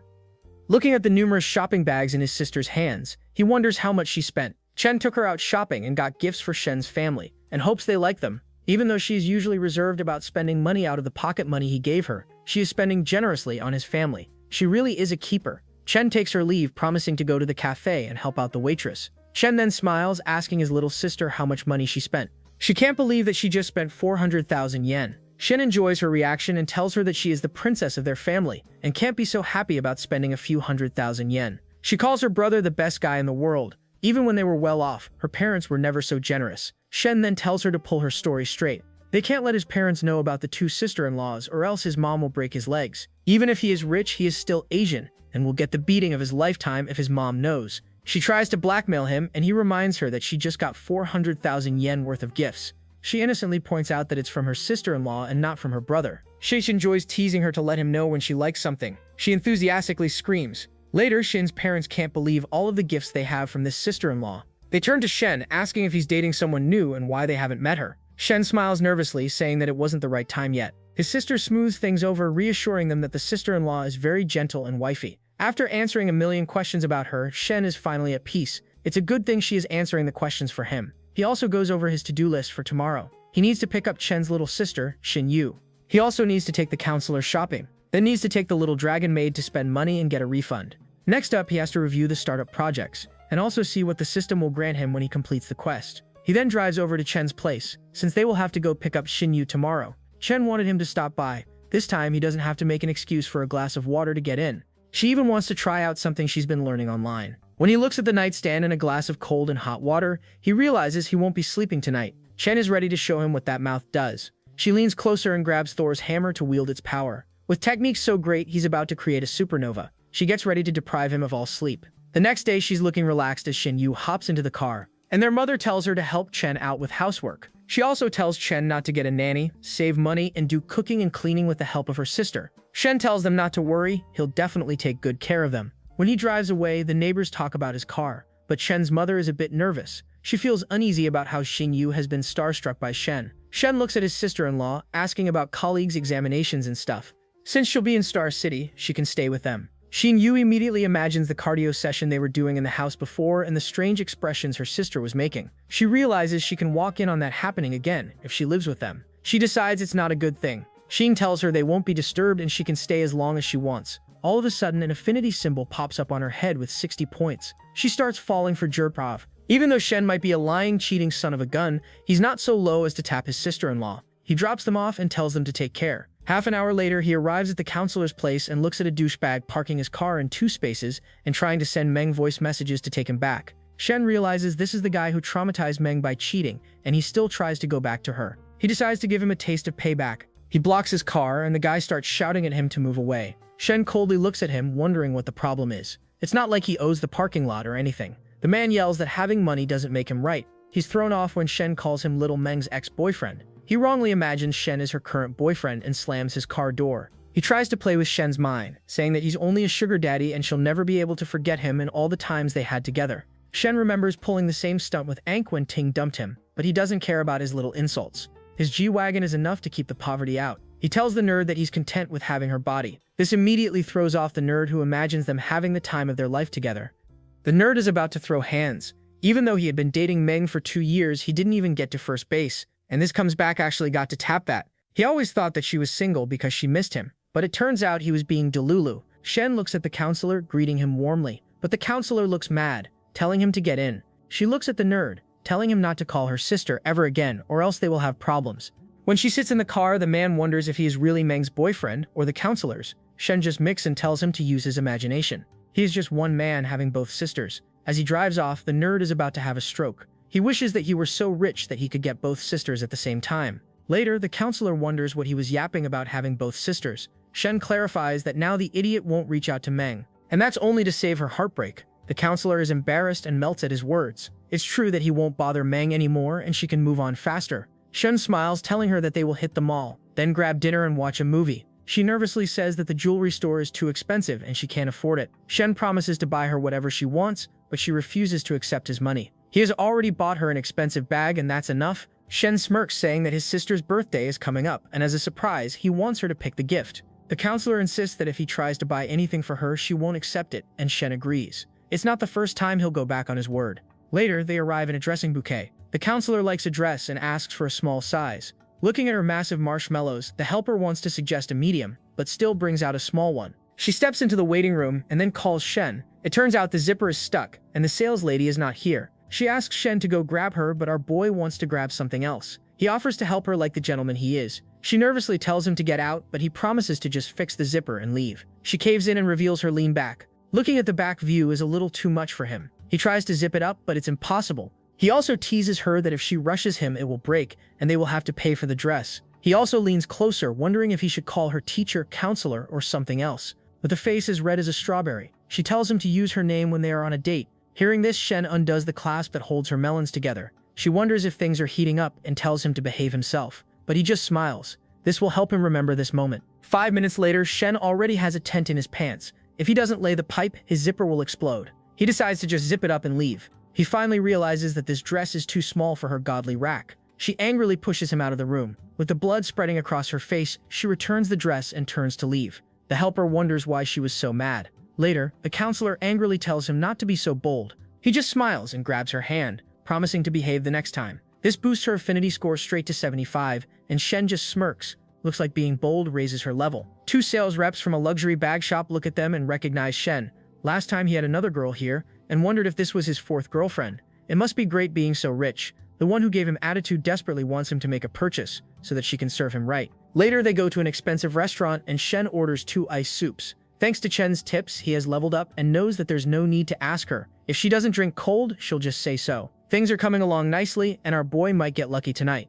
Looking at the numerous shopping bags in his sister's hands, he wonders how much she spent. Chen took her out shopping and got gifts for Shen's family, and hopes they like them. Even though she is usually reserved about spending money out of the pocket money he gave her, she is spending generously on his family. She really is a keeper. Chen takes her leave, promising to go to the cafe and help out the waitress. Chen then smiles, asking his little sister how much money she spent. She can't believe that she just spent 400,000 yen. Shen enjoys her reaction and tells her that she is the princess of their family and can't be so happy about spending a few 100,000 yen. She calls her brother the best guy in the world. Even when they were well off, her parents were never so generous. Shen then tells her to pull her story straight. They can't let his parents know about the two sister-in-laws or else his mom will break his legs. Even if he is rich, he is still Asian and will get the beating of his lifetime if his mom knows. She tries to blackmail him and he reminds her that she just got 400,000 yen worth of gifts. She innocently points out that it's from her sister-in-law and not from her brother. She enjoys teasing her to let him know when she likes something. She enthusiastically screams. Later, Shin's parents can't believe all of the gifts they have from this sister-in-law. They turn to Shen, asking if he's dating someone new and why they haven't met her. Shen smiles nervously, saying that it wasn't the right time yet. His sister smooths things over, reassuring them that the sister-in-law is very gentle and wifey. After answering a million questions about her, Shen is finally at peace. It's a good thing she is answering the questions for him. He also goes over his to-do list for tomorrow. He needs to pick up Chen's little sister, Shin Yu. He also needs to take the counselor shopping, then needs to take the little dragon maid to spend money and get a refund. Next up, he has to review the startup projects, and also see what the system will grant him when he completes the quest. He then drives over to Chen's place, since they will have to go pick up Shin Yu tomorrow. Chen wanted him to stop by. This time, he doesn't have to make an excuse for a glass of water to get in. She even wants to try out something she's been learning online. When he looks at the nightstand and a glass of cold and hot water, he realizes he won't be sleeping tonight. Chen is ready to show him what that mouth does. She leans closer and grabs Thor's hammer to wield its power. With techniques so great, he's about to create a supernova. She gets ready to deprive him of all sleep. The next day, she's looking relaxed as Shin Yu hops into the car, and their mother tells her to help Chen out with housework. She also tells Chen not to get a nanny, save money, and do cooking and cleaning with the help of her sister. Shen tells them not to worry, he'll definitely take good care of them. When he drives away, the neighbors talk about his car, but Shen's mother is a bit nervous. She feels uneasy about how Shin Yu has been starstruck by Shen. Shen looks at his sister-in-law, asking about colleagues' examinations and stuff. Since she'll be in Star City, she can stay with them. Shin Yu immediately imagines the cardio session they were doing in the house before and the strange expressions her sister was making. She realizes she can walk in on that happening again if she lives with them. She decides it's not a good thing. Shin tells her they won't be disturbed and she can stay as long as she wants. All of a sudden, an affinity symbol pops up on her head with 60 points. She starts falling for Jerprov. Even though Shen might be a lying, cheating son of a gun, he's not so low as to tap his sister-in-law. He drops them off and tells them to take care. Half an hour later, he arrives at the counselor's place and looks at a douchebag parking his car in 2 spaces and trying to send Meng voice messages to take him back. Shen realizes this is the guy who traumatized Meng by cheating, and he still tries to go back to her. He decides to give him a taste of payback. He blocks his car, and the guy starts shouting at him to move away. Shen coldly looks at him, wondering what the problem is. It's not like he owes the parking lot or anything. The man yells that having money doesn't make him right. He's thrown off when Shen calls him Little Meng's ex-boyfriend. He wrongly imagines Shen is her current boyfriend and slams his car door. He tries to play with Shen's mind, saying that he's only a sugar daddy and she'll never be able to forget him and all the times they had together. Shen remembers pulling the same stunt with Ankh when Ting dumped him, but he doesn't care about his little insults. His G-Wagon is enough to keep the poverty out. He tells the nerd that he's content with having her body. This immediately throws off the nerd who imagines them having the time of their life together. The nerd is about to throw hands. Even though he had been dating Meng for 2 years, he didn't even get to first base. And this comes back actually got to tap that. He always thought that she was single because she missed him, but it turns out he was being delulu. Shen looks at the counselor, greeting him warmly, but the counselor looks mad, telling him to get in. She looks at the nerd, telling him not to call her sister ever again or else they will have problems. When she sits in the car, the man wonders if he is really Meng's boyfriend or the counselor's. Shen just mix and tells him to use his imagination. He is just one man having both sisters. As he drives off, the nerd is about to have a stroke. He wishes that he were so rich that he could get both sisters at the same time. Later, the counselor wonders what he was yapping about having both sisters. Shen clarifies that now the idiot won't reach out to Meng, and that's only to save her heartbreak. The counselor is embarrassed and melts at his words. It's true that he won't bother Meng anymore and she can move on faster. Shen smiles, telling her that they will hit the mall, then grab dinner and watch a movie. She nervously says that the jewelry store is too expensive and she can't afford it. Shen promises to buy her whatever she wants, but she refuses to accept his money. He has already bought her an expensive bag and that's enough. Shen smirks, saying that his sister's birthday is coming up, and as a surprise, he wants her to pick the gift. The counselor insists that if he tries to buy anything for her, she won't accept it, and Shen agrees. It's not the first time he'll go back on his word. Later, they arrive in a dressing bouquet. The counselor likes a dress and asks for a small size. Looking at her massive marshmallows, the helper wants to suggest a medium, but still brings out a small one. She steps into the waiting room and then calls Shen. It turns out the zipper is stuck, and the sales lady is not here. She asks Shen to go grab her, but our boy wants to grab something else. He offers to help her like the gentleman he is. She nervously tells him to get out, but he promises to just fix the zipper and leave. She caves in and reveals her lean back. Looking at the back view is a little too much for him. He tries to zip it up, but it's impossible. He also teases her that if she rushes him, it will break, and they will have to pay for the dress. He also leans closer, wondering if he should call her teacher, counselor, or something else. With a face as red as a strawberry, she tells him to use her name when they are on a date. Hearing this, Shen undoes the clasp that holds her melons together. She wonders if things are heating up and tells him to behave himself, but he just smiles. This will help him remember this moment. 5 minutes later, Shen already has a tent in his pants. If he doesn't lay the pipe, his zipper will explode. He decides to just zip it up and leave. He finally realizes that this dress is too small for her godly rack. She angrily pushes him out of the room. With the blood spreading across her face, she returns the dress and turns to leave. The helper wonders why she was so mad. Later, the counselor angrily tells him not to be so bold. He just smiles and grabs her hand, promising to behave the next time. This boosts her affinity score straight to 75, and Shen just smirks. Looks like being bold raises her level. 2 sales reps from a luxury bag shop look at them and recognize Shen. Last time he had another girl here, and wondered if this was his 4th girlfriend. It must be great being so rich. The one who gave him attitude desperately wants him to make a purchase, so that she can serve him right. Later, they go to an expensive restaurant, and Shen orders 2 iced soups. Thanks to Chen's tips, he has leveled up and knows that there's no need to ask her. If she doesn't drink cold, she'll just say so. Things are coming along nicely, and our boy might get lucky tonight.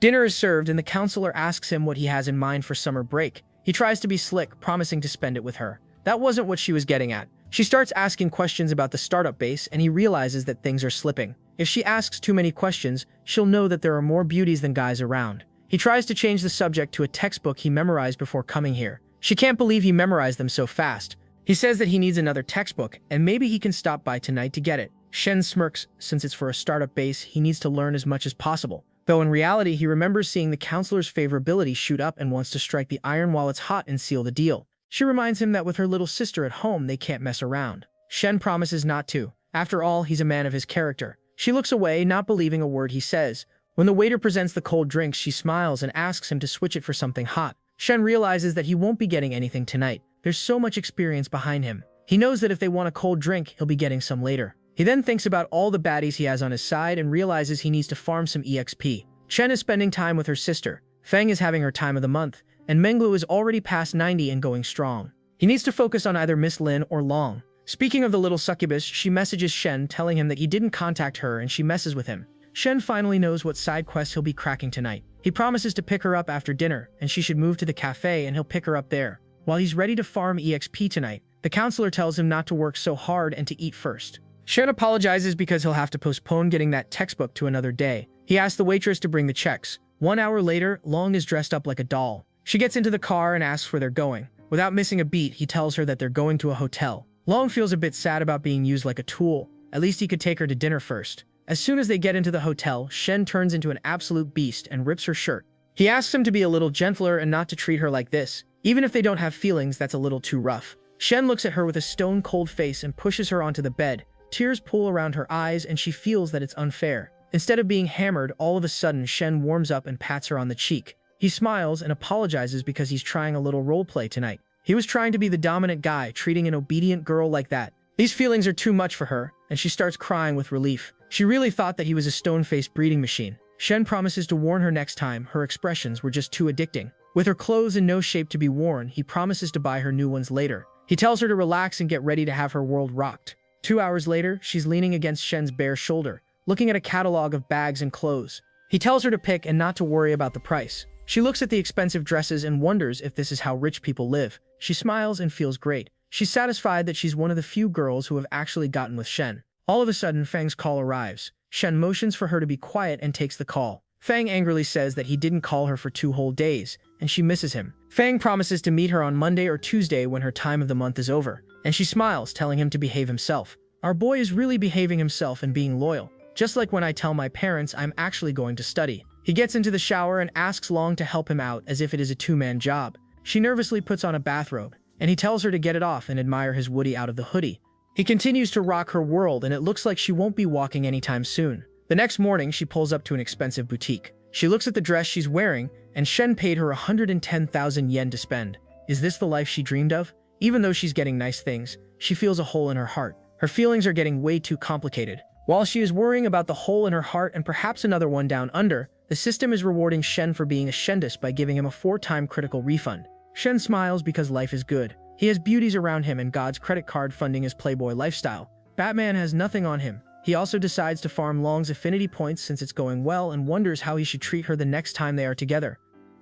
Dinner is served, and the counselor asks him what he has in mind for summer break. He tries to be slick, promising to spend it with her. That wasn't what she was getting at. She starts asking questions about the startup base, and he realizes that things are slipping. If she asks too many questions, she'll know that there are more beauties than guys around. He tries to change the subject to a textbook he memorized before coming here. She can't believe he memorized them so fast. He says that he needs another textbook, and maybe he can stop by tonight to get it. Shen smirks. Since it's for a startup base, he needs to learn as much as possible. Though in reality, he remembers seeing the counselor's favorability shoot up and wants to strike the iron while it's hot and seal the deal. She reminds him that with her little sister at home, they can't mess around. Shen promises not to. After all, he's a man of his character. She looks away, not believing a word he says. When the waiter presents the cold drinks, she smiles and asks him to switch it for something hot. Shen realizes that he won't be getting anything tonight. There's so much experience behind him. He knows that if they want a cold drink, he'll be getting some later. He then thinks about all the baddies he has on his side and realizes he needs to farm some EXP. Shen is spending time with her sister. Feng is having her time of the month, and Menglu is already past 90 and going strong. He needs to focus on either Miss Lin or Long. Speaking of the little succubus, she messages Shen telling him that he didn't contact her and she messes with him. Shen finally knows what side quest he'll be cracking tonight. He promises to pick her up after dinner, and she should move to the cafe and he'll pick her up there. While he's ready to farm EXP tonight, the counselor tells him not to work so hard and to eat first. Shen apologizes because he'll have to postpone getting that textbook to another day. He asks the waitress to bring the checks. 1 hour later, Long is dressed up like a doll. She gets into the car and asks where they're going. Without missing a beat, he tells her that they're going to a hotel. Long feels a bit sad about being used like a tool. At least he could take her to dinner first. As soon as they get into the hotel, Shen turns into an absolute beast and rips her shirt. He asks him to be a little gentler and not to treat her like this. Even if they don't have feelings, that's a little too rough. Shen looks at her with a stone-cold face and pushes her onto the bed. Tears pool around her eyes and she feels that it's unfair. Instead of being hammered, all of a sudden Shen warms up and pats her on the cheek. He smiles and apologizes because he's trying a little roleplay tonight. He was trying to be the dominant guy, treating an obedient girl like that. These feelings are too much for her, and she starts crying with relief. She really thought that he was a stone-faced breeding machine. Shen promises to warn her next time. Her expressions were just too addicting. With her clothes in no shape to be worn, he promises to buy her new ones later. He tells her to relax and get ready to have her world rocked. 2 hours later, she's leaning against Shen's bare shoulder, looking at a catalog of bags and clothes. He tells her to pick and not to worry about the price. She looks at the expensive dresses and wonders if this is how rich people live. She smiles and feels great. She's satisfied that she's one of the few girls who have actually gotten with Shen. All of a sudden, Fang's call arrives. Shen motions for her to be quiet and takes the call. Fang angrily says that he didn't call her for 2 whole days, and she misses him. Fang promises to meet her on Monday or Tuesday when her time of the month is over, and she smiles, telling him to behave himself. Our boy is really behaving himself and being loyal. Just like when I tell my parents I'm actually going to study. He gets into the shower and asks Long to help him out as if it is a 2-man job. She nervously puts on a bathrobe, and he tells her to get it off and admire his Woody out of the hoodie. He continues to rock her world, and it looks like she won't be walking anytime soon. The next morning, she pulls up to an expensive boutique. She looks at the dress she's wearing, and Shen paid her 110,000 yen to spend. Is this the life she dreamed of? Even though she's getting nice things, she feels a hole in her heart. Her feelings are getting way too complicated. While she is worrying about the hole in her heart and perhaps another one down under, the system is rewarding Shen for being a Shendus by giving him a 4-time critical refund. Shen smiles because life is good. He has beauties around him and God's credit card funding his playboy lifestyle. Batman has nothing on him. He also decides to farm Long's affinity points since it's going well and wonders how he should treat her the next time they are together.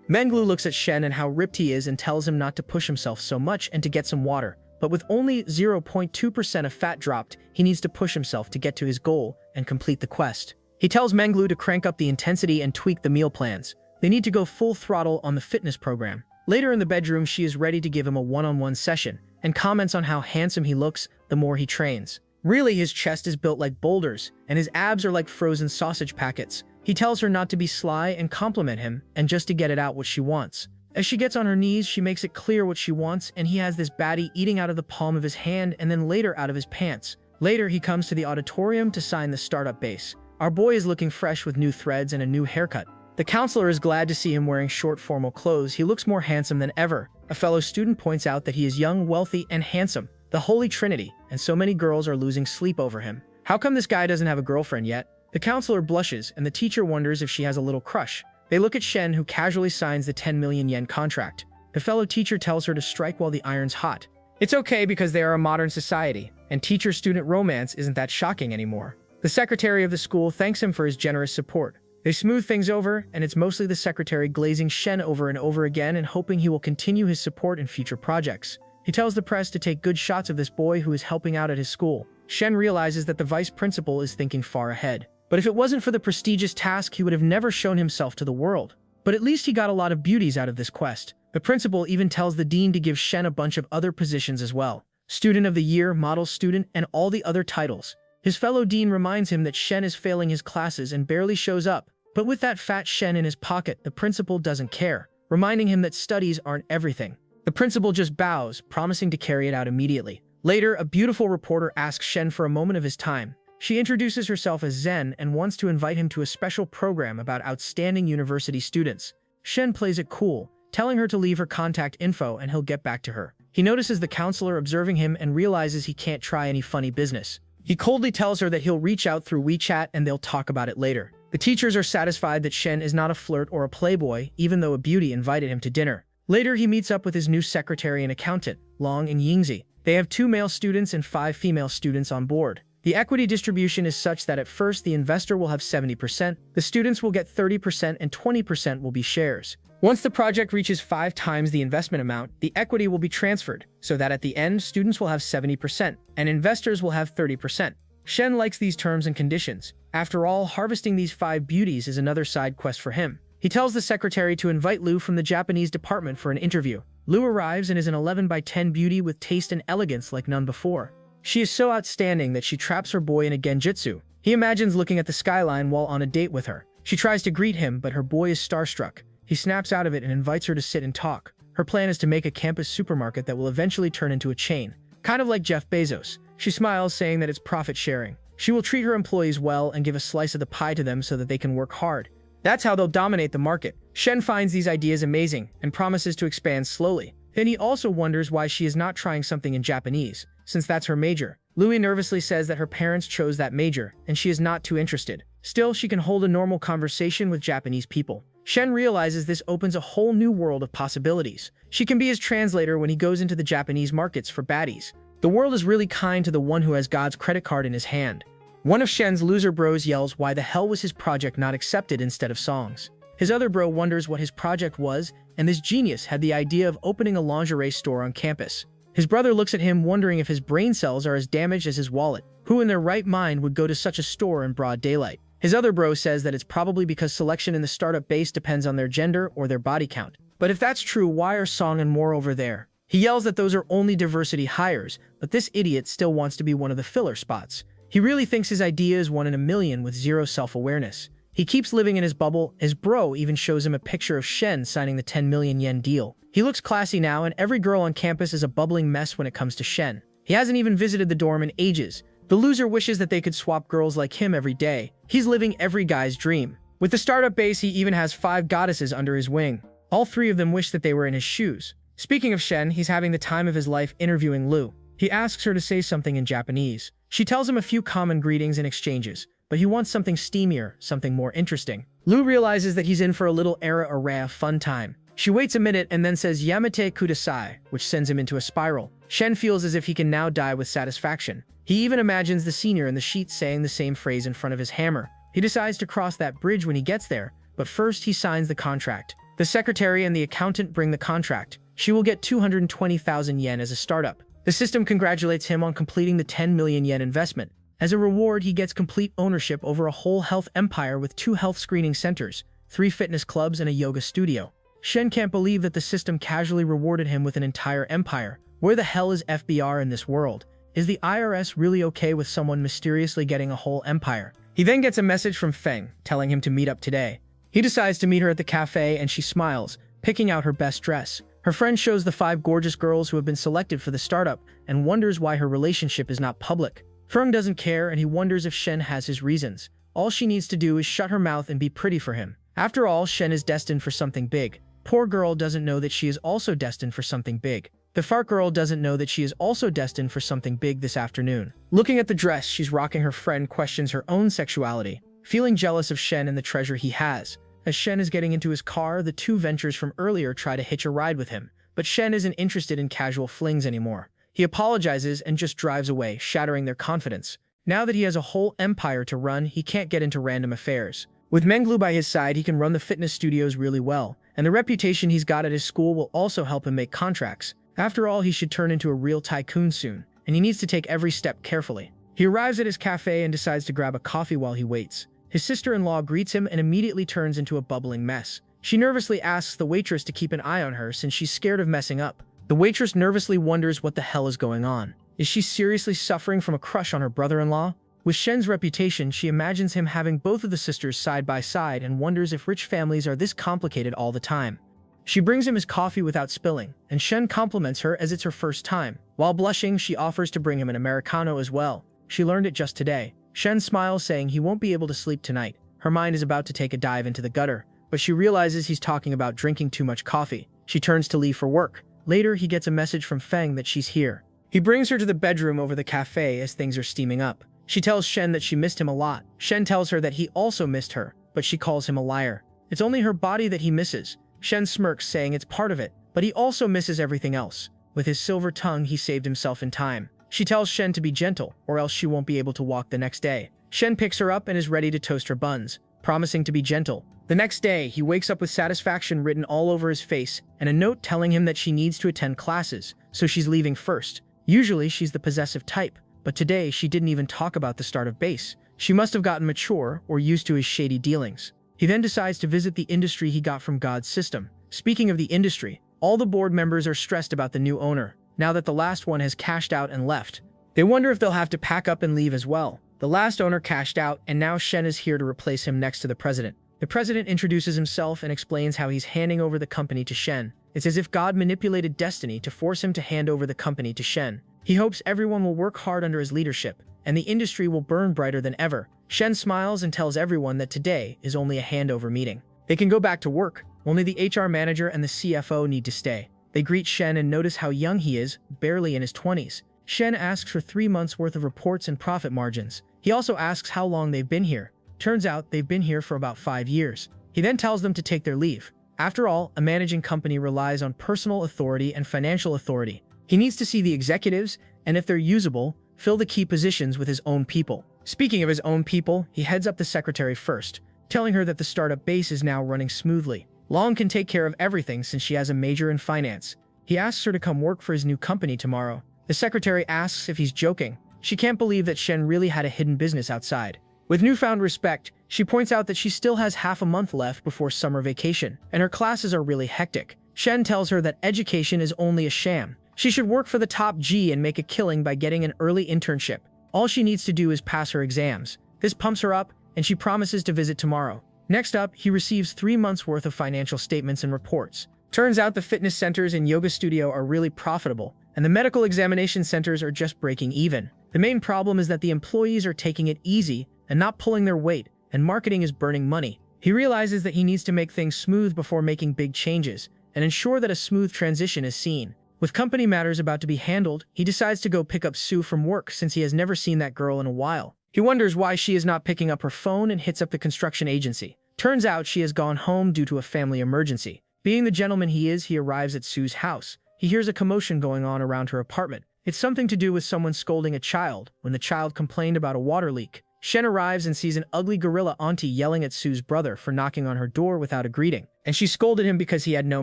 Menglu looks at Shen and how ripped he is and tells him not to push himself so much and to get some water. But with only 0.2% of fat dropped, he needs to push himself to get to his goal and complete the quest. He tells Menglu to crank up the intensity and tweak the meal plans. They need to go full throttle on the fitness program. Later in the bedroom, she is ready to give him a one-on-one session and comments on how handsome he looks the more he trains. Really, his chest is built like boulders, and his abs are like frozen sausage packets. He tells her not to be sly and compliment him, and just to get it out what she wants. As she gets on her knees, she makes it clear what she wants, and he has this baddie eating out of the palm of his hand and then later out of his pants. Later, he comes to the auditorium to sign the startup base. Our boy is looking fresh with new threads and a new haircut. The counselor is glad to see him wearing short formal clothes. He looks more handsome than ever. A fellow student points out that he is young, wealthy, and handsome. The Holy Trinity, and so many girls are losing sleep over him. How come this guy doesn't have a girlfriend yet? The counselor blushes, and the teacher wonders if she has a little crush. They look at Shen, who casually signs the 10 million yen contract. The fellow teacher tells her to strike while the iron's hot. It's okay because they are a modern society, and teacher-student romance isn't that shocking anymore. The secretary of the school thanks him for his generous support. They smooth things over, and it's mostly the secretary glazing Shen over and over again and hoping he will continue his support in future projects. He tells the press to take good shots of this boy who is helping out at his school. Shen realizes that the vice principal is thinking far ahead. But if it wasn't for the prestigious task, he would have never shown himself to the world. But at least he got a lot of beauties out of this quest. The principal even tells the dean to give Shen a bunch of other positions as well. Student of the Year, Model Student, and all the other titles. His fellow dean reminds him that Shen is failing his classes and barely shows up. But with that fat Shen in his pocket, the principal doesn't care, reminding him that studies aren't everything. The principal just bows, promising to carry it out immediately. Later, a beautiful reporter asks Shen for a moment of his time. She introduces herself as Zen and wants to invite him to a special program about outstanding university students. Shen plays it cool, telling her to leave her contact info and he'll get back to her. He notices the counselor observing him and realizes he can't try any funny business. He coldly tells her that he'll reach out through WeChat and they'll talk about it later. The teachers are satisfied that Shen is not a flirt or a playboy, even though a beauty invited him to dinner. Later, he meets up with his new secretary and accountant, Long and Yingzi. They have 2 male students and 5 female students on board. The equity distribution is such that at first the investor will have 70%, the students will get 30%, and 20% will be shares. Once the project reaches 5 times the investment amount, the equity will be transferred, so that at the end, students will have 70%, and investors will have 30%. Shen likes these terms and conditions. After all, harvesting these 5 beauties is another side quest for him. He tells the secretary to invite Lu from the Japanese department for an interview. Lu arrives and is an 11 by 10 beauty with taste and elegance like none before. She is so outstanding that she traps her boy in a genjutsu. He imagines looking at the skyline while on a date with her. She tries to greet him, but her boy is starstruck. He snaps out of it and invites her to sit and talk. Her plan is to make a campus supermarket that will eventually turn into a chain, kind of like Jeff Bezos. She smiles, saying that it's profit sharing. She will treat her employees well and give a slice of the pie to them so that they can work hard. That's how they'll dominate the market. Shen finds these ideas amazing and promises to expand slowly. Then he also wonders why she is not trying something in Japanese, since that's her major. Louis nervously says that her parents chose that major, and she is not too interested. Still, she can hold a normal conversation with Japanese people. Shen realizes this opens a whole new world of possibilities. She can be his translator when he goes into the Japanese markets for baddies. The world is really kind to the one who has God's credit card in his hand. One of Shen's loser bros yells why the hell was his project not accepted instead of songs. His other bro wonders what his project was, and this genius had the idea of opening a lingerie store on campus. His brother looks at him wondering if his brain cells are as damaged as his wallet. Who in their right mind would go to such a store in broad daylight? His other bro says that it's probably because selection in the startup base depends on their gender or their body count. But if that's true, why are Song and Moore over there? He yells that those are only diversity hires, but this idiot still wants to be one of the filler spots. He really thinks his idea is 1 in a million with zero self-awareness. He keeps living in his bubble. His bro even shows him a picture of Shen signing the 10 million yen deal. He looks classy now, and every girl on campus is a bubbling mess when it comes to Shen. He hasn't even visited the dorm in ages. The loser wishes that they could swap girls like him every day. He's living every guy's dream. With the startup base, he even has 5 goddesses under his wing. All 3 of them wish that they were in his shoes. Speaking of Shen, he's having the time of his life interviewing Lu. He asks her to say something in Japanese. She tells him a few common greetings and exchanges, but he wants something steamier, something more interesting. Lu realizes that he's in for a little era fun time. She waits a minute and then says Yamete kudasai, which sends him into a spiral. Shen feels as if he can now die with satisfaction. He even imagines the senior in the sheet saying the same phrase in front of his hammer. He decides to cross that bridge when he gets there, but first he signs the contract. The secretary and the accountant bring the contract. She will get 220,000 yen as a startup. The system congratulates him on completing the 10 million yen investment. As a reward, he gets complete ownership over a whole health empire with 2 health screening centers, 3 fitness clubs, and a yoga studio. Shen can't believe that the system casually rewarded him with an entire empire. Where the hell is FBR in this world? Is the IRS really okay with someone mysteriously getting a whole empire? He then gets a message from Feng, telling him to meet up today. He decides to meet her at the cafe and she smiles, picking out her best dress. Her friend shows the 5 gorgeous girls who have been selected for the startup and wonders why her relationship is not public. Feng doesn't care and he wonders if Shen has his reasons. All she needs to do is shut her mouth and be pretty for him. After all, Shen is destined for something big. Poor girl doesn't know that she is also destined for something big. The fart girl doesn't know that she is also destined for something big this afternoon. Looking at the dress she's rocking, her friend questions her own sexuality, feeling jealous of Shen and the treasure he has. As Shen is getting into his car, the 2 ventures from earlier try to hitch a ride with him, but Shen isn't interested in casual flings anymore. He apologizes and just drives away, shattering their confidence. Now that he has a whole empire to run, he can't get into random affairs. With Menglu by his side, he can run the fitness studios really well, and the reputation he's got at his school will also help him make contracts. After all, he should turn into a real tycoon soon, and he needs to take every step carefully. He arrives at his cafe and decides to grab a coffee while he waits. His sister-in-law greets him and immediately turns into a bubbling mess. She nervously asks the waitress to keep an eye on her since she's scared of messing up. The waitress nervously wonders what the hell is going on. Is she seriously suffering from a crush on her brother-in-law? With Shen's reputation, she imagines him having both of the sisters side by side and wonders if rich families are this complicated all the time. She brings him his coffee without spilling, and Shen compliments her as it's her first time. While blushing, she offers to bring him an Americano as well. She learned it just today. Shen smiles, saying he won't be able to sleep tonight. Her mind is about to take a dive into the gutter, but she realizes he's talking about drinking too much coffee. She turns to leave for work. Later, he gets a message from Feng that she's here. He brings her to the bedroom over the cafe as things are steaming up. She tells Shen that she missed him a lot. Shen tells her that he also missed her, but she calls him a liar. It's only her body that he misses. Shen smirks, saying it's part of it, but he also misses everything else. With his silver tongue, he saved himself in time. She tells Shen to be gentle, or else she won't be able to walk the next day. Shen picks her up and is ready to toast her buns, promising to be gentle. The next day, he wakes up with satisfaction written all over his face and a note telling him that she needs to attend classes, so she's leaving first. Usually, she's the possessive type, but today she didn't even talk about the start of base. She must have gotten mature or used to his shady dealings. He then decides to visit the industry he got from God's system. Speaking of the industry, all the board members are stressed about the new owner, now that the last one has cashed out and left. They wonder if they'll have to pack up and leave as well. The last owner cashed out, and now Shen is here to replace him next to the president. The president introduces himself and explains how he's handing over the company to Shen. It's as if God manipulated destiny to force him to hand over the company to Shen. He hopes everyone will work hard under his leadership, and the industry will burn brighter than ever. Shen smiles and tells everyone that today is only a handover meeting. They can go back to work. Only the HR manager and the CFO need to stay. They greet Shen and notice how young he is, barely in his 20s. Shen asks for 3 months' worth of reports and profit margins. He also asks how long they've been here. Turns out they've been here for about 5 years. He then tells them to take their leave. After all, a managing company relies on personal authority and financial authority. He needs to see the executives, and if they're usable, fill the key positions with his own people. Speaking of his own people, he heads up the secretary first, telling her that the startup base is now running smoothly. Long can take care of everything since she has a major in finance. He asks her to come work for his new company tomorrow. The secretary asks if he's joking. She can't believe that Shen really had a hidden business outside. With newfound respect, she points out that she still has half a month left before summer vacation, and her classes are really hectic. Shen tells her that education is only a sham. She should work for the top G and make a killing by getting an early internship. All she needs to do is pass her exams. This pumps her up, and she promises to visit tomorrow. Next up, he receives 3 months' worth of financial statements and reports. Turns out the fitness centers and yoga studio are really profitable, and the medical examination centers are just breaking even. The main problem is that the employees are taking it easy and not pulling their weight, and marketing is burning money. He realizes that he needs to make things smooth before making big changes, and ensure that a smooth transition is seen. With company matters about to be handled, he decides to go pick up Sue from work since he has never seen that girl in a while. He wonders why she is not picking up her phone and hits up the construction agency. Turns out she has gone home due to a family emergency. Being the gentleman he is, he arrives at Sue's house. he hears a commotion going on around her apartment. It's something to do with someone scolding a child when the child complained about a water leak. Shen arrives and sees an ugly gorilla auntie yelling at Sue's brother for knocking on her door without a greeting, and she scolded him because he had no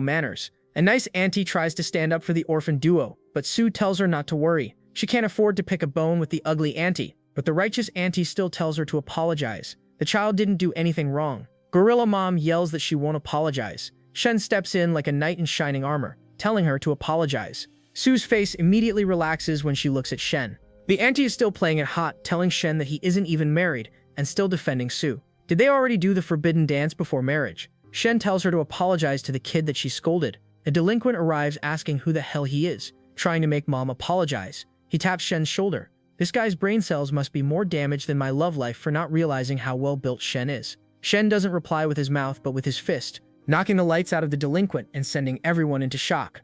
manners. A nice auntie tries to stand up for the orphan duo, but Sue tells her not to worry. She can't afford to pick a bone with the ugly auntie, but the righteous auntie still tells her to apologize. The child didn't do anything wrong. Gorilla mom yells that she won't apologize. Shen steps in like a knight in shining armor, telling her to apologize. Sue's face immediately relaxes when she looks at Shen. The auntie is still playing it hot, telling Shen that he isn't even married, and still defending Sue. Did they already do the forbidden dance before marriage? Shen tells her to apologize to the kid that she scolded. A delinquent arrives asking who the hell he is, trying to make mom apologize. He taps Shen's shoulder. This guy's brain cells must be more damaged than my love life for not realizing how well built Shen is. Shen doesn't reply with his mouth but with his fist, knocking the lights out of the delinquent and sending everyone into shock.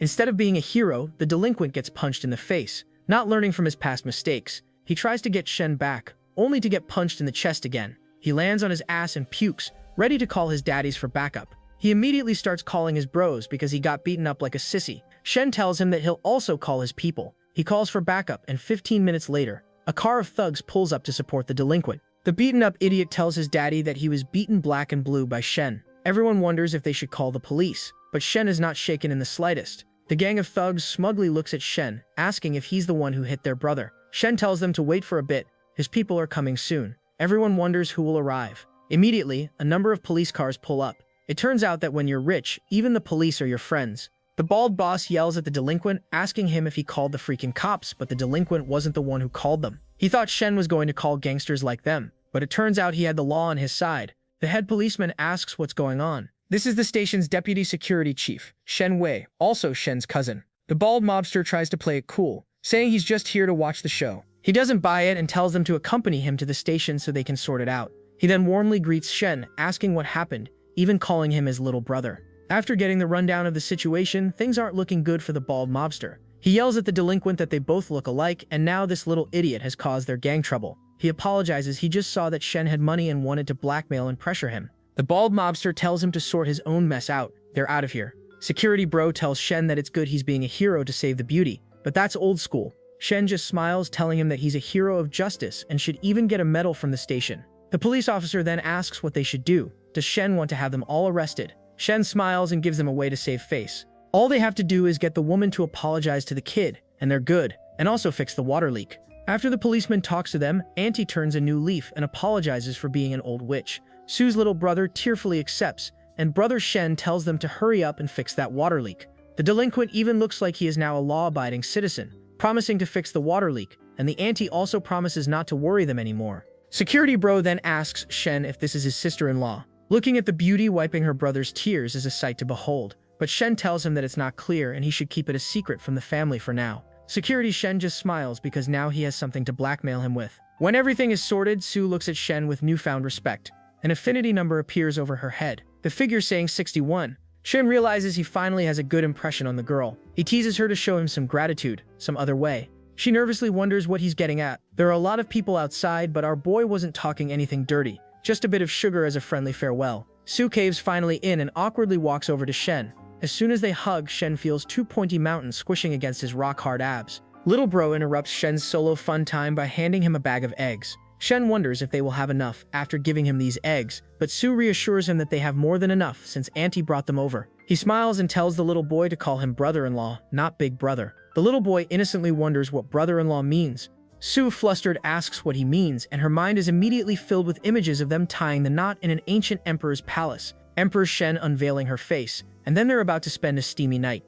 Instead of being a hero, the delinquent gets punched in the face. Not learning from his past mistakes, he tries to get Shen back, only to get punched in the chest again. He lands on his ass and pukes, ready to call his daddies for backup. He immediately starts calling his bros because he got beaten up like a sissy. Shen tells him that he'll also call his people. He calls for backup, and 15 minutes later, a car of thugs pulls up to support the delinquent. The beaten-up idiot tells his daddy that he was beaten black and blue by Shen. Everyone wonders if they should call the police, but Shen is not shaken in the slightest. The gang of thugs smugly looks at Shen, asking if he's the one who hit their brother. Shen tells them to wait for a bit. His people are coming soon. Everyone wonders who will arrive. Immediately, a number of police cars pull up. It turns out that when you're rich, even the police are your friends. The bald boss yells at the delinquent, asking him if he called the freaking cops, but the delinquent wasn't the one who called them. He thought Shen was going to call gangsters like them, but it turns out he had the law on his side. The head policeman asks what's going on. This is the station's deputy security chief, Shen Wei, also Shen's cousin. The bald mobster tries to play it cool, saying he's just here to watch the show. He doesn't buy it and tells them to accompany him to the station so they can sort it out. He then warmly greets Shen, asking what happened, even calling him his little brother. After getting the rundown of the situation, things aren't looking good for the bald mobster. He yells at the delinquent that they both look alike, and now this little idiot has caused their gang trouble. He apologizes. He just saw that Shen had money and wanted to blackmail and pressure him. The bald mobster tells him to sort his own mess out. They're out of here. Security bro tells Shen that it's good he's being a hero to save the beauty, but that's old school. Shen just smiles, telling him that he's a hero of justice and should even get a medal from the station. The police officer then asks what they should do. Does Shen want to have them all arrested? Shen smiles and gives them a way to save face. All they have to do is get the woman to apologize to the kid, and they're good, and also fix the water leak. After the policeman talks to them, Auntie turns a new leaf and apologizes for being an old witch. Sue's little brother tearfully accepts, and brother Shen tells them to hurry up and fix that water leak. The delinquent even looks like he is now a law-abiding citizen, promising to fix the water leak, and the auntie also promises not to worry them anymore. Security bro then asks Shen if this is his sister-in-law. Looking at the beauty wiping her brother's tears is a sight to behold, but Shen tells him that it's not clear and he should keep it a secret from the family for now. Security Shen just smiles because now he has something to blackmail him with. When everything is sorted, Sue looks at Shen with newfound respect. An affinity number appears over her head, the figure saying 61. Shen realizes he finally has a good impression on the girl. He teases her to show him some gratitude, some other way. She nervously wonders what he's getting at. There are a lot of people outside, but our boy wasn't talking anything dirty. Just a bit of sugar as a friendly farewell. Sue caves finally in and awkwardly walks over to Shen. As soon as they hug, Shen feels two pointy mountains squishing against his rock-hard abs. Little bro interrupts Shen's solo fun time by handing him a bag of eggs. Shen wonders if they will have enough after giving him these eggs, but Sue reassures him that they have more than enough since Auntie brought them over. He smiles and tells the little boy to call him brother-in-law, not big brother. The little boy innocently wonders what brother-in-law means. Sue, flustered, asks what he means, and her mind is immediately filled with images of them tying the knot in an ancient emperor's palace. Emperor Shen unveiling her face, and then they're about to spend a steamy night.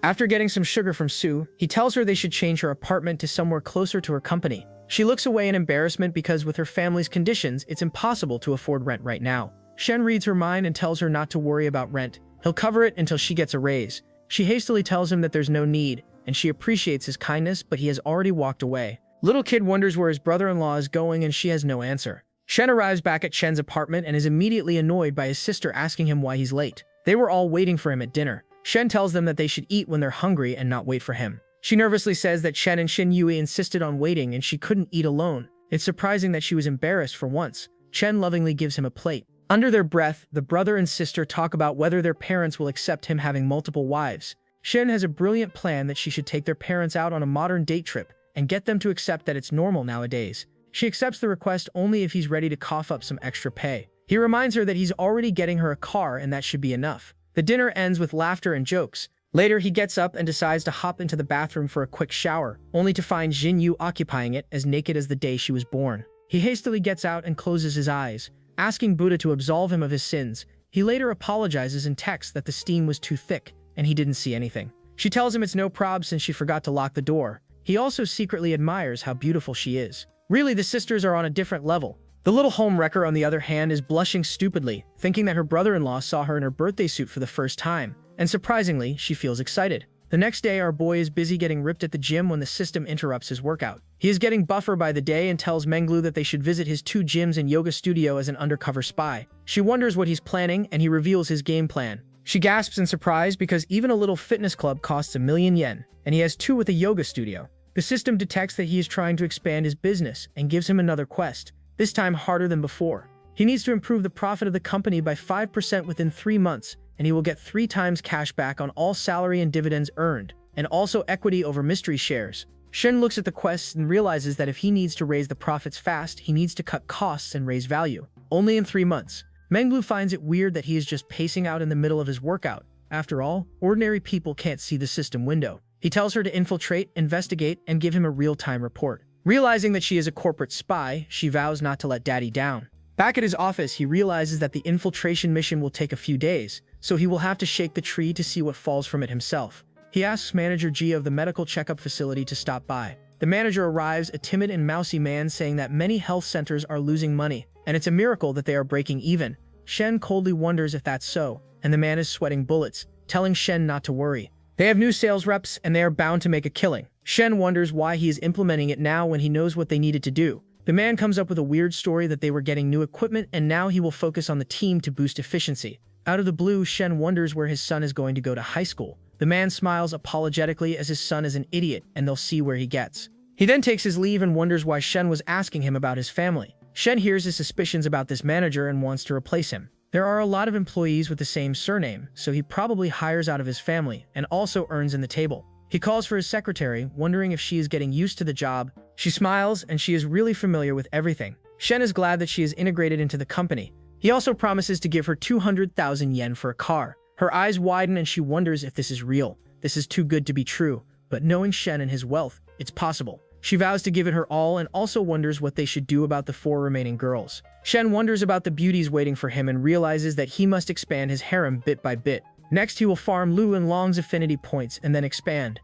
After getting some sugar from Sue, he tells her they should change her apartment to somewhere closer to her company. She looks away in embarrassment because with her family's conditions, it's impossible to afford rent right now. Shen reads her mind and tells her not to worry about rent. He'll cover it until she gets a raise. She hastily tells him that there's no need, and she appreciates his kindness, but he has already walked away. Little kid wonders where his brother-in-law is going, and she has no answer. Shen arrives back at Shen's apartment and is immediately annoyed by his sister asking him why he's late. They were all waiting for him at dinner. Shen tells them that they should eat when they're hungry and not wait for him. She nervously says that Shen and Shin Yui insisted on waiting and she couldn't eat alone. It's surprising that she was embarrassed for once. Shen lovingly gives him a plate. Under their breath, the brother and sister talk about whether their parents will accept him having multiple wives. Shen has a brilliant plan that she should take their parents out on a modern date trip and get them to accept that it's normal nowadays. She accepts the request only if he's ready to cough up some extra pay. He reminds her that he's already getting her a car and that should be enough. The dinner ends with laughter and jokes. Later, he gets up and decides to hop into the bathroom for a quick shower, only to find Jinyu occupying it as naked as the day she was born. He hastily gets out and closes his eyes, asking Buddha to absolve him of his sins. He later apologizes in text that the steam was too thick and he didn't see anything. She tells him it's no prob since she forgot to lock the door. He also secretly admires how beautiful she is. Really, the sisters are on a different level. The little homewrecker, on the other hand, is blushing stupidly, thinking that her brother-in-law saw her in her birthday suit for the first time. And surprisingly, she feels excited. The next day, our boy is busy getting ripped at the gym when the system interrupts his workout. He is getting buffer by the day and tells Menglu that they should visit his 2 gyms and yoga studio as an undercover spy. She wonders what he's planning, and he reveals his game plan. She gasps in surprise because even a little fitness club costs 1 million yen, and he has 2 with a yoga studio. The system detects that he is trying to expand his business and gives him another quest, this time harder than before. He needs to improve the profit of the company by 5% within 3 months, and he will get 3 times cash back on all salary and dividends earned, and also equity over mystery shares. Shen looks at the quests and realizes that if he needs to raise the profits fast, he needs to cut costs and raise value. Only in 3 months. Menglu finds it weird that he is just pacing out in the middle of his workout. After all, ordinary people can't see the system window. He tells her to infiltrate, investigate, and give him a real-time report. Realizing that she is a corporate spy, she vows not to let Daddy down. Back at his office, he realizes that the infiltration mission will take a few days, so he will have to shake the tree to see what falls from it himself. He asks Manager G of the medical checkup facility to stop by. The manager arrives, a timid and mousy man, saying that many health centers are losing money, and it's a miracle that they are breaking even. Shen coldly wonders if that's so, and the man is sweating bullets, telling Shen not to worry. They have new sales reps, and they are bound to make a killing. Shen wonders why he is implementing it now when he knows what they needed to do. The man comes up with a weird story that they were getting new equipment, and now he will focus on the team to boost efficiency. Out of the blue, Shen wonders where his son is going to go to high school. The man smiles apologetically as his son is an idiot, and they'll see where he gets. He then takes his leave and wonders why Shen was asking him about his family. Shen hears his suspicions about this manager and wants to replace him. There are a lot of employees with the same surname, so he probably hires out of his family and also earns in the table. He calls for his secretary, wondering if she is getting used to the job. She smiles, and she is really familiar with everything. Shen is glad that she is integrated into the company. He also promises to give her 200,000 yen for a car. Her eyes widen and she wonders if this is real. This is too good to be true, but knowing Shen and his wealth, it's possible. She vows to give it her all and also wonders what they should do about the 4 remaining girls. Shen wonders about the beauties waiting for him and realizes that he must expand his harem bit by bit. Next, he will farm Lu and Long's affinity points and then expand.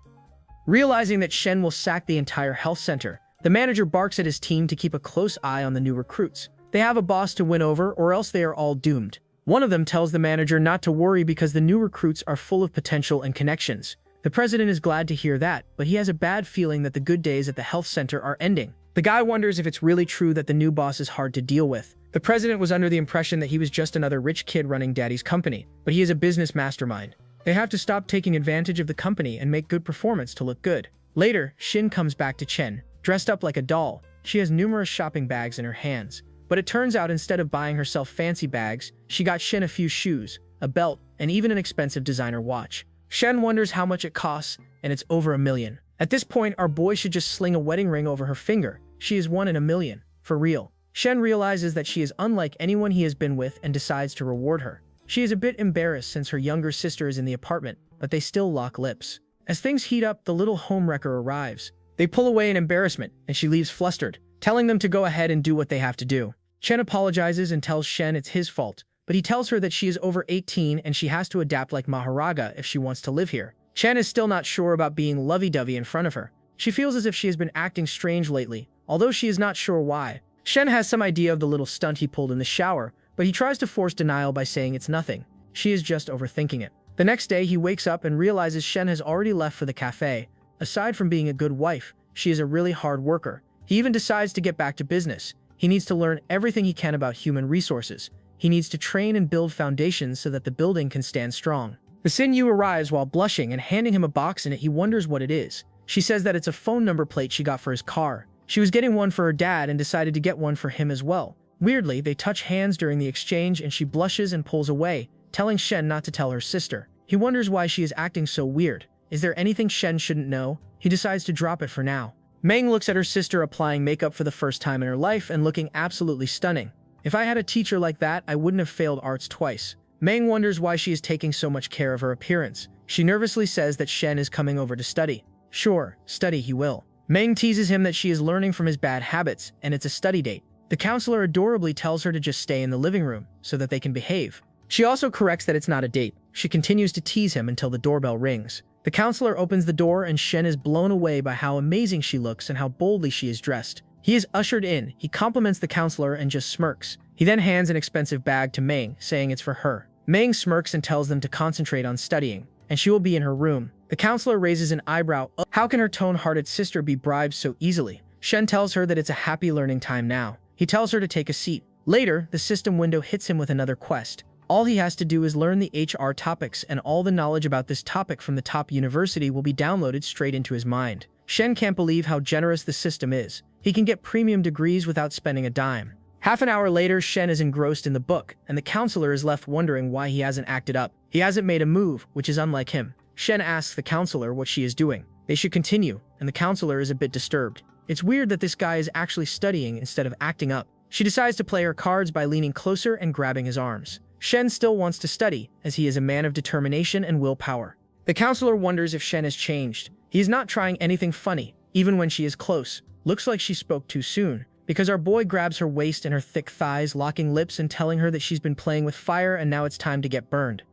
Realizing that Shen will sack the entire health center, the manager barks at his team to keep a close eye on the new recruits. They have a boss to win over, or else they are all doomed. One of them tells the manager not to worry because the new recruits are full of potential and connections. The president is glad to hear that, but he has a bad feeling that the good days at the health center are ending. The guy wonders if it's really true that the new boss is hard to deal with. The president was under the impression that he was just another rich kid running daddy's company, but he is a business mastermind. They have to stop taking advantage of the company and make good performance to look good. Later, Shin comes back to Chen, dressed up like a doll. She has numerous shopping bags in her hands. But it turns out instead of buying herself fancy bags, she got Shen a few shoes, a belt, and even an expensive designer watch. Shen wonders how much it costs, and it's over 1 million. At this point, our boy should just sling a wedding ring over her finger. She is 1 in 1 million. For real. Shen realizes that she is unlike anyone he has been with and decides to reward her. She is a bit embarrassed since her younger sister is in the apartment, but they still lock lips. As things heat up, the little homewrecker arrives. They pull away in embarrassment, and she leaves flustered, telling them to go ahead and do what they have to do. Chen apologizes and tells Shen it's his fault, but he tells her that she is over 18 and she has to adapt like Maharaga if she wants to live here. Chen is still not sure about being lovey-dovey in front of her. She feels as if she has been acting strange lately, although she is not sure why. Shen has some idea of the little stunt he pulled in the shower, but he tries to force denial by saying it's nothing. She is just overthinking it. The next day, he wakes up and realizes Shen has already left for the cafe. Aside from being a good wife, she is a really hard worker. He even decides to get back to business. He needs to learn everything he can about human resources. He needs to train and build foundations so that the building can stand strong. The Xinyu arrives while blushing and handing him a box in it. He wonders what it is. She says that it's a phone number plate she got for his car. She was getting one for her dad and decided to get one for him as well. Weirdly, they touch hands during the exchange and she blushes and pulls away, telling Shen not to tell her sister. He wonders why she is acting so weird. Is there anything Shen shouldn't know? He decides to drop it for now. Mang looks at her sister applying makeup for the first time in her life and looking absolutely stunning. If I had a teacher like that, I wouldn't have failed arts twice. Mang wonders why she is taking so much care of her appearance. She nervously says that Shen is coming over to study. Sure, study he will. Mang teases him that she is learning from his bad habits, and it's a study date. The counselor adorably tells her to just stay in the living room so that they can behave. She also corrects that it's not a date. She continues to tease him until the doorbell rings. The counselor opens the door and Shen is blown away by how amazing she looks and how boldly she is dressed. He is ushered in, he compliments the counselor and just smirks. He then hands an expensive bag to Mang, saying it's for her. Mang smirks and tells them to concentrate on studying, and she will be in her room. The counselor raises an eyebrow. How can her tone-hearted sister be bribed so easily? Shen tells her that it's a happy learning time now. He tells her to take a seat. Later, the system window hits him with another quest. All he has to do is learn the HR topics, and all the knowledge about this topic from the top university will be downloaded straight into his mind. Shen can't believe how generous the system is. He can get premium degrees without spending a dime. Half an hour later, Shen is engrossed in the book, and the counselor is left wondering why he hasn't acted up. He hasn't made a move, which is unlike him. Shen asks the counselor what she is doing. They should continue, and the counselor is a bit disturbed. It's weird that this guy is actually studying instead of acting up. She decides to play her cards by leaning closer and grabbing his arms. Shen still wants to study, as he is a man of determination and willpower. The counselor wonders if Shen has changed. He is not trying anything funny, even when she is close. Looks like she spoke too soon, because our boy grabs her waist and her thick thighs, locking lips and telling her that she's been playing with fire and now it's time to get burned.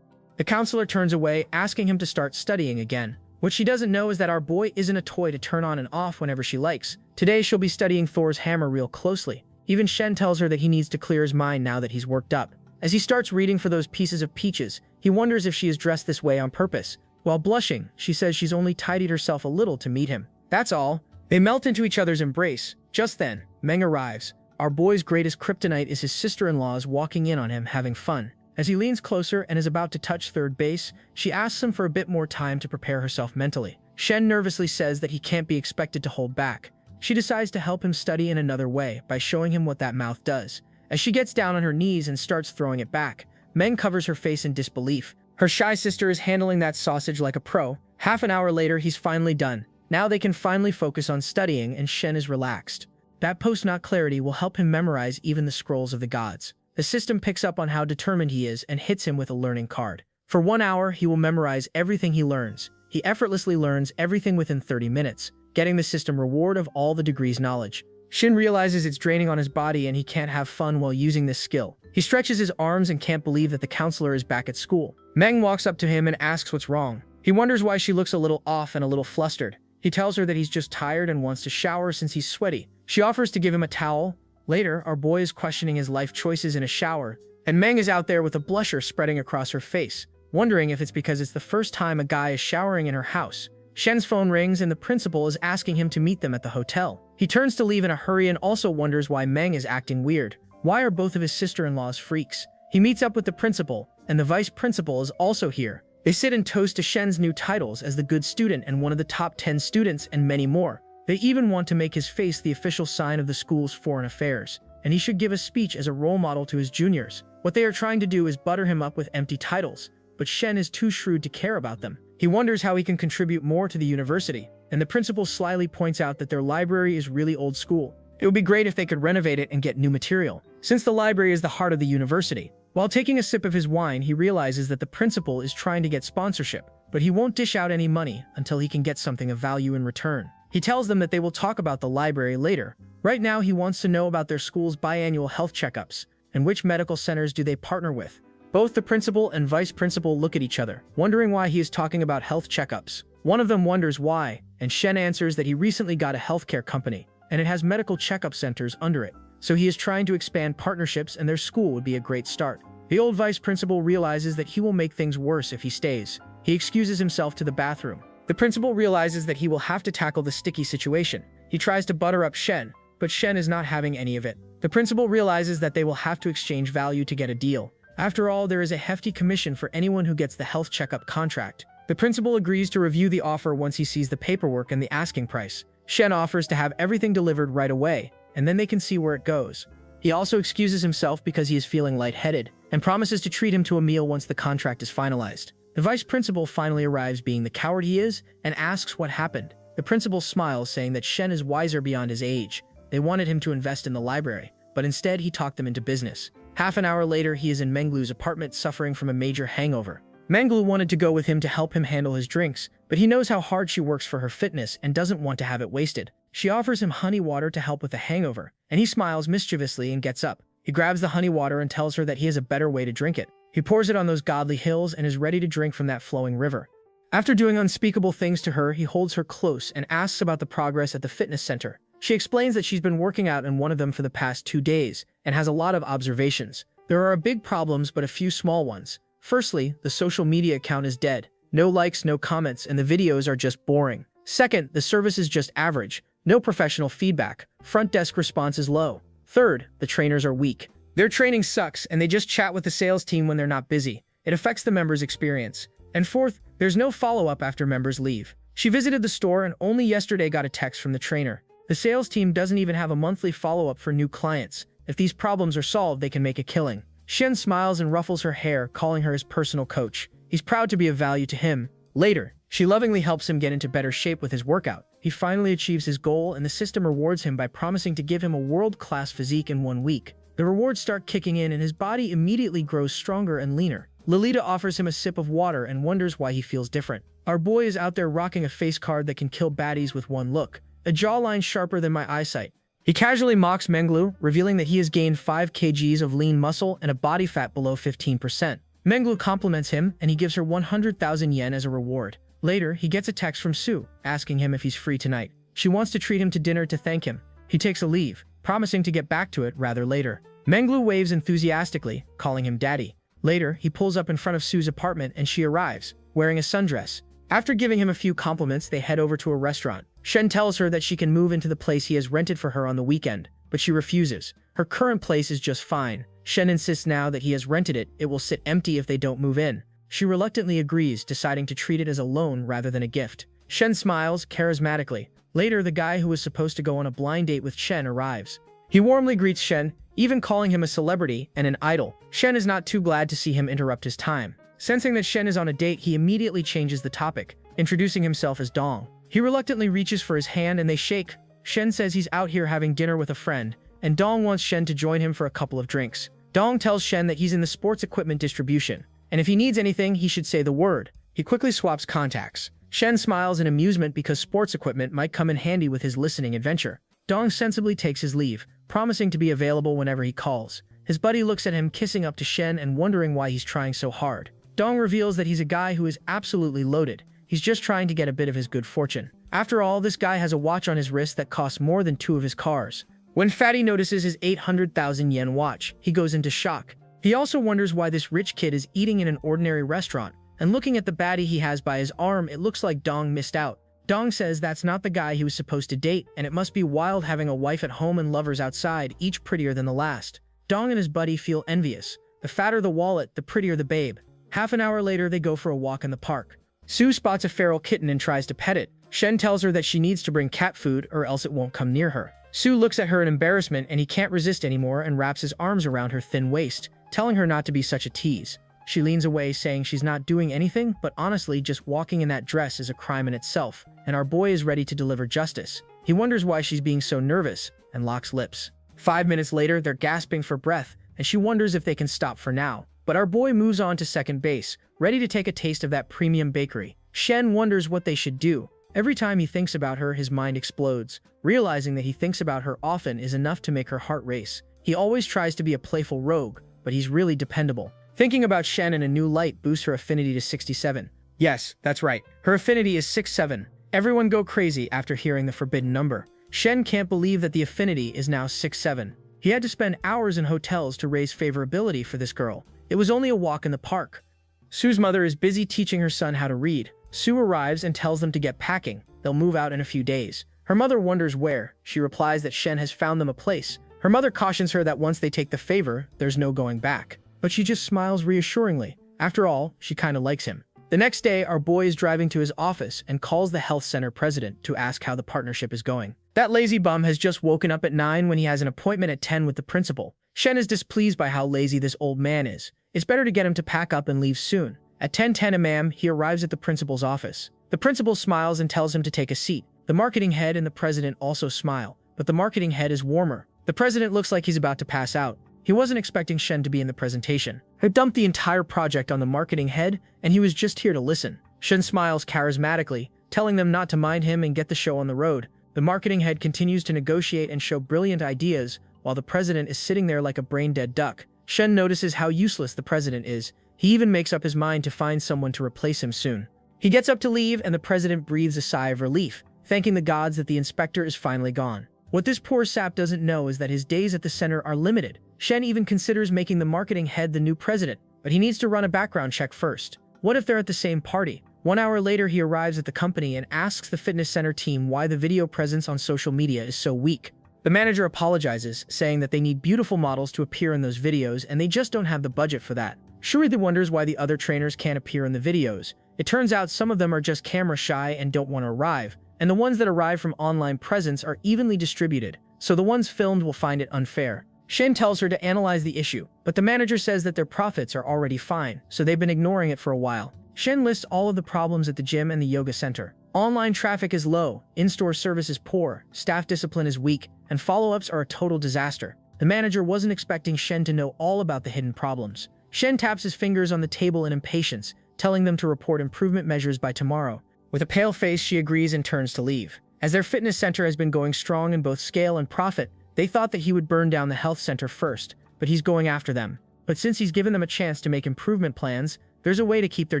The counselor turns away, asking him to start studying again. What she doesn't know is that our boy isn't a toy to turn on and off whenever she likes. Today she'll be studying Thor's hammer real closely. Even Shen tells her that he needs to clear his mind now that he's worked up. As he starts reading for those pieces of peaches, he wonders if she is dressed this way on purpose. While blushing, she says she's only tidied herself a little to meet him. That's all. They melt into each other's embrace. Just then, Meng arrives. Our boy's greatest kryptonite is his sister-in-law's walking in on him having fun. As he leans closer and is about to touch third base, she asks him for a bit more time to prepare herself mentally. Shen nervously says that he can't be expected to hold back. She decides to help him study in another way by showing him what that mouth does. As she gets down on her knees and starts throwing it back, Meng covers her face in disbelief. Her shy sister is handling that sausage like a pro. Half an hour later, he's finally done. Now they can finally focus on studying and Shen is relaxed. That post-nut clarity will help him memorize even the scrolls of the gods. The system picks up on how determined he is and hits him with a learning card. For 1 hour, he will memorize everything he learns. He effortlessly learns everything within 30 minutes, getting the system reward of all the degrees knowledge. Shin realizes it's draining on his body and he can't have fun while using this skill. He stretches his arms and can't believe that the counselor is back at school. Meng walks up to him and asks what's wrong. He wonders why she looks a little off and a little flustered. He tells her that he's just tired and wants to shower since he's sweaty. She offers to give him a towel. Later, our boy is questioning his life choices in a shower, and Meng is out there with a blusher spreading across her face, wondering if it's because it's the first time a guy is showering in her house. Shen's phone rings and the principal is asking him to meet them at the hotel. He turns to leave in a hurry and also wonders why Meng is acting weird. Why are both of his sister-in-laws freaks? He meets up with the principal, and the vice principal is also here. They sit and toast to Shen's new titles as the good student and one of the top 10 students and many more. They even want to make his face the official sign of the school's foreign affairs, and he should give a speech as a role model to his juniors. What they are trying to do is butter him up with empty titles, but Shen is too shrewd to care about them. He wonders how he can contribute more to the university, and the principal slyly points out that their library is really old school. It would be great if they could renovate it and get new material, since the library is the heart of the university. While taking a sip of his wine, he realizes that the principal is trying to get sponsorship, but he won't dish out any money until he can get something of value in return. He tells them that they will talk about the library later. Right now, he wants to know about their school's biannual health checkups, and which medical centers do they partner with. Both the principal and vice principal look at each other, wondering why he is talking about health checkups. One of them wonders why, and Shen answers that he recently got a healthcare company, and it has medical checkup centers under it. So he is trying to expand partnerships and their school would be a great start. The old vice principal realizes that he will make things worse if he stays. He excuses himself to the bathroom. The principal realizes that he will have to tackle the sticky situation. He tries to butter up Shen, but Shen is not having any of it. The principal realizes that they will have to exchange value to get a deal. After all, there is a hefty commission for anyone who gets the health checkup contract. The principal agrees to review the offer once he sees the paperwork and the asking price. Shen offers to have everything delivered right away, and then they can see where it goes. He also excuses himself because he is feeling lightheaded, and promises to treat him to a meal once the contract is finalized. The vice principal finally arrives being the coward he is and asks what happened. The principal smiles, saying that Shen is wiser beyond his age. They wanted him to invest in the library, but instead he talked them into business. Half an hour later, he is in Menglu's apartment suffering from a major hangover. Menglu wanted to go with him to help him handle his drinks, but he knows how hard she works for her fitness and doesn't want to have it wasted. She offers him honey water to help with the hangover, and he smiles mischievously and gets up. He grabs the honey water and tells her that he has a better way to drink it. He pours it on those godly hills and is ready to drink from that flowing river. After doing unspeakable things to her, he holds her close and asks about the progress at the fitness center. She explains that she's been working out in one of them for the past 2 days and has a lot of observations. There are big problems, but a few small ones. Firstly, the social media account is dead. No likes, no comments, and the videos are just boring. Second, the service is just average. No professional feedback. Front desk response is low. Third, the trainers are weak. Their training sucks, and they just chat with the sales team when they're not busy. It affects the members' experience. And fourth, there's no follow-up after members leave. She visited the store and only yesterday got a text from the trainer. The sales team doesn't even have a monthly follow-up for new clients. If these problems are solved, they can make a killing. Shen smiles and ruffles her hair, calling her his personal coach. He's proud to be of value to him. Later, she lovingly helps him get into better shape with his workout. He finally achieves his goal, and the system rewards him by promising to give him a world-class physique in 1 week. The rewards start kicking in, and his body immediately grows stronger and leaner. Lolita offers him a sip of water and wonders why he feels different. Our boy is out there rocking a face card that can kill baddies with one look, a jawline sharper than my eyesight. He casually mocks Menglu, revealing that he has gained 5 kgs of lean muscle and a body fat below 15%. Menglu compliments him, and he gives her 100,000 yen as a reward. Later, he gets a text from Sue, asking him if he's free tonight. She wants to treat him to dinner to thank him. He takes a leave, promising to get back to it rather later. Menglu waves enthusiastically, calling him daddy. Later, he pulls up in front of Sue's apartment and she arrives, wearing a sundress. After giving him a few compliments, they head over to a restaurant. Shen tells her that she can move into the place he has rented for her on the weekend, but she refuses. Her current place is just fine. Shen insists now that he has rented it, it will sit empty if they don't move in. She reluctantly agrees, deciding to treat it as a loan rather than a gift. Shen smiles charismatically. Later, the guy who was supposed to go on a blind date with Shen arrives. He warmly greets Shen, even calling him a celebrity and an idol. Shen is not too glad to see him interrupt his time. Sensing that Shen is on a date, he immediately changes the topic, introducing himself as Dong. He reluctantly reaches for his hand and they shake. Shen says he's out here having dinner with a friend, and Dong wants Shen to join him for a couple of drinks. Dong tells Shen that he's in the sports equipment distribution, and if he needs anything, he should say the word. He quickly swaps contacts. Shen smiles in amusement because sports equipment might come in handy with his listening adventure. Dong sensibly takes his leave, promising to be available whenever he calls. His buddy looks at him, kissing up to Shen and wondering why he's trying so hard. Dong reveals that he's a guy who is absolutely loaded. He's just trying to get a bit of his good fortune. After all, this guy has a watch on his wrist that costs more than 2 of his cars. When Fatty notices his 800,000 yen watch, he goes into shock. He also wonders why this rich kid is eating in an ordinary restaurant, and looking at the baddie he has by his arm, it looks like Dong missed out. Dong says that's not the guy he was supposed to date, and it must be wild having a wife at home and lovers outside, each prettier than the last. Dong and his buddy feel envious. The fatter the wallet, the prettier the babe. Half an hour later, they go for a walk in the park. Sue spots a feral kitten and tries to pet it. Shen tells her that she needs to bring cat food or else it won't come near her. Sue looks at her in embarrassment and he can't resist anymore and wraps his arms around her thin waist, telling her not to be such a tease. She leans away, saying she's not doing anything, but honestly, just walking in that dress is a crime in itself, and our boy is ready to deliver justice. He wonders why she's being so nervous and locks lips. 5 minutes later, they're gasping for breath, and she wonders if they can stop for now. But our boy moves on to second base, ready to take a taste of that premium bakery. Shen wonders what they should do. Every time he thinks about her, his mind explodes. Realizing that he thinks about her often is enough to make her heart race. He always tries to be a playful rogue, but he's really dependable. Thinking about Shen in a new light boosts her affinity to 67. Yes, that's right. Her affinity is 67. Everyone go crazy after hearing the forbidden number. Shen can't believe that the affinity is now 67. He had to spend hours in hotels to raise favorability for this girl. It was only a walk in the park. Sue's mother is busy teaching her son how to read. Sue arrives and tells them to get packing. They'll move out in a few days. Her mother wonders where. She replies that Shen has found them a place. Her mother cautions her that once they take the favor, there's no going back. But she just smiles reassuringly. After all, she kinda likes him. The next day, our boy is driving to his office and calls the health center president to ask how the partnership is going. That lazy bum has just woken up at 9 when he has an appointment at 10 with the principal. Shen is displeased by how lazy this old man is. It's better to get him to pack up and leave soon. At 10:10 a.m., he arrives at the principal's office. The principal smiles and tells him to take a seat. The marketing head and the president also smile, but the marketing head is warmer. The president looks like he's about to pass out. He wasn't expecting Shen to be in the presentation. He dumped the entire project on the marketing head, and he was just here to listen. Shen smiles charismatically, telling them not to mind him and get the show on the road. The marketing head continues to negotiate and show brilliant ideas, while the president is sitting there like a brain-dead duck. Shen notices how useless the president is. He even makes up his mind to find someone to replace him soon. He gets up to leave, and the president breathes a sigh of relief, thanking the gods that the inspector is finally gone. What this poor sap doesn't know is that his days at the center are limited. Shen even considers making the marketing head the new president, but he needs to run a background check first. What if they're at the same party? 1 hour later, he arrives at the company and asks the fitness center team why the video presence on social media is so weak. The manager apologizes, saying that they need beautiful models to appear in those videos and they just don't have the budget for that. Shurita wonders why the other trainers can't appear in the videos. It turns out some of them are just camera shy and don't want to arrive, and the ones that arrive from online presence are evenly distributed, so the ones filmed will find it unfair. Shen tells her to analyze the issue, but the manager says that their profits are already fine, so they've been ignoring it for a while. Shen lists all of the problems at the gym and the yoga center. Online traffic is low, in-store service is poor, staff discipline is weak, and follow-ups are a total disaster. The manager wasn't expecting Shen to know all about the hidden problems. Shen taps his fingers on the table in impatience, telling them to report improvement measures by tomorrow. With a pale face, she agrees and turns to leave. As their fitness center has been going strong in both scale and profit, they thought that he would burn down the health center first, but he's going after them. But since he's given them a chance to make improvement plans, there's a way to keep their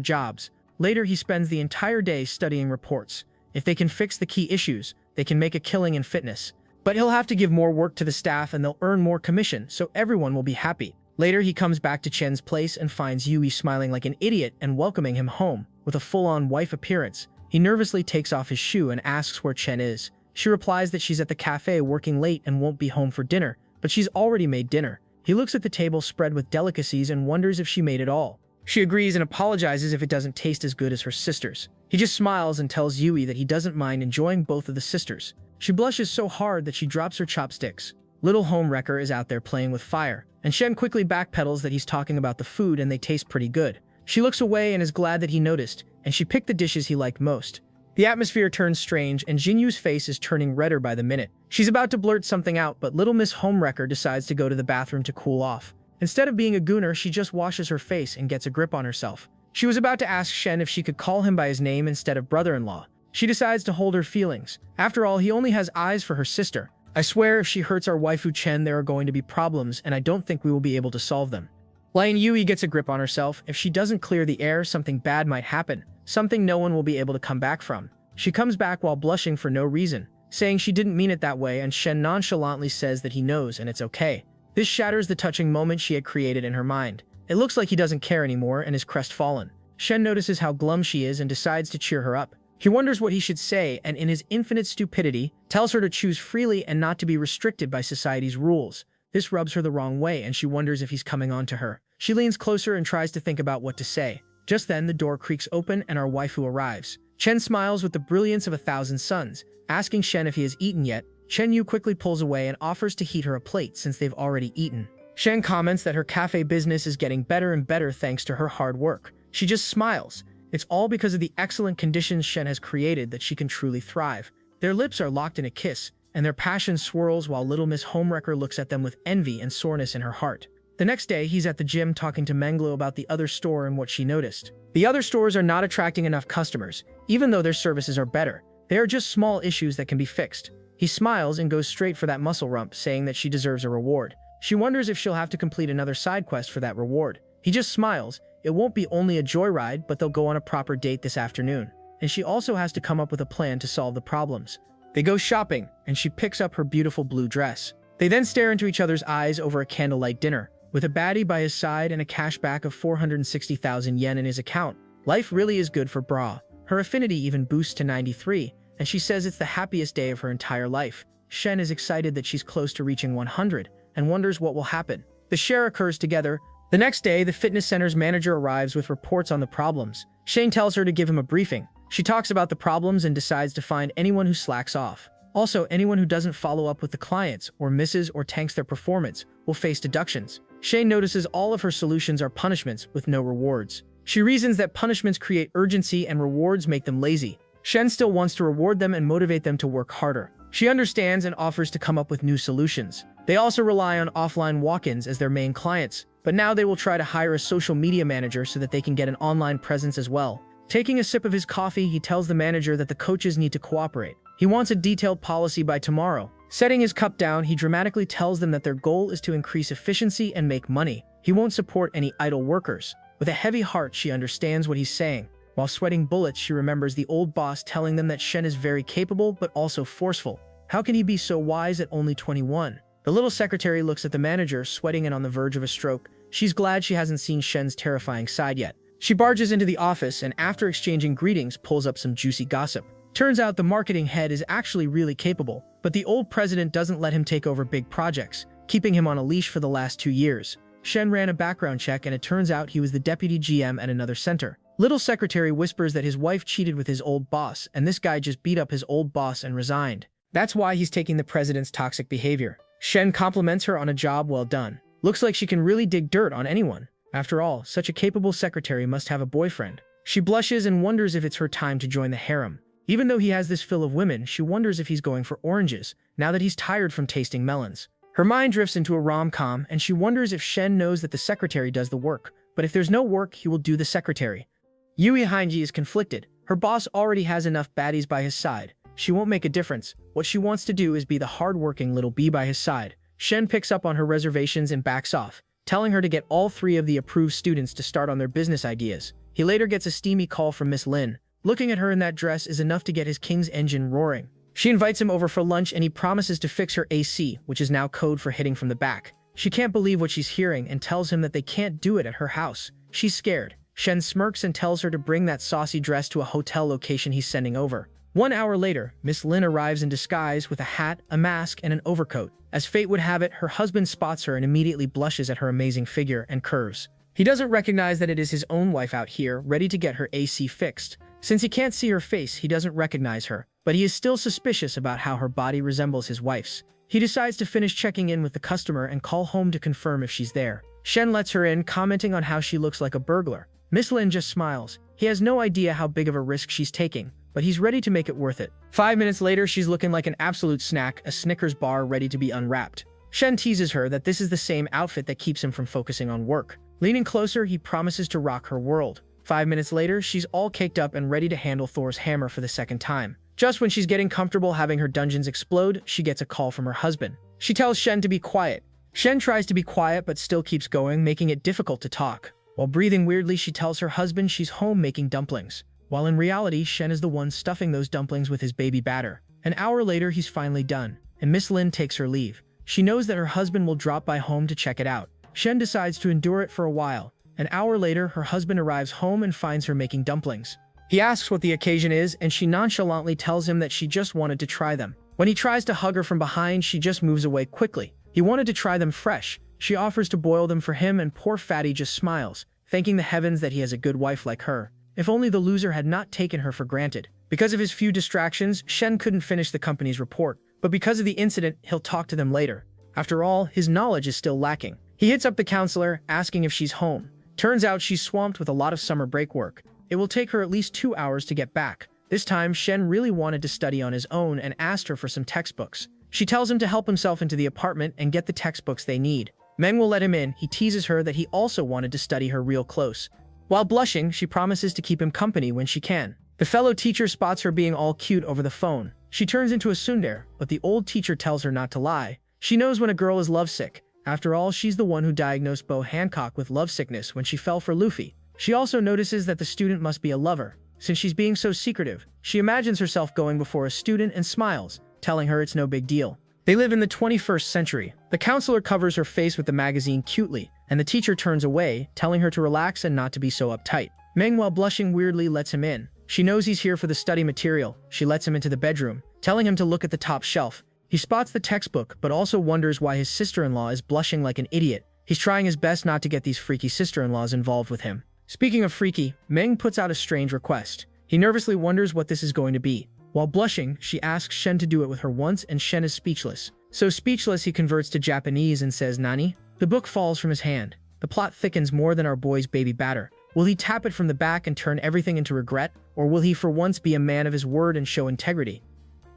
jobs. Later, he spends the entire day studying reports. If they can fix the key issues, they can make a killing in fitness. But he'll have to give more work to the staff and they'll earn more commission, so everyone will be happy. Later, he comes back to Chen's place and finds Yui smiling like an idiot and welcoming him home with a full-on wife appearance. He nervously takes off his shoe and asks where Chen is. She replies that she's at the cafe working late and won't be home for dinner, but she's already made dinner. He looks at the table spread with delicacies and wonders if she made it all. She agrees and apologizes if it doesn't taste as good as her sister's. He just smiles and tells Yui that he doesn't mind enjoying both of the sisters. She blushes so hard that she drops her chopsticks. Little Homewrecker is out there playing with fire, and Shen quickly backpedals that he's talking about the food and they taste pretty good. She looks away and is glad that he noticed, and she picked the dishes he liked most. The atmosphere turns strange and Jinyu's face is turning redder by the minute. She's about to blurt something out, but Little Miss Homewrecker decides to go to the bathroom to cool off. Instead of being a gooner, she just washes her face and gets a grip on herself. She was about to ask Shen if she could call him by his name instead of brother-in-law. She decides to hold her feelings. After all, he only has eyes for her sister. I swear if she hurts our waifu Chen, there are going to be problems, and I don't think we will be able to solve them. Lion Yui gets a grip on herself. If she doesn't clear the air, something bad might happen. Something no one will be able to come back from. She comes back while blushing for no reason, saying she didn't mean it that way, and Shen nonchalantly says that he knows and it's okay. This shatters the touching moment she had created in her mind. It looks like he doesn't care anymore and is crestfallen. Shen notices how glum she is and decides to cheer her up. He wonders what he should say and in his infinite stupidity, tells her to choose freely and not to be restricted by society's rules. This rubs her the wrong way and she wonders if he's coming on to her. She leans closer and tries to think about what to say. Just then, the door creaks open and our waifu arrives. Chen smiles with the brilliance of 1,000 suns, asking Shen if he has eaten yet. Chen Yu quickly pulls away and offers to heat her a plate since they've already eaten. Shen comments that her cafe business is getting better and better thanks to her hard work. She just smiles. It's all because of the excellent conditions Shen has created that she can truly thrive. Their lips are locked in a kiss, and their passion swirls while Little Miss Homewrecker looks at them with envy and soreness in her heart. The next day, he's at the gym talking to Menglo about the other store and what she noticed. The other stores are not attracting enough customers, even though their services are better. They are just small issues that can be fixed. He smiles and goes straight for that muscle rump, saying that she deserves a reward. She wonders if she'll have to complete another side quest for that reward. He just smiles. It won't be only a joyride, but they'll go on a proper date this afternoon. And she also has to come up with a plan to solve the problems. They go shopping, and she picks up her beautiful blue dress. They then stare into each other's eyes over a candlelight dinner. With a baddie by his side and a cashback of 460,000 yen in his account, life really is good for Bra. Her affinity even boosts to 93, and she says it's the happiest day of her entire life. Shen is excited that she's close to reaching 100 and wonders what will happen. The share occurs together. The next day, the fitness center's manager arrives with reports on the problems. Shane tells her to give him a briefing. She talks about the problems and decides to find anyone who slacks off. Also, anyone who doesn't follow up with the clients or misses or tanks their performance will face deductions. Shane notices all of her solutions are punishments with no rewards. She reasons that punishments create urgency and rewards make them lazy. Shen still wants to reward them and motivate them to work harder. She understands and offers to come up with new solutions. They also rely on offline walk-ins as their main clients, but now they will try to hire a social media manager so that they can get an online presence as well. Taking a sip of his coffee, he tells the manager that the coaches need to cooperate. He wants a detailed policy by tomorrow. Setting his cup down, he dramatically tells them that their goal is to increase efficiency and make money. He won't support any idle workers. With a heavy heart, she understands what he's saying. While sweating bullets, she remembers the old boss telling them that Shen is very capable but also forceful. How can he be so wise at only 21? The little secretary looks at the manager, sweating and on the verge of a stroke. She's glad she hasn't seen Shen's terrifying side yet. She barges into the office and after exchanging greetings, pulls up some juicy gossip. Turns out the marketing head is actually really capable, but the old president doesn't let him take over big projects, keeping him on a leash for the last 2 years. Shen ran a background check and it turns out he was the deputy GM at another center. Little secretary whispers that his wife cheated with his old boss and this guy just beat up his old boss and resigned. That's why he's taking the president's toxic behavior. Shen compliments her on a job well done. Looks like she can really dig dirt on anyone. After all, such a capable secretary must have a boyfriend. She blushes and wonders if it's her time to join the harem. Even though he has this fill of women, she wonders if he's going for oranges, now that he's tired from tasting melons. Her mind drifts into a rom-com, and she wonders if Shen knows that the secretary does the work, but if there's no work, he will do the secretary. Yui Hanji is conflicted. Her boss already has enough baddies by his side. She won't make a difference. What she wants to do is be the hard-working little bee by his side. Shen picks up on her reservations and backs off, telling her to get all 3 of the approved students to start on their business ideas. He later gets a steamy call from Miss Lin. Looking at her in that dress is enough to get his king's engine roaring. She invites him over for lunch and he promises to fix her AC, which is now code for hitting from the back. She can't believe what she's hearing and tells him that they can't do it at her house. She's scared. Shen smirks and tells her to bring that saucy dress to a hotel location he's sending over. 1 hour later, Miss Lin arrives in disguise with a hat, a mask, and an overcoat. As fate would have it, her husband spots her and immediately blushes at her amazing figure and curves. He doesn't recognize that it is his own wife out here, ready to get her AC fixed. Since he can't see her face, he doesn't recognize her, but he is still suspicious about how her body resembles his wife's. He decides to finish checking in with the customer and call home to confirm if she's there. Shen lets her in, commenting on how she looks like a burglar. Miss Lin just smiles. He has no idea how big of a risk she's taking, but he's ready to make it worth it. 5 minutes later, she's looking like an absolute snack, a Snickers bar ready to be unwrapped. Shen teases her that this is the same outfit that keeps him from focusing on work. Leaning closer, he promises to rock her world. 5 minutes later, she's all caked up and ready to handle Thor's hammer for the 2nd time. Just when she's getting comfortable having her dungeons explode, she gets a call from her husband. She tells Shen to be quiet. Shen tries to be quiet but still keeps going, making it difficult to talk. While breathing weirdly, she tells her husband she's home making dumplings, while in reality, Shen is the one stuffing those dumplings with his baby batter. An hour later, he's finally done, and Miss Lin takes her leave. She knows that her husband will drop by home to check it out. Shen decides to endure it for a while. An hour later, her husband arrives home and finds her making dumplings. He asks what the occasion is, and she nonchalantly tells him that she just wanted to try them. When he tries to hug her from behind, she just moves away quickly. He wanted to try them fresh. She offers to boil them for him, and poor Fatty just smiles, thanking the heavens that he has a good wife like her. If only the loser had not taken her for granted. Because of his few distractions, Shen couldn't finish the company's report, but because of the incident, he'll talk to them later. After all, his knowledge is still lacking. He hits up the counselor, asking if she's home. Turns out she's swamped with a lot of summer break work. It will take her at least 2 hours to get back. This time, Shen really wanted to study on his own and asked her for some textbooks. She tells him to help himself into the apartment and get the textbooks they need. Meng will let him in. He teases her that he also wanted to study her real close. While blushing, she promises to keep him company when she can. The fellow teacher spots her being all cute over the phone. She turns into a tsundere, but the old teacher tells her not to lie. She knows when a girl is lovesick. After all, she's the one who diagnosed Bo Hancock with lovesickness when she fell for Luffy. She also notices that the student must be a lover. Since she's being so secretive, she imagines herself going before a student and smiles, telling her it's no big deal. They live in the 21st century. The counselor covers her face with the magazine cutely, and the teacher turns away, telling her to relax and not to be so uptight. Meng, while blushing weirdly, lets him in. She knows he's here for the study material. She lets him into the bedroom, telling him to look at the top shelf. He spots the textbook, but also wonders why his sister-in-law is blushing like an idiot. He's trying his best not to get these freaky sister-in-laws involved with him. Speaking of freaky, Meng puts out a strange request. He nervously wonders what this is going to be. While blushing, she asks Shen to do it with her once, and Shen is speechless. So speechless, he converts to Japanese and says, "Nani?" The book falls from his hand. The plot thickens more than our boy's baby batter. Will he tap it from the back and turn everything into regret, or will he for once be a man of his word and show integrity?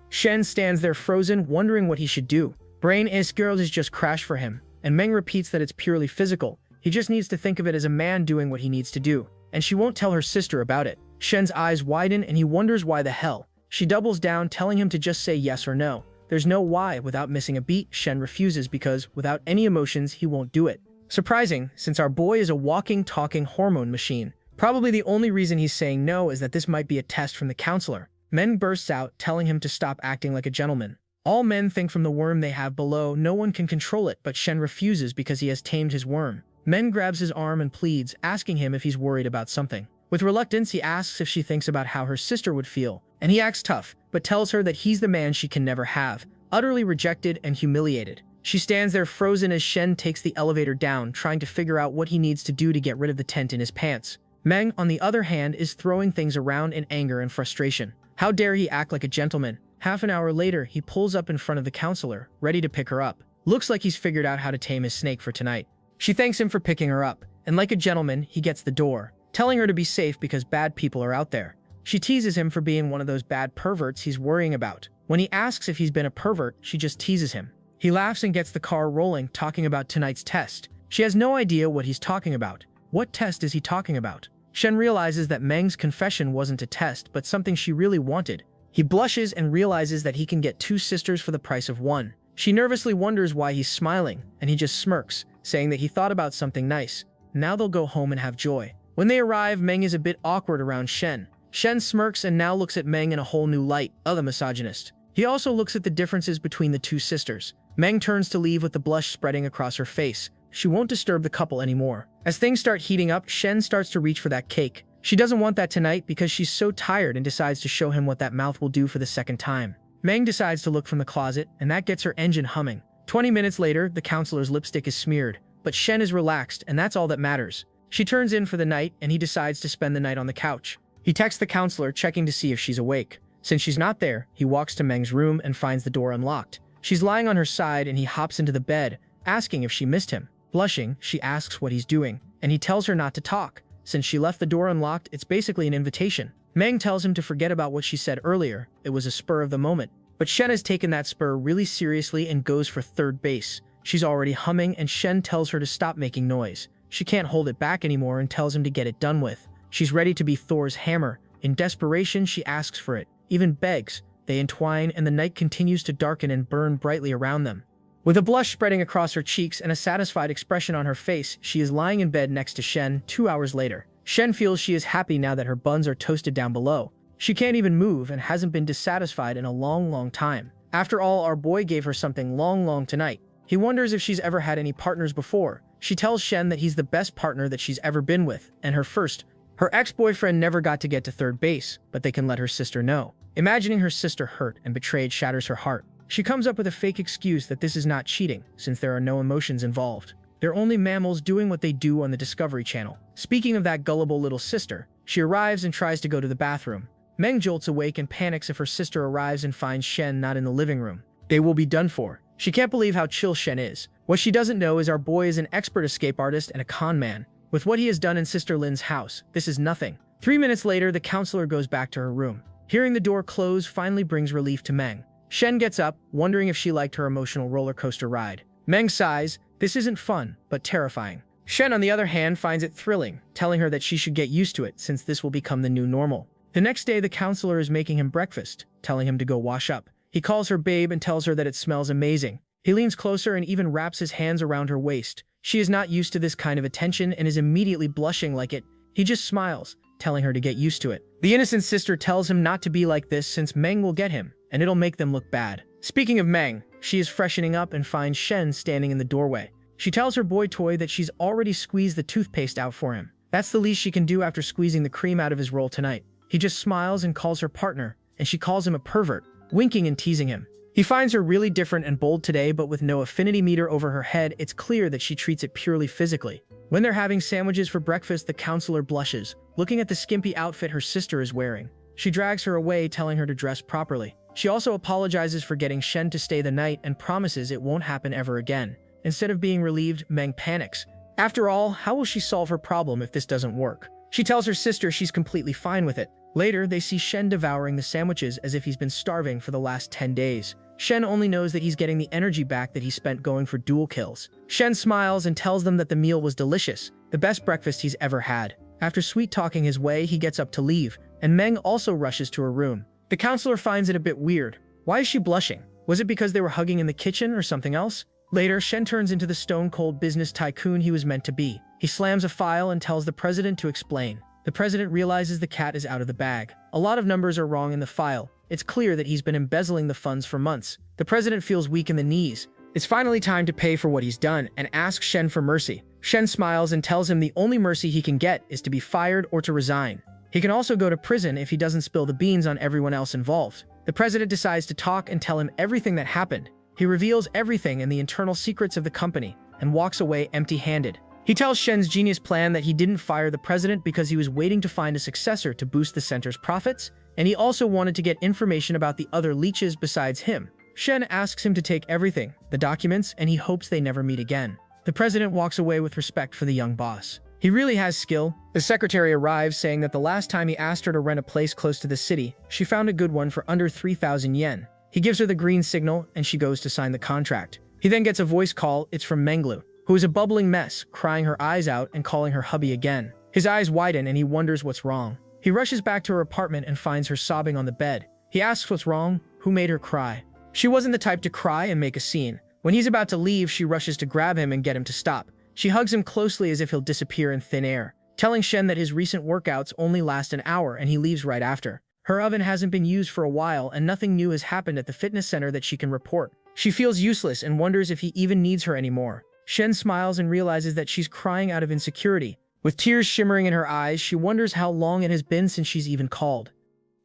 Shen stands there frozen, wondering what he should do. Brain-is girl has just crashed for him, and Meng repeats that it's purely physical. He just needs to think of it as a man doing what he needs to do, and she won't tell her sister about it. Shen's eyes widen and he wonders why the hell. She doubles down, telling him to just say yes or no. There's no why. Without missing a beat, Shen refuses because, without any emotions, he won't do it. Surprising, since our boy is a walking, talking hormone machine. Probably the only reason he's saying no is that this might be a test from the counselor. Meng bursts out, telling him to stop acting like a gentleman. All men think from the worm they have below, no one can control it, but Shen refuses because he has tamed his worm. Meng grabs his arm and pleads, asking him if he's worried about something. With reluctance, he asks if she thinks about how her sister would feel, and he acts tough, but tells her that he's the man she can never have, utterly rejected and humiliated. She stands there frozen as Shen takes the elevator down, trying to figure out what he needs to do to get rid of the tent in his pants. Meng, on the other hand, is throwing things around in anger and frustration. How dare he act like a gentleman? Half an hour later, he pulls up in front of the counselor, ready to pick her up. Looks like he's figured out how to tame his snake for tonight. She thanks him for picking her up, and like a gentleman, he gets the door, telling her to be safe because bad people are out there. She teases him for being one of those bad perverts he's worrying about. When he asks if he's been a pervert, she just teases him. He laughs and gets the car rolling, talking about tonight's test. She has no idea what he's talking about. What test is he talking about? Shen realizes that Meng's confession wasn't a test, but something she really wanted. He blushes and realizes that he can get 2 sisters for the price of 1. She nervously wonders why he's smiling, and he just smirks, saying that he thought about something nice. Now they'll go home and have joy. When they arrive, Meng is a bit awkward around Shen. Shen smirks and now looks at Meng in a whole new light, the misogynist. He also looks at the differences between the 2 sisters. Meng turns to leave with the blush spreading across her face. She won't disturb the couple anymore. As things start heating up, Shen starts to reach for that cake. She doesn't want that tonight because she's so tired and decides to show him what that mouth will do for the second time. Meng decides to look from the closet, and that gets her engine humming. 20 minutes later, the counselor's lipstick is smeared, but Shen is relaxed, and that's all that matters. She turns in for the night, and he decides to spend the night on the couch. He texts the counselor, checking to see if she's awake. Since she's not there, he walks to Meng's room and finds the door unlocked. She's lying on her side, and he hops into the bed, asking if she missed him. Blushing, she asks what he's doing, and he tells her not to talk. Since she left the door unlocked, it's basically an invitation. Meng tells him to forget about what she said earlier. It was a spur of the moment. But Shen has taken that spur really seriously and goes for third base. She's already humming, and Shen tells her to stop making noise. She can't hold it back anymore and tells him to get it done with. She's ready to be Thor's hammer. In desperation, she asks for it, even begs. They entwine, and the night continues to darken and burn brightly around them. With a blush spreading across her cheeks and a satisfied expression on her face, she is lying in bed next to Shen 2 hours later. Shen feels she is happy now that her buns are toasted down below. She can't even move and hasn't been dissatisfied in a long time. After all, our boy gave her something long tonight. He wonders if she's ever had any partners before. She tells Shen that he's the best partner that she's ever been with, and her first. Her ex-boyfriend never got to get to third base, but they can let her sister know. Imagining her sister hurt and betrayed shatters her heart. She comes up with a fake excuse that this is not cheating, since there are no emotions involved. They're only mammals doing what they do on the Discovery Channel. Speaking of that gullible little sister, she arrives and tries to go to the bathroom. Meng jolts awake and panics if her sister arrives and finds Shen not in the living room. They will be done for. She can't believe how chill Shen is. What she doesn't know is our boy is an expert escape artist and a con man. With what he has done in Sister Lin's house, this is nothing. 3 minutes later, the counselor goes back to her room. Hearing the door close finally brings relief to Meng. Shen gets up, wondering if she liked her emotional roller coaster ride. Meng sighs. This isn't fun, but terrifying. Shen, on the other hand, finds it thrilling, telling her that she should get used to it since this will become the new normal. The next day, the counselor is making him breakfast, telling him to go wash up. He calls her babe and tells her that it smells amazing. He leans closer and even wraps his hands around her waist. She is not used to this kind of attention and is immediately blushing like it. He just smiles, telling her to get used to it. The innocent sister tells him not to be like this since Meng will get him, and it'll make them look bad. Speaking of Meng, she is freshening up and finds Shen standing in the doorway. She tells her boy toy that she's already squeezed the toothpaste out for him. That's the least she can do after squeezing the cream out of his roll tonight. He just smiles and calls her partner, and she calls him a pervert, winking and teasing him. He finds her really different and bold today, but with no affinity meter over her head, it's clear that she treats it purely physically. When they're having sandwiches for breakfast, the counselor blushes, looking at the skimpy outfit her sister is wearing. She drags her away, telling her to dress properly. She also apologizes for getting Shen to stay the night and promises it won't happen ever again. Instead of being relieved, Meng panics. After all, how will she solve her problem if this doesn't work? She tells her sister she's completely fine with it. Later, they see Shen devouring the sandwiches as if he's been starving for the last 10 days. Shen only knows that he's getting the energy back that he spent going for dual kills. Shen smiles and tells them that the meal was delicious, the best breakfast he's ever had. After sweet-talking his way, he gets up to leave, and Meng also rushes to her room. The counselor finds it a bit weird. Why is she blushing? Was it because they were hugging in the kitchen or something else? Later, Shen turns into the stone-cold business tycoon he was meant to be. He slams a file and tells the president to explain. The president realizes the cat is out of the bag. A lot of numbers are wrong in the file. It's clear that he's been embezzling the funds for months. The president feels weak in the knees. It's finally time to pay for what he's done and asks Shen for mercy. Shen smiles and tells him the only mercy he can get is to be fired or to resign. He can also go to prison if he doesn't spill the beans on everyone else involved. The president decides to talk and tell him everything that happened. He reveals everything and the internal secrets of the company and walks away empty-handed. He tells Shen's genius plan that he didn't fire the president because he was waiting to find a successor to boost the center's profits, and he also wanted to get information about the other leeches besides him. Shen asks him to take everything, the documents, and he hopes they never meet again. The president walks away with respect for the young boss. He really has skill. The secretary arrives saying that the last time he asked her to rent a place close to the city, she found a good one for under 3,000 yen. He gives her the green signal and she goes to sign the contract. He then gets a voice call. It's from Menglu, who is a bubbling mess, crying her eyes out and calling her hubby again. His eyes widen and he wonders what's wrong. He rushes back to her apartment and finds her sobbing on the bed. He asks what's wrong, who made her cry. She wasn't the type to cry and make a scene. When he's about to leave, she rushes to grab him and get him to stop. She hugs him closely as if he'll disappear in thin air, telling Shen that his recent workouts only last an hour and he leaves right after. Her oven hasn't been used for a while and nothing new has happened at the fitness center that she can report. She feels useless and wonders if he even needs her anymore. Shen smiles and realizes that she's crying out of insecurity. With tears shimmering in her eyes, she wonders how long it has been since she's even called.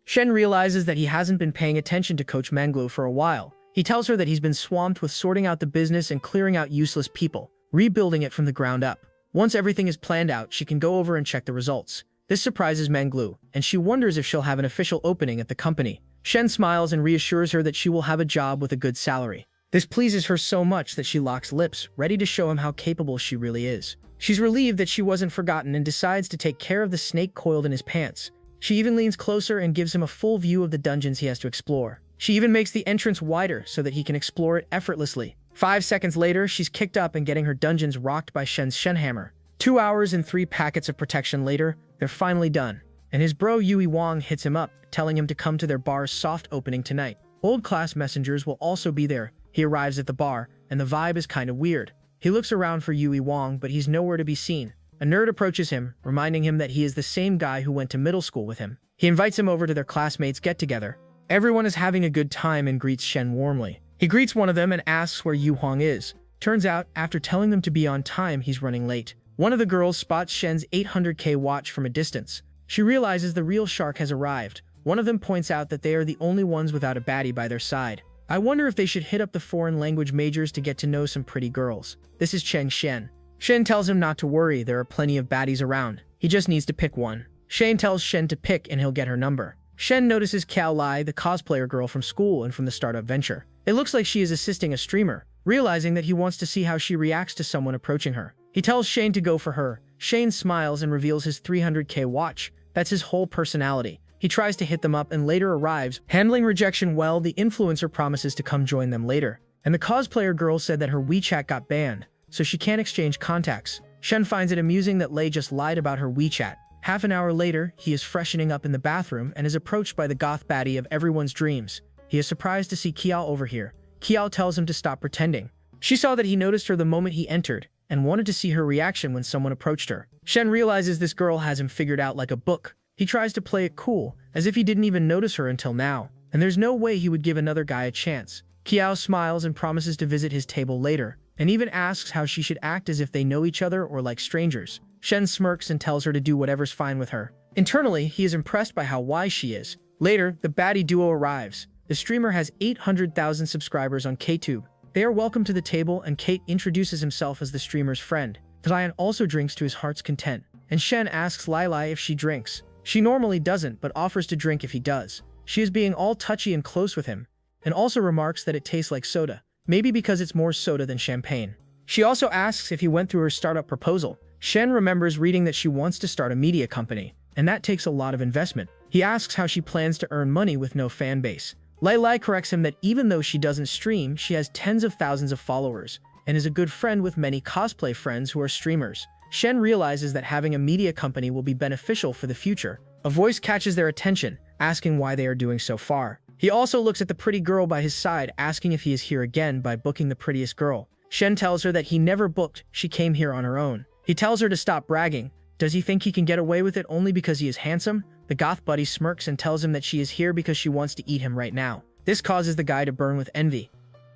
Shen realizes that he hasn't been paying attention to Coach Menglu for a while. He tells her that he's been swamped with sorting out the business and clearing out useless people, rebuilding it from the ground up. Once everything is planned out, she can go over and check the results. This surprises Menglu, and she wonders if she'll have an official opening at the company. Shen smiles and reassures her that she will have a job with a good salary. This pleases her so much that she locks lips, ready to show him how capable she really is. She's relieved that she wasn't forgotten and decides to take care of the snake coiled in his pants. She even leans closer and gives him a full view of the dungeons he has to explore. She even makes the entrance wider so that he can explore it effortlessly. 5 seconds later, she's kicked up and getting her dungeons rocked by Shen's Shenhammer. 2 hours and 3 packets of protection later, they're finally done. And his bro Yui Wong hits him up, telling him to come to their bar's soft opening tonight. Old class messengers will also be there. He arrives at the bar, and the vibe is kinda weird. He looks around for Yui Wong, but he's nowhere to be seen. A nerd approaches him, reminding him that he is the same guy who went to middle school with him. He invites him over to their classmates' get-together. Everyone is having a good time and greets Shen warmly. He greets one of them and asks where Yu Huang is. Turns out, after telling them to be on time, he's running late. One of the girls spots Shen's 800K watch from a distance. She realizes the real shark has arrived. One of them points out that they are the only ones without a baddie by their side. I wonder if they should hit up the foreign language majors to get to know some pretty girls. This is Cheng Shen. Shen tells him not to worry, there are plenty of baddies around. He just needs to pick one. Shane tells Shen to pick and he'll get her number. Shen notices Kiao Lai, the cosplayer girl from school and from the startup venture. It looks like she is assisting a streamer, realizing that he wants to see how she reacts to someone approaching her. He tells Shane to go for her. Shane smiles and reveals his 300K watch. That's his whole personality. He tries to hit them up and later arrives. Handling rejection well, the influencer promises to come join them later. And the cosplayer girl said that her WeChat got banned, so she can't exchange contacts. Shen finds it amusing that Lei just lied about her WeChat. Half an hour later, he is freshening up in the bathroom and is approached by the goth baddie of everyone's dreams. He is surprised to see Kiao over here. Kiao tells him to stop pretending. She saw that he noticed her the moment he entered and wanted to see her reaction when someone approached her. Shen realizes this girl has him figured out like a book. He tries to play it cool, as if he didn't even notice her until now, and there's no way he would give another guy a chance. Kiao smiles and promises to visit his table later, and even asks how she should act as if they know each other or like strangers. Shen smirks and tells her to do whatever's fine with her. Internally, he is impressed by how wise she is. Later, the baddie duo arrives. The streamer has 800,000 subscribers on KTube. They are welcome to the table and Kate introduces himself as the streamer's friend. Lion also drinks to his heart's content, and Shen asks Lai if she drinks. She normally doesn't, but offers to drink if he does. She is being all touchy and close with him, and also remarks that it tastes like soda, maybe because it's more soda than champagne. She also asks if he went through her startup proposal. Shen remembers reading that she wants to start a media company, and that takes a lot of investment. He asks how she plans to earn money with no fan base. Lai Lai corrects him that even though she doesn't stream, she has tens of thousands of followers, and is a good friend with many cosplay friends who are streamers. Shen realizes that having a media company will be beneficial for the future. A voice catches their attention, asking why they are doing so far. He also looks at the pretty girl by his side, asking if he is here again by booking the prettiest girl. Shen tells her that he never booked, she came here on her own. He tells her to stop bragging. Does he think he can get away with it only because he is handsome? The goth buddy smirks and tells him that she is here because she wants to eat him right now. This causes the guy to burn with envy.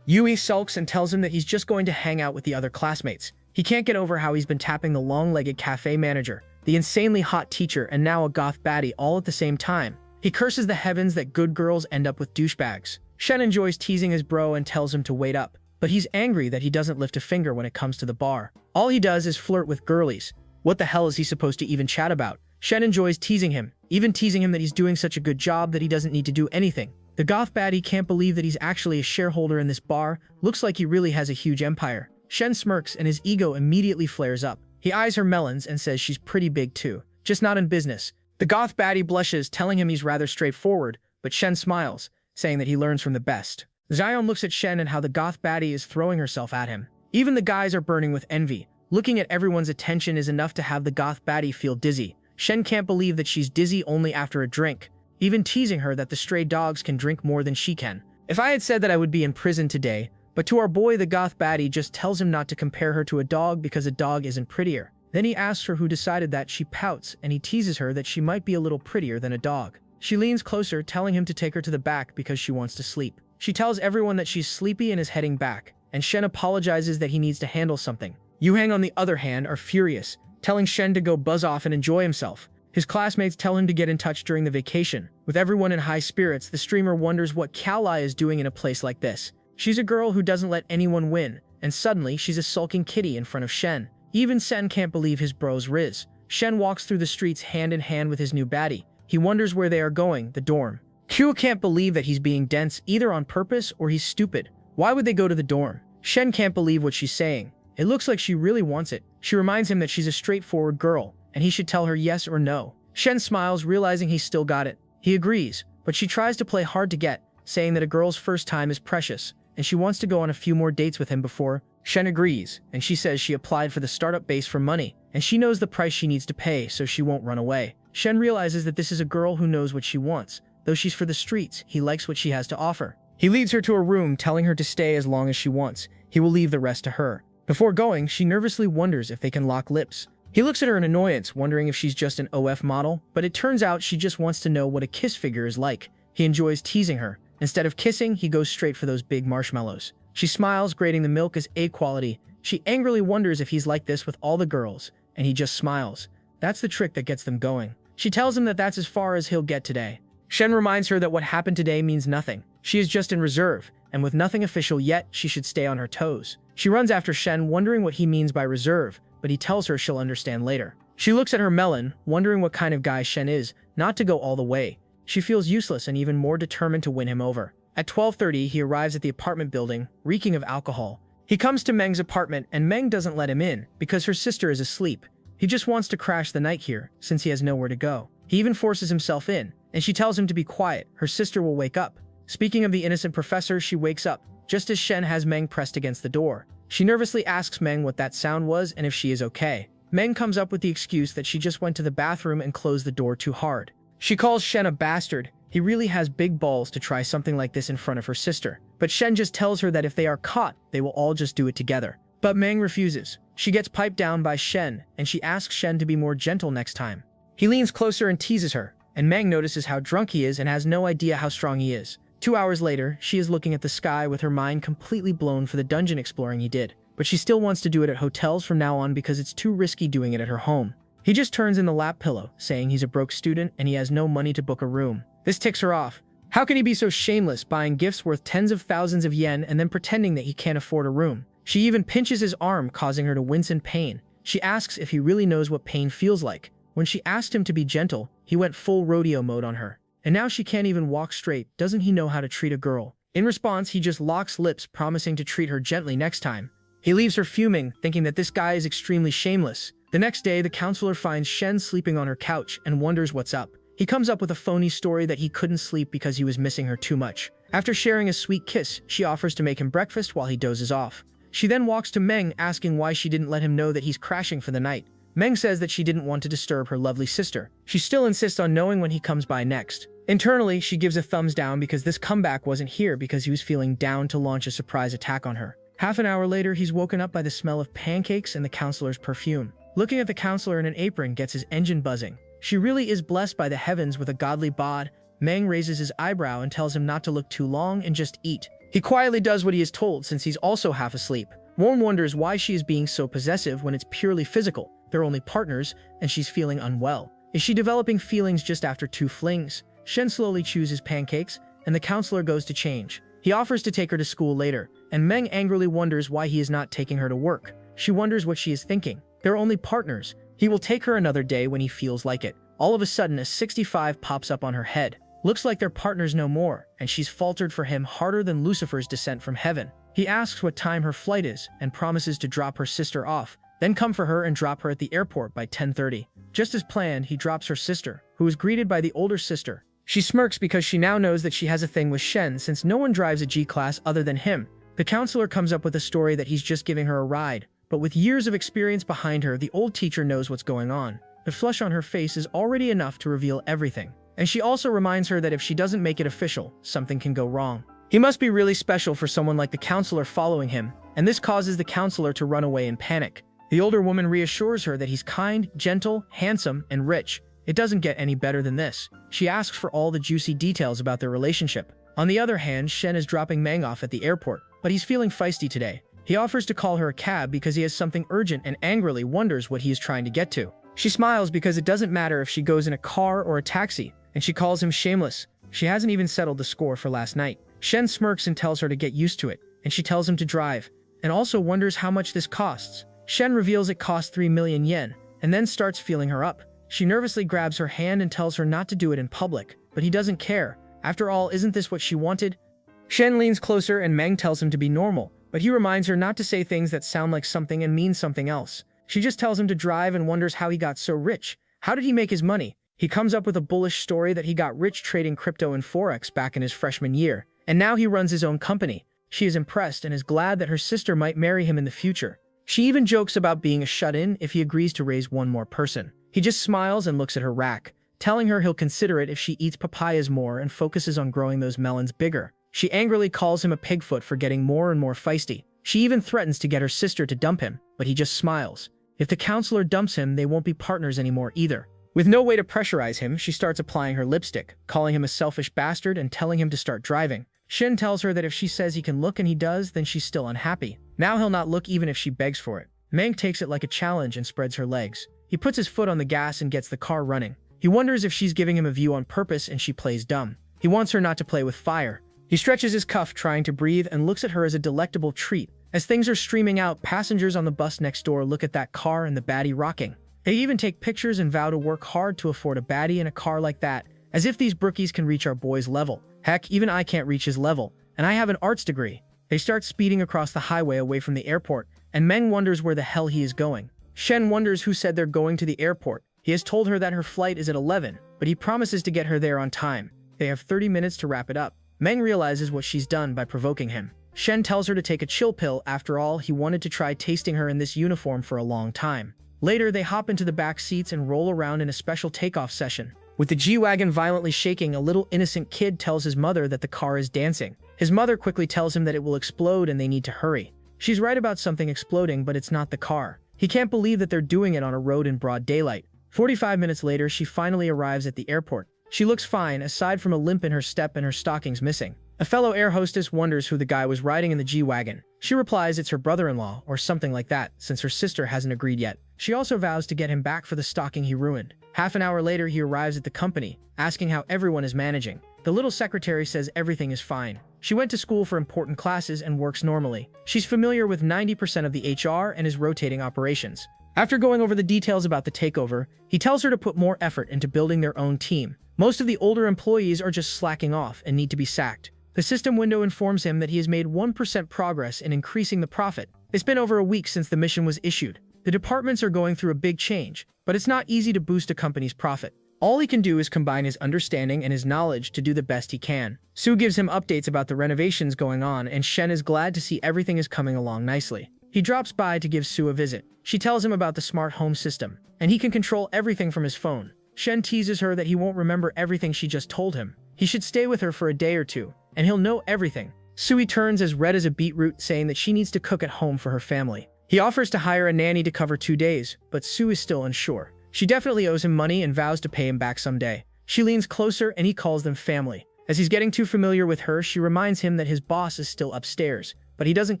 Yui sulks and tells him that he's just going to hang out with the other classmates. He can't get over how he's been tapping the long-legged cafe manager, the insanely hot teacher, and now a goth baddie all at the same time. He curses the heavens that good girls end up with douchebags. Shen enjoys teasing his bro and tells him to wait up, but he's angry that he doesn't lift a finger when it comes to the bar. All he does is flirt with girlies. What the hell is he supposed to even chat about? Shen enjoys teasing him, even teasing him that he's doing such a good job that he doesn't need to do anything. The goth baddie can't believe that he's actually a shareholder in this bar. Looks like he really has a huge empire. Shen smirks and his ego immediately flares up. He eyes her melons and says she's pretty big too, just not in business. The goth baddie blushes, telling him he's rather straightforward, but Shen smiles, saying that he learns from the best. Zion looks at Shen and how the goth baddie is throwing herself at him. Even the guys are burning with envy. Looking at everyone's attention is enough to have the goth baddie feel dizzy. Shen can't believe that she's dizzy only after a drink, even teasing her that the stray dogs can drink more than she can. If I had said that I would be in prison today, but to our boy the goth baddie just tells him not to compare her to a dog because a dog isn't prettier. Then he asks her who decided that. She pouts, and he teases her that she might be a little prettier than a dog. She leans closer, telling him to take her to the back because she wants to sleep. She tells everyone that she's sleepy and is heading back, and Shen apologizes that he needs to handle something. Yuhang, on the other hand, are furious, telling Shen to go buzz off and enjoy himself. His classmates tell him to get in touch during the vacation. With everyone in high spirits, the streamer wonders what Kaolai is doing in a place like this. She's a girl who doesn't let anyone win, and suddenly she's a sulking kitty in front of Shen. Even Sen can't believe his bro's Riz. Shen walks through the streets hand in hand with his new baddie. He wonders where they are going, the dorm. Q can't believe that he's being dense either on purpose or he's stupid. Why would they go to the dorm? Shen can't believe what she's saying. It looks like she really wants it. She reminds him that she's a straightforward girl, and he should tell her yes or no. Shen smiles, realizing he's still got it. He agrees, but she tries to play hard to get, saying that a girl's first time is precious, and she wants to go on a few more dates with him before. Shen agrees, and she says she applied for the startup base for money, and she knows the price she needs to pay, so she won't run away. Shen realizes that this is a girl who knows what she wants. Though she's for the streets, he likes what she has to offer. He leads her to a room, telling her to stay as long as she wants. He will leave the rest to her. Before going, she nervously wonders if they can lock lips. He looks at her in annoyance, wondering if she's just an OF model, but it turns out she just wants to know what a kiss figure is like. He enjoys teasing her. Instead of kissing, he goes straight for those big marshmallows. She smiles, grading the milk as A quality. She angrily wonders if he's like this with all the girls, and he just smiles. That's the trick that gets them going. She tells him that that's as far as he'll get today. Shen reminds her that what happened today means nothing. She is just in reserve, and with nothing official yet, she should stay on her toes. She runs after Shen, wondering what he means by reserve, but he tells her she'll understand later. She looks at her melon, wondering what kind of guy Shen is, not to go all the way. She feels useless and even more determined to win him over. At 12:30, he arrives at the apartment building, reeking of alcohol. He comes to Meng's apartment, and Meng doesn't let him in because her sister is asleep. He just wants to crash the night here, since he has nowhere to go. He even forces himself in, and she tells him to be quiet. Her sister will wake up. Speaking of the innocent professor, she wakes up, just as Shen has Meng pressed against the door. She nervously asks Meng what that sound was and if she is okay. Meng comes up with the excuse that she just went to the bathroom and closed the door too hard. She calls Shen a bastard. He really has big balls to try something like this in front of her sister. But Shen just tells her that if they are caught, they will all just do it together. But Meng refuses. She gets piped down by Shen, and she asks Shen to be more gentle next time. He leans closer and teases her, and Meng notices how drunk he is and has no idea how strong he is. 2 hours later, she is looking at the sky with her mind completely blown for the dungeon exploring he did. But she still wants to do it at hotels from now on because it's too risky doing it at her home. He just turns in the lap pillow, saying he's a broke student and he has no money to book a room. This ticks her off. How can he be so shameless, buying gifts worth tens of thousands of yen and then pretending that he can't afford a room? She even pinches his arm, causing her to wince in pain. She asks if he really knows what pain feels like. When she asked him to be gentle, he went full rodeo mode on her. And now she can't even walk straight. Doesn't he know how to treat a girl? In response, he just locks lips, promising to treat her gently next time. He leaves her fuming, thinking that this guy is extremely shameless. The next day, the counselor finds Shen sleeping on her couch and wonders what's up. He comes up with a phony story that he couldn't sleep because he was missing her too much. After sharing a sweet kiss, she offers to make him breakfast while he dozes off. She then walks to Meng, asking why she didn't let him know that he's crashing for the night. Meng says that she didn't want to disturb her lovely sister. She still insists on knowing when he comes by next. Internally, she gives a thumbs down because this comeback wasn't here because he was feeling down to launch a surprise attack on her. Half an hour later, he's woken up by the smell of pancakes and the counselor's perfume. Looking at the counselor in an apron gets his engine buzzing. She really is blessed by the heavens with a godly bod. Meng raises his eyebrow and tells him not to look too long and just eat. He quietly does what he is told since he's also half asleep. Warren wonders why she is being so possessive when it's purely physical. They're only partners, and she's feeling unwell. Is she developing feelings just after 2 flings? Shen slowly chews his pancakes, and the counselor goes to change. He offers to take her to school later, and Meng angrily wonders why he is not taking her to work. She wonders what she is thinking. They're only partners. He will take her another day when he feels like it. All of a sudden, a 65 pops up on her head. Looks like they're partners no more, and she's faltered for him harder than Lucifer's descent from heaven. He asks what time her flight is and promises to drop her sister off, then come for her and drop her at the airport by 10:30. Just as planned, he drops her sister, who is greeted by the older sister. She smirks because she now knows that she has a thing with Shen since no one drives a G-class other than him. The counselor comes up with a story that he's just giving her a ride, but with years of experience behind her, the old teacher knows what's going on. The flush on her face is already enough to reveal everything. And she also reminds her that if she doesn't make it official, something can go wrong. He must be really special for someone like the counselor following him, and this causes the counselor to run away in panic. The older woman reassures her that he's kind, gentle, handsome, and rich. It doesn't get any better than this. She asks for all the juicy details about their relationship. On the other hand, Shen is dropping Meng off at the airport, but he's feeling feisty today. He offers to call her a cab because he has something urgent and angrily wonders what he is trying to get to. She smiles because it doesn't matter if she goes in a car or a taxi, and she calls him shameless. She hasn't even settled the score for last night. Shen smirks and tells her to get used to it, and she tells him to drive, and also wonders how much this costs. Shen reveals it costs 3 million yen, and then starts feeling her up. She nervously grabs her hand and tells her not to do it in public, but he doesn't care. After all, isn't this what she wanted? Shen leans closer and Meng tells him to be normal, but he reminds her not to say things that sound like something and mean something else. She just tells him to drive and wonders how he got so rich. How did he make his money? He comes up with a bullish story that he got rich trading crypto and forex back in his freshman year, and now he runs his own company. She is impressed and is glad that her sister might marry him in the future. She even jokes about being a shut-in if he agrees to raise one more person. He just smiles and looks at her rack, telling her he'll consider it if she eats papayas more and focuses on growing those melons bigger. She angrily calls him a pigfoot for getting more and more feisty. She even threatens to get her sister to dump him, but he just smiles. If the counselor dumps him, they won't be partners anymore either. With no way to pressurize him, she starts applying her lipstick, calling him a selfish bastard and telling him to start driving. Shen tells her that if she says he can look and he does, then she's still unhappy. Now he'll not look even if she begs for it. Meng takes it like a challenge and spreads her legs. He puts his foot on the gas and gets the car running. He wonders if she's giving him a view on purpose and she plays dumb. He wants her not to play with fire. He stretches his cuff trying to breathe and looks at her as a delectable treat. As things are streaming out, passengers on the bus next door look at that car and the baddie rocking. They even take pictures and vow to work hard to afford a baddie in a car like that, as if these brookies can reach our boy's level. Heck, even I can't reach his level, and I have an arts degree. They start speeding across the highway away from the airport, and Meng wonders where the hell he is going. Shen wonders who said they're going to the airport. He has told her that her flight is at 11, but he promises to get her there on time. They have 30 minutes to wrap it up. Meng realizes what she's done by provoking him. Shen tells her to take a chill pill. After all, he wanted to try tasting her in this uniform for a long time. Later, they hop into the back seats and roll around in a special takeoff session. With the G-Wagon violently shaking, a little innocent kid tells his mother that the car is dancing. His mother quickly tells him that it will explode and they need to hurry. She's right about something exploding, but it's not the car. He can't believe that they're doing it on a road in broad daylight. 45 minutes later, she finally arrives at the airport. She looks fine, aside from a limp in her step and her stockings missing. A fellow air hostess wonders who the guy was riding in the G-Wagon. She replies it's her brother-in-law, or something like that, since her sister hasn't agreed yet. She also vows to get him back for the stocking he ruined. Half an hour later, he arrives at the company, asking how everyone is managing. The little secretary says everything is fine. She went to school for important classes and works normally. She's familiar with 90% of the HR and is rotating operations. After going over the details about the takeover, he tells her to put more effort into building their own team. Most of the older employees are just slacking off and need to be sacked. The system window informs him that he has made 1% progress in increasing the profit. It's been over a week since the mission was issued. The departments are going through a big change, but it's not easy to boost a company's profit. All he can do is combine his understanding and his knowledge to do the best he can. Sue gives him updates about the renovations going on, and Shen is glad to see everything is coming along nicely. He drops by to give Sue a visit. She tells him about the smart home system, and he can control everything from his phone. Shen teases her that he won't remember everything she just told him. He should stay with her for a day or two, and he'll know everything. Sue turns as red as a beetroot, saying that she needs to cook at home for her family. He offers to hire a nanny to cover 2 days, but Sue is still unsure. She definitely owes him money and vows to pay him back someday. She leans closer and he calls them family. As he's getting too familiar with her, she reminds him that his boss is still upstairs, but he doesn't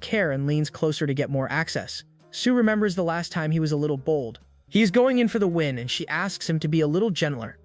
care and leans closer to get more access. Sue remembers the last time he was a little bold. He is going in for the win, and she asks him to be a little gentler.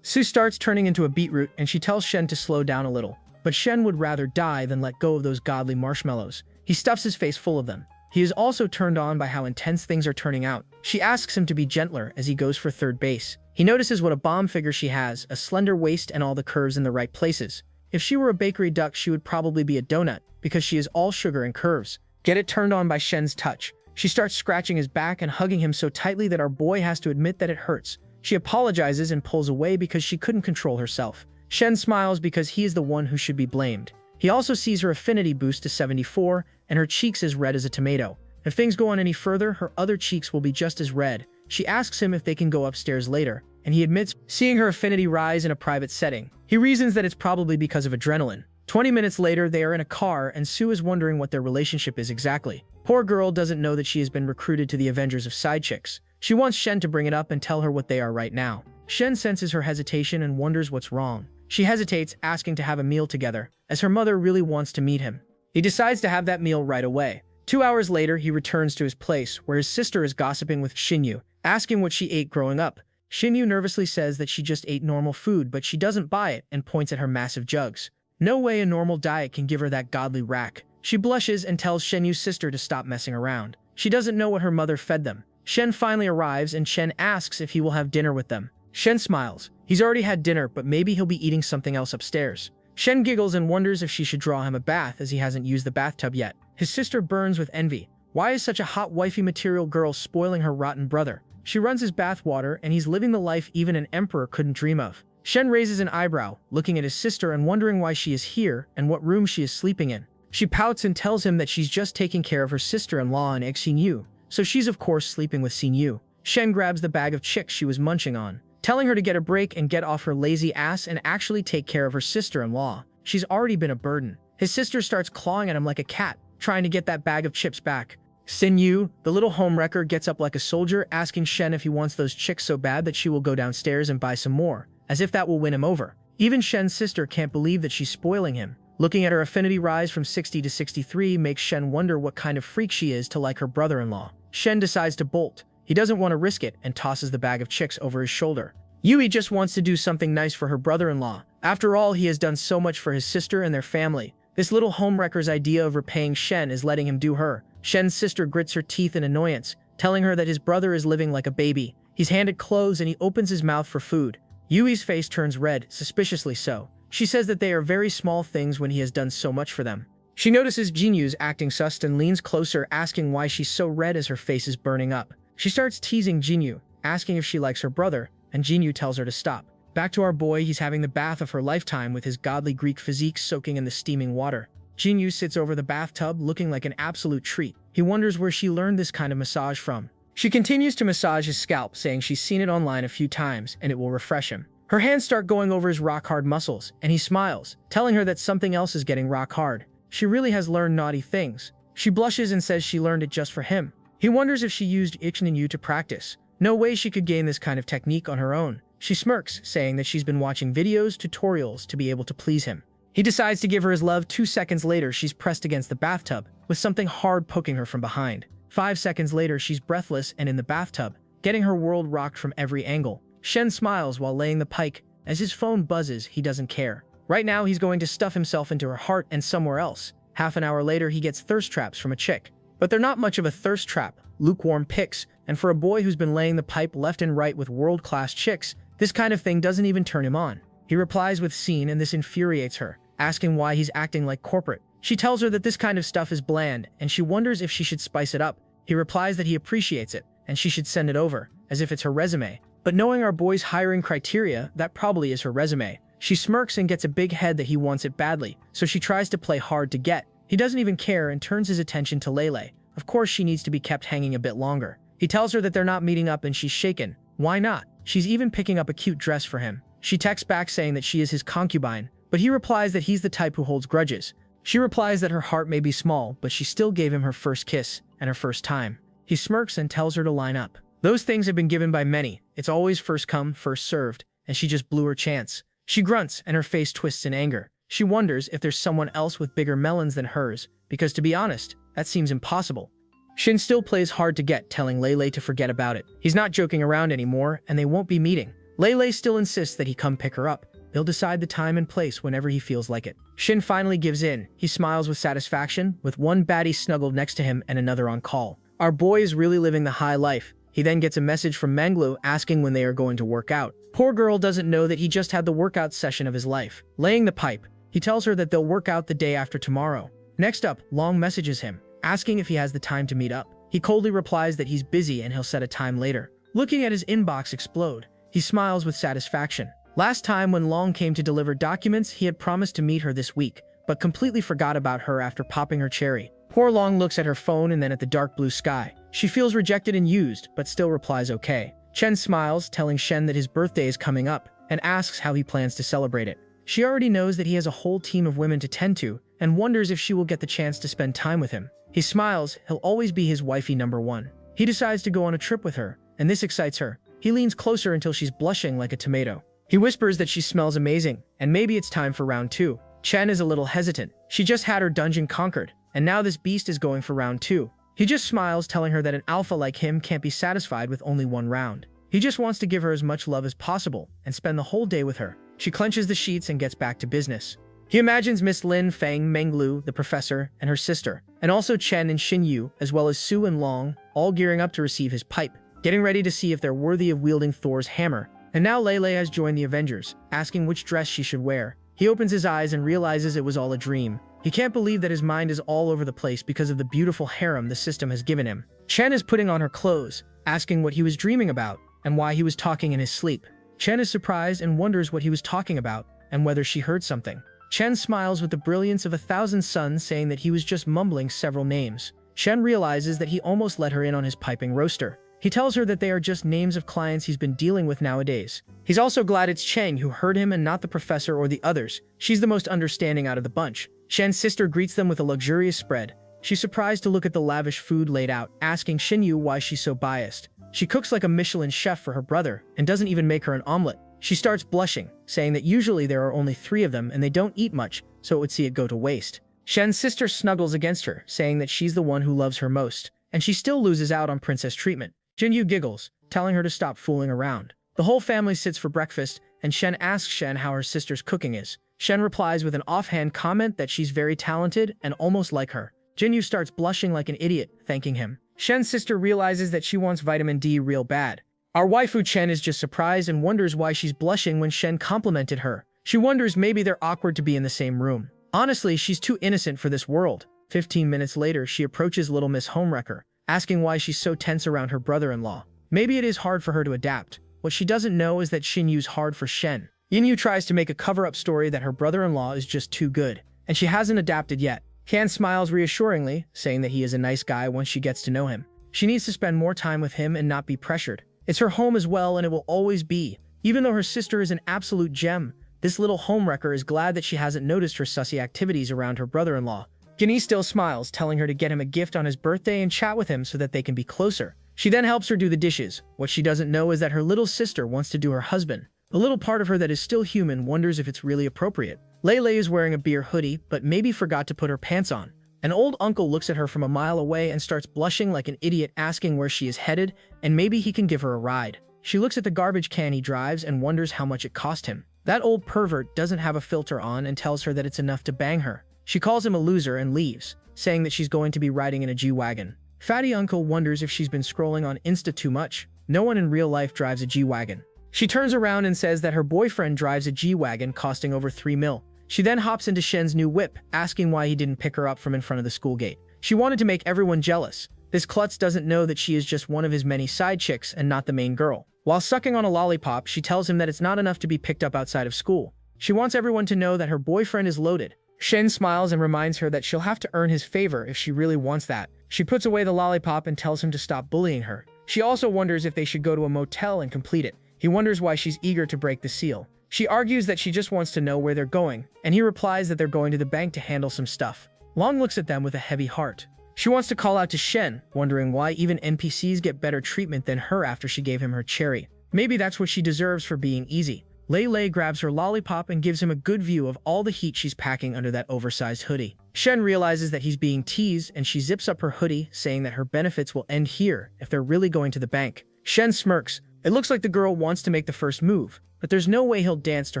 Sue starts turning into a beetroot, and she tells Shen to slow down a little. But Shen would rather die than let go of those godly marshmallows. He stuffs his face full of them. He is also turned on by how intense things are turning out. She asks him to be gentler as he goes for third base. He notices what a bomb figure she has, a slender waist and all the curves in the right places. If she were a bakery duck, she would probably be a donut, because she is all sugar and curves. Get it turned on by Shen's touch. She starts scratching his back and hugging him so tightly that our boy has to admit that it hurts. She apologizes and pulls away because she couldn't control herself. Shen smiles because he is the one who should be blamed. He also sees her affinity boost to 74, and her cheeks as red as a tomato. If things go on any further, her other cheeks will be just as red. She asks him if they can go upstairs later, and he admits seeing her affinity rise in a private setting. He reasons that it's probably because of adrenaline. 20 minutes later, they are in a car, and Sue is wondering what their relationship is exactly. Poor girl doesn't know that she has been recruited to the Avengers of Side Chicks. She wants Shen to bring it up and tell her what they are right now. Shen senses her hesitation and wonders what's wrong. She hesitates, asking to have a meal together, as her mother really wants to meet him. He decides to have that meal right away. 2 hours later, he returns to his place, where his sister is gossiping with Shinyu, asking what she ate growing up. Shinyu nervously says that she just ate normal food, but she doesn't buy it and points at her massive jugs. No way a normal diet can give her that godly rack. She blushes and tells Shenyu's sister to stop messing around. She doesn't know what her mother fed them. Shen finally arrives, and Shen asks if he will have dinner with them. Shen smiles. He's already had dinner, but maybe he'll be eating something else upstairs. Shen giggles and wonders if she should draw him a bath, as he hasn't used the bathtub yet. His sister burns with envy. Why is such a hot wifey material girl spoiling her rotten brother? She runs his bath water, and he's living the life even an emperor couldn't dream of. Shen raises an eyebrow, looking at his sister and wondering why she is here and what room she is sleeping in. She pouts and tells him that she's just taking care of her sister-in-law and Xinyu, so she's of course sleeping with Xinyu. Shen grabs the bag of chicks she was munching on, telling her to get a break and get off her lazy ass and actually take care of her sister-in-law. She's already been a burden. His sister starts clawing at him like a cat, trying to get that bag of chips back. Xinyu, the little homewrecker, gets up like a soldier, asking Shen if he wants those chicks so bad that she will go downstairs and buy some more, as if that will win him over. Even Shen's sister can't believe that she's spoiling him. Looking at her affinity rise from 60 to 63 makes Shen wonder what kind of freak she is to like her brother-in-law. Shen decides to bolt. He doesn't want to risk it and tosses the bag of chicks over his shoulder. Yui just wants to do something nice for her brother-in-law. After all, he has done so much for his sister and their family. This little homewrecker's idea of repaying Shen is letting him do her. Shen's sister grits her teeth in annoyance, telling her that his brother is living like a baby. He's handed clothes and he opens his mouth for food. Yui's face turns red, suspiciously so. She says that they are very small things when he has done so much for them. She notices Jinyu's acting sus and leans closer, asking why she's so red as her face is burning up. She starts teasing Jinyu, asking if she likes her brother, and Jinyu tells her to stop. Back to our boy, he's having the bath of her lifetime with his godly Greek physique soaking in the steaming water. Jinyu sits over the bathtub looking like an absolute treat. He wonders where she learned this kind of massage from. She continues to massage his scalp, saying she's seen it online a few times and it will refresh him. Her hands start going over his rock-hard muscles, and he smiles, telling her that something else is getting rock-hard. She really has learned naughty things. She blushes and says she learned it just for him. He wonders if she used Ichinyu to practice. No way she could gain this kind of technique on her own. She smirks, saying that she's been watching videos, tutorials to be able to please him. He decides to give her his love. 2 seconds later, she's pressed against the bathtub, with something hard poking her from behind. 5 seconds later, she's breathless and in the bathtub, getting her world rocked from every angle. Shen smiles while laying the pike. As his phone buzzes, he doesn't care. Right now, he's going to stuff himself into her heart and somewhere else. Half an hour later, he gets thirst traps from a chick. But they're not much of a thirst trap, lukewarm pics, and for a boy who's been laying the pipe left and right with world-class chicks, this kind of thing doesn't even turn him on. He replies with scene, and this infuriates her, asking why he's acting like corporate. She tells her that this kind of stuff is bland, and she wonders if she should spice it up. He replies that he appreciates it, and she should send it over, as if it's her resume. But knowing our boy's hiring criteria, that probably is her resume. She smirks and gets a big head that he wants it badly, so she tries to play hard to get. He doesn't even care and turns his attention to Lele. Of course she needs to be kept hanging a bit longer. He tells her that they're not meeting up and she's shaken. Why not? She's even picking up a cute dress for him. She texts back saying that she is his concubine, but he replies that he's the type who holds grudges. She replies that her heart may be small, but she still gave him her first kiss and her first time. He smirks and tells her to line up. Those things have been given by many. It's always first come, first served, and she just blew her chance. She grunts and her face twists in anger. She wonders if there's someone else with bigger melons than hers, because to be honest, that seems impossible. Shin still plays hard to get, telling Lele to forget about it. He's not joking around anymore, and they won't be meeting. Lele still insists that he come pick her up. They'll decide the time and place whenever he feels like it. Shin finally gives in. He smiles with satisfaction, with one baddie snuggled next to him and another on call. Our boy is really living the high life. He then gets a message from Manglu asking when they are going to work out. Poor girl doesn't know that he just had the workout session of his life. Laying the pipe, he tells her that they'll work out the day after tomorrow. Next up, Long messages him, asking if he has the time to meet up. He coldly replies that he's busy and he'll set a time later. Looking at his inbox explode, he smiles with satisfaction. Last time when Long came to deliver documents, he had promised to meet her this week, but completely forgot about her after popping her cherry. Poor Long looks at her phone and then at the dark blue sky. She feels rejected and used, but still replies okay. Chen smiles, telling Shen that his birthday is coming up, and asks how he plans to celebrate it. She already knows that he has a whole team of women to tend to, and wonders if she will get the chance to spend time with him. He smiles, he'll always be his wifey number one. He decides to go on a trip with her, and this excites her. He leans closer until she's blushing like a tomato. He whispers that she smells amazing, and maybe it's time for round 2. Chen is a little hesitant. She just had her dungeon conquered, and now this beast is going for round 2. He just smiles, telling her that an alpha like him can't be satisfied with only one round. He just wants to give her as much love as possible and spend the whole day with her. She clenches the sheets and gets back to business. He imagines Miss Lin, Fang, Menglu, the professor, and her sister, and also Chen and Xin Yu, as well as Su and Long, all gearing up to receive his pipe, getting ready to see if they're worthy of wielding Thor's hammer. And now Lele has joined the Avengers, asking which dress she should wear. He opens his eyes and realizes it was all a dream. He can't believe that his mind is all over the place because of the beautiful harem the system has given him. Chen is putting on her clothes, asking what he was dreaming about, and why he was talking in his sleep. Chen is surprised and wonders what he was talking about, and whether she heard something. Chen smiles with the brilliance of 1,000 suns, saying that he was just mumbling several names. Chen realizes that he almost let her in on his piping roaster. He tells her that they are just names of clients he's been dealing with nowadays. He's also glad it's Cheng who heard him and not the professor or the others. She's the most understanding out of the bunch. Shen's sister greets them with a luxurious spread. She's surprised to look at the lavish food laid out, asking Xinyu why she's so biased. She cooks like a Michelin chef for her brother and doesn't even make her an omelet. She starts blushing, saying that usually there are only 3 of them and they don't eat much, so it would see it go to waste. Shen's sister snuggles against her, saying that she's the one who loves her most, and she still loses out on princess treatment. Jinyu giggles, telling her to stop fooling around. The whole family sits for breakfast, and Shen asks Shen how her sister's cooking is. Shen replies with an offhand comment that she's very talented and almost like her. Jinyu starts blushing like an idiot, thanking him. Shen's sister realizes that she wants vitamin D real bad. Our waifu Chen is just surprised and wonders why she's blushing when Shen complimented her. She wonders maybe they're awkward to be in the same room. Honestly, she's too innocent for this world. 15 minutes later, she approaches Little Miss Homewrecker, asking why she's so tense around her brother-in-law. Maybe it is hard for her to adapt. What she doesn't know is that Xinyu's hard for Shen. Yinyu tries to make a cover-up story that her brother-in-law is just too good, and she hasn't adapted yet. Kan smiles reassuringly, saying that he is a nice guy once she gets to know him. She needs to spend more time with him and not be pressured. It's her home as well, and it will always be. Even though her sister is an absolute gem, this little homewrecker is glad that she hasn't noticed her sussy activities around her brother-in-law. Ginny still smiles, telling her to get him a gift on his birthday and chat with him so that they can be closer. She then helps her do the dishes. What she doesn't know is that her little sister wants to do her husband. The little part of her that is still human wonders if it's really appropriate. Lele is wearing a beer hoodie, but maybe forgot to put her pants on. An old uncle looks at her from a mile away and starts blushing like an idiot, asking where she is headed, and maybe he can give her a ride. She looks at the garbage can he drives and wonders how much it cost him. That old pervert doesn't have a filter on and tells her that it's enough to bang her. She calls him a loser and leaves, saying that she's going to be riding in a G-Wagon. Fatty Uncle wonders if she's been scrolling on Insta too much. No one in real life drives a G-Wagon. She turns around and says that her boyfriend drives a G-Wagon costing over 3 mil. She then hops into Shen's new whip, asking why he didn't pick her up from in front of the school gate. She wanted to make everyone jealous. This klutz doesn't know that she is just one of his many side chicks and not the main girl. While sucking on a lollipop, she tells him that it's not enough to be picked up outside of school. She wants everyone to know that her boyfriend is loaded. Shen smiles and reminds her that she'll have to earn his favor if she really wants that. She puts away the lollipop and tells him to stop bullying her. She also wonders if they should go to a motel and complete it. He wonders why she's eager to break the seal. She argues that she just wants to know where they're going, and he replies that they're going to the bank to handle some stuff. Long looks at them with a heavy heart. She wants to call out to Shen, wondering why even NPCs get better treatment than her after she gave him her cherry. Maybe that's what she deserves for being easy. Lei grabs her lollipop and gives him a good view of all the heat she's packing under that oversized hoodie. Shen realizes that he's being teased, and she zips up her hoodie, saying that her benefits will end here if they're really going to the bank. Shen smirks. It looks like the girl wants to make the first move, but there's no way he'll dance to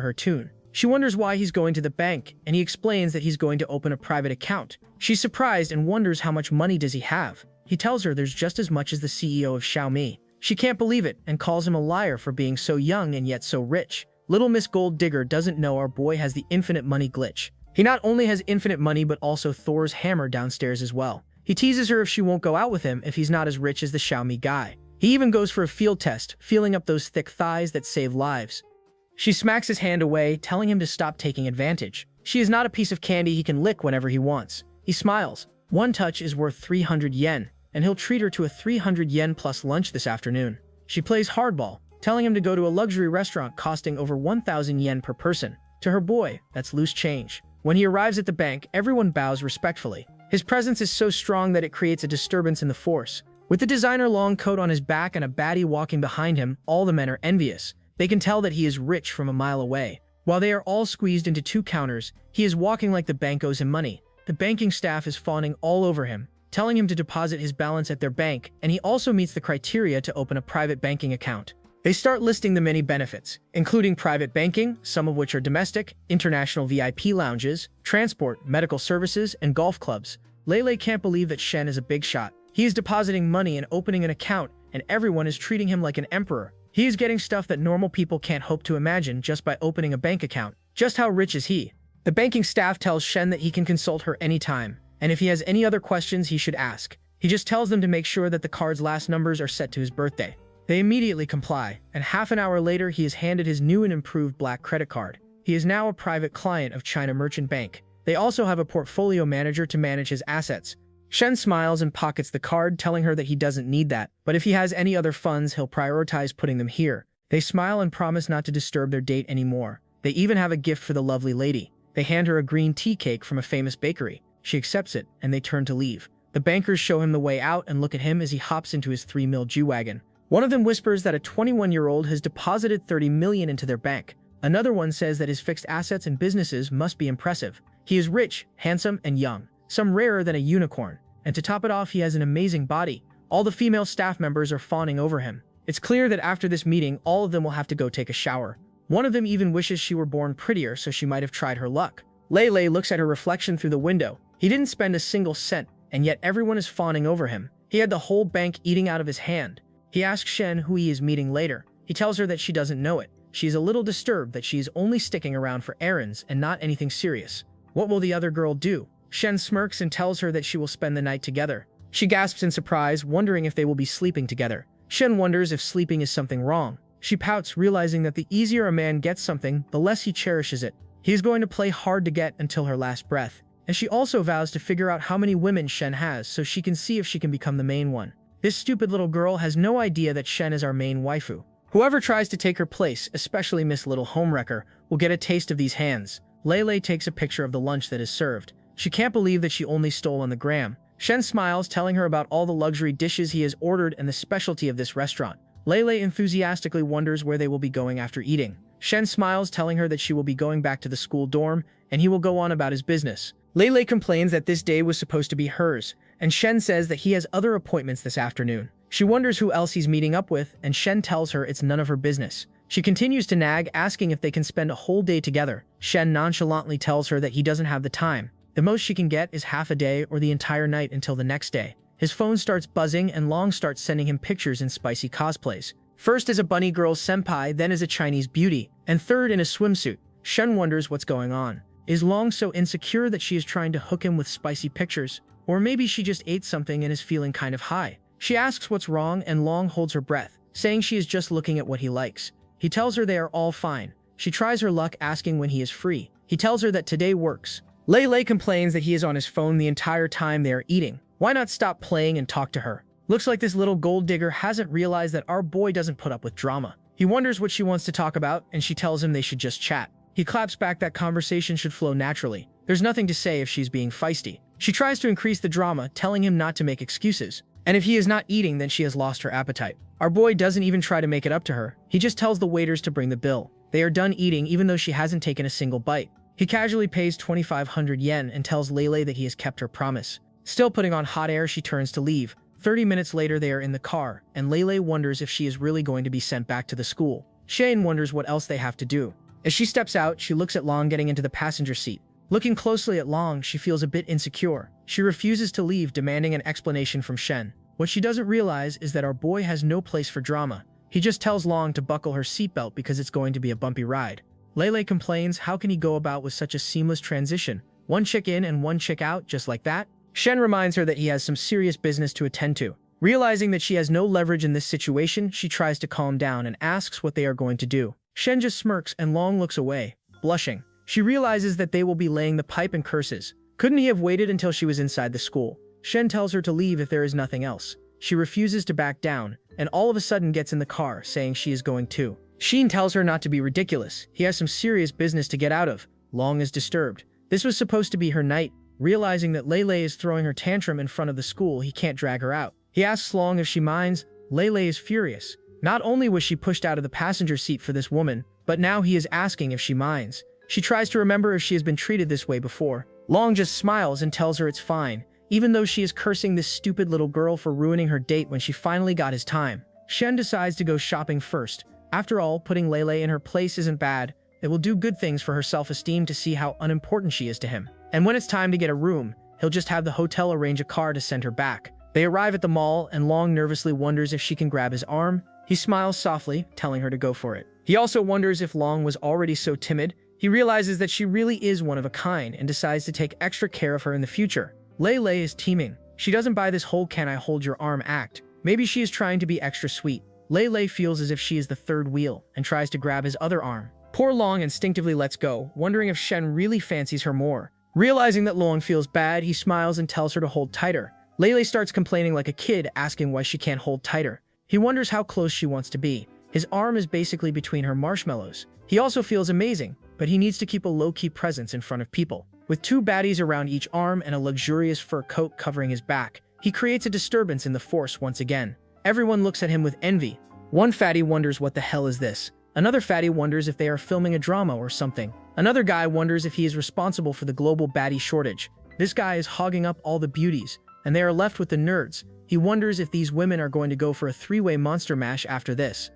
her tune. She wonders why he's going to the bank, and he explains that he's going to open a private account. She's surprised and wonders how much money does he have. He tells her there's just as much as the CEO of Xiaomi. She can't believe it and calls him a liar for being so young and yet so rich. Little Miss Gold Digger doesn't know our boy has the infinite money glitch. He not only has infinite money but also Thor's hammer downstairs as well. He teases her if she won't go out with him if he's not as rich as the Xiaomi guy. He even goes for a field test, feeling up those thick thighs that save lives. She smacks his hand away, telling him to stop taking advantage. She is not a piece of candy he can lick whenever he wants. He smiles. One touch is worth 300 yen, and he'll treat her to a 300 yen plus lunch this afternoon. She plays hardball, telling him to go to a luxury restaurant costing over 1,000 yen per person. To her boy, that's loose change. When he arrives at the bank, everyone bows respectfully. His presence is so strong that it creates a disturbance in the force. With the designer long coat on his back and a baddie walking behind him, all the men are envious. They can tell that he is rich from a mile away. While they are all squeezed into two counters, he is walking like the bank owes him money. The banking staff is fawning all over him, telling him to deposit his balance at their bank, and he also meets the criteria to open a private banking account. They start listing the many benefits, including private banking, some of which are domestic, international VIP lounges, transport, medical services, and golf clubs. Lei can't believe that Shen is a big shot. He is depositing money and opening an account, and everyone is treating him like an emperor. He is getting stuff that normal people can't hope to imagine just by opening a bank account. Just how rich is he? The banking staff tells Shen that he can consult her anytime, and if he has any other questions he should ask. He just tells them to make sure that the card's last numbers are set to his birthday. They immediately comply, and half an hour later he is handed his new and improved black credit card. He is now a private client of China Merchant Bank. They also have a portfolio manager to manage his assets. Shen smiles and pockets the card, telling her that he doesn't need that, but if he has any other funds, he'll prioritize putting them here. They smile and promise not to disturb their date anymore. They even have a gift for the lovely lady. They hand her a green tea cake from a famous bakery. She accepts it, and they turn to leave. The bankers show him the way out and look at him as he hops into his 3 mil G-Wagon. One of them whispers that a 21-year-old has deposited 30 million into their bank. Another one says that his fixed assets and businesses must be impressive. He is rich, handsome, and young, some rarer than a unicorn. And to top it off, he has an amazing body. All the female staff members are fawning over him. It's clear that after this meeting, all of them will have to go take a shower. One of them even wishes she were born prettier so she might have tried her luck. Lei looks at her reflection through the window. He didn't spend a single cent, and yet everyone is fawning over him. He had the whole bank eating out of his hand. He asks Shen who he is meeting later. He tells her that she doesn't know it. She is a little disturbed that she is only sticking around for errands and not anything serious. What will the other girl do? Shen smirks and tells her that she will spend the night together. She gasps in surprise, wondering if they will be sleeping together. Shen wonders if sleeping is something wrong. She pouts, realizing that the easier a man gets something, the less he cherishes it. He is going to play hard to get until her last breath. And she also vows to figure out how many women Shen has so she can see if she can become the main one. This stupid little girl has no idea that Shen is our main waifu. Whoever tries to take her place, especially Miss Little Homewrecker, will get a taste of these hands. Lei takes a picture of the lunch that is served. She can't believe that she only stole on the gram. Shen smiles, telling her about all the luxury dishes he has ordered and the specialty of this restaurant. Lei enthusiastically wonders where they will be going after eating. Shen smiles, telling her that she will be going back to the school dorm, and he will go on about his business. Lei complains that this day was supposed to be hers, and Shen says that he has other appointments this afternoon. She wonders who else he's meeting up with, and Shen tells her it's none of her business. She continues to nag, asking if they can spend a whole day together. Shen nonchalantly tells her that he doesn't have the time. The most she can get is half a day or the entire night until the next day. His phone starts buzzing and Long starts sending him pictures in spicy cosplays. First as a bunny girl senpai, then as a Chinese beauty, and third in a swimsuit. Shen wonders what's going on. Is Long so insecure that she is trying to hook him with spicy pictures? Or maybe she just ate something and is feeling kind of high. She asks what's wrong and Long holds her breath, saying she is just looking at what he likes. He tells her they are all fine. She tries her luck asking when he is free. He tells her that today works. Lei complains that he is on his phone the entire time they are eating. Why not stop playing and talk to her? Looks like this little gold digger hasn't realized that our boy doesn't put up with drama. He wonders what she wants to talk about, and she tells him they should just chat. He claps back that conversation should flow naturally. There's nothing to say if she's being feisty. She tries to increase the drama, telling him not to make excuses. And if he is not eating, then she has lost her appetite. Our boy doesn't even try to make it up to her. He just tells the waiters to bring the bill. They are done eating even though she hasn't taken a single bite. He casually pays 2,500 yen and tells Lei that he has kept her promise. Still putting on hot air, she turns to leave. 30 minutes later, they are in the car, and Lei wonders if she is really going to be sent back to the school. Shane wonders what else they have to do. As she steps out, she looks at Long getting into the passenger seat. Looking closely at Long, she feels a bit insecure. She refuses to leave, demanding an explanation from Shen. What she doesn't realize is that our boy has no place for drama. He just tells Long to buckle her seatbelt because it's going to be a bumpy ride. Lei complains, how can he go about with such a seamless transition? One chick in and one chick out, just like that? Shen reminds her that he has some serious business to attend to. Realizing that she has no leverage in this situation, she tries to calm down and asks what they are going to do. Shen just smirks and Long looks away, blushing. She realizes that they will be laying the pipe and curses. Couldn't he have waited until she was inside the school? Shen tells her to leave if there is nothing else. She refuses to back down, and all of a sudden gets in the car, saying she is going too. Sheen tells her not to be ridiculous. He has some serious business to get out of. Long is disturbed. This was supposed to be her night. Realizing that Lei is throwing her tantrum in front of the school, he can't drag her out. He asks Long if she minds. Lei is furious. Not only was she pushed out of the passenger seat for this woman, but now he is asking if she minds. She tries to remember if she has been treated this way before. Long just smiles and tells her it's fine, even though she is cursing this stupid little girl for ruining her date when she finally got his time. Shen decides to go shopping first. After all, putting Lei in her place isn't bad. It will do good things for her self-esteem to see how unimportant she is to him. And when it's time to get a room, he'll just have the hotel arrange a car to send her back. They arrive at the mall, and Long nervously wonders if she can grab his arm. He smiles softly, telling her to go for it. He also wonders if Long was already so timid. He realizes that she really is one of a kind and decides to take extra care of her in the future. Lei is teeming. She doesn't buy this whole "can I hold your arm" act. Maybe she is trying to be extra sweet. Lei feels as if she is the third wheel and tries to grab his other arm. Poor Long instinctively lets go, wondering if Shen really fancies her more. Realizing that Long feels bad, he smiles and tells her to hold tighter. Lei starts complaining like a kid, asking why she can't hold tighter. He wonders how close she wants to be. His arm is basically between her marshmallows. He also feels amazing, but he needs to keep a low-key presence in front of people. With two baddies around each arm and a luxurious fur coat covering his back, he creates a disturbance in the force once again. Everyone looks at him with envy. One fatty wonders what the hell is this. Another fatty wonders if they are filming a drama or something. Another guy wonders if he is responsible for the global baddie shortage. This guy is hogging up all the beauties, and they are left with the nerds. He wonders if these women are going to go for a three-way monster mash after this.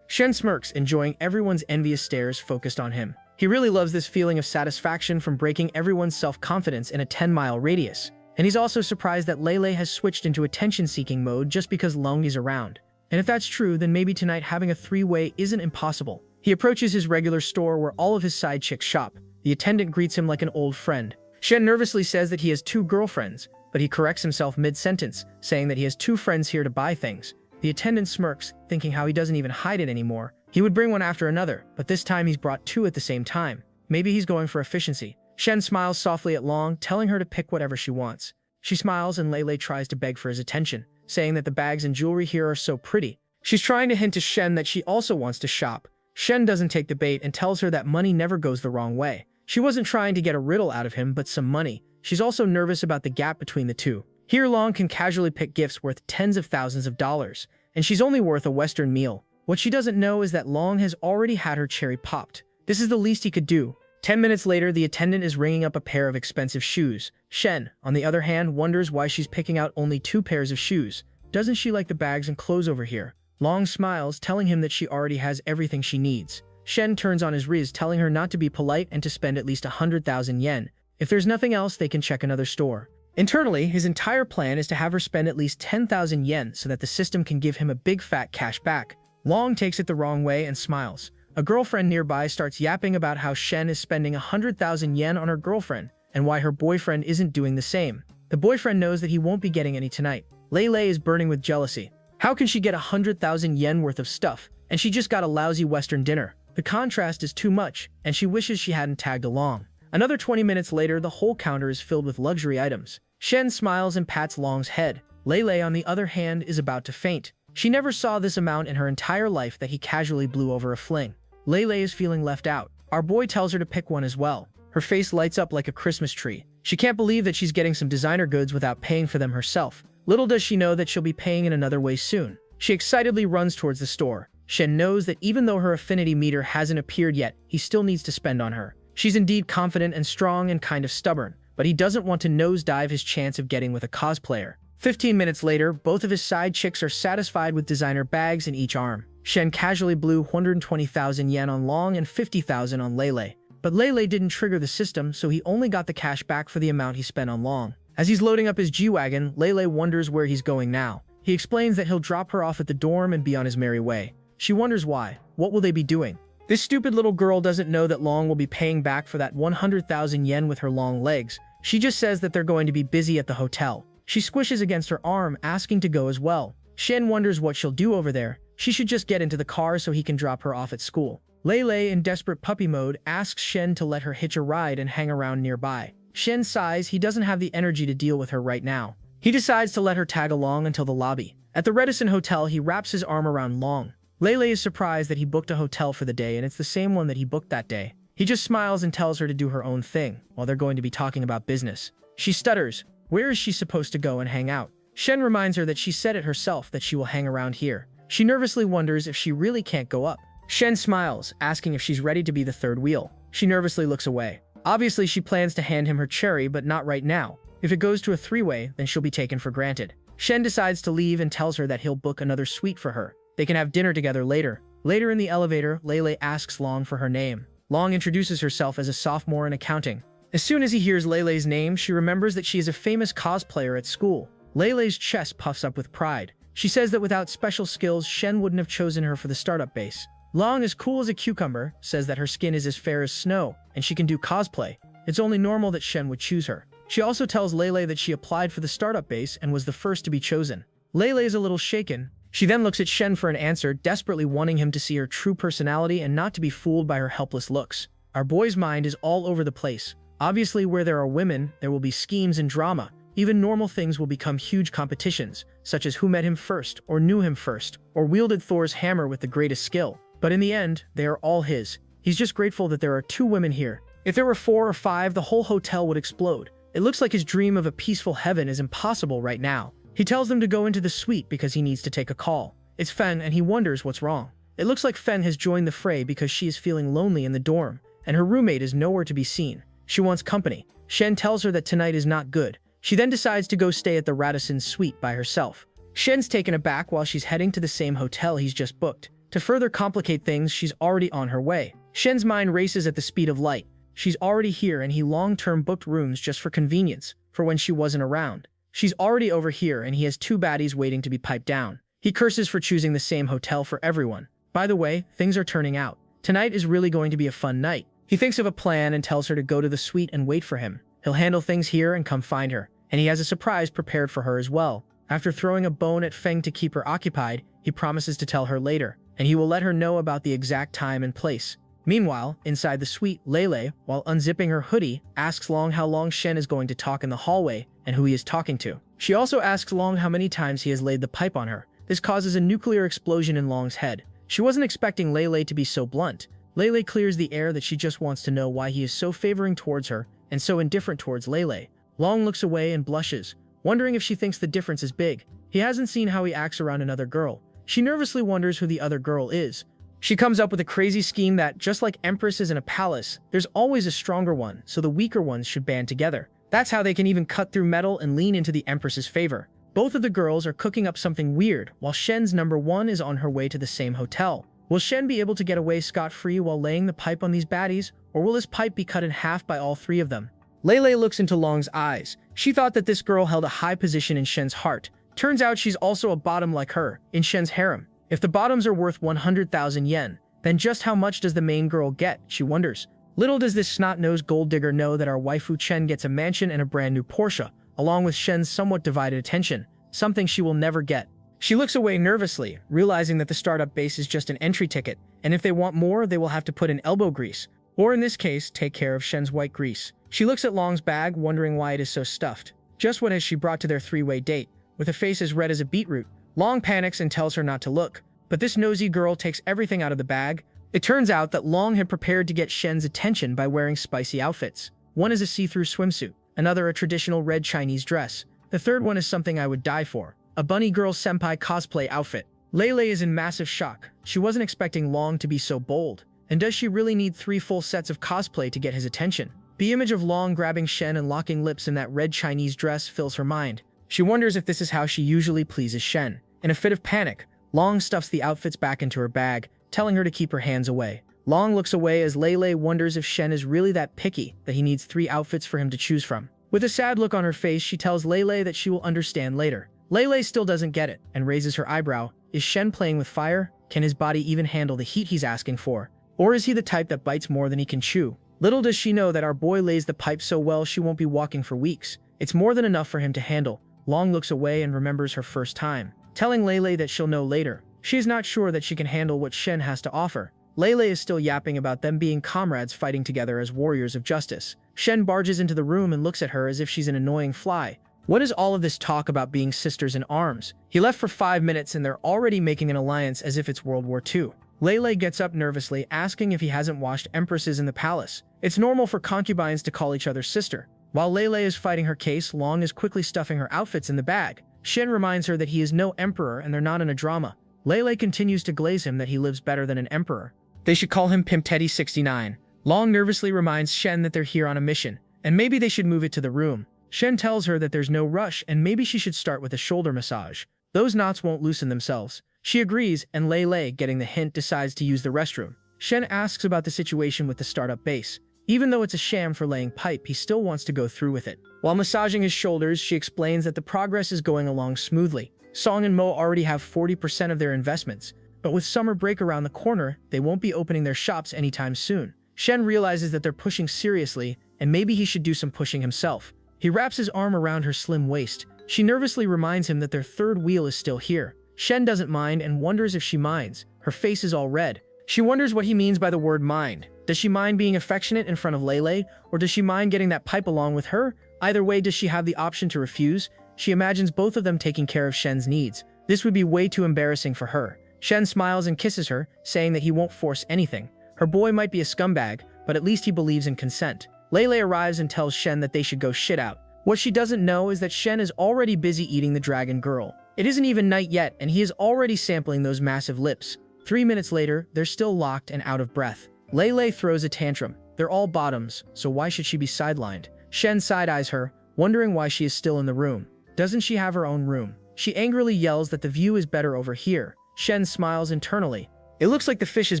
Shen smirks, enjoying everyone's envious stares focused on him. He really loves this feeling of satisfaction from breaking everyone's self-confidence in a 10-mile radius. And he's also surprised that Lei has switched into attention-seeking mode just because Long is around. And if that's true, then maybe tonight having a three-way isn't impossible. He approaches his regular store where all of his side chicks shop. The attendant greets him like an old friend. Shen nervously says that he has 2 girlfriends, but he corrects himself mid-sentence, saying that he has 2 friends here to buy things. The attendant smirks, thinking how he doesn't even hide it anymore. He would bring one after another, but this time he's brought 2 at the same time. Maybe he's going for efficiency. Shen smiles softly at Long, telling her to pick whatever she wants. She smiles and Lei tries to beg for his attention, saying that the bags and jewelry here are so pretty. She's trying to hint to Shen that she also wants to shop. Shen doesn't take the bait and tells her that money never goes the wrong way. She wasn't trying to get a riddle out of him, but some money. She's also nervous about the gap between the two. Here Long can casually pick gifts worth tens of thousands of dollars, and she's only worth a Western meal. What she doesn't know is that Long has already had her cherry popped. This is the least he could do. 10 minutes later, the attendant is ringing up a pair of expensive shoes. Shen, on the other hand, wonders why she's picking out only 2 pairs of shoes. Doesn't she like the bags and clothes over here? Long smiles, telling him that she already has everything she needs. Shen turns on his riz, telling her not to be polite and to spend at least 100,000 yen. If there's nothing else, they can check another store. Internally, his entire plan is to have her spend at least 10,000 yen so that the system can give him a big fat cash back. Long takes it the wrong way and smiles. A girlfriend nearby starts yapping about how Shen is spending 100,000 yen on her girlfriend and why her boyfriend isn't doing the same. The boyfriend knows that he won't be getting any tonight. Lei is burning with jealousy. How can she get 100,000 yen worth of stuff, and she just got a lousy Western dinner? The contrast is too much, and she wishes she hadn't tagged along. Another 20 minutes later, the whole counter is filled with luxury items. Shen smiles and pats Long's head. Lei, on the other hand, is about to faint. She never saw this amount in her entire life that he casually blew over a fling. Lei is feeling left out. Our boy tells her to pick one as well. Her face lights up like a Christmas tree. She can't believe that she's getting some designer goods without paying for them herself. Little does she know that she'll be paying in another way soon. She excitedly runs towards the store. Shen knows that even though her affinity meter hasn't appeared yet, he still needs to spend on her. She's indeed confident and strong and kind of stubborn, but he doesn't want to nosedive his chance of getting with a cosplayer. 15 minutes later, both of his side chicks are satisfied with designer bags in each arm. Shen casually blew 120,000 yen on Long and 50,000 on Lei. But Lei didn't trigger the system, so he only got the cash back for the amount he spent on Long. As he's loading up his G-Wagon, Lei wonders where he's going now. He explains that he'll drop her off at the dorm and be on his merry way. She wonders why. What will they be doing? This stupid little girl doesn't know that Long will be paying back for that 100,000 yen with her long legs. She just says that they're going to be busy at the hotel. She squishes against her arm, asking to go as well. Shen wonders what she'll do over there. She should just get into the car so he can drop her off at school. Lei, in desperate puppy mode, asks Shen to let her hitch a ride and hang around nearby. Shen sighs. He doesn't have the energy to deal with her right now. He decides to let her tag along until the lobby. At the Redison Hotel, he wraps his arm around Long. Lei is surprised that he booked a hotel for the day, and it's the same one that he booked that day. He just smiles and tells her to do her own thing, while they're going to be talking about business. She stutters. Where is she supposed to go and hang out? Shen reminds her that she said it herself that she will hang around here. She nervously wonders if she really can't go up. Shen smiles, asking if she's ready to be the third wheel. She nervously looks away. Obviously, she plans to hand him her cherry, but not right now. If it goes to a three-way, then she'll be taken for granted. Shen decides to leave and tells her that he'll book another suite for her. They can have dinner together later. Later in the elevator, Lei asks Long for her name. Long introduces herself as a sophomore in accounting. As soon as he hears Lei's name, she remembers that she is a famous cosplayer at school. Lei's chest puffs up with pride. She says that without special skills, Shen wouldn't have chosen her for the startup base. Long, as cool as a cucumber, says that her skin is as fair as snow, and she can do cosplay. It's only normal that Shen would choose her. She also tells Lei that she applied for the startup base and was the first to be chosen. Lei is a little shaken. She then looks at Shen for an answer, desperately wanting him to see her true personality and not to be fooled by her helpless looks. Our boy's mind is all over the place. Obviously, where there are women, there will be schemes and drama. Even normal things will become huge competitions, such as who met him first, or knew him first, or wielded Thor's hammer with the greatest skill. But in the end, they are all his. He's just grateful that there are 2 women here. If there were 4 or 5, the whole hotel would explode. It looks like his dream of a peaceful heaven is impossible right now. He tells them to go into the suite because he needs to take a call. It's Fen, and he wonders what's wrong. It looks like Fen has joined the fray because she is feeling lonely in the dorm, and her roommate is nowhere to be seen. She wants company. Shen tells her that tonight is not good. She then decides to go stay at the Radisson suite by herself. Shen's taken aback while she's heading to the same hotel he's just booked. To further complicate things, she's already on her way. Shen's mind races at the speed of light. She's already here, and he long-term booked rooms just for convenience, for when she wasn't around. She's already over here, and he has 2 baddies waiting to be piped down. He curses for choosing the same hotel for everyone. By the way, things are turning out. Tonight is really going to be a fun night. He thinks of a plan and tells her to go to the suite and wait for him. He'll handle things here and come find her, and he has a surprise prepared for her as well. After throwing a bone at Feng to keep her occupied, he promises to tell her later, and he will let her know about the exact time and place. Meanwhile, inside the suite, Lei, while unzipping her hoodie, asks Long how long Shen is going to talk in the hallway and who he is talking to. She also asks Long how many times he has laid the pipe on her. This causes a nuclear explosion in Long's head. She wasn't expecting Lei to be so blunt. Lei clears the air that she just wants to know why he is so favoring towards her and so indifferent towards Lei. Long looks away and blushes, wondering if she thinks the difference is big. He hasn't seen how he acts around another girl. She nervously wonders who the other girl is. She comes up with a crazy scheme that, just like empresses in a palace, there's always a stronger one, so the weaker ones should band together. That's how they can even cut through metal and lean into the empress's favor. Both of the girls are cooking up something weird, while Shen's number 1 is on her way to the same hotel. Will Shen be able to get away scot-free while laying the pipe on these baddies, or will his pipe be cut in half by all 3 of them? Lei looks into Long's eyes. She thought that this girl held a high position in Shen's heart. Turns out she's also a bottom like her, in Shen's harem. If the bottoms are worth 100,000 yen, then just how much does the main girl get, she wonders. Little does this snot-nosed gold digger know that our waifu Chen gets a mansion and a brand new Porsche, along with Shen's somewhat divided attention, something she will never get. She looks away nervously, realizing that the startup base is just an entry ticket, and if they want more, they will have to put in elbow grease, or in this case, take care of Shen's white grease. She looks at Long's bag, wondering why it is so stuffed. Just what has she brought to their three-way date? With a face as red as a beetroot, Long panics and tells her not to look, but this nosy girl takes everything out of the bag. It turns out that Long had prepared to get Shen's attention by wearing spicy outfits. One is a see-through swimsuit, another a traditional red Chinese dress. The third one is something I would die for, a bunny girl senpai cosplay outfit. Lele is in massive shock. She wasn't expecting Long to be so bold. And does she really need 3 full sets of cosplay to get his attention? The image of Long grabbing Shen and locking lips in that red Chinese dress fills her mind. She wonders if this is how she usually pleases Shen. In a fit of panic, Long stuffs the outfits back into her bag, telling her to keep her hands away. Long looks away as Lele wonders if Shen is really that picky that he needs 3 outfits for him to choose from. With a sad look on her face, she tells Lele that she will understand later. Lele still doesn't get it and raises her eyebrow. Is Shen playing with fire? Can his body even handle the heat he's asking for? Or is he the type that bites more than he can chew? Little does she know that our boy lays the pipe so well she won't be walking for weeks. It's more than enough for him to handle. Long looks away and remembers her first time, telling Lele that she'll know later. She is not sure that she can handle what Shen has to offer. Lele is still yapping about them being comrades fighting together as warriors of justice. Shen barges into the room and looks at her as if she's an annoying fly. What is all of this talk about being sisters in arms? He left for 5 minutes and they're already making an alliance as if it's World War II. Lele gets up nervously, asking if he hasn't watched empresses in the palace. It's normal for concubines to call each other sister. While Lele is fighting her case, Long is quickly stuffing her outfits in the bag. Shen reminds her that he is no emperor and they're not in a drama. Lele continues to glaze him that he lives better than an emperor. They should call him Pimp Teddy 69. Long nervously reminds Shen that they're here on a mission, and maybe they should move it to the room. Shen tells her that there's no rush and maybe she should start with a shoulder massage. Those knots won't loosen themselves. She agrees, and Lele, getting the hint, decides to use the restroom. Shen asks about the situation with the startup base. Even though it's a sham for laying pipe, he still wants to go through with it. While massaging his shoulders, she explains that the progress is going along smoothly. Song and Mo already have 40% of their investments, but with summer break around the corner, they won't be opening their shops anytime soon. Shen realizes that they're pushing seriously, and maybe he should do some pushing himself. He wraps his arm around her slim waist. She nervously reminds him that their third wheel is still here. Shen doesn't mind and wonders if she minds. Her face is all red. She wonders what he means by the word mind. Does she mind being affectionate in front of Lele, or does she mind getting that pipe along with her? Either way, does she have the option to refuse? She imagines both of them taking care of Shen's needs. This would be way too embarrassing for her. Shen smiles and kisses her, saying that he won't force anything. Her boy might be a scumbag, but at least he believes in consent. Lele arrives and tells Shen that they should go shit out. What she doesn't know is that Shen is already busy eating the dragon girl. It isn't even night yet, and he is already sampling those massive lips. 3 minutes later, they're still locked and out of breath. Lele throws a tantrum. They're all bottoms, so why should she be sidelined? Shen side-eyes her, wondering why she is still in the room. Doesn't she have her own room? She angrily yells that the view is better over here. Shen smiles internally. It looks like the fish has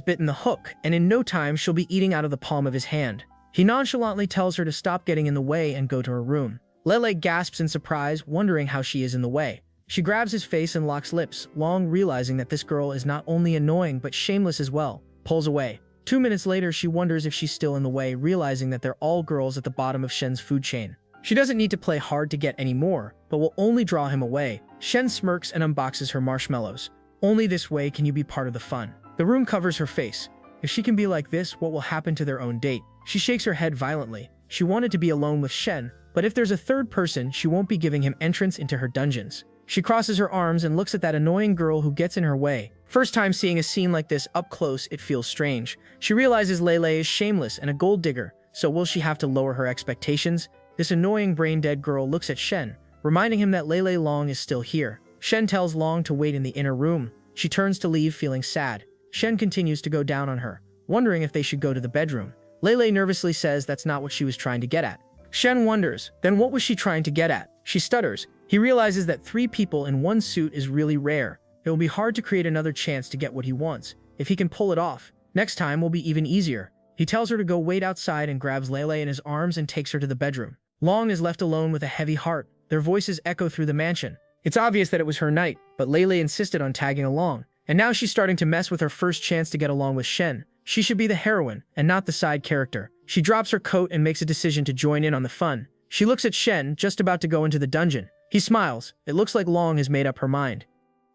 bitten the hook, and in no time she'll be eating out of the palm of his hand. He nonchalantly tells her to stop getting in the way and go to her room. Lele gasps in surprise, wondering how she is in the way. She grabs his face and locks lips, Long realizing that this girl is not only annoying but shameless as well. Pulls away. 2 minutes later, she wonders if she's still in the way, realizing that they're all girls at the bottom of Shen's food chain. She doesn't need to play hard to get any more, but will only draw him away. Shen smirks and unboxes her marshmallows. Only this way can you be part of the fun. The room covers her face. If she can be like this, what will happen to their own date? She shakes her head violently. She wanted to be alone with Shen, but if there's a third person, she won't be giving him entrance into her dungeons. She crosses her arms and looks at that annoying girl who gets in her way. First time seeing a scene like this up close, it feels strange. She realizes Lele is shameless and a gold digger, so will she have to lower her expectations? This annoying brain-dead girl looks at Shen, reminding him that Lele Long is still here. Shen tells Long to wait in the inner room. She turns to leave, feeling sad. Shen continues to go down on her, wondering if they should go to the bedroom. Lele nervously says that's not what she was trying to get at. Shen wonders, then what was she trying to get at? She stutters. He realizes that 3 people in one suit is really rare. It will be hard to create another chance to get what he wants. If he can pull it off, next time will be even easier. He tells her to go wait outside and grabs Lele in his arms and takes her to the bedroom. Long is left alone with a heavy heart. Their voices echo through the mansion. It's obvious that it was her night, but Lele insisted on tagging along. And now she's starting to mess with her first chance to get along with Shen. She should be the heroine, and not the side character. She drops her coat and makes a decision to join in on the fun. She looks at Shen, just about to go into the dungeon. He smiles. It looks like Long has made up her mind.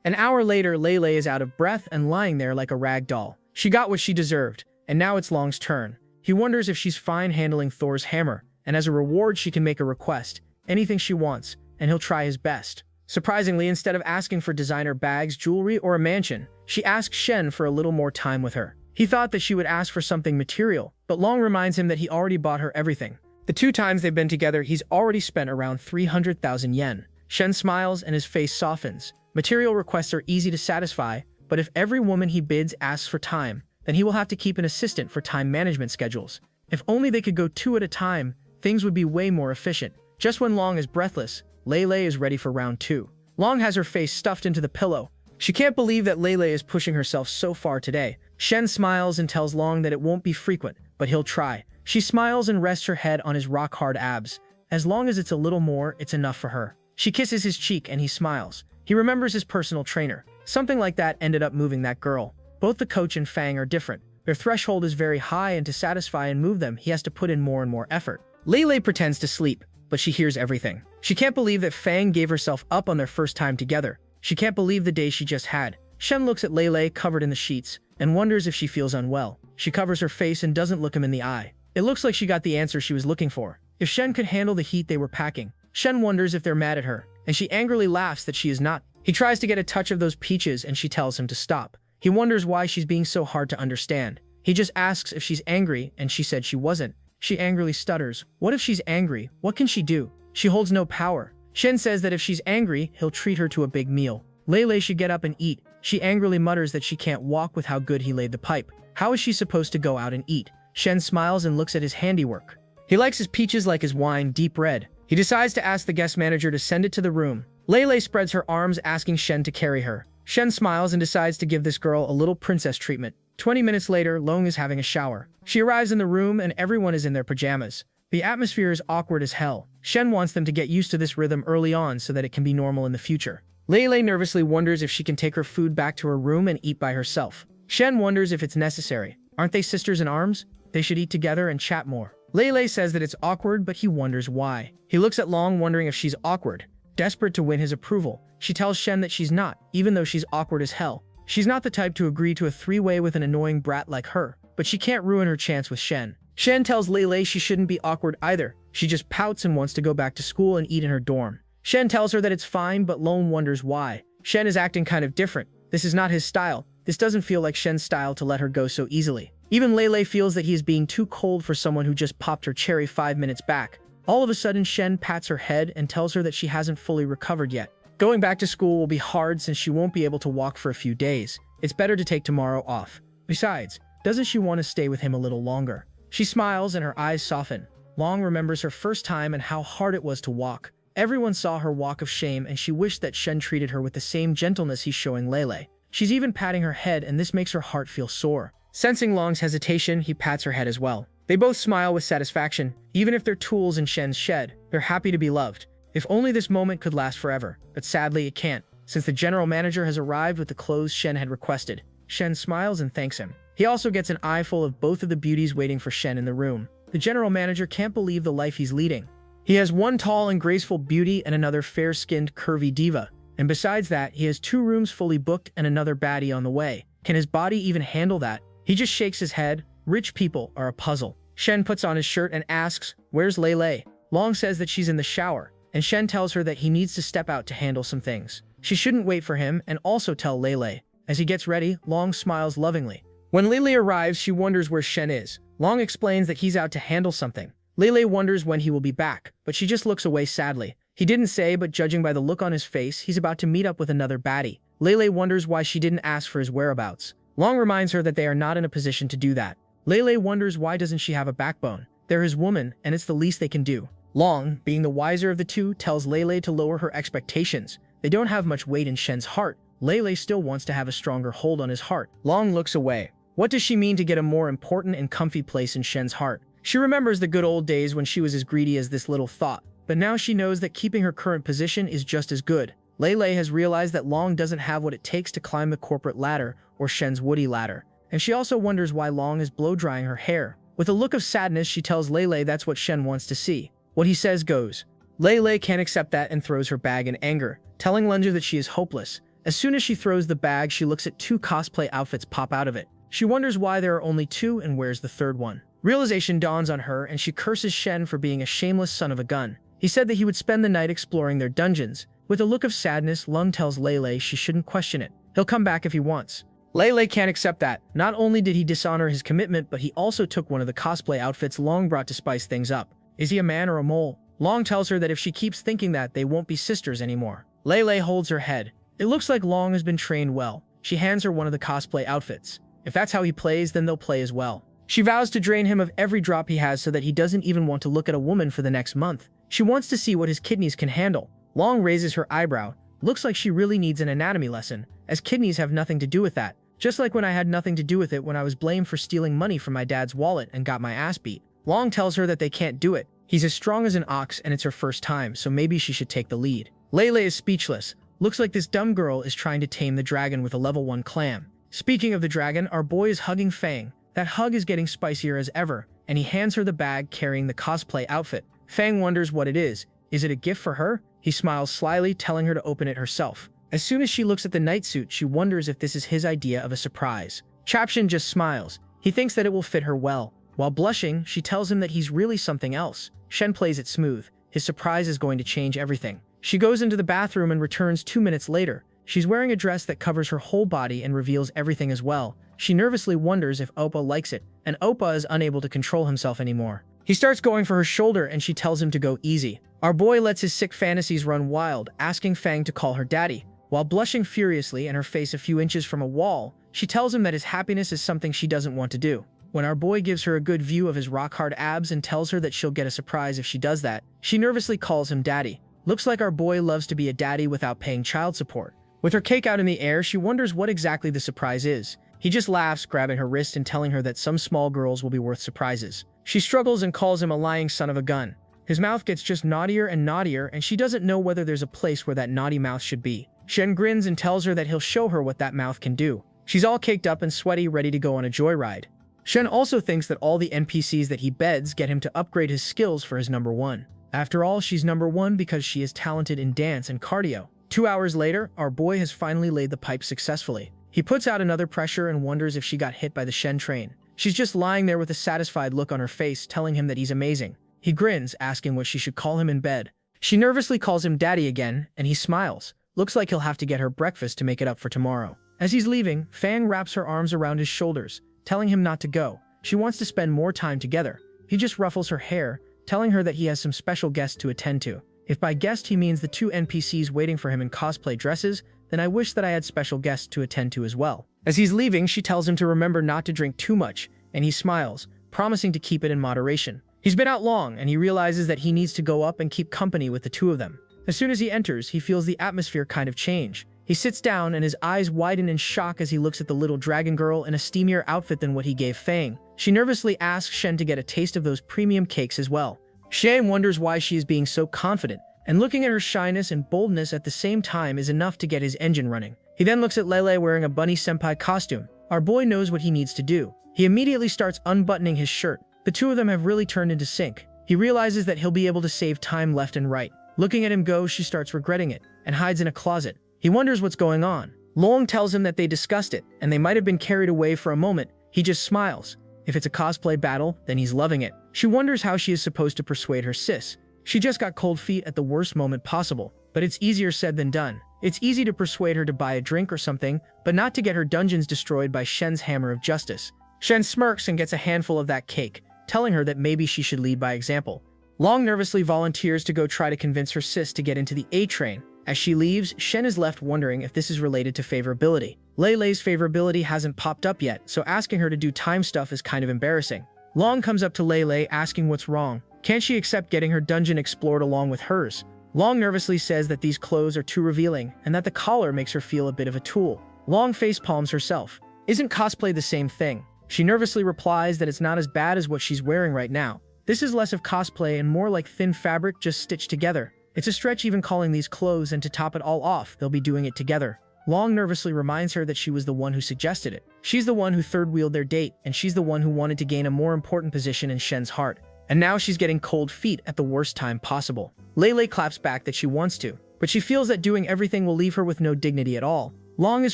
An hour later, Lele is out of breath and lying there like a rag doll. She got what she deserved, and now it's Long's turn. He wonders if she's fine handling Thor's hammer, and as a reward she can make a request, anything she wants, and he'll try his best. Surprisingly, instead of asking for designer bags, jewelry, or a mansion, she asks Shen for a little more time with her. He thought that she would ask for something material, but Long reminds him that he already bought her everything. The 2 times they've been together, he's already spent around 300,000 yen. Shen smiles and his face softens. Material requests are easy to satisfy, but if every woman he bids asks for time, then he will have to keep an assistant for time management schedules. If only they could go 2 at a time, things would be way more efficient. Just when Long is breathless, Lele is ready for round 2. Long has her face stuffed into the pillow. She can't believe that Lele is pushing herself so far today. Shen smiles and tells Long that it won't be frequent, but he'll try. She smiles and rests her head on his rock-hard abs. As long as it's a little more, it's enough for her. She kisses his cheek and he smiles. He remembers his personal trainer. Something like that ended up moving that girl. Both the coach and Fang are different. Their threshold is very high, and to satisfy and move them, he has to put in more and more effort. Lele pretends to sleep, but she hears everything. She can't believe that Fang gave herself up on their first time together. She can't believe the day she just had. Shen looks at Lele covered in the sheets and wonders if she feels unwell. She covers her face and doesn't look him in the eye. It looks like she got the answer she was looking for. If Shen could handle the heat they were packing. Shen wonders if they're mad at her, and she angrily laughs that she is not. He tries to get a touch of those peaches and she tells him to stop. He wonders why she's being so hard to understand. He just asks if she's angry, and she said she wasn't. She angrily stutters. What if she's angry? What can she do? She holds no power. Shen says that if she's angry, he'll treat her to a big meal. Lele should get up and eat. She angrily mutters that she can't walk with how good he laid the pipe. How is she supposed to go out and eat? Shen smiles and looks at his handiwork. He likes his peaches like his wine, deep red. He decides to ask the guest manager to send it to the room. Lele spreads her arms asking Shen to carry her. Shen smiles and decides to give this girl a little princess treatment. 20 minutes later, Long is having a shower. She arrives in the room and everyone is in their pajamas. The atmosphere is awkward as hell. Shen wants them to get used to this rhythm early on so that it can be normal in the future. Lele nervously wonders if she can take her food back to her room and eat by herself. Shen wonders if it's necessary. Aren't they sisters in arms? They should eat together and chat more. Lele says that it's awkward, but he wonders why. He looks at Long wondering if she's awkward. Desperate to win his approval, she tells Shen that she's not, even though she's awkward as hell. She's not the type to agree to a 3-way with an annoying brat like her, but she can't ruin her chance with Shen. Shen tells Lele she shouldn't be awkward either. She just pouts and wants to go back to school and eat in her dorm. Shen tells her that it's fine, but Long wonders why. Shen is acting kind of different. This is not his style. This doesn't feel like Shen's style to let her go so easily. Even Lele feels that he is being too cold for someone who just popped her cherry 5 minutes back. All of a sudden, Shen pats her head and tells her that she hasn't fully recovered yet. Going back to school will be hard since she won't be able to walk for a few days. It's better to take tomorrow off. Besides, doesn't she want to stay with him a little longer? She smiles and her eyes soften. Long remembers her first time and how hard it was to walk. Everyone saw her walk of shame and she wished that Shen treated her with the same gentleness he's showing Lele. She's even patting her head and this makes her heart feel sore. Sensing Long's hesitation, he pats her head as well. They both smile with satisfaction. Even if they're tools in Shen's shed, they're happy to be loved. If only this moment could last forever, but sadly it can't, since the general manager has arrived with the clothes Shen had requested. Shen smiles and thanks him. He also gets an eyeful of both of the beauties waiting for Shen in the room. The general manager can't believe the life he's leading. He has one tall and graceful beauty and another fair-skinned, curvy diva. And besides that, he has 2 rooms fully booked and another baddie on the way. Can his body even handle that? He just shakes his head. Rich people are a puzzle. Shen puts on his shirt and asks, "Where's Lele?" Long says that she's in the shower, and Shen tells her that he needs to step out to handle some things. She shouldn't wait for him and also tell Lele. As he gets ready, Long smiles lovingly. When Lele arrives, she wonders where Shen is. Long explains that he's out to handle something. Lele wonders when he will be back, but she just looks away sadly. He didn't say, but judging by the look on his face, he's about to meet up with another baddie. Lele wonders why she didn't ask for his whereabouts. Long reminds her that they are not in a position to do that. Lele wonders why doesn't she have a backbone. They're his woman, and it's the least they can do. Long, being the wiser of the two, tells Lele to lower her expectations. They don't have much weight in Shen's heart. Lele still wants to have a stronger hold on his heart. Long looks away. What does she mean to get a more important and comfy place in Shen's heart? She remembers the good old days when she was as greedy as this little thought, but now she knows that keeping her current position is just as good. Lele has realized that Long doesn't have what it takes to climb the corporate ladder or Shen's woody ladder, and she also wonders why Long is blow-drying her hair. With a look of sadness, she tells Lele that's what Shen wants to see. What he says goes. Lei can't accept that and throws her bag in anger, telling Lunja that she is hopeless. As soon as she throws the bag, she looks at 2 cosplay outfits pop out of it. She wonders why there are only 2 and where's the third one. Realization dawns on her and she curses Shen for being a shameless son of a gun. He said that he would spend the night exploring their dungeons. With a look of sadness, Lung tells Lei she shouldn't question it. He'll come back if he wants. Lei can't accept that. Not only did he dishonor his commitment, but he also took one of the cosplay outfits Long brought to spice things up. Is he a man or a mole? Long tells her that if she keeps thinking that, they won't be sisters anymore. Lei holds her head. It looks like Long has been trained well. She hands her one of the cosplay outfits. If that's how he plays, then they'll play as well. She vows to drain him of every drop he has so that he doesn't even want to look at a woman for the next month. She wants to see what his kidneys can handle. Long raises her eyebrow. Looks like she really needs an anatomy lesson, as kidneys have nothing to do with that. Just like when I had nothing to do with it when I was blamed for stealing money from my dad's wallet and got my ass beat. Long tells her that they can't do it. He's as strong as an ox and it's her first time, so maybe she should take the lead. Lei is speechless. Looks like this dumb girl is trying to tame the dragon with a level 1 clam. Speaking of the dragon, our boy is hugging Fang. That hug is getting spicier as ever, and he hands her the bag carrying the cosplay outfit. Fang wonders what it is. Is it a gift for her? He smiles slyly, telling her to open it herself. As soon as she looks at the night suit, she wonders if this is his idea of a surprise. Chapshin just smiles. He thinks that it will fit her well. While blushing, she tells him that he's really something else. Shen plays it smooth. His surprise is going to change everything. She goes into the bathroom and returns 2 minutes later. She's wearing a dress that covers her whole body and reveals everything as well. She nervously wonders if Oppa likes it, and Oppa is unable to control himself anymore. He starts going for her shoulder and she tells him to go easy. Our boy lets his sick fantasies run wild, asking Fang to call her daddy. While blushing furiously and her face a few inches from a wall, she tells him that his happiness is something she doesn't want to do. When our boy gives her a good view of his rock-hard abs and tells her that she'll get a surprise if she does that, she nervously calls him daddy. Looks like our boy loves to be a daddy without paying child support. With her cake out in the air, she wonders what exactly the surprise is. He just laughs, grabbing her wrist and telling her that some small girls will be worth surprises. She struggles and calls him a lying son of a gun. His mouth gets just naughtier and naughtier, and she doesn't know whether there's a place where that naughty mouth should be. Shen grins and tells her that he'll show her what that mouth can do. She's all caked up and sweaty, ready to go on a joyride. Shen also thinks that all the NPCs that he beds get him to upgrade his skills for his number 1. After all, she's number 1 because she is talented in dance and cardio. 2 hours later, our boy has finally laid the pipe successfully. He puts out another pressure and wonders if she got hit by the Shen train. She's just lying there with a satisfied look on her face, telling him that he's amazing. He grins, asking what she should call him in bed. She nervously calls him daddy again, and he smiles. Looks like he'll have to get her breakfast to make it up for tomorrow. As he's leaving, Fang wraps her arms around his shoulders, telling him not to go. She wants to spend more time together. He just ruffles her hair, telling her that he has some special guests to attend to. If by guest he means the 2 NPCs waiting for him in cosplay dresses, then I wish that I had special guests to attend to as well. As he's leaving, she tells him to remember not to drink too much, and he smiles, promising to keep it in moderation. He's been out long, and he realizes that he needs to go up and keep company with the 2 of them. As soon as he enters, he feels the atmosphere kind of change. He sits down and his eyes widen in shock as he looks at the little dragon girl in a steamier outfit than what he gave Fang. She nervously asks Shen to get a taste of those premium cakes as well. Shen wonders why she is being so confident, and looking at her shyness and boldness at the same time is enough to get his engine running. He then looks at Lei wearing a bunny senpai costume. Our boy knows what he needs to do. He immediately starts unbuttoning his shirt. The 2 of them have really turned into sync. He realizes that he'll be able to save time left and right. Looking at him go, she starts regretting it, and hides in a closet. He wonders what's going on. Long tells him that they discussed it, and they might have been carried away for a moment. He just smiles. If it's a cosplay battle, then he's loving it. She wonders how she is supposed to persuade her sis. She just got cold feet at the worst moment possible, but it's easier said than done. It's easy to persuade her to buy a drink or something, but not to get her dungeons destroyed by Shen's hammer of justice. Shen smirks and gets a handful of that cake, telling her that maybe she should lead by example. Long nervously volunteers to go try to convince her sis to get into the A train. As she leaves, Shen is left wondering if this is related to favorability. Lei's favorability hasn't popped up yet, so asking her to do time stuff is kind of embarrassing. Long comes up to Lei asking what's wrong. Can't she accept getting her dungeon explored along with hers? Long nervously says that these clothes are too revealing and that the collar makes her feel a bit of a tool. Long face palms herself. Isn't cosplay the same thing? She nervously replies that it's not as bad as what she's wearing right now. This is less of cosplay and more like thin fabric just stitched together. It's a stretch even calling these clothes, and to top it all off, they'll be doing it together. Long nervously reminds her that she was the one who suggested it. She's the one who third-wheeled their date, and she's the one who wanted to gain a more important position in Shen's heart. and now she's getting cold feet at the worst time possible. Lele claps back that she wants to, but she feels that doing everything will leave her with no dignity at all. Long is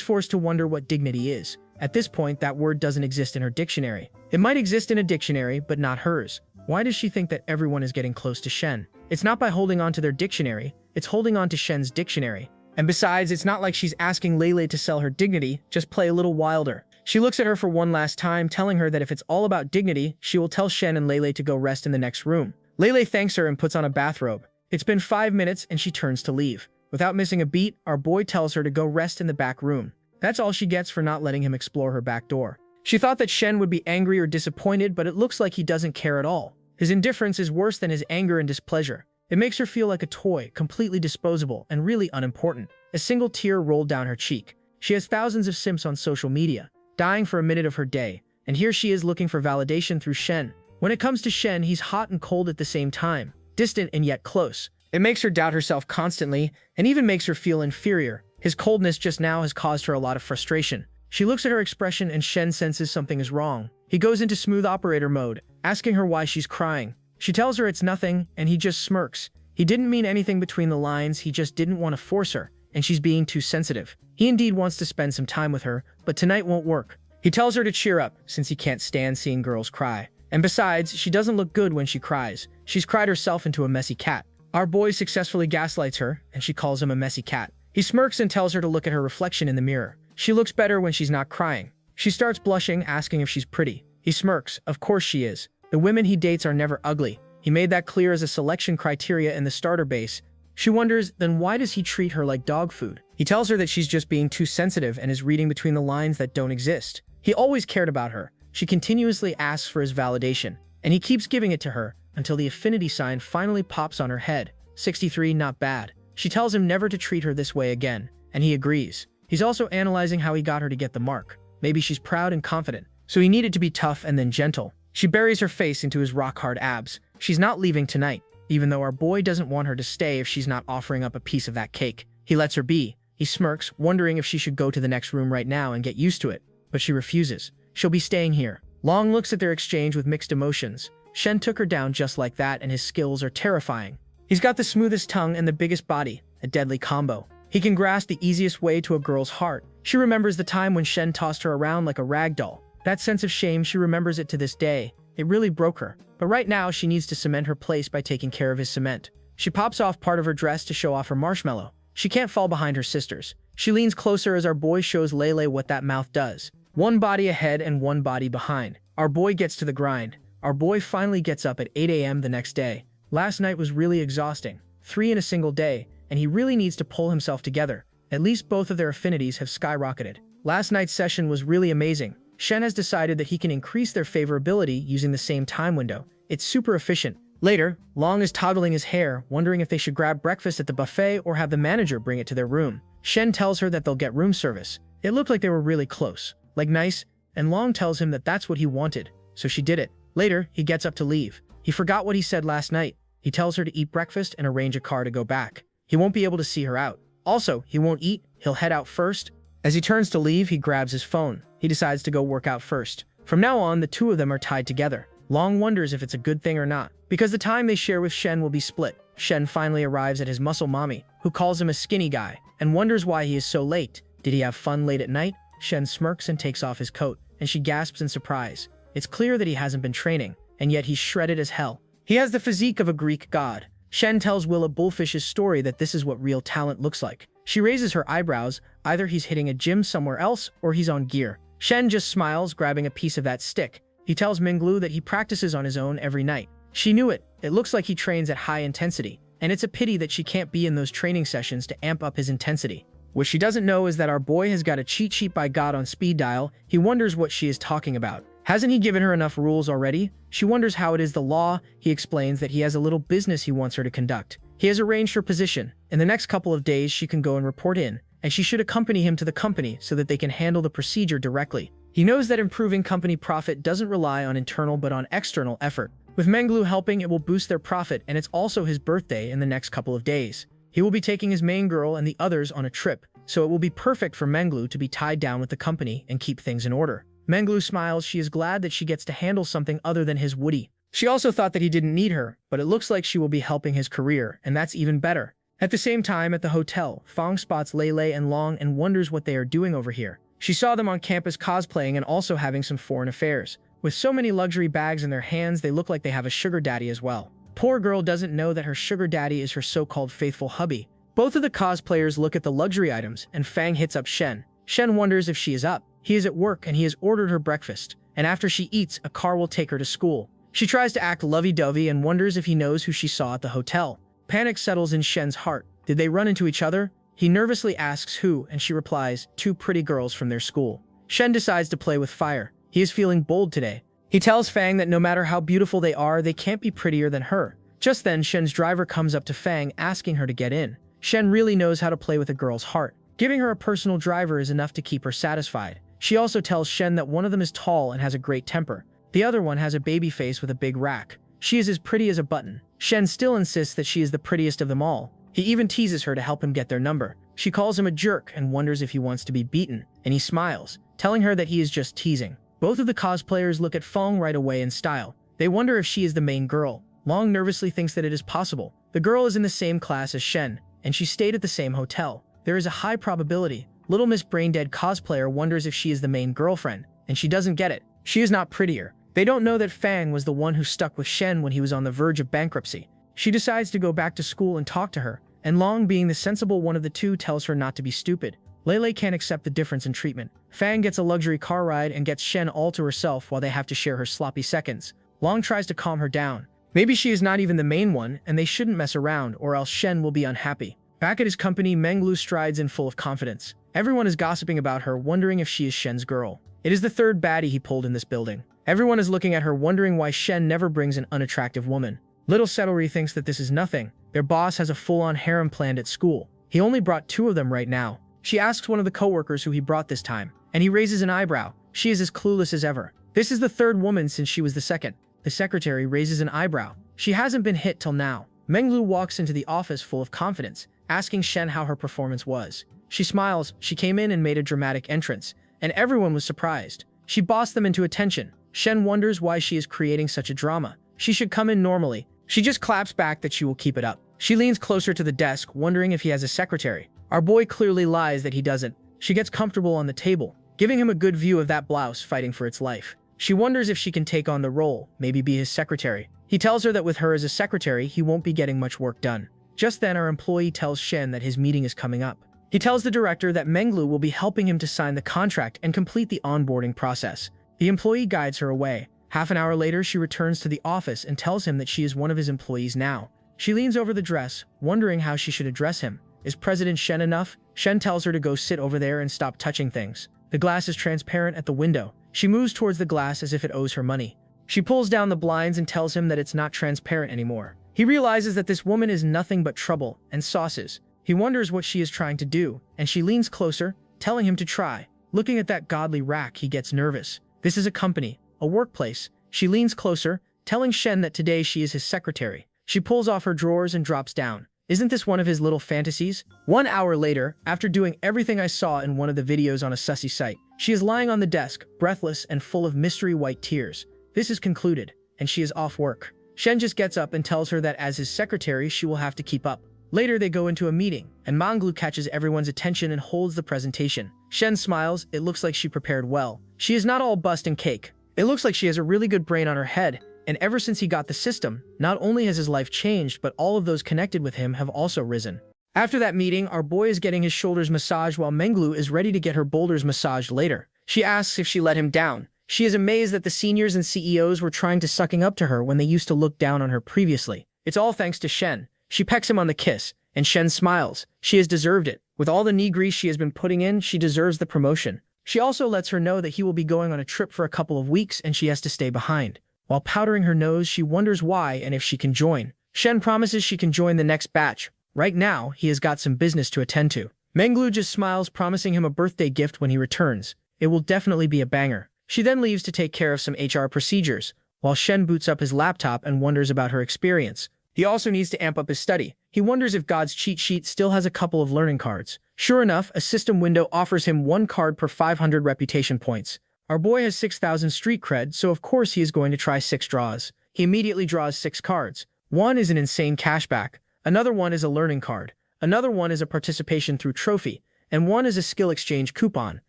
forced to wonder what dignity is. At this point, that word doesn't exist in her dictionary. It might exist in a dictionary, but not hers. Why does she think that everyone is getting close to Shen? It's not by holding on to their dictionary, it's holding on to Shen's dictionary. And besides, it's not like she's asking Lele to sell her dignity, just play a little wilder. She looks at her for one last time, telling her that if it's all about dignity, she will tell Shen and Lele to go rest in the next room. Lele thanks her and puts on a bathrobe. It's been 5 minutes and she turns to leave. Without missing a beat, our boy tells her to go rest in the back room. That's all she gets for not letting him explore her back door. She thought that Shen would be angry or disappointed, but it looks like he doesn't care at all. His indifference is worse than his anger and displeasure. It makes her feel like a toy, completely disposable and really unimportant. A single tear rolled down her cheek. She has thousands of simps on social media, dying for a minute of her day, and here she is looking for validation through Shen. When it comes to Shen, he's hot and cold at the same time, distant and yet close. It makes her doubt herself constantly, and even makes her feel inferior. His coldness just now has caused her a lot of frustration. She looks at her expression and Shen senses something is wrong. He goes into smooth operator mode, asking her why she's crying. She tells her it's nothing, and he just smirks. He didn't mean anything between the lines, he just didn't want to force her, and she's being too sensitive. He indeed wants to spend some time with her, but tonight won't work. He tells her to cheer up, since he can't stand seeing girls cry. And besides, she doesn't look good when she cries. She's cried herself into a messy cat. Our boy successfully gaslights her, and she calls him a messy cat. He smirks and tells her to look at her reflection in the mirror. She looks better when she's not crying. She starts blushing, asking if she's pretty. He smirks. Of course she is. The women he dates are never ugly. He made that clear as a selection criteria in the starter base. She wonders, then why does he treat her like dog food? He tells her that she's just being too sensitive and is reading between the lines that don't exist. He always cared about her. She continuously asks for his validation, and he keeps giving it to her until the affinity sign finally pops on her head. 63, not bad. She tells him never to treat her this way again, and he agrees. He's also analyzing how he got her to get the mark. Maybe she's proud and confident, so he needed to be tough and then gentle. She buries her face into his rock-hard abs. She's not leaving tonight, even though our boy doesn't want her to stay if she's not offering up a piece of that cake. He lets her be. He smirks, wondering if she should go to the next room right now and get used to it, but she refuses. She'll be staying here. Long looks at their exchange with mixed emotions. Shen took her down just like that, and his skills are terrifying. He's got the smoothest tongue and the biggest body, a deadly combo. He can grasp the easiest way to a girl's heart. She remembers the time when Shen tossed her around like a rag doll. That sense of shame, she remembers it to this day. It really broke her. But right now, she needs to cement her place by taking care of his cement. She pops off part of her dress to show off her marshmallow. She can't fall behind her sisters. She leans closer as our boy shows Lele what that mouth does. One body ahead and one body behind. Our boy gets to the grind. Our boy finally gets up at 8 a.m. the next day. Last night was really exhausting. 3 in a single day, and he really needs to pull himself together. At least both of their affinities have skyrocketed. Last night's session was really amazing. Shen has decided that he can increase their favorability using the same time window. It's super efficient. Later, Long is toggling his hair, wondering if they should grab breakfast at the buffet or have the manager bring it to their room. Shen tells her that they'll get room service. It looked like they were really close. Like nice, and Long tells him that that's what he wanted, so she did it. Later, he gets up to leave. He forgot what he said last night. He tells her to eat breakfast and arrange a car to go back. He won't be able to see her out. Also, he won't eat, he'll head out first. As he turns to leave, he grabs his phone. He decides to go work out first. From now on, the two of them are tied together. Long wonders if it's a good thing or not, because the time they share with Shen will be split. Shen finally arrives at his muscle mommy, who calls him a skinny guy, and wonders why he is so late. Did he have fun late at night? Shen smirks and takes off his coat, and she gasps in surprise. It's clear that he hasn't been training, and yet he's shredded as hell. He has the physique of a Greek god. Shen tells Willa Bullfish's story that this is what real talent looks like. She raises her eyebrows. Either he's hitting a gym somewhere else, or he's on gear. Shen just smiles, grabbing a piece of that stick. He tells Minglu that he practices on his own every night. She knew it. It looks like he trains at high intensity, and it's a pity that she can't be in those training sessions to amp up his intensity. What she doesn't know is that our boy has got a cheat sheet by God on speed dial. He wonders what she is talking about. Hasn't he given her enough rules already? She wonders how it is the law. He explains that he has a little business he wants her to conduct. He has arranged her position. In the next couple of days, she can go and report in, and she should accompany him to the company so that they can handle the procedure directly. He knows that improving company profit doesn't rely on internal but on external effort. With Menglu helping, it will boost their profit, and it's also his birthday in the next couple of days. He will be taking his main girl and the others on a trip, so it will be perfect for Menglu to be tied down with the company and keep things in order. Menglu smiles. She is glad that she gets to handle something other than his Woody. She also thought that he didn't need her, but it looks like she will be helping his career, and that's even better. At the same time, at the hotel, Fong spots Lei and Long and wonders what they are doing over here. She saw them on campus cosplaying and also having some foreign affairs. With so many luxury bags in their hands, they look like they have a sugar daddy as well. Poor girl doesn't know that her sugar daddy is her so-called faithful hubby. Both of the cosplayers look at the luxury items, and Fang hits up Shen. Shen wonders if she is up. He is at work and he has ordered her breakfast, and after she eats, a car will take her to school. She tries to act lovey-dovey and wonders if he knows who she saw at the hotel. Panic settles in Shen's heart. Did they run into each other? He nervously asks who, and she replies, 2 pretty girls from their school. Shen decides to play with fire. He is feeling bold today. He tells Fang that no matter how beautiful they are, they can't be prettier than her. Just then, Shen's driver comes up to Fang, asking her to get in. Shen really knows how to play with a girl's heart. Giving her a personal driver is enough to keep her satisfied. She also tells Shen that one of them is tall and has a great temper. The other one has a baby face with a big rack. She is as pretty as a button. Shen still insists that she is the prettiest of them all. He even teases her to help him get their number. She calls him a jerk and wonders if he wants to be beaten, and he smiles, telling her that he is just teasing. Both of the cosplayers look at Fong right away in style. They wonder if she is the main girl. Long nervously thinks that it is possible. The girl is in the same class as Shen, and she stayed at the same hotel. There is a high probability. Little Miss Braindead cosplayer wonders if she is the main girlfriend, and she doesn't get it. She is not prettier. They don't know that Fang was the one who stuck with Shen when he was on the verge of bankruptcy. She decides to go back to school and talk to her, and Long, being the sensible one of the two, tells her not to be stupid. Lei can't accept the difference in treatment. Fang gets a luxury car ride and gets Shen all to herself while they have to share her sloppy seconds. Long tries to calm her down. Maybe she is not even the main one, and they shouldn't mess around, or else Shen will be unhappy. Back at his company, Menglu strides in full of confidence. Everyone is gossiping about her, wondering if she is Shen's girl. It is the third baddie he pulled in this building. Everyone is looking at her, wondering why Shen never brings an unattractive woman. Little Settlry thinks that this is nothing. Their boss has a full-on harem planned at school. He only brought 2 of them right now. She asks one of the coworkers who he brought this time, and he raises an eyebrow. She is as clueless as ever. This is the 3rd woman since she was the 2nd. The secretary raises an eyebrow. She hasn't been hit till now. Menglu walks into the office full of confidence, asking Shen how her performance was. She smiles. She came in and made a dramatic entrance, and everyone was surprised. She bossed them into attention. Shen wonders why she is creating such a drama. She should come in normally. She just claps back that she will keep it up. She leans closer to the desk, wondering if he has a secretary. Our boy clearly lies that he doesn't. She gets comfortable on the table, giving him a good view of that blouse fighting for its life. She wonders if she can take on the role, maybe be his secretary. He tells her that with her as a secretary, he won't be getting much work done. Just then, our employee tells Shen that his meeting is coming up. He tells the director that Menglu will be helping him to sign the contract and complete the onboarding process. The employee guides her away. Half an hour later, she returns to the office and tells him that she is one of his employees now. She leans over the dress, wondering how she should address him. Is President Shen enough? Shen tells her to go sit over there and stop touching things. The glass is transparent at the window. She moves towards the glass as if it owes her money. She pulls down the blinds and tells him that it's not transparent anymore. He realizes that this woman is nothing but trouble and sauces. He wonders what she is trying to do, and she leans closer, telling him to try. Looking at that godly rack, he gets nervous. This is a company, a workplace. She leans closer, telling Shen that today she is his secretary. She pulls off her drawers and drops down. Isn't this one of his little fantasies? 1 hour later, after doing everything I saw in one of the videos on a sussy site, she is lying on the desk, breathless and full of mystery white tears. This is concluded, and she is off work. Shen just gets up and tells her that as his secretary, she will have to keep up. Later, they go into a meeting, and Manglu catches everyone's attention and holds the presentation. Shen smiles. It looks like she prepared well. She is not all bust and cake. It looks like she has a really good brain on her head, and ever since he got the system, not only has his life changed, but all of those connected with him have also risen. After that meeting, our boy is getting his shoulders massaged while Menglu is ready to get her boulders massaged later. She asks if she let him down. She is amazed that the seniors and CEOs were trying to sucking up to her when they used to look down on her previously. It's all thanks to Shen. She pecks him on the kiss, and Shen smiles. She has deserved it. With all the knee grease she has been putting in, she deserves the promotion. She also lets her know that he will be going on a trip for a couple of weeks and she has to stay behind. While powdering her nose, she wonders why and if she can join. Shen promises she can join the next batch. Right now, he has got some business to attend to. Menglu just smiles, promising him a birthday gift when he returns. It will definitely be a banger. She then leaves to take care of some HR procedures, while Shen boots up his laptop and wonders about her experience. He also needs to amp up his study. He wonders if God's cheat sheet still has a couple of learning cards. Sure enough, a system window offers him 1 card per 500 reputation points. Our boy has 6,000 street cred, so of course he is going to try 6 draws. he immediately draws 6 cards. One is an insane cashback, another one is a learning card, another one is a participation through trophy, and one is a skill exchange coupon.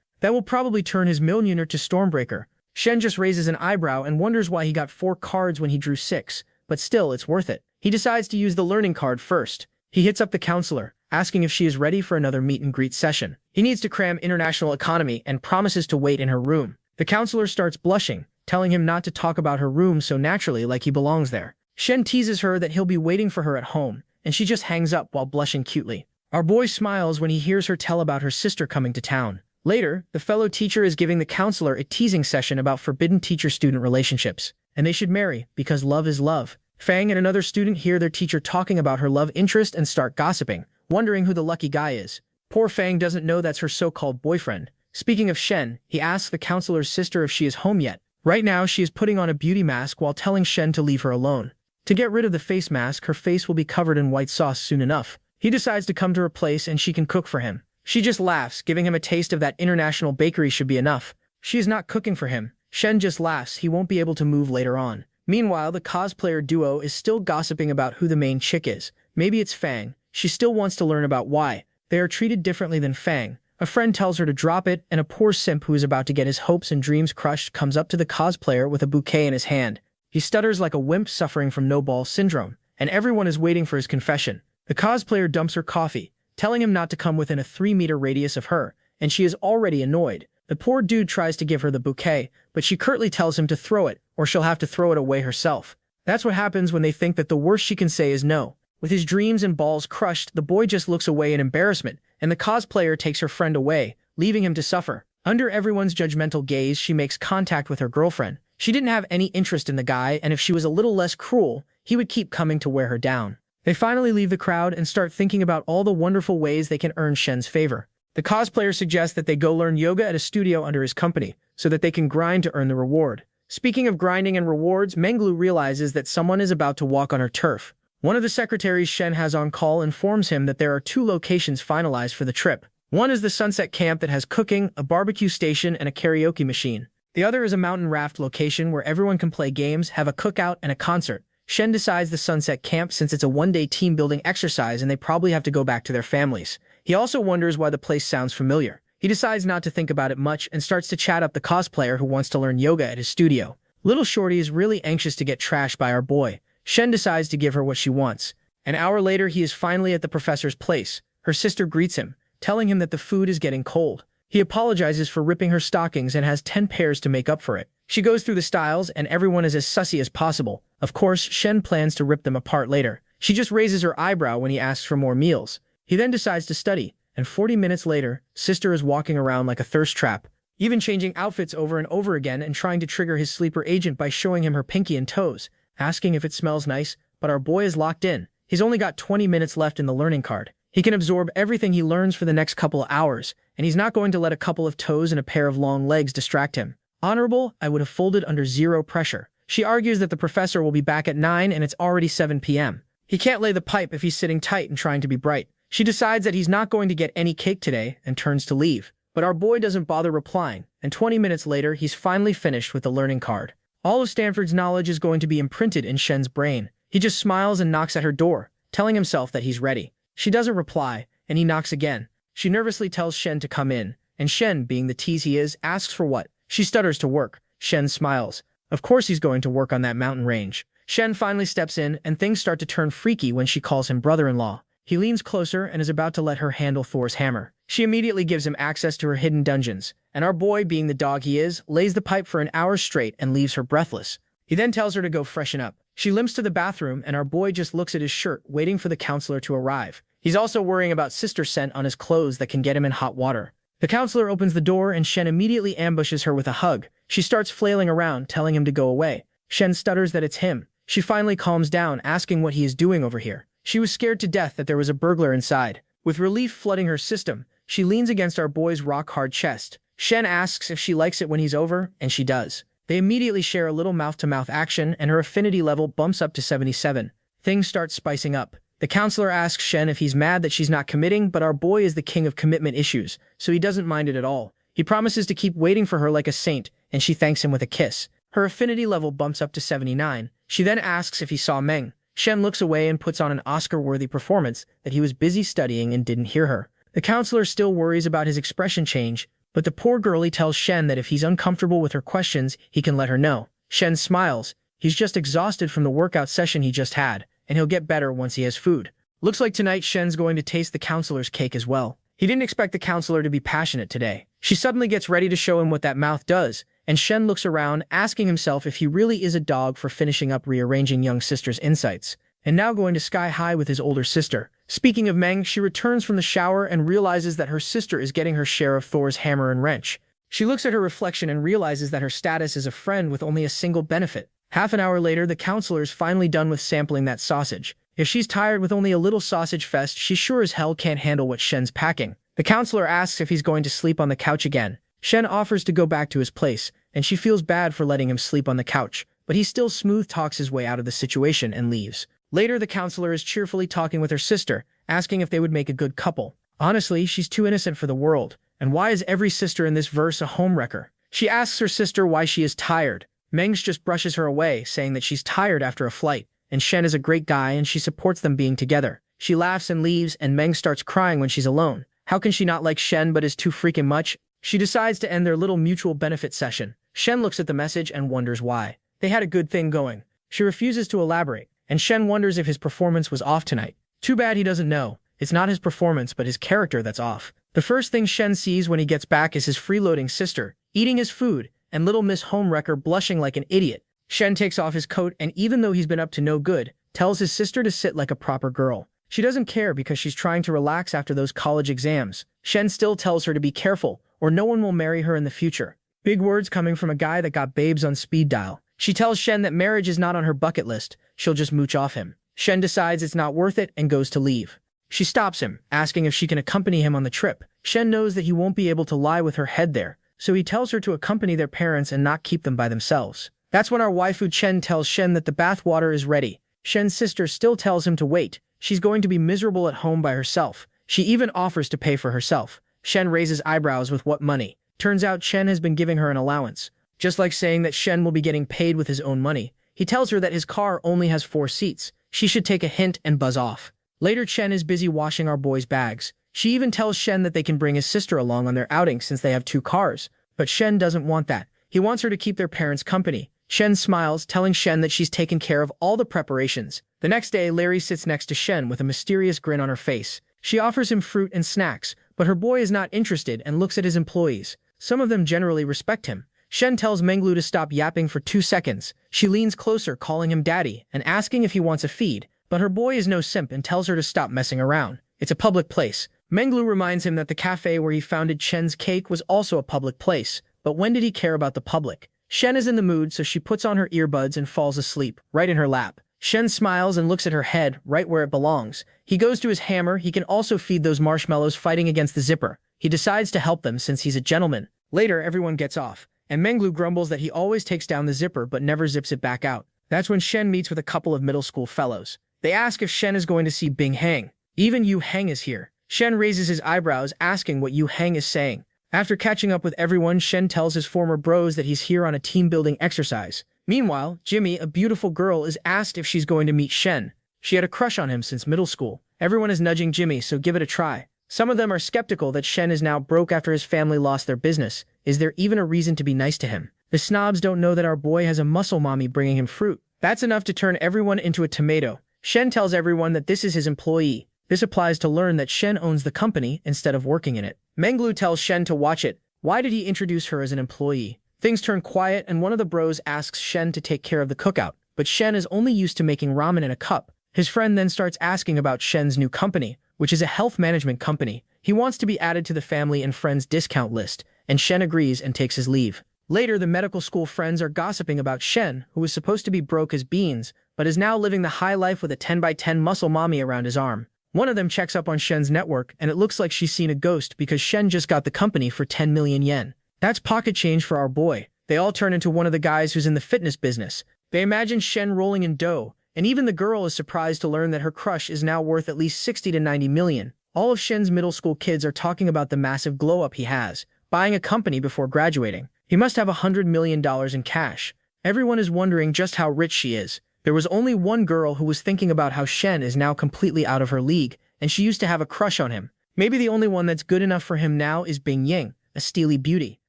That will probably turn his millionaire to Stormbreaker. Shen just raises an eyebrow and wonders why he got 4 cards when he drew 6, but still, it's worth it. He decides to use the learning card first. He hits up the counselor, asking if she is ready for another meet-and-greet session. He needs to cram international economy and promises to wait in her room. The counselor starts blushing, telling him not to talk about her room so naturally like he belongs there. Shen teases her that he'll be waiting for her at home, and she just hangs up while blushing cutely. Our boy smiles when he hears her tell about her sister coming to town. Later, the fellow teacher is giving the counselor a teasing session about forbidden teacher-student relationships, and they should marry because love is love. Fang and another student hear their teacher talking about her love interest and start gossiping, wondering who the lucky guy is. Poor Fang doesn't know that's her so-called boyfriend. Speaking of Shen, he asks the counselor's sister if she is home yet. Right now, she is putting on a beauty mask while telling Shen to leave her alone. To get rid of the face mask, her face will be covered in white sauce soon enough. He decides to come to her place and she can cook for him. She just laughs, giving him a taste of that international bakery should be enough. She is not cooking for him. Shen just laughs he won't be able to move later on. Meanwhile, the cosplayer duo is still gossiping about who the main chick is. Maybe it's Fang. She still wants to learn about why they are treated differently than Fang. A friend tells her to drop it, and a poor simp who is about to get his hopes and dreams crushed comes up to the cosplayer with a bouquet in his hand. He stutters like a wimp suffering from no-ball syndrome, and everyone is waiting for his confession. The cosplayer dumps her coffee, telling him not to come within a 3-meter radius of her, and she is already annoyed. The poor dude tries to give her the bouquet, but she curtly tells him to throw it, or she'll have to throw it away herself. That's what happens when they think that the worst she can say is no. With his dreams and balls crushed, the boy just looks away in embarrassment, and the cosplayer takes her friend away, leaving him to suffer. Under everyone's judgmental gaze, she makes contact with her girlfriend. She didn't have any interest in the guy, and if she was a little less cruel, he would keep coming to wear her down. They finally leave the crowd and start thinking about all the wonderful ways they can earn Shen's favor. The cosplayer suggests that they go learn yoga at a studio under his company, so that they can grind to earn the reward. Speaking of grinding and rewards, Menglu realizes that someone is about to walk on her turf. One of the secretaries Shen has on call informs him that there are 2 locations finalized for the trip. One is the sunset camp that has cooking, a barbecue station, and a karaoke machine. The other is a mountain raft location where everyone can play games, have a cookout, and a concert. Shen decides the sunset camp since it's a one-day team-building exercise and they probably have to go back to their families. He also wonders why the place sounds familiar. He decides not to think about it much and starts to chat up the cosplayer who wants to learn yoga at his studio. Little Shorty is really anxious to get trashed by our boy. Shen decides to give her what she wants. An hour later, he is finally at the professor's place. Her sister greets him, telling him that the food is getting cold. He apologizes for ripping her stockings and has 10 pairs to make up for it. She goes through the styles and everyone is as sussy as possible. Of course, Shen plans to rip them apart later. She just raises her eyebrow when he asks for more meals. He then decides to study, and 40 minutes later, sister is walking around like a thirst trap, even changing outfits over and over again and trying to trigger his sleeper agent by showing him her pinky and toes, asking if it smells nice, but our boy is locked in. He's only got 20 minutes left in the learning card. He can absorb everything he learns for the next couple of hours, and he's not going to let a couple of toes and a pair of long legs distract him. Honorable, I would have folded under zero pressure. She argues that the professor will be back at 9 and it's already 7 p.m. He can't lay the pipe if he's sitting tight and trying to be bright. She decides that he's not going to get any cake today and turns to leave. But our boy doesn't bother replying, and 20 minutes later, he's finally finished with the learning card. All of Stanford's knowledge is going to be imprinted in Shen's brain. He just smiles and knocks at her door, telling himself that he's ready. She doesn't reply, and he knocks again. She nervously tells Shen to come in, and Shen, being the tease he is, asks for what? She stutters to work. Shen smiles. Of course he's going to work on that mountain range. Shen finally steps in, and things start to turn freaky when she calls him brother-in-law. He leans closer and is about to let her handle Thor's hammer. She immediately gives him access to her hidden dungeons, and our boy, being the dog he is, lays the pipe for an hour straight and leaves her breathless. He then tells her to go freshen up. She limps to the bathroom, and our boy just looks at his shirt, waiting for the counselor to arrive. He's also worrying about sister scent on his clothes that can get him in hot water. The counselor opens the door, and Shen immediately ambushes her with a hug. She starts flailing around, telling him to go away. Shen stutters that it's him. She finally calms down, asking what he is doing over here. She was scared to death that there was a burglar inside. With relief flooding her system, she leans against our boy's rock-hard chest. Shen asks if she likes it when he's over, and she does. They immediately share a little mouth-to-mouth action, and her affinity level bumps up to 77. Things start spicing up. The counselor asks Shen if he's mad that she's not committing, but our boy is the king of commitment issues, so he doesn't mind it at all. He promises to keep waiting for her like a saint, and she thanks him with a kiss. Her affinity level bumps up to 79. She then asks if he saw Meng. Shen looks away and puts on an Oscar-worthy performance that he was busy studying and didn't hear her. The counselor still worries about his expression change, but the poor girlie tells Shen that if he's uncomfortable with her questions, he can let her know. Shen smiles. He's just exhausted from the workout session he just had, and he'll get better once he has food. Looks like tonight Shen's going to taste the counselor's cake as well. He didn't expect the counselor to be passionate today. She suddenly gets ready to show him what that mouth does, and Shen looks around, asking himself if he really is a dog for finishing up rearranging young sister's insights, and now going to sky high with his older sister. Speaking of Meng, she returns from the shower and realizes that her sister is getting her share of Thor's hammer and wrench. She looks at her reflection and realizes that her status is a friend with only a single benefit. Half an hour later, the counselor is finally done with sampling that sausage. If she's tired with only a little sausage fest, she sure as hell can't handle what Shen's packing. The counselor asks if he's going to sleep on the couch again. Shen offers to go back to his place, and she feels bad for letting him sleep on the couch, but he still smooth talks his way out of the situation and leaves. Later, the counselor is cheerfully talking with her sister, asking if they would make a good couple. Honestly, she's too innocent for the world, and why is every sister in this verse a homewrecker? She asks her sister why she is tired. Mengs just brushes her away, saying that she's tired after a flight, and Shen is a great guy and she supports them being together. She laughs and leaves, and Meng starts crying when she's alone. How can she not like Shen but is too freaking much? She decides to end their little mutual benefit session. Shen looks at the message and wonders why. They had a good thing going. She refuses to elaborate, and Shen wonders if his performance was off tonight. Too bad he doesn't know. It's not his performance but his character that's off. The first thing Shen sees when he gets back is his freeloading sister, eating his food, and little Miss Homewrecker blushing like an idiot. Shen takes off his coat and even though he's been up to no good, tells his sister to sit like a proper girl. She doesn't care because she's trying to relax after those college exams. Shen still tells her to be careful, or no one will marry her in the future. Big words coming from a guy that got babes on speed dial. She tells Shen that marriage is not on her bucket list, she'll just mooch off him. Shen decides it's not worth it and goes to leave. She stops him, asking if she can accompany him on the trip. Shen knows that he won't be able to lie with her head there, so he tells her to accompany their parents and not keep them by themselves. That's when our waifu Chen tells Shen that the bathwater is ready. Shen's sister still tells him to wait. She's going to be miserable at home by herself. She even offers to pay for herself. Shen raises eyebrows with what money. Turns out Shen has been giving her an allowance. Just like saying that Shen will be getting paid with his own money. He tells her that his car only has 4 seats. She should take a hint and buzz off. Later, Chen is busy washing our boys' bags. She even tells Shen that they can bring his sister along on their outing since they have 2 cars. But Shen doesn't want that. He wants her to keep their parents company. Shen smiles, telling Shen that she's taken care of all the preparations. The next day, Larry sits next to Shen with a mysterious grin on her face. She offers him fruit and snacks, but her boy is not interested and looks at his employees. Some of them generally respect him. Shen tells Menglu to stop yapping for 2 seconds. She leans closer, calling him daddy, and asking if he wants a feed. But her boy is no simp and tells her to stop messing around. It's a public place. Menglu reminds him that the cafe where he founded Chen's cake was also a public place. But when did he care about the public? Shen is in the mood, so she puts on her earbuds and falls asleep, right in her lap. Shen smiles and looks at her head, right where it belongs. He goes to his hammer. He can also feed those marshmallows fighting against the zipper. He decides to help them since he's a gentleman. Later, everyone gets off, and Menglu grumbles that he always takes down the zipper but never zips it back out. That's when Shen meets with a couple of middle school fellows. They ask if Shen is going to see Bing Hang. Even Yu Hang is here. Shen raises his eyebrows, asking what Yu Hang is saying. After catching up with everyone, Shen tells his former bros that he's here on a team-building exercise. Meanwhile, Jimmy, a beautiful girl, is asked if she's going to meet Shen. She had a crush on him since middle school. Everyone is nudging Jimmy, so give it a try. Some of them are skeptical that Shen is now broke after his family lost their business. Is there even a reason to be nice to him? The snobs don't know that our boy has a muscle mommy bringing him fruit. That's enough to turn everyone into a tomato. Shen tells everyone that this is his employee. This applies to learn that Shen owns the company instead of working in it. Menglu tells Shen to watch it. Why did he introduce her as an employee? Things turn quiet and one of the bros asks Shen to take care of the cookout, but Shen is only used to making ramen in a cup. His friend then starts asking about Shen's new company, which is a health management company. He wants to be added to the family and friends discount list, and Shen agrees and takes his leave. Later, the medical school friends are gossiping about Shen, who was supposed to be broke as beans, but is now living the high life with a 10x10 muscle mommy around his arm. One of them checks up on Shen's network, and it looks like she's seen a ghost because Shen just got the company for 10 million yen. That's pocket change for our boy. They all turn into one of the guys who's in the fitness business. They imagine Shen rolling in dough, and even the girl is surprised to learn that her crush is now worth at least 60 to 90 million. All of Shen's middle school kids are talking about the massive glow-up he has, buying a company before graduating. He must have $100 million in cash. Everyone is wondering just how rich she is. There was only one girl who was thinking about how Shen is now completely out of her league, and she used to have a crush on him. Maybe the only one that's good enough for him now is Bing Ying, a steely beauty.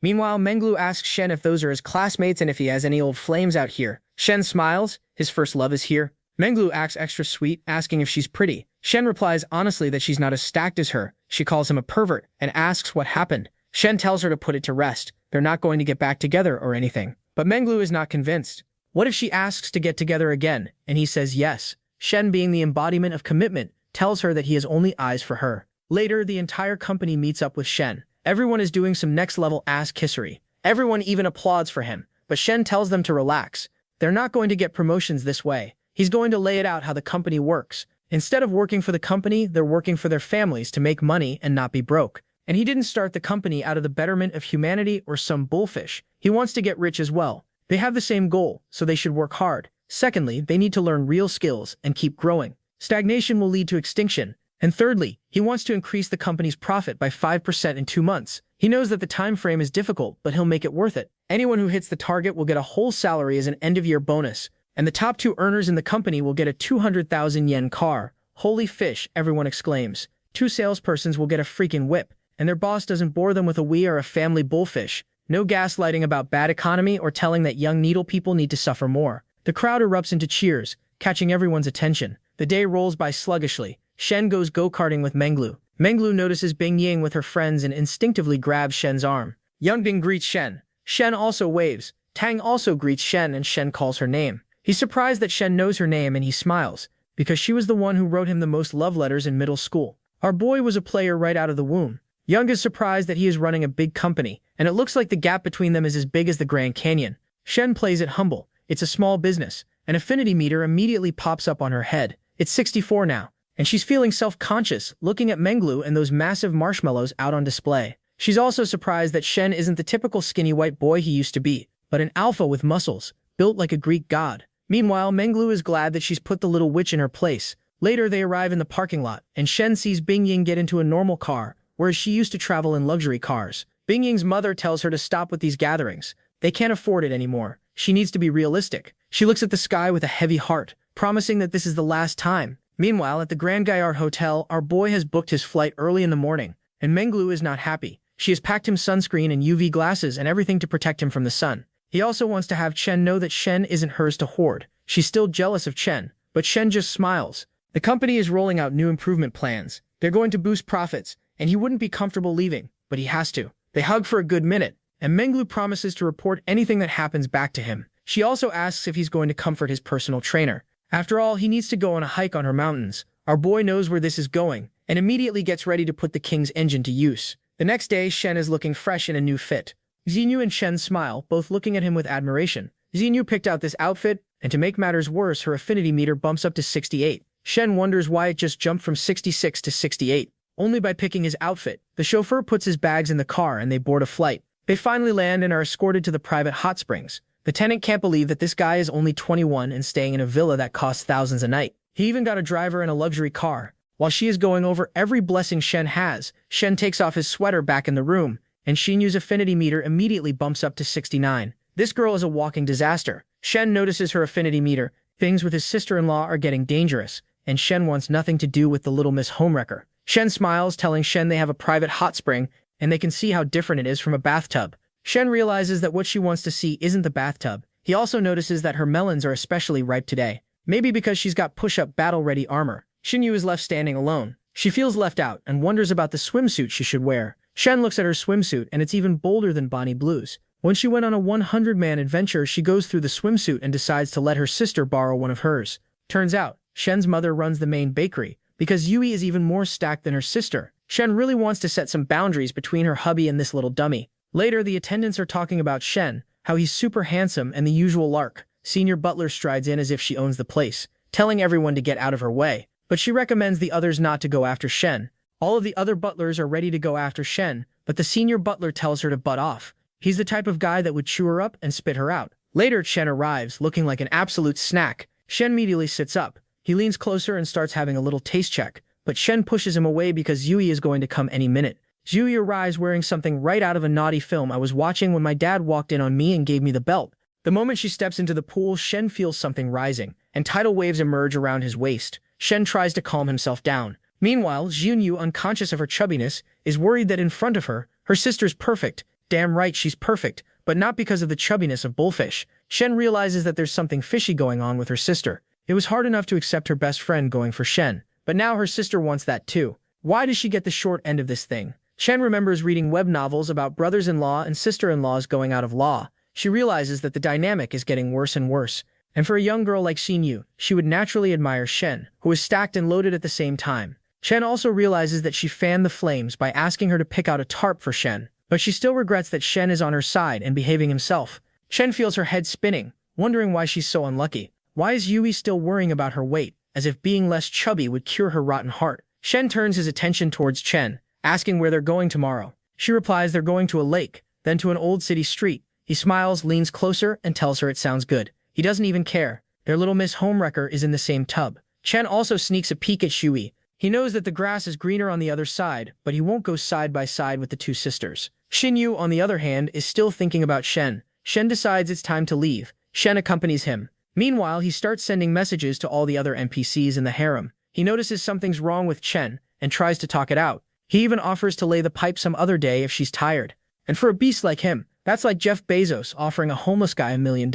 Meanwhile, Menglu asks Shen if those are his classmates and if he has any old flames out here. Shen smiles. His first love is here. Menglu acts extra sweet, asking if she's pretty. Shen replies honestly that she's not as stacked as her. She calls him a pervert and asks what happened. Shen tells her to put it to rest. They're not going to get back together or anything. But Menglu is not convinced. What if she asks to get together again, and he says yes? Shen, being the embodiment of commitment, tells her that he has only eyes for her. Later, the entire company meets up with Shen. Everyone is doing some next-level ass-kissery. Everyone even applauds for him, but Shen tells them to relax. They're not going to get promotions this way. He's going to lay it out how the company works. Instead of working for the company, they're working for their families to make money and not be broke. And he didn't start the company out of the betterment of humanity or some bullfish. He wants to get rich as well. They have the same goal, so they should work hard. Secondly, they need to learn real skills and keep growing. Stagnation will lead to extinction. And thirdly, he wants to increase the company's profit by 5% in 2 months. He knows that the time frame is difficult, but he'll make it worth it. Anyone who hits the target will get a whole salary as an end-of-year bonus. And the top 2 earners in the company will get a 200,000 yen car. Holy fish, everyone exclaims. 2 salespersons will get a freaking whip, and their boss doesn't bore them with a we are a family bullfish. No gaslighting about bad economy or telling that young needle people need to suffer more. The crowd erupts into cheers, catching everyone's attention. The day rolls by sluggishly. Shen goes go-karting with Menglu. Menglu notices Bing Ying with her friends and instinctively grabs Shen's arm. Young Bing greets Shen. Shen also waves. Tang also greets Shen and Shen calls her name. He's surprised that Shen knows her name and he smiles, because she was the one who wrote him the most love letters in middle school. Our boy was a player right out of the womb. Young is surprised that he is running a big company, and it looks like the gap between them is as big as the Grand Canyon. Shen plays it humble. It's a small business. An affinity meter immediately pops up on her head. It's 64 now, and she's feeling self-conscious, looking at Menglu and those massive marshmallows out on display. She's also surprised that Shen isn't the typical skinny white boy he used to be, but an alpha with muscles, built like a Greek god. Meanwhile, Menglu is glad that she's put the little witch in her place. Later, they arrive in the parking lot, and Shen sees Bing Ying get into a normal car, whereas she used to travel in luxury cars. Bing Ying's mother tells her to stop with these gatherings. They can't afford it anymore. She needs to be realistic. She looks at the sky with a heavy heart, promising that this is the last time. Meanwhile, at the Grand Gaillard Hotel, our boy has booked his flight early in the morning, and Menglu is not happy. She has packed him sunscreen and UV glasses and everything to protect him from the sun. He also wants to have Chen know that Shen isn't hers to hoard. She's still jealous of Chen, but Shen just smiles. The company is rolling out new improvement plans. They're going to boost profits, and he wouldn't be comfortable leaving, but he has to. They hug for a good minute, and Menglu promises to report anything that happens back to him. She also asks if he's going to comfort his personal trainer. After all, he needs to go on a hike on her mountains. Our boy knows where this is going, and immediately gets ready to put the king's engine to use. The next day, Shen is looking fresh in a new fit. Xinyu and Shen smile, both looking at him with admiration. Xinyu picked out this outfit, and to make matters worse, her affinity meter bumps up to 68. Shen wonders why it just jumped from 66 to 68. Only by picking his outfit. The chauffeur puts his bags in the car and they board a flight. They finally land and are escorted to the private hot springs. The tenant can't believe that this guy is only 21 and staying in a villa that costs thousands a night. He even got a driver in a luxury car. While she is going over every blessing Shen has, Shen takes off his sweater back in the room, and Xinyu's affinity meter immediately bumps up to 69. This girl is a walking disaster. Shen notices her affinity meter. Things with his sister-in-law are getting dangerous, and Shen wants nothing to do with the little Miss Homewrecker. Shen smiles, telling Shen they have a private hot spring, and they can see how different it is from a bathtub. Shen realizes that what she wants to see isn't the bathtub. He also notices that her melons are especially ripe today. Maybe because she's got push-up battle-ready armor. Xinyu is left standing alone. She feels left out and wonders about the swimsuit she should wear. Shen looks at her swimsuit, and it's even bolder than Bonnie Blue's. When she went on a 100-man adventure, she goes through the swimsuit and decides to let her sister borrow one of hers. Turns out, Shen's mother runs the main bakery, because Yui is even more stacked than her sister. Shen really wants to set some boundaries between her hubby and this little dummy. Later, the attendants are talking about Shen, how he's super handsome and the usual lark. Senior butler strides in as if she owns the place, telling everyone to get out of her way. But she recommends the others not to go after Shen. All of the other butlers are ready to go after Shen, but the senior butler tells her to butt off. He's the type of guy that would chew her up and spit her out. Later, Shen arrives, looking like an absolute snack. Shen immediately sits up. He leans closer and starts having a little taste check, but Shen pushes him away because Yui is going to come any minute. Yui arrives wearing something right out of a naughty film I was watching when my dad walked in on me and gave me the belt. The moment she steps into the pool, Shen feels something rising, and tidal waves emerge around his waist. Shen tries to calm himself down. Meanwhile, Junyu, unconscious of her chubbiness, is worried that in front of her, her sister's perfect. Damn right she's perfect, but not because of the chubbiness of Bullfish. Shen realizes that there's something fishy going on with her sister. It was hard enough to accept her best friend going for Shen, but now her sister wants that too. Why does she get the short end of this thing? Shen remembers reading web novels about brothers-in-law and sister-in-laws going out of law. She realizes that the dynamic is getting worse and worse. And for a young girl like Xinyu, she would naturally admire Shen, who is stacked and loaded at the same time. Shen also realizes that she fanned the flames by asking her to pick out a tarp for Shen, but she still regrets that Shen is on her side and behaving himself. Shen feels her head spinning, wondering why she's so unlucky. Why is Yui still worrying about her weight, as if being less chubby would cure her rotten heart? Shen turns his attention towards Chen, asking where they're going tomorrow. She replies they're going to a lake, then to an old city street. He smiles, leans closer, and tells her it sounds good. He doesn't even care. Their little Miss Homewrecker is in the same tub. Chen also sneaks a peek at Shui. He knows that the grass is greener on the other side, but he won't go side by side with the two sisters. Xinyu, on the other hand, is still thinking about Shen. Shen decides it's time to leave. Shen accompanies him. Meanwhile, he starts sending messages to all the other NPCs in the harem. He notices something's wrong with Chen and tries to talk it out. He even offers to lay the pipe some other day if she's tired. And for a beast like him, that's like Jeff Bezos offering a homeless guy $1 million.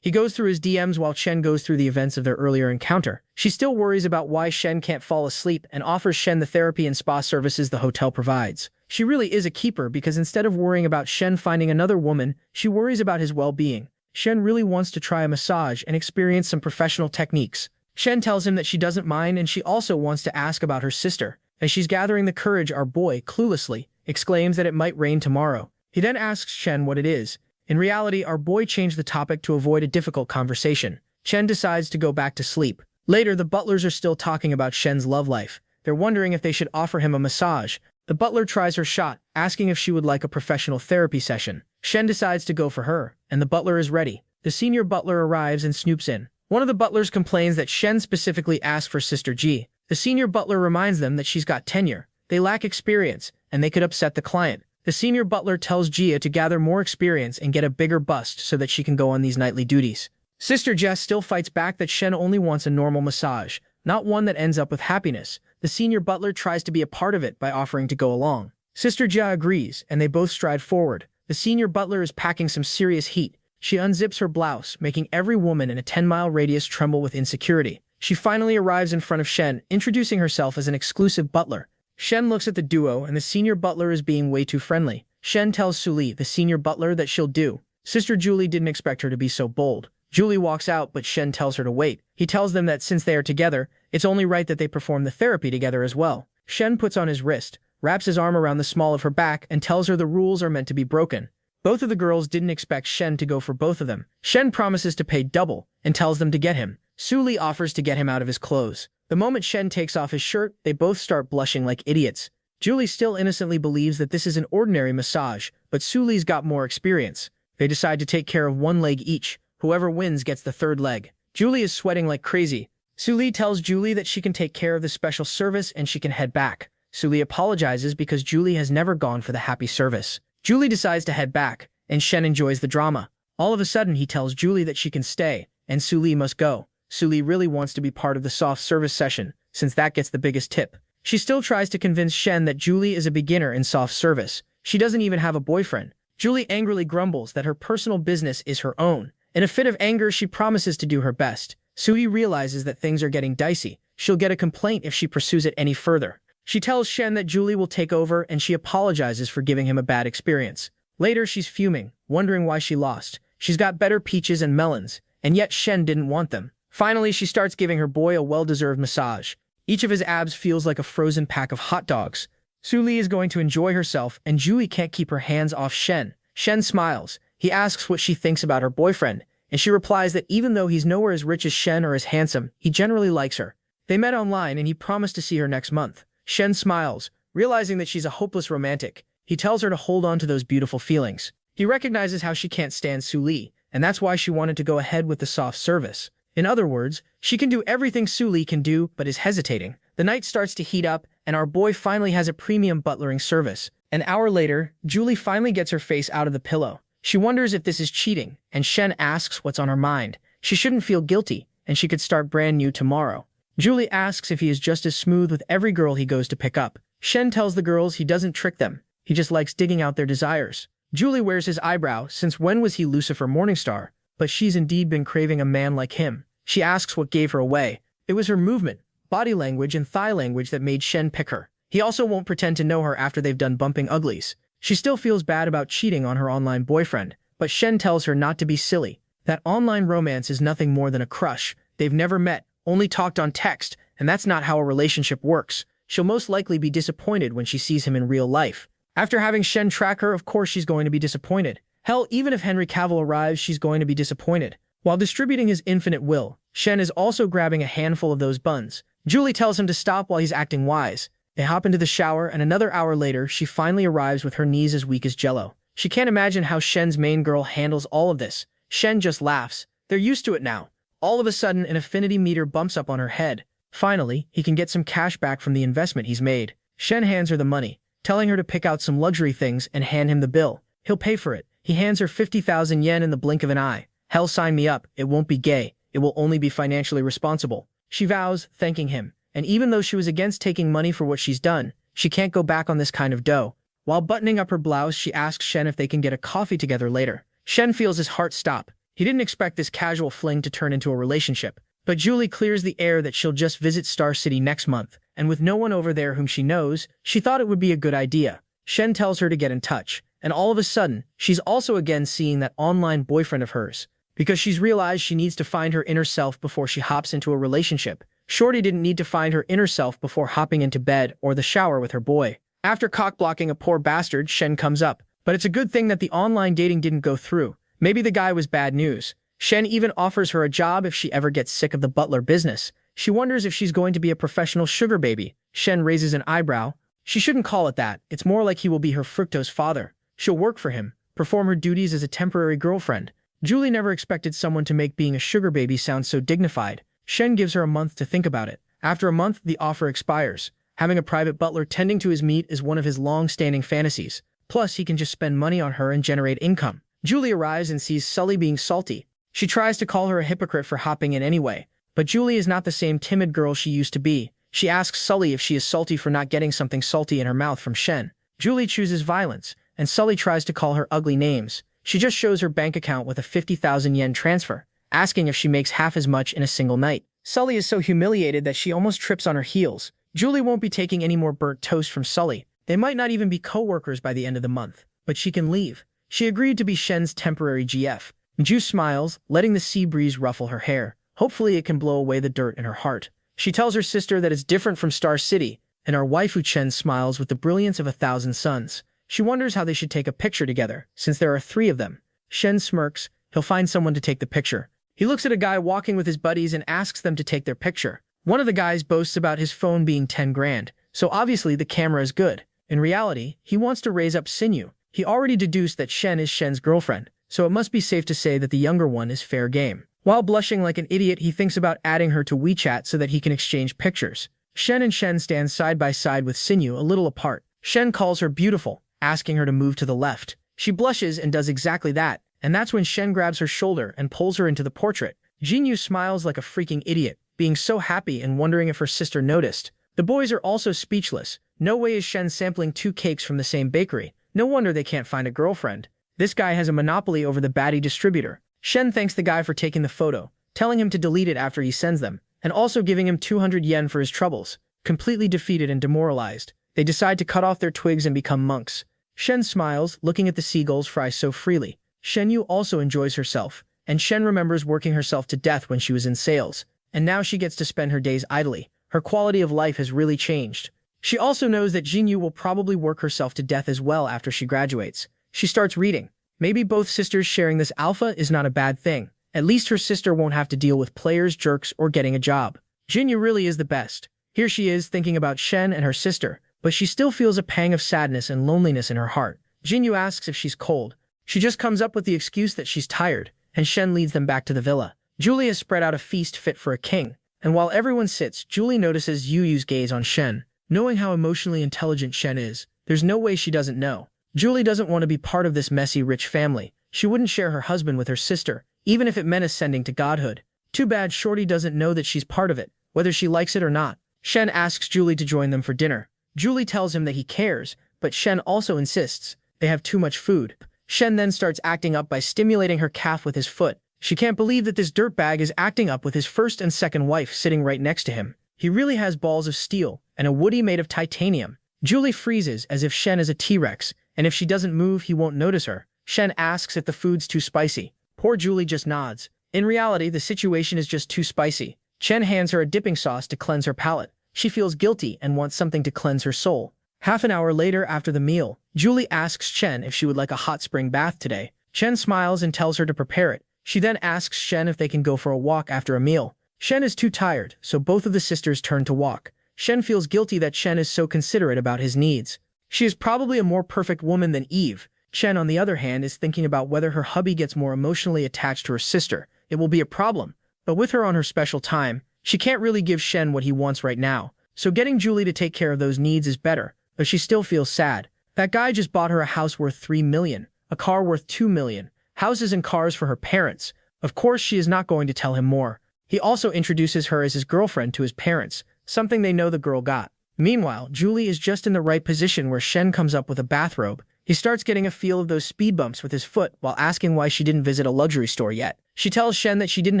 He goes through his DMs while Shen goes through the events of their earlier encounter. She still worries about why Shen can't fall asleep and offers Shen the therapy and spa services the hotel provides. She really is a keeper because instead of worrying about Shen finding another woman, she worries about his well-being. Shen really wants to try a massage and experience some professional techniques. Shen tells him that she doesn't mind and she also wants to ask about her sister. As she's gathering the courage, our boy, cluelessly, exclaims that it might rain tomorrow. He then asks Shen what it is. In reality, our boy changed the topic to avoid a difficult conversation. Shen decides to go back to sleep. Later, the butlers are still talking about Shen's love life. They're wondering if they should offer him a massage. The butler tries her shot, asking if she would like a professional therapy session. Shen decides to go for her, and the butler is ready. The senior butler arrives and snoops in. One of the butlers complains that Shen specifically asked for Sister G. The senior butler reminds them that she's got tenure. They lack experience, and they could upset the client. The senior butler tells Gia to gather more experience and get a bigger bust so that she can go on these nightly duties. Sister Jess still fights back that Shen only wants a normal massage, not one that ends up with happiness. The senior butler tries to be a part of it by offering to go along. Sister Jia agrees, and they both stride forward. The senior butler is packing some serious heat. She unzips her blouse, making every woman in a 10-mile radius tremble with insecurity. She finally arrives in front of Shen, introducing herself as an exclusive butler. Shen looks at the duo, and the senior butler is being way too friendly. Shen tells Suli, the senior butler, that she'll do. Sister Julie didn't expect her to be so bold. Julie walks out, but Shen tells her to wait. He tells them that since they are together, it's only right that they perform the therapy together as well. Shen puts on his wrist, wraps his arm around the small of her back, and tells her the rules are meant to be broken. Both of the girls didn't expect Shen to go for both of them. Shen promises to pay double and tells them to get him. Suli offers to get him out of his clothes. The moment Shen takes off his shirt, they both start blushing like idiots. Julie still innocently believes that this is an ordinary massage, but Suli's got more experience. They decide to take care of one leg each. Whoever wins gets the third leg. Julie is sweating like crazy. Suli tells Julie that she can take care of the special service and she can head back. Suli apologizes because Julie has never gone for the happy service. Julie decides to head back, and Shen enjoys the drama. All of a sudden, he tells Julie that she can stay, and Suli must go. Suli really wants to be part of the soft service session, since that gets the biggest tip. She still tries to convince Shen that Julie is a beginner in soft service. She doesn't even have a boyfriend. Julie angrily grumbles that her personal business is her own. In a fit of anger, she promises to do her best. Sui realizes that things are getting dicey. She'll get a complaint if she pursues it any further. She tells Shen that Julie will take over and she apologizes for giving him a bad experience. Later, she's fuming, wondering why she lost. She's got better peaches and melons, and yet Shen didn't want them. Finally, she starts giving her boy a well-deserved massage. Each of his abs feels like a frozen pack of hot dogs. Suli is going to enjoy herself, and Julie can't keep her hands off Shen. Shen smiles. He asks what she thinks about her boyfriend, and she replies that even though he's nowhere as rich as Shen or as handsome, he generally likes her. They met online, and he promised to see her next month. Shen smiles, realizing that she's a hopeless romantic. He tells her to hold on to those beautiful feelings. He recognizes how she can't stand Suli, and that's why she wanted to go ahead with the soft service. In other words, she can do everything Suli can do, but is hesitating. The night starts to heat up, and our boy finally has a premium butlering service. An hour later, Julie finally gets her face out of the pillow. She wonders if this is cheating, and Shen asks what's on her mind. She shouldn't feel guilty, and she could start brand new tomorrow. Julie asks if he is just as smooth with every girl he goes to pick up. Shen tells the girls he doesn't trick them. He just likes digging out their desires. Julie wears his eyebrow, since when was he Lucifer Morningstar? But she's indeed been craving a man like him. She asks what gave her away. It was her movement, body language, and thigh language that made Shen pick her. He also won't pretend to know her after they've done bumping uglies. She still feels bad about cheating on her online boyfriend, but Shen tells her not to be silly. That online romance is nothing more than a crush. They've never met, only talked on text, and that's not how a relationship works. She'll most likely be disappointed when she sees him in real life. After having Shen track her, of course she's going to be disappointed. Hell, even if Henry Cavill arrives, she's going to be disappointed. While distributing his infinite will, Shen is also grabbing a handful of those buns. Julie tells him to stop while he's acting wise. They hop into the shower, and another hour later, she finally arrives with her knees as weak as jello. She can't imagine how Shen's main girl handles all of this. Shen just laughs. They're used to it now. All of a sudden, an affinity meter bumps up on her head. Finally, he can get some cash back from the investment he's made. Shen hands her the money, telling her to pick out some luxury things and hand him the bill. He'll pay for it. He hands her 50,000 yen in the blink of an eye. Hell, sign me up. It won't be gay. It will only be financially responsible. She vows, thanking him. And even though she was against taking money for what she's done, she can't go back on this kind of dough. While buttoning up her blouse, she asks Shen if they can get a coffee together later. Shen feels his heart stop. He didn't expect this casual fling to turn into a relationship. But Julie clears the air that she'll just visit Star City next month, and with no one over there whom she knows, she thought it would be a good idea. Shen tells her to get in touch, and all of a sudden, she's also again seeing that online boyfriend of hers, because she's realized she needs to find her inner self before she hops into a relationship. Shorty didn't need to find her inner self before hopping into bed or the shower with her boy. After cock-blocking a poor bastard, Shen comes up. But it's a good thing that the online dating didn't go through. Maybe the guy was bad news. Shen even offers her a job if she ever gets sick of the butler business. She wonders if she's going to be a professional sugar baby. Shen raises an eyebrow. She shouldn't call it that. It's more like he will be her fructose father. She'll work for him, perform her duties as a temporary girlfriend. Julie never expected someone to make being a sugar baby sound so dignified. Shen gives her a month to think about it. After a month, the offer expires. Having a private butler tending to his meat is one of his long-standing fantasies. Plus, he can just spend money on her and generate income. Julie arrives and sees Sully being salty. She tries to call her a hypocrite for hopping in anyway. But Julie is not the same timid girl she used to be. She asks Sully if she is salty for not getting something salty in her mouth from Shen. Julie chooses violence, and Sully tries to call her ugly names. She just shows her bank account with a 50,000 yen transfer, asking if she makes half as much in a single night. Sully is so humiliated that she almost trips on her heels. Julie won't be taking any more burnt toast from Sully. They might not even be co-workers by the end of the month, but she can leave. She agreed to be Shen's temporary GF. Ju smiles, letting the sea breeze ruffle her hair. Hopefully it can blow away the dirt in her heart. She tells her sister that it's different from Star City, and our waifu Chen smiles with the brilliance of 1,000 suns. She wonders how they should take a picture together, since there are 3 of them. Shen smirks. He'll find someone to take the picture. He looks at a guy walking with his buddies and asks them to take their picture. One of the guys boasts about his phone being 10 grand, so obviously the camera is good. In reality, he wants to raise up sinew. He already deduced that Shen is Shen's girlfriend, so it must be safe to say that the younger one is fair game. While blushing like an idiot, he thinks about adding her to WeChat so that he can exchange pictures. Shen and Shen stand side by side with sinew a little apart. Shen calls her beautiful, asking her to move to the left. She blushes and does exactly that, and that's when Shen grabs her shoulder and pulls her into the portrait. Jinyu smiles like a freaking idiot, being so happy and wondering if her sister noticed. The boys are also speechless. No way is Shen sampling 2 cakes from the same bakery. No wonder they can't find a girlfriend. This guy has a monopoly over the baddie distributor. Shen thanks the guy for taking the photo, telling him to delete it after he sends them, and also giving him 200 yen for his troubles. Completely defeated and demoralized, they decide to cut off their twigs and become monks. Shen smiles, looking at the seagulls fry so freely. Shenyu also enjoys herself, and Shen remembers working herself to death when she was in sales, and now she gets to spend her days idly. Her quality of life has really changed. She also knows that Jinyu will probably work herself to death as well after she graduates. She starts reading. Maybe both sisters sharing this alpha is not a bad thing. At least her sister won't have to deal with players, jerks, or getting a job. Jinyu really is the best. Here she is thinking about Shen and her sister, but she still feels a pang of sadness and loneliness in her heart. Jinyu asks if she's cold. She just comes up with the excuse that she's tired, and Shen leads them back to the villa. Julie has spread out a feast fit for a king, and while everyone sits, Julie notices Yuyu's gaze on Shen. Knowing how emotionally intelligent Shen is, there's no way she doesn't know. Julie doesn't want to be part of this messy, rich family. She wouldn't share her husband with her sister, even if it meant ascending to godhood. Too bad Shorty doesn't know that she's part of it, whether she likes it or not. Shen asks Julie to join them for dinner. Julie tells him that he cares, but Shen also insists. They have too much food. Shen then starts acting up by stimulating her calf with his foot. She can't believe that this dirtbag is acting up with his first and second wife sitting right next to him. He really has balls of steel and a woody made of titanium. Julie freezes as if Shen is a T-Rex, and if she doesn't move, he won't notice her. Shen asks if the food's too spicy. Poor Julie just nods. In reality, the situation is just too spicy. Shen hands her a dipping sauce to cleanse her palate. She feels guilty and wants something to cleanse her soul. Half an hour later after the meal, Julie asks Shen if she would like a hot spring bath today. Shen smiles and tells her to prepare it. She then asks Shen if they can go for a walk after a meal. Shen is too tired, so both of the sisters turn to walk. Shen feels guilty that Shen is so considerate about his needs. She is probably a more perfect woman than Eve. Shen, on the other hand, is thinking about whether her hubby gets more emotionally attached to her sister. It will be a problem. But with her on her special time, she can't really give Shen what he wants right now. So getting Julie to take care of those needs is better, but she still feels sad. That guy just bought her a house worth $3 million, a car worth $2 million, houses and cars for her parents. Of course, she is not going to tell him more. He also introduces her as his girlfriend to his parents, something they know the girl got. Meanwhile, Julie is just in the right position where Shen comes up with a bathrobe. He starts getting a feel of those speed bumps with his foot while asking why she didn't visit a luxury store yet. She tells Shen that she didn't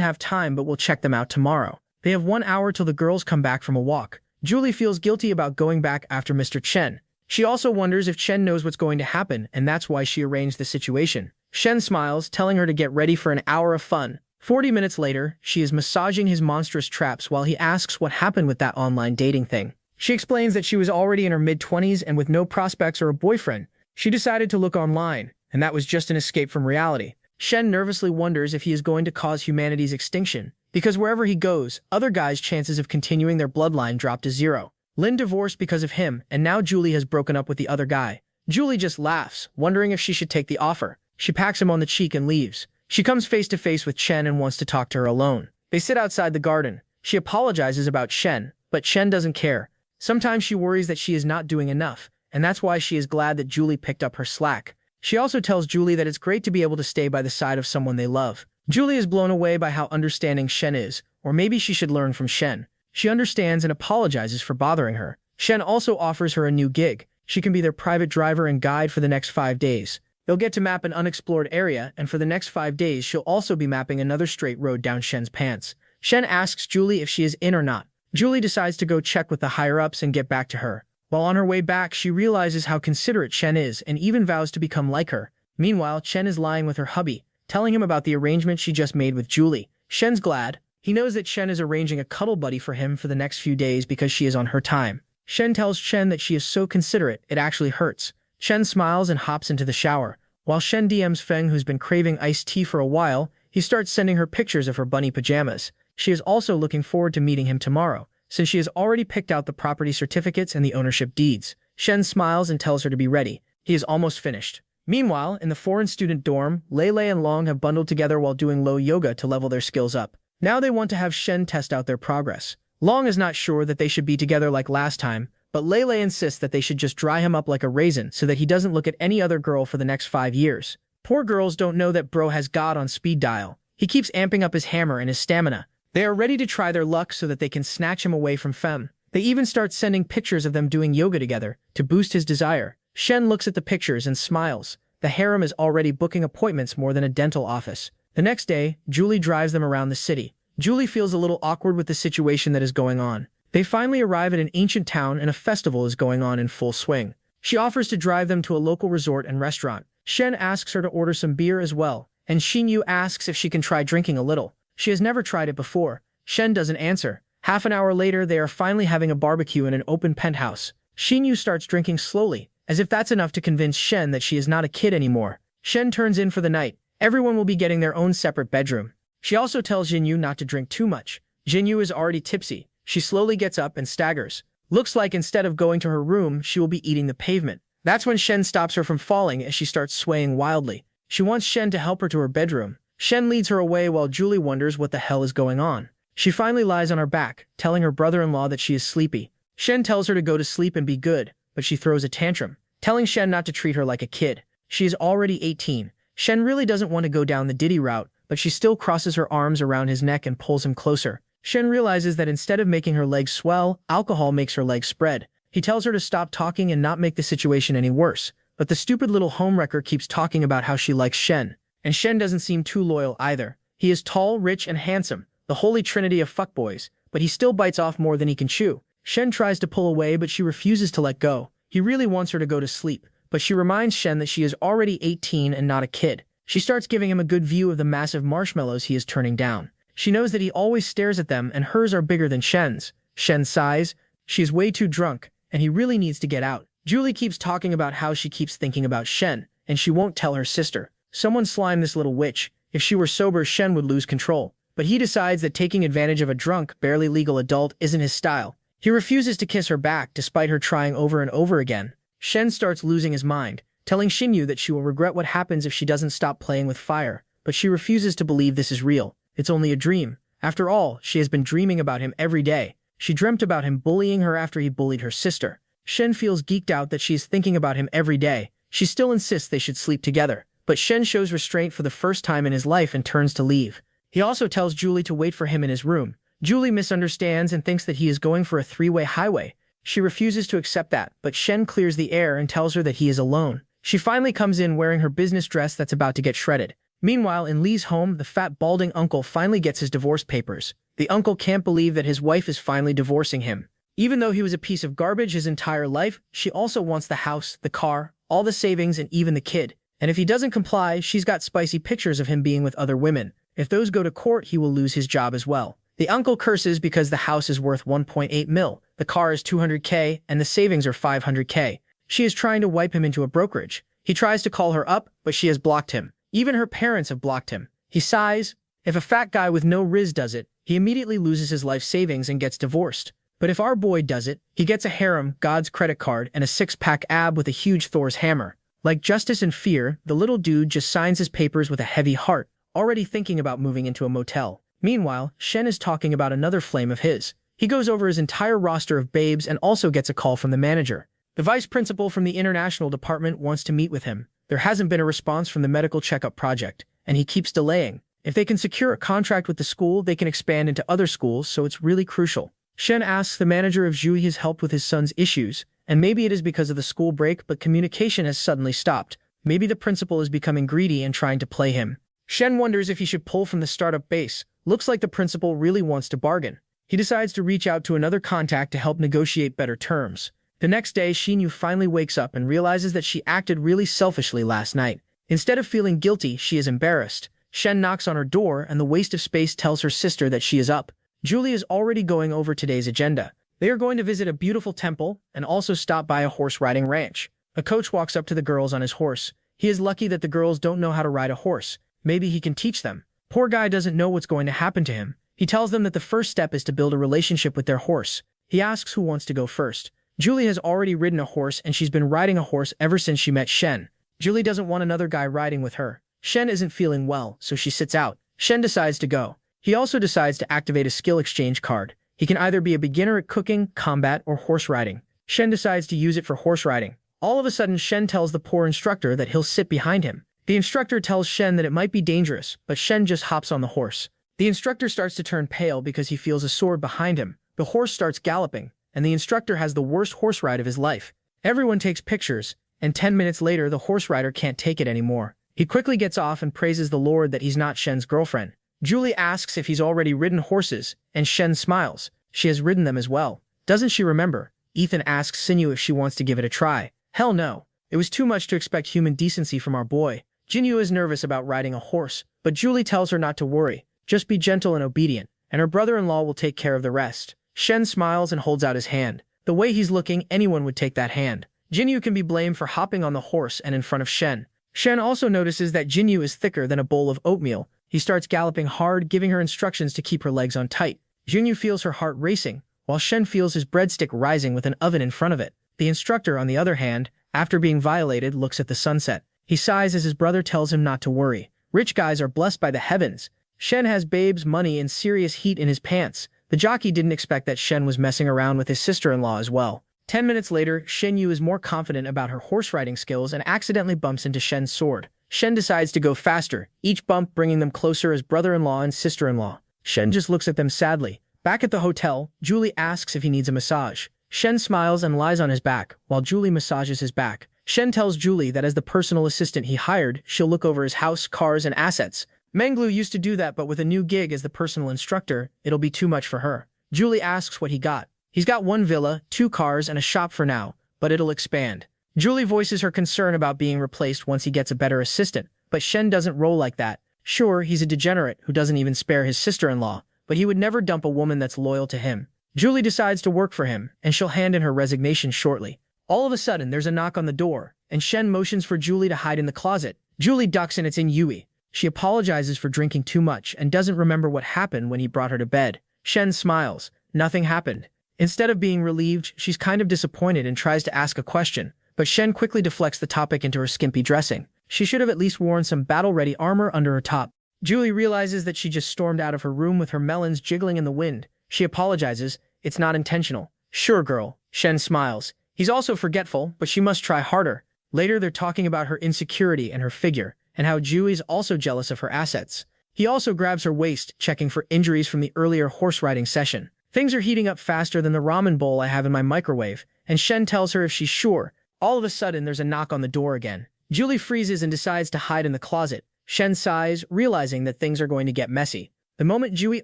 have time but will check them out tomorrow. They have 1 hour till the girls come back from a walk. Julie feels guilty about going back after Mr. Chen. She also wonders if Chen knows what's going to happen, and that's why she arranged the situation. Shen smiles, telling her to get ready for an hour of fun. 40 minutes later, she is massaging his monstrous traps while he asks what happened with that online dating thing. She explains that she was already in her mid-20s and with no prospects or a boyfriend. She decided to look online, and that was just an escape from reality. Shen nervously wonders if he is going to cause humanity's extinction, because wherever he goes, other guys' chances of continuing their bloodline drop to zero. Lin divorced because of him, and now Julie has broken up with the other guy. Julie just laughs, wondering if she should take the offer. She pats him on the cheek and leaves. She comes face to face with Chen and wants to talk to her alone. They sit outside the garden. She apologizes about Shen, but Shen doesn't care. Sometimes she worries that she is not doing enough, and that's why she is glad that Julie picked up her slack. She also tells Julie that it's great to be able to stay by the side of someone they love. Julie is blown away by how understanding Shen is, or maybe she should learn from Shen. She understands and apologizes for bothering her. Shen also offers her a new gig. She can be their private driver and guide for the next 5 days. They'll get to map an unexplored area, and for the next 5 days she'll also be mapping another straight road down Shen's pants. Shen asks Julie if she is in or not. Julie decides to go check with the higher-ups and get back to her. While on her way back, she realizes how considerate Shen is and even vows to become like her. Meanwhile, Shen is lying with her hubby, telling him about the arrangement she just made with Julie. Shen's glad. He knows that Shen is arranging a cuddle buddy for him for the next few days because she is on her time. Shen tells Shen that she is so considerate, it actually hurts. Shen smiles and hops into the shower. While Shen DMs Feng, who's been craving iced tea for a while, he starts sending her pictures of her bunny pajamas. She is also looking forward to meeting him tomorrow, since she has already picked out the property certificates and the ownership deeds. Shen smiles and tells her to be ready. He is almost finished. Meanwhile, in the foreign student dorm, Lele and Long have bundled together while doing low yoga to level their skills up. Now they want to have Shen test out their progress. Long is not sure that they should be together like last time, but Lele insists that they should just dry him up like a raisin so that he doesn't look at any other girl for the next 5 years. Poor girls don't know that bro has God on speed dial. He keeps amping up his hammer and his stamina. They are ready to try their luck so that they can snatch him away from Fem. They even start sending pictures of them doing yoga together to boost his desire. Shen looks at the pictures and smiles. The harem is already booking appointments more than a dental office. The next day, Julie drives them around the city. Julie feels a little awkward with the situation that is going on. They finally arrive at an ancient town and a festival is going on in full swing. She offers to drive them to a local resort and restaurant. Shen asks her to order some beer as well, and Xinyu asks if she can try drinking a little. She has never tried it before. Shen doesn't answer. Half an hour later, they are finally having a barbecue in an open penthouse. Xinyu starts drinking slowly, as if that's enough to convince Shen that she is not a kid anymore. Shen turns in for the night. Everyone will be getting their own separate bedroom. She also tells Xinyu not to drink too much. Xinyu is already tipsy. She slowly gets up and staggers. Looks like instead of going to her room, she will be eating the pavement. That's when Shen stops her from falling as she starts swaying wildly. She wants Shen to help her to her bedroom. Shen leads her away while Julie wonders what the hell is going on. She finally lies on her back, telling her brother-in-law that she is sleepy. Shen tells her to go to sleep and be good, but she throws a tantrum, telling Shen not to treat her like a kid. She is already 18. Shen really doesn't want to go down the Diddy route, but she still crosses her arms around his neck and pulls him closer. Shen realizes that instead of making her legs swell, alcohol makes her legs spread. He tells her to stop talking and not make the situation any worse, but the stupid little homewrecker keeps talking about how she likes Shen. And Shen doesn't seem too loyal either. He is tall, rich, and handsome, the holy trinity of fuckboys, but he still bites off more than he can chew. Shen tries to pull away, but she refuses to let go. He really wants her to go to sleep, but she reminds Shen that she is already 18 and not a kid. She starts giving him a good view of the massive marshmallows he is turning down. She knows that he always stares at them and hers are bigger than Shen's. Shen sighs. She is way too drunk, and he really needs to get out. Julie keeps talking about how she keeps thinking about Shen, and she won't tell her sister. Someone slime this little witch. If she were sober, Shen would lose control. But he decides that taking advantage of a drunk, barely legal adult isn't his style. He refuses to kiss her back despite her trying over and over again. Shen starts losing his mind, telling Xinyu that she will regret what happens if she doesn't stop playing with fire. But she refuses to believe this is real. It's only a dream. After all, she has been dreaming about him every day. She dreamt about him bullying her after he bullied her sister. Shen feels geeked out that she is thinking about him every day. She still insists they should sleep together. But Shen shows restraint for the first time in his life and turns to leave. He also tells Julie to wait for him in his room. Julie misunderstands and thinks that he is going for a three-way highway. She refuses to accept that, but Shen clears the air and tells her that he is alone. She finally comes in wearing her business dress that's about to get shredded. Meanwhile, in Lee's home, the fat balding uncle finally gets his divorce papers. The uncle can't believe that his wife is finally divorcing him. Even though he was a piece of garbage his entire life, she also wants the house, the car, all the savings, and even the kid. And if he doesn't comply, she's got spicy pictures of him being with other women. If those go to court, he will lose his job as well. The uncle curses because the house is worth 1.8 mil, the car is 200K, and the savings are 500K. She is trying to wipe him into a brokerage. He tries to call her up, but she has blocked him. Even her parents have blocked him. He sighs. If a fat guy with no riz does it, he immediately loses his life savings and gets divorced. But if our boy does it, he gets a harem, God's credit card, and a six-pack ab with a huge Thor's hammer. Like Justice and Fear, the little dude just signs his papers with a heavy heart, already thinking about moving into a motel. Meanwhile, Shen is talking about another flame of his. He goes over his entire roster of babes and also gets a call from the manager. The vice principal from the international department wants to meet with him. There hasn't been a response from the medical checkup project, and he keeps delaying. If they can secure a contract with the school, they can expand into other schools, so it's really crucial. Shen asks the manager if Zhu has helped with his son's issues, and maybe it is because of the school break, but communication has suddenly stopped. Maybe the principal is becoming greedy and trying to play him. Shen wonders if he should pull from the startup base. Looks like the principal really wants to bargain. He decides to reach out to another contact to help negotiate better terms. The next day, Xinyu finally wakes up and realizes that she acted really selfishly last night. Instead of feeling guilty, she is embarrassed. Shen knocks on her door and the waste of space tells her sister that she is up. Julie is already going over today's agenda. They are going to visit a beautiful temple and also stop by a horse-riding ranch. A coach walks up to the girls on his horse. He is lucky that the girls don't know how to ride a horse. Maybe he can teach them. Poor guy doesn't know what's going to happen to him. He tells them that the first step is to build a relationship with their horse. He asks who wants to go first. Julie has already ridden a horse and she's been riding a horse ever since she met Shen. Julie doesn't want another guy riding with her. Shen isn't feeling well, so she sits out. Shen decides to go. He also decides to activate a skill exchange card. He can either be a beginner at cooking, combat, or horse riding. Shen decides to use it for horse riding. All of a sudden, Shen tells the poor instructor that he'll sit behind him. The instructor tells Shen that it might be dangerous, but Shen just hops on the horse. The instructor starts to turn pale because he feels a sword behind him. The horse starts galloping, and the instructor has the worst horse ride of his life. Everyone takes pictures, and 10 minutes later, the horse rider can't take it anymore. He quickly gets off and praises the Lord that he's not Shen's girlfriend. Julie asks if he's already ridden horses, and Shen smiles. She has ridden them as well. Doesn't she remember? Ethan asks Xinyu if she wants to give it a try. Hell no. It was too much to expect human decency from our boy. Xinyu is nervous about riding a horse, but Julie tells her not to worry. Just be gentle and obedient, and her brother-in-law will take care of the rest. Shen smiles and holds out his hand. The way he's looking, anyone would take that hand. Xinyu can be blamed for hopping on the horse and in front of Shen. Shen also notices that Xinyu is thicker than a bowl of oatmeal. He starts galloping hard, giving her instructions to keep her legs on tight. Xinyu feels her heart racing, while Shen feels his breadstick rising with an oven in front of it. The instructor, on the other hand, after being violated, looks at the sunset. He sighs as his brother tells him not to worry. Rich guys are blessed by the heavens. Shen has babes, money, and serious heat in his pants. The jockey didn't expect that Shen was messing around with his sister-in-law as well. 10 minutes later, Xinyu is more confident about her horse riding skills and accidentally bumps into Shen's sword. Shen decides to go faster, each bump bringing them closer as brother-in-law and sister-in-law. Shen just looks at them sadly. Back at the hotel, Julie asks if he needs a massage. Shen smiles and lies on his back, while Julie massages his back. Shen tells Julie that as the personal assistant he hired, she'll look over his house, cars, and assets. Menglu used to do that, but with a new gig as the personal instructor, it'll be too much for her. Julie asks what he got. He's got 1 villa, 2 cars, and a shop for now, but it'll expand. Julie voices her concern about being replaced once he gets a better assistant, but Shen doesn't roll like that. Sure, he's a degenerate who doesn't even spare his sister-in-law, but he would never dump a woman that's loyal to him. Julie decides to work for him, and she'll hand in her resignation shortly. All of a sudden, there's a knock on the door, and Shen motions for Julie to hide in the closet. Julie ducks and it's in Yui. She apologizes for drinking too much and doesn't remember what happened when he brought her to bed. Shen smiles. Nothing happened. Instead of being relieved, she's kind of disappointed and tries to ask a question, but Shen quickly deflects the topic into her skimpy dressing. She should have at least worn some battle-ready armor under her top. Julie realizes that she just stormed out of her room with her melons jiggling in the wind. She apologizes. It's not intentional. Sure, girl. Shen smiles. He's also forgetful, but she must try harder. Later, they're talking about her insecurity and her figure, and how Julie's also jealous of her assets. He also grabs her waist, checking for injuries from the earlier horse riding session. Things are heating up faster than the ramen bowl I have in my microwave, and Shen tells her if she's sure. All of a sudden, there's a knock on the door again. Julie freezes and decides to hide in the closet. Shen sighs, realizing that things are going to get messy. The moment Julie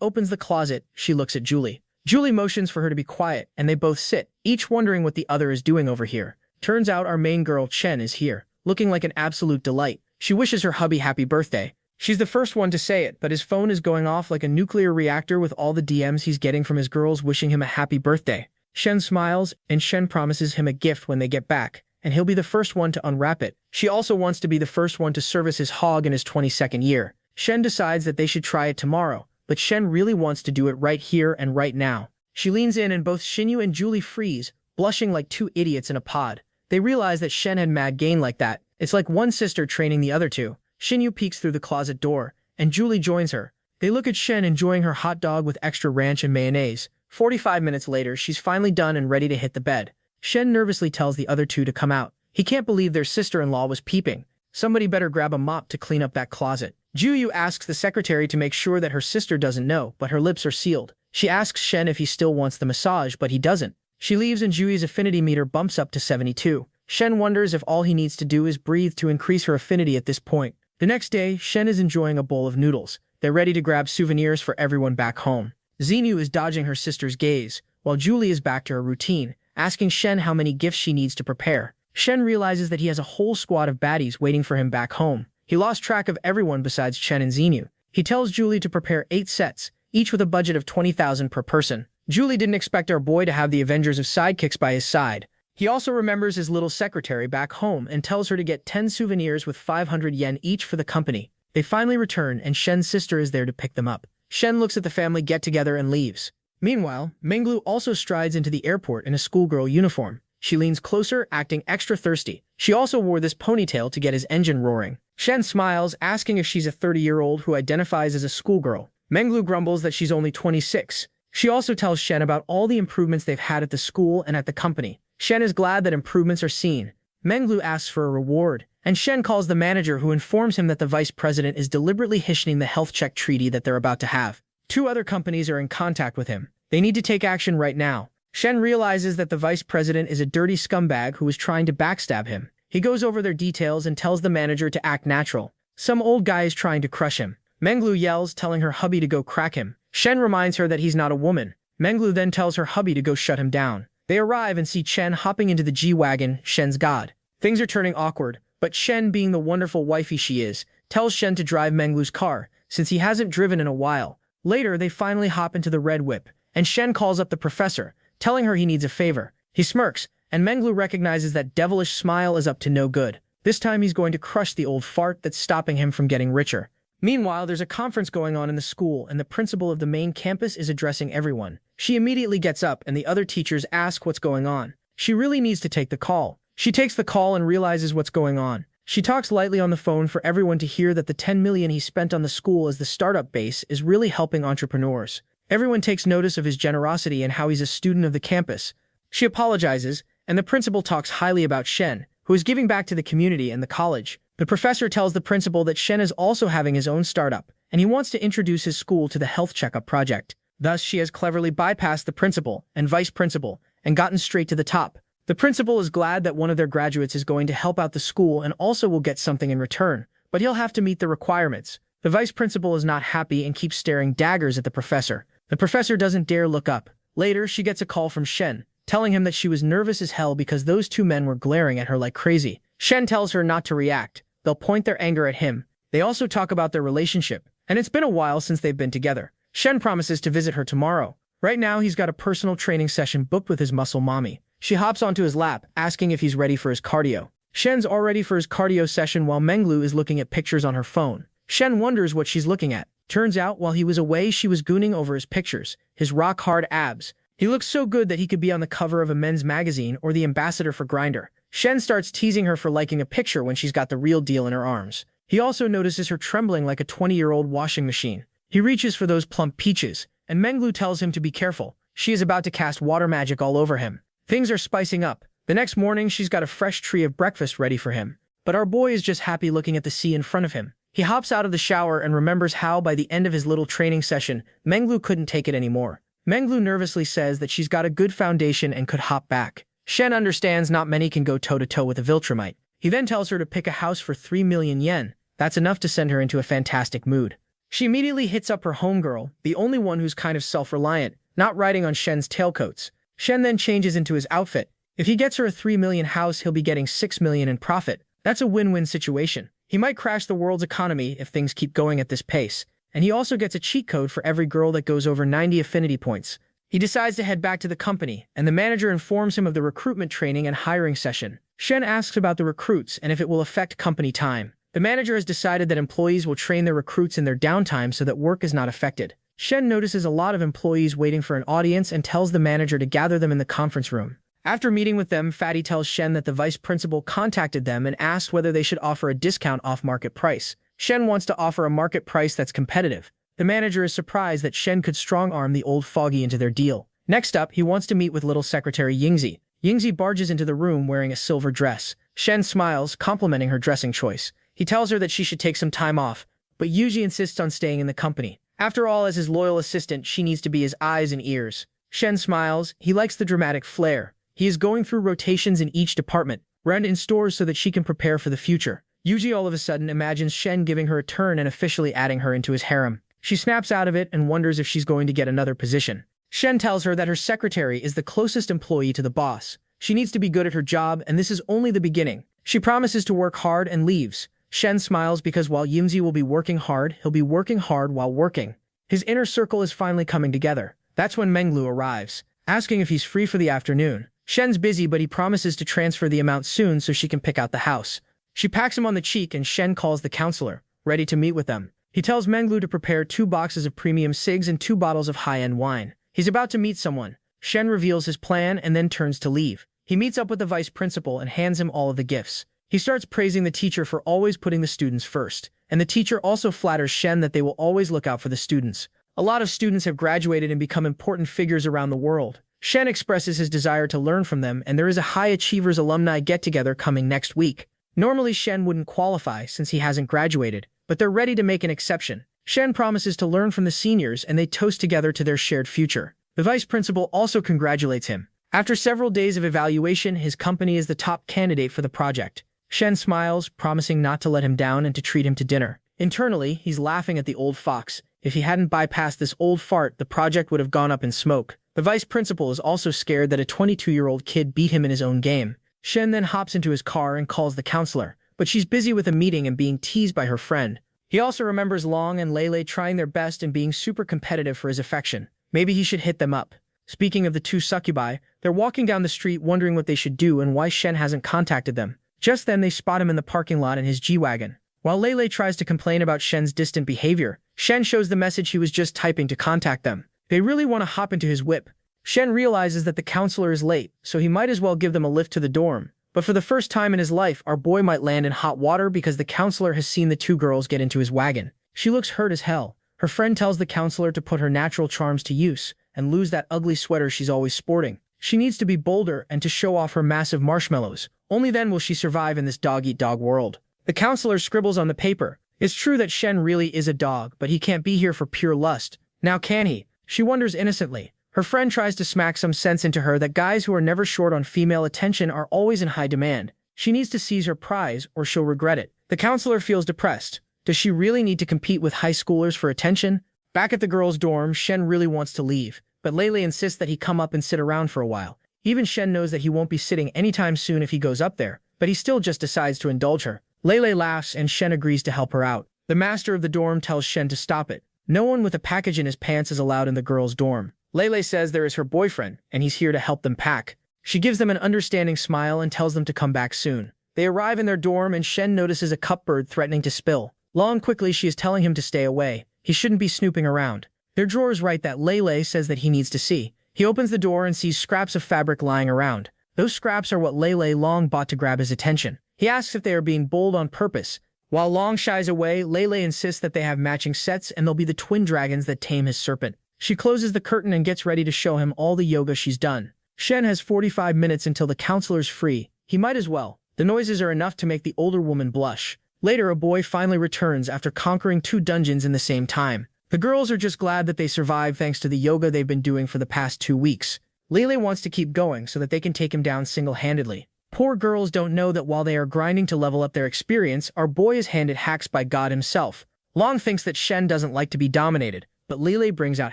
opens the closet, she looks at Julie. Julie motions for her to be quiet, and they both sit, each wondering what the other is doing over here. Turns out our main girl, Chen, is here, looking like an absolute delight. She wishes her hubby happy birthday. She's the first one to say it, but his phone is going off like a nuclear reactor with all the DMs he's getting from his girls wishing him a happy birthday. Shen smiles, and Shen promises him a gift when they get back, and he'll be the first one to unwrap it. She also wants to be the first one to service his hog in his 22nd year. Shen decides that they should try it tomorrow, but Shen really wants to do it right here and right now. She leans in and both Xinyu and Julie freeze, blushing like 2 idiots in a pod. They realize that Shen had mad gain like that. It's like one sister training the other two. Xinyu peeks through the closet door, and Julie joins her. They look at Shen enjoying her hot dog with extra ranch and mayonnaise. 45 minutes later, she's finally done and ready to hit the bed. Shen nervously tells the other two to come out. He can't believe their sister-in-law was peeping. Somebody better grab a mop to clean up that closet. Juyu asks the secretary to make sure that her sister doesn't know, but her lips are sealed. She asks Shen if he still wants the massage, but he doesn't. She leaves and Juyu's affinity meter bumps up to 72. Shen wonders if all he needs to do is breathe to increase her affinity at this point. The next day, Shen is enjoying a bowl of noodles. They're ready to grab souvenirs for everyone back home. Xinyu is dodging her sister's gaze, while Julie is back to her routine, asking Shen how many gifts she needs to prepare. Shen realizes that he has a whole squad of baddies waiting for him back home. He lost track of everyone besides Chen and Xinyu. He tells Julie to prepare 8 sets, each with a budget of 20,000 per person. Julie didn't expect our boy to have the Avengers of sidekicks by his side. He also remembers his little secretary back home and tells her to get 10 souvenirs with 500 yen each for the company. They finally return and Shen's sister is there to pick them up. Shen looks at the family get-together and leaves. Meanwhile, Menglu also strides into the airport in a schoolgirl uniform. She leans closer, acting extra thirsty. She also wore this ponytail to get his engine roaring. Shen smiles, asking if she's a 30-year-old who identifies as a schoolgirl. Menglu grumbles that she's only 26. She also tells Shen about all the improvements they've had at the school and at the company. Shen is glad that improvements are seen. Menglu asks for a reward, and Shen calls the manager who informs him that the vice president is deliberately hishing the health check treaty that they're about to have. 2 other companies are in contact with him. They need to take action right now. Shen realizes that the vice president is a dirty scumbag who is trying to backstab him. He goes over their details and tells the manager to act natural. Some old guy is trying to crush him. Menglu yells, telling her hubby to go crack him. Shen reminds her that he's not a woman. Menglu then tells her hubby to go shut him down. They arrive and see Chen hopping into the G-Wagon, Shen's god. Things are turning awkward, but Shen, being the wonderful wifey she is, tells Shen to drive Menglu's car, since he hasn't driven in a while. Later, they finally hop into the red whip, and Shen calls up the professor, telling her he needs a favor. He smirks, and Menglu recognizes that devilish smile is up to no good. This time he's going to crush the old fart that's stopping him from getting richer. Meanwhile, there's a conference going on in the school, and the principal of the main campus is addressing everyone. She immediately gets up, and the other teachers ask what's going on. She really needs to take the call. She takes the call and realizes what's going on. She talks lightly on the phone for everyone to hear that the 10 million he spent on the school as the startup base is really helping entrepreneurs. Everyone takes notice of his generosity and how he's a student of the campus. She apologizes, and the principal talks highly about Shen, who is giving back to the community and the college. The professor tells the principal that Shen is also having his own startup, and he wants to introduce his school to the health checkup project. Thus, she has cleverly bypassed the principal and vice principal and gotten straight to the top. The principal is glad that one of their graduates is going to help out the school and also will get something in return, but he'll have to meet the requirements. The vice principal is not happy and keeps staring daggers at the professor. The professor doesn't dare look up. Later, she gets a call from Shen, telling him that she was nervous as hell because those two men were glaring at her like crazy. Shen tells her not to react. They'll point their anger at him. They also talk about their relationship, and it's been a while since they've been together. Shen promises to visit her tomorrow. Right now, he's got a personal training session booked with his muscle mommy. She hops onto his lap, asking if he's ready for his cardio. Shen's all ready for his cardio session while Menglu is looking at pictures on her phone. Shen wonders what she's looking at. Turns out, while he was away, she was gooning over his pictures, his rock-hard abs. He looks so good that he could be on the cover of a men's magazine or the ambassador for Grindr. Shen starts teasing her for liking a picture when she's got the real deal in her arms. He also notices her trembling like a 20-year-old washing machine. He reaches for those plump peaches, and Menglu tells him to be careful. She is about to cast water magic all over him. Things are spicing up. The next morning, she's got a fresh tree of breakfast ready for him. But our boy is just happy looking at the sea in front of him. He hops out of the shower and remembers how, by the end of his little training session, Menglu couldn't take it anymore. Menglu nervously says that she's got a good foundation and could hop back. Shen understands not many can go toe-to-toe with a Viltrumite. He then tells her to pick a house for 3 million yen. That's enough to send her into a fantastic mood. She immediately hits up her homegirl, the only one who's kind of self-reliant, not riding on Shen's tailcoats. Shen then changes into his outfit. If he gets her a 3 million house, he'll be getting 6 million in profit. That's a win-win situation. He might crash the world's economy if things keep going at this pace. And he also gets a cheat code for every girl that goes over 90 affinity points. He decides to head back to the company, and the manager informs him of the recruitment training and hiring session. Shen asks about the recruits and if it will affect company time. The manager has decided that employees will train their recruits in their downtime so that work is not affected. Shen notices a lot of employees waiting for an audience and tells the manager to gather them in the conference room. After meeting with them, Fatty tells Shen that the vice principal contacted them and asked whether they should offer a discount off market price. Shen wants to offer a market price that's competitive. The manager is surprised that Shen could strong-arm the old fogey into their deal. Next up, he wants to meet with little secretary Yingzi. Yingzi barges into the room wearing a silver dress. Shen smiles, complimenting her dressing choice. He tells her that she should take some time off, but Yuji insists on staying in the company. After all, as his loyal assistant, she needs to be his eyes and ears. Shen smiles. He likes the dramatic flair. He is going through rotations in each department, run in stores so that she can prepare for the future. Yuji all of a sudden imagines Shen giving her a turn and officially adding her into his harem. She snaps out of it and wonders if she's going to get another position. Shen tells her that her secretary is the closest employee to the boss. She needs to be good at her job, and this is only the beginning. She promises to work hard and leaves. Shen smiles because while Yimzi will be working hard, he'll be working hard while working. His inner circle is finally coming together. That's when Menglu arrives, asking if he's free for the afternoon. Shen's busy, but he promises to transfer the amount soon so she can pick out the house. She pats him on the cheek and Shen calls the counselor, ready to meet with them. He tells Menglu to prepare 2 boxes of premium cigs and 2 bottles of high-end wine. He's about to meet someone. Shen reveals his plan and then turns to leave. He meets up with the vice principal and hands him all of the gifts. He starts praising the teacher for always putting the students first, and the teacher also flatters Shen that they will always look out for the students. A lot of students have graduated and become important figures around the world. Shen expresses his desire to learn from them, and there is a High Achievers alumni get-together coming next week. Normally, Shen wouldn't qualify since he hasn't graduated, but they're ready to make an exception. Shen promises to learn from the seniors, and they toast together to their shared future. The vice principal also congratulates him. After several days of evaluation, his company is the top candidate for the project. Shen smiles, promising not to let him down and to treat him to dinner. Internally, he's laughing at the old fox. If he hadn't bypassed this old fart, the project would have gone up in smoke. The vice principal is also scared that a 22-year-old kid beat him in his own game. Shen then hops into his car and calls the counselor, but she's busy with a meeting and being teased by her friend. He also remembers Long and Lele trying their best and being super competitive for his affection. Maybe he should hit them up. Speaking of the 2 succubi, they're walking down the street wondering what they should do and why Shen hasn't contacted them. Just then they spot him in the parking lot in his G-Wagon. While Lele tries to complain about Shen's distant behavior, Shen shows the message he was just typing to contact them. They really want to hop into his whip. Shen realizes that the counselor is late, so he might as well give them a lift to the dorm. But for the first time in his life, our boy might land in hot water because the counselor has seen the 2 girls get into his wagon. She looks hurt as hell. Her friend tells the counselor to put her natural charms to use and lose that ugly sweater she's always sporting. She needs to be bolder and to show off her massive marshmallows. Only then will she survive in this dog-eat-dog world. The counselor scribbles on the paper. It's true that Shen really is a dog, but he can't be here for pure lust. Now can he? She wonders innocently. Her friend tries to smack some sense into her that guys who are never short on female attention are always in high demand. She needs to seize her prize or she'll regret it. The counselor feels depressed. Does she really need to compete with high schoolers for attention? Back at the girls' dorm, Shen really wants to leave, but Lele insists that he come up and sit around for a while. Even Shen knows that he won't be sitting anytime soon if he goes up there, but he still just decides to indulge her. Lele laughs and Shen agrees to help her out. The master of the dorm tells Shen to stop it. No one with a package in his pants is allowed in the girls' dorm. Lele says there is her boyfriend, and he's here to help them pack. She gives them an understanding smile and tells them to come back soon. They arrive in their dorm and Shen notices a cupboard threatening to spill. Long quickly she is telling him to stay away. He shouldn't be snooping around. Their drawers write that Lele says that he needs to see. He opens the door and sees scraps of fabric lying around. Those scraps are what Lele Long bought to grab his attention. He asks if they are being bold on purpose. While Long shies away, Lele insists that they have matching sets and they'll be the twin dragons that tame his serpent. She closes the curtain and gets ready to show him all the yoga she's done. Shen has 45 minutes until the counselor's free. He might as well. The noises are enough to make the older woman blush. Later, a boy finally returns after conquering 2 dungeons in the same time. The girls are just glad that they survived thanks to the yoga they've been doing for the past 2 weeks. Lele wants to keep going so that they can take him down single-handedly. Poor girls don't know that while they are grinding to level up their experience, our boy is handed hacks by God himself. Long thinks that Shen doesn't like to be dominated, but Lele brings out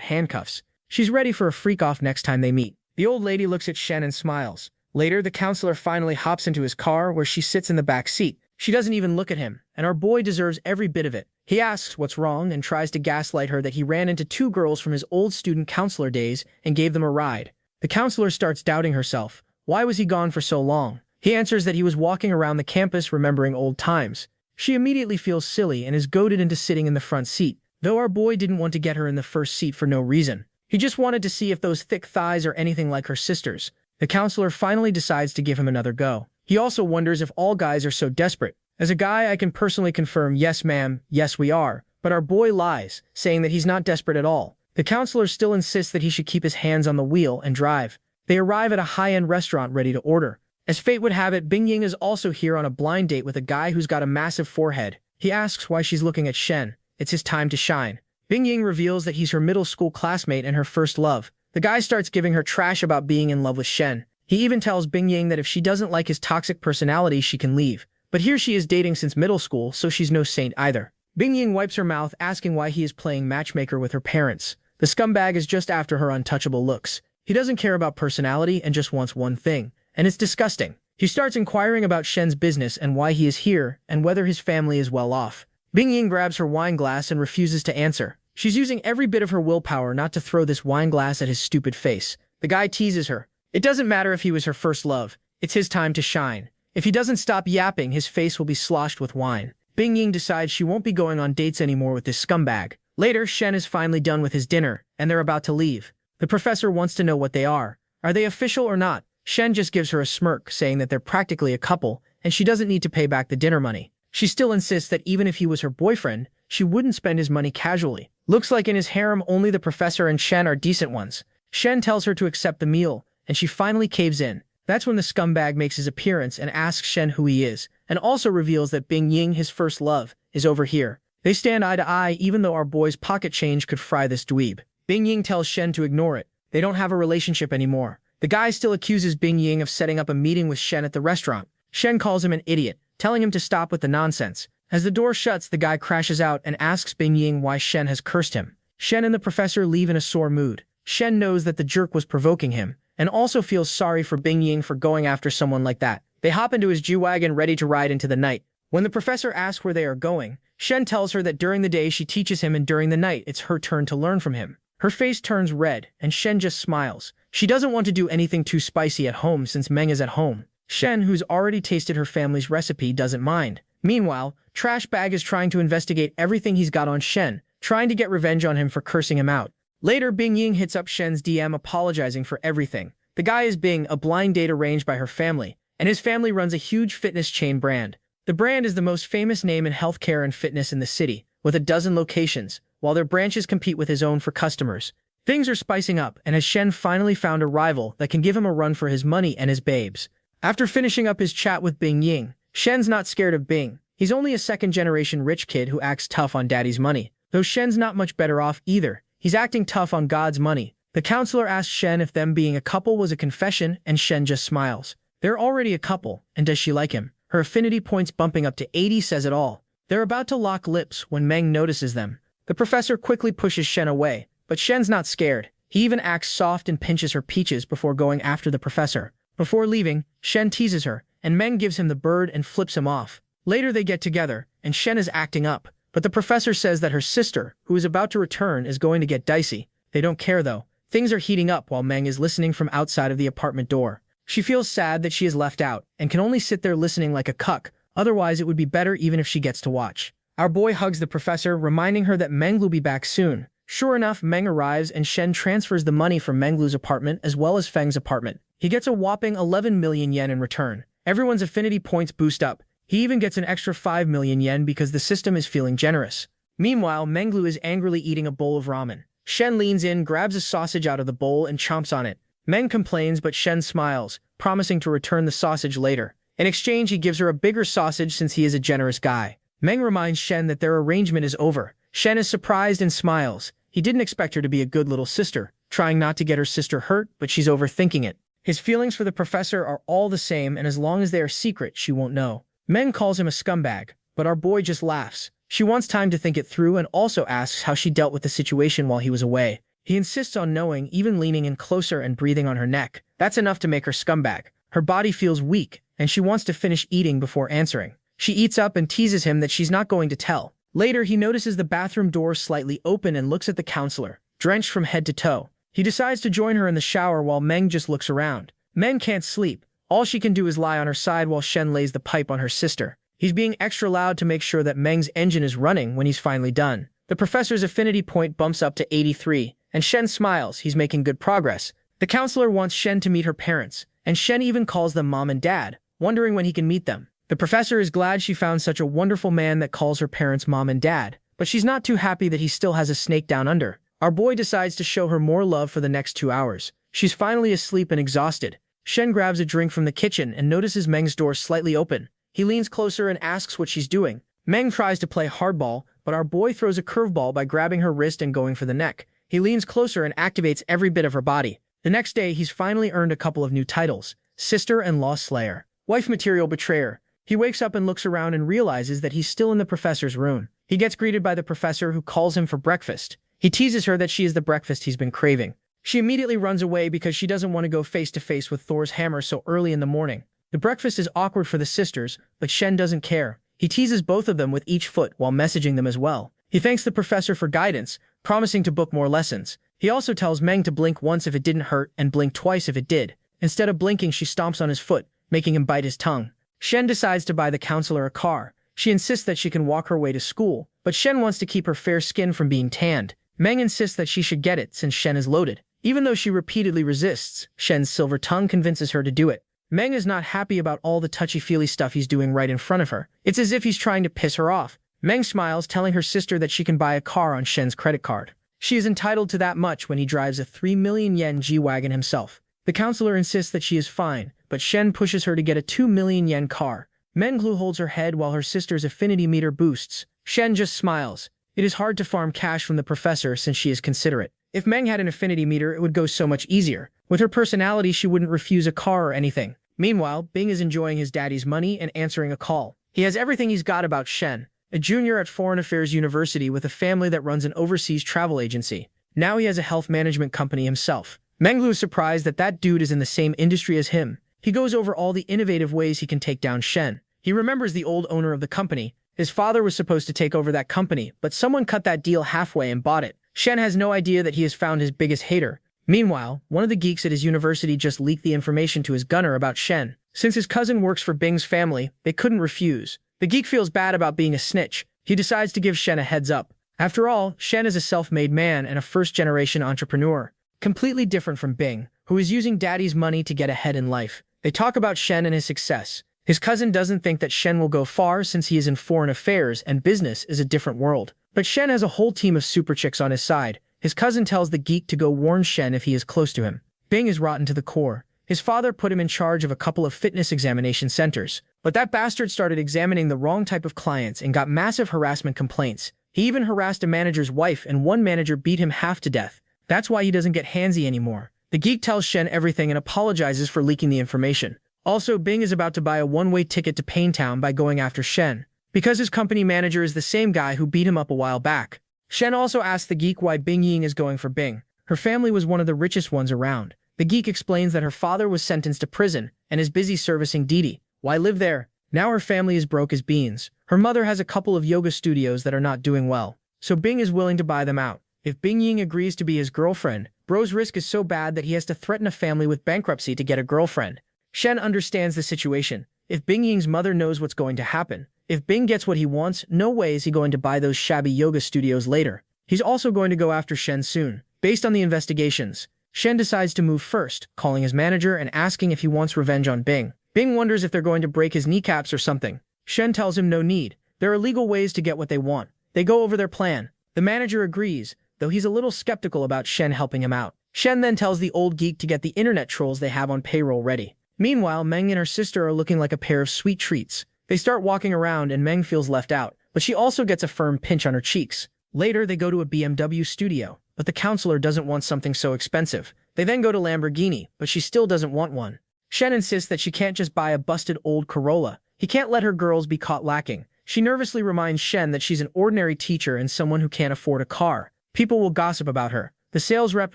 handcuffs. She's ready for a freak-off next time they meet. The old lady looks at Shen and smiles. Later, the counselor finally hops into his car where she sits in the back seat. She doesn't even look at him, and our boy deserves every bit of it. He asks what's wrong and tries to gaslight her that he ran into 2 girls from his old student counselor days and gave them a ride. The counselor starts doubting herself. Why was he gone for so long? He answers that he was walking around the campus remembering old times. She immediately feels silly and is goaded into sitting in the front seat, though our boy didn't want to get her in the first seat for no reason. He just wanted to see if those thick thighs are anything like her sister's. The counselor finally decides to give him another go. He also wonders if all guys are so desperate. As a guy, I can personally confirm, yes ma'am, yes we are. But our boy lies, saying that he's not desperate at all. The counselor still insists that he should keep his hands on the wheel and drive. They arrive at a high-end restaurant ready to order. As fate would have it, Bingying is also here on a blind date with a guy who's got a massive forehead. He asks why she's looking at Shen. It's his time to shine. Bingying reveals that he's her middle school classmate and her first love. The guy starts giving her trash about being in love with Shen. He even tells Bingying that if she doesn't like his toxic personality, she can leave. But here she is dating since middle school, so she's no saint either. Bingying wipes her mouth, asking why he is playing matchmaker with her parents. The scumbag is just after her untouchable looks. He doesn't care about personality and just wants one thing, and it's disgusting. He starts inquiring about Shen's business and why he is here, and whether his family is well off. Bingying grabs her wine glass and refuses to answer. She's using every bit of her willpower not to throw this wine glass at his stupid face. The guy teases her. It doesn't matter if he was her first love. It's his time to shine. If he doesn't stop yapping, his face will be sloshed with wine. Bingying decides she won't be going on dates anymore with this scumbag. Later, Shen is finally done with his dinner, and they're about to leave. The professor wants to know what they are. Are they official or not? Shen just gives her a smirk, saying that they're practically a couple, and she doesn't need to pay back the dinner money. She still insists that even if he was her boyfriend, she wouldn't spend his money casually. Looks like in his harem only the professor and Shen are decent ones. Shen tells her to accept the meal, and she finally caves in. That's when the scumbag makes his appearance and asks Shen who he is, and also reveals that Bingying, his first love, is over here. They stand eye to eye even though our boy's pocket change could fry this dweeb. Bingying tells Shen to ignore it. They don't have a relationship anymore. The guy still accuses Bingying of setting up a meeting with Shen at the restaurant. Shen calls him an idiot, telling him to stop with the nonsense. As the door shuts, the guy crashes out and asks Bingying why Shen has cursed him. Shen and the professor leave in a sore mood. Shen knows that the jerk was provoking him, and also feels sorry for Bingying for going after someone like that. They hop into his G-Wagon ready to ride into the night. When the professor asks where they are going, Shen tells her that during the day she teaches him and during the night it's her turn to learn from him. Her face turns red, and Shen just smiles. She doesn't want to do anything too spicy at home since Manga's at home. Shen, who's already tasted her family's recipe, doesn't mind. Meanwhile, Trash Bag is trying to investigate everything he's got on Shen, trying to get revenge on him for cursing him out. Later, Bingying hits up Shen's DM apologizing for everything. The guy is Bing, a blind date arranged by her family, and his family runs a huge fitness chain brand. The brand is the most famous name in healthcare and fitness in the city, with a dozen locations, while their branches compete with his own for customers. Things are spicing up, and as Shen finally found a rival that can give him a run for his money and his babes. After finishing up his chat with Bingying, Shen's not scared of Bing. He's only a second-generation rich kid who acts tough on daddy's money. Though Shen's not much better off either. He's acting tough on God's money. The counselor asks Shen if them being a couple was a confession, and Shen just smiles. They're already a couple, and does she like him? Her affinity points bumping up to 80 says it all. They're about to lock lips when Meng notices them. The professor quickly pushes Shen away, but Shen's not scared. He even acts soft and pinches her peaches before going after the professor. Before leaving, Shen teases her, and Meng gives him the bird and flips him off. Later they get together, and Shen is acting up, but the professor says that her sister, who is about to return, is going to get dicey. They don't care though. Things are heating up while Meng is listening from outside of the apartment door. She feels sad that she is left out, and can only sit there listening like a cuck, otherwise it would be better even if she gets to watch. Our boy hugs the professor, reminding her that Meng will be back soon. Sure enough, Meng arrives and Shen transfers the money from Menglu's apartment as well as Feng's apartment. He gets a whopping 11 million yen in return. Everyone's affinity points boost up. He even gets an extra 5 million yen because the system is feeling generous. Meanwhile, Menglu is angrily eating a bowl of ramen. Shen leans in, grabs a sausage out of the bowl, and chomps on it. Meng complains, but Shen smiles, promising to return the sausage later. In exchange, he gives her a bigger sausage since he is a generous guy. Meng reminds Shen that their arrangement is over. Shen is surprised and smiles. He didn't expect her to be a good little sister, trying not to get her sister hurt, but she's overthinking it. His feelings for the professor are all the same, and as long as they are secret, she won't know. Meng calls him a scumbag, but our boy just laughs. She wants time to think it through and also asks how she dealt with the situation while he was away. He insists on knowing, even leaning in closer and breathing on her neck. That's enough to make her scumbag. Her body feels weak, and she wants to finish eating before answering. She eats up and teases him that she's not going to tell. Later, he notices the bathroom door slightly open and looks at the counselor, drenched from head to toe. He decides to join her in the shower while Meng just looks around. Meng can't sleep. All she can do is lie on her side while Shen lays the pipe on her sister. He's being extra loud to make sure that Meng's engine is running when he's finally done. The professor's affinity point bumps up to 83, and Shen smiles. He's making good progress. The counselor wants Shen to meet her parents, and Shen even calls them mom and dad, wondering when he can meet them. The professor is glad she found such a wonderful man that calls her parents mom and dad, but she's not too happy that he still has a snake down under. Our boy decides to show her more love for the next 2 hours. She's finally asleep and exhausted. Shen grabs a drink from the kitchen and notices Meng's door slightly open. He leans closer and asks what she's doing. Meng tries to play hardball, but our boy throws a curveball by grabbing her wrist and going for the neck. He leans closer and activates every bit of her body. The next day, he's finally earned a couple of new titles: Sister-in-Law Slayer, Wife Material Betrayer. He wakes up and looks around and realizes that he's still in the professor's room. He gets greeted by the professor, who calls him for breakfast. He teases her that she is the breakfast he's been craving. She immediately runs away because she doesn't want to go face-to-face with Thor's hammer so early in the morning. The breakfast is awkward for the sisters, but Shen doesn't care. He teases both of them with each foot while messaging them as well. He thanks the professor for guidance, promising to book more lessons. He also tells Meng to blink once if it didn't hurt and blink twice if it did. Instead of blinking, she stomps on his foot, making him bite his tongue. Shen decides to buy the counselor a car. She insists that she can walk her way to school, but Shen wants to keep her fair skin from being tanned. Meng insists that she should get it since Shen is loaded. Even though she repeatedly resists, Shen's silver tongue convinces her to do it. Meng is not happy about all the touchy-feely stuff he's doing right in front of her. It's as if he's trying to piss her off. Meng smiles, telling her sister that she can buy a car on Shen's credit card. She is entitled to that much when he drives a 3 million yen G-Wagon himself. The counselor insists that she is fine, but Shen pushes her to get a 2 million yen car. Menglu holds her head while her sister's affinity meter boosts. Shen just smiles. It is hard to farm cash from the professor since she is considerate. If Meng had an affinity meter, it would go so much easier. With her personality, she wouldn't refuse a car or anything. Meanwhile, Bing is enjoying his daddy's money and answering a call. He has everything he's got about Shen, a junior at Foreign Affairs University with a family that runs an overseas travel agency. Now he has a health management company himself. Menglu is surprised that that dude is in the same industry as him. He goes over all the innovative ways he can take down Shen. He remembers the old owner of the company. His father was supposed to take over that company, but someone cut that deal halfway and bought it. Shen has no idea that he has found his biggest hater. Meanwhile, one of the geeks at his university just leaked the information to his gunner about Shen. Since his cousin works for Bing's family, they couldn't refuse. The geek feels bad about being a snitch. He decides to give Shen a heads up. After all, Shen is a self-made man and a first-generation entrepreneur. Completely different from Bing, who is using daddy's money to get ahead in life. They talk about Shen and his success. His cousin doesn't think that Shen will go far since he is in foreign affairs and business is a different world. But Shen has a whole team of super chicks on his side. His cousin tells the geek to go warn Shen if he is close to him. Bing is rotten to the core. His father put him in charge of a couple of fitness examination centers. But that bastard started examining the wrong type of clients and got massive harassment complaints. He even harassed a manager's wife, and one manager beat him half to death. That's why he doesn't get handsy anymore. The geek tells Shen everything and apologizes for leaking the information. Also, Bing is about to buy a one-way ticket to Paintown by going after Shen, because his company manager is the same guy who beat him up a while back. Shen also asks the geek why Bing Ying is going for Bing. Her family was one of the richest ones around. The geek explains that her father was sentenced to prison and is busy servicing Didi. Why live there? Now her family is broke as beans. Her mother has a couple of yoga studios that are not doing well, so Bing is willing to buy them out. If Bing Ying agrees to be his girlfriend, Bro's risk is so bad that he has to threaten a family with bankruptcy to get a girlfriend. Shen understands the situation. If Bing Ying's mother knows what's going to happen, if Bing gets what he wants, no way is he going to buy those shabby yoga studios later. He's also going to go after Shen soon. Based on the investigations, Shen decides to move first, calling his manager and asking if he wants revenge on Bing. Bing wonders if they're going to break his kneecaps or something. Shen tells him no need. There are legal ways to get what they want. They go over their plan. The manager agrees, though he's a little skeptical about Shen helping him out. Shen then tells the old geek to get the internet trolls they have on payroll ready. Meanwhile, Meng and her sister are looking like a pair of sweet treats. They start walking around and Meng feels left out, but she also gets a firm pinch on her cheeks. Later, they go to a BMW studio, but the counselor doesn't want something so expensive. They then go to Lamborghini, but she still doesn't want one. Shen insists that she can't just buy a busted old Corolla. He can't let her girls be caught lacking. She nervously reminds Shen that she's an ordinary teacher and someone who can't afford a car. People will gossip about her. The sales rep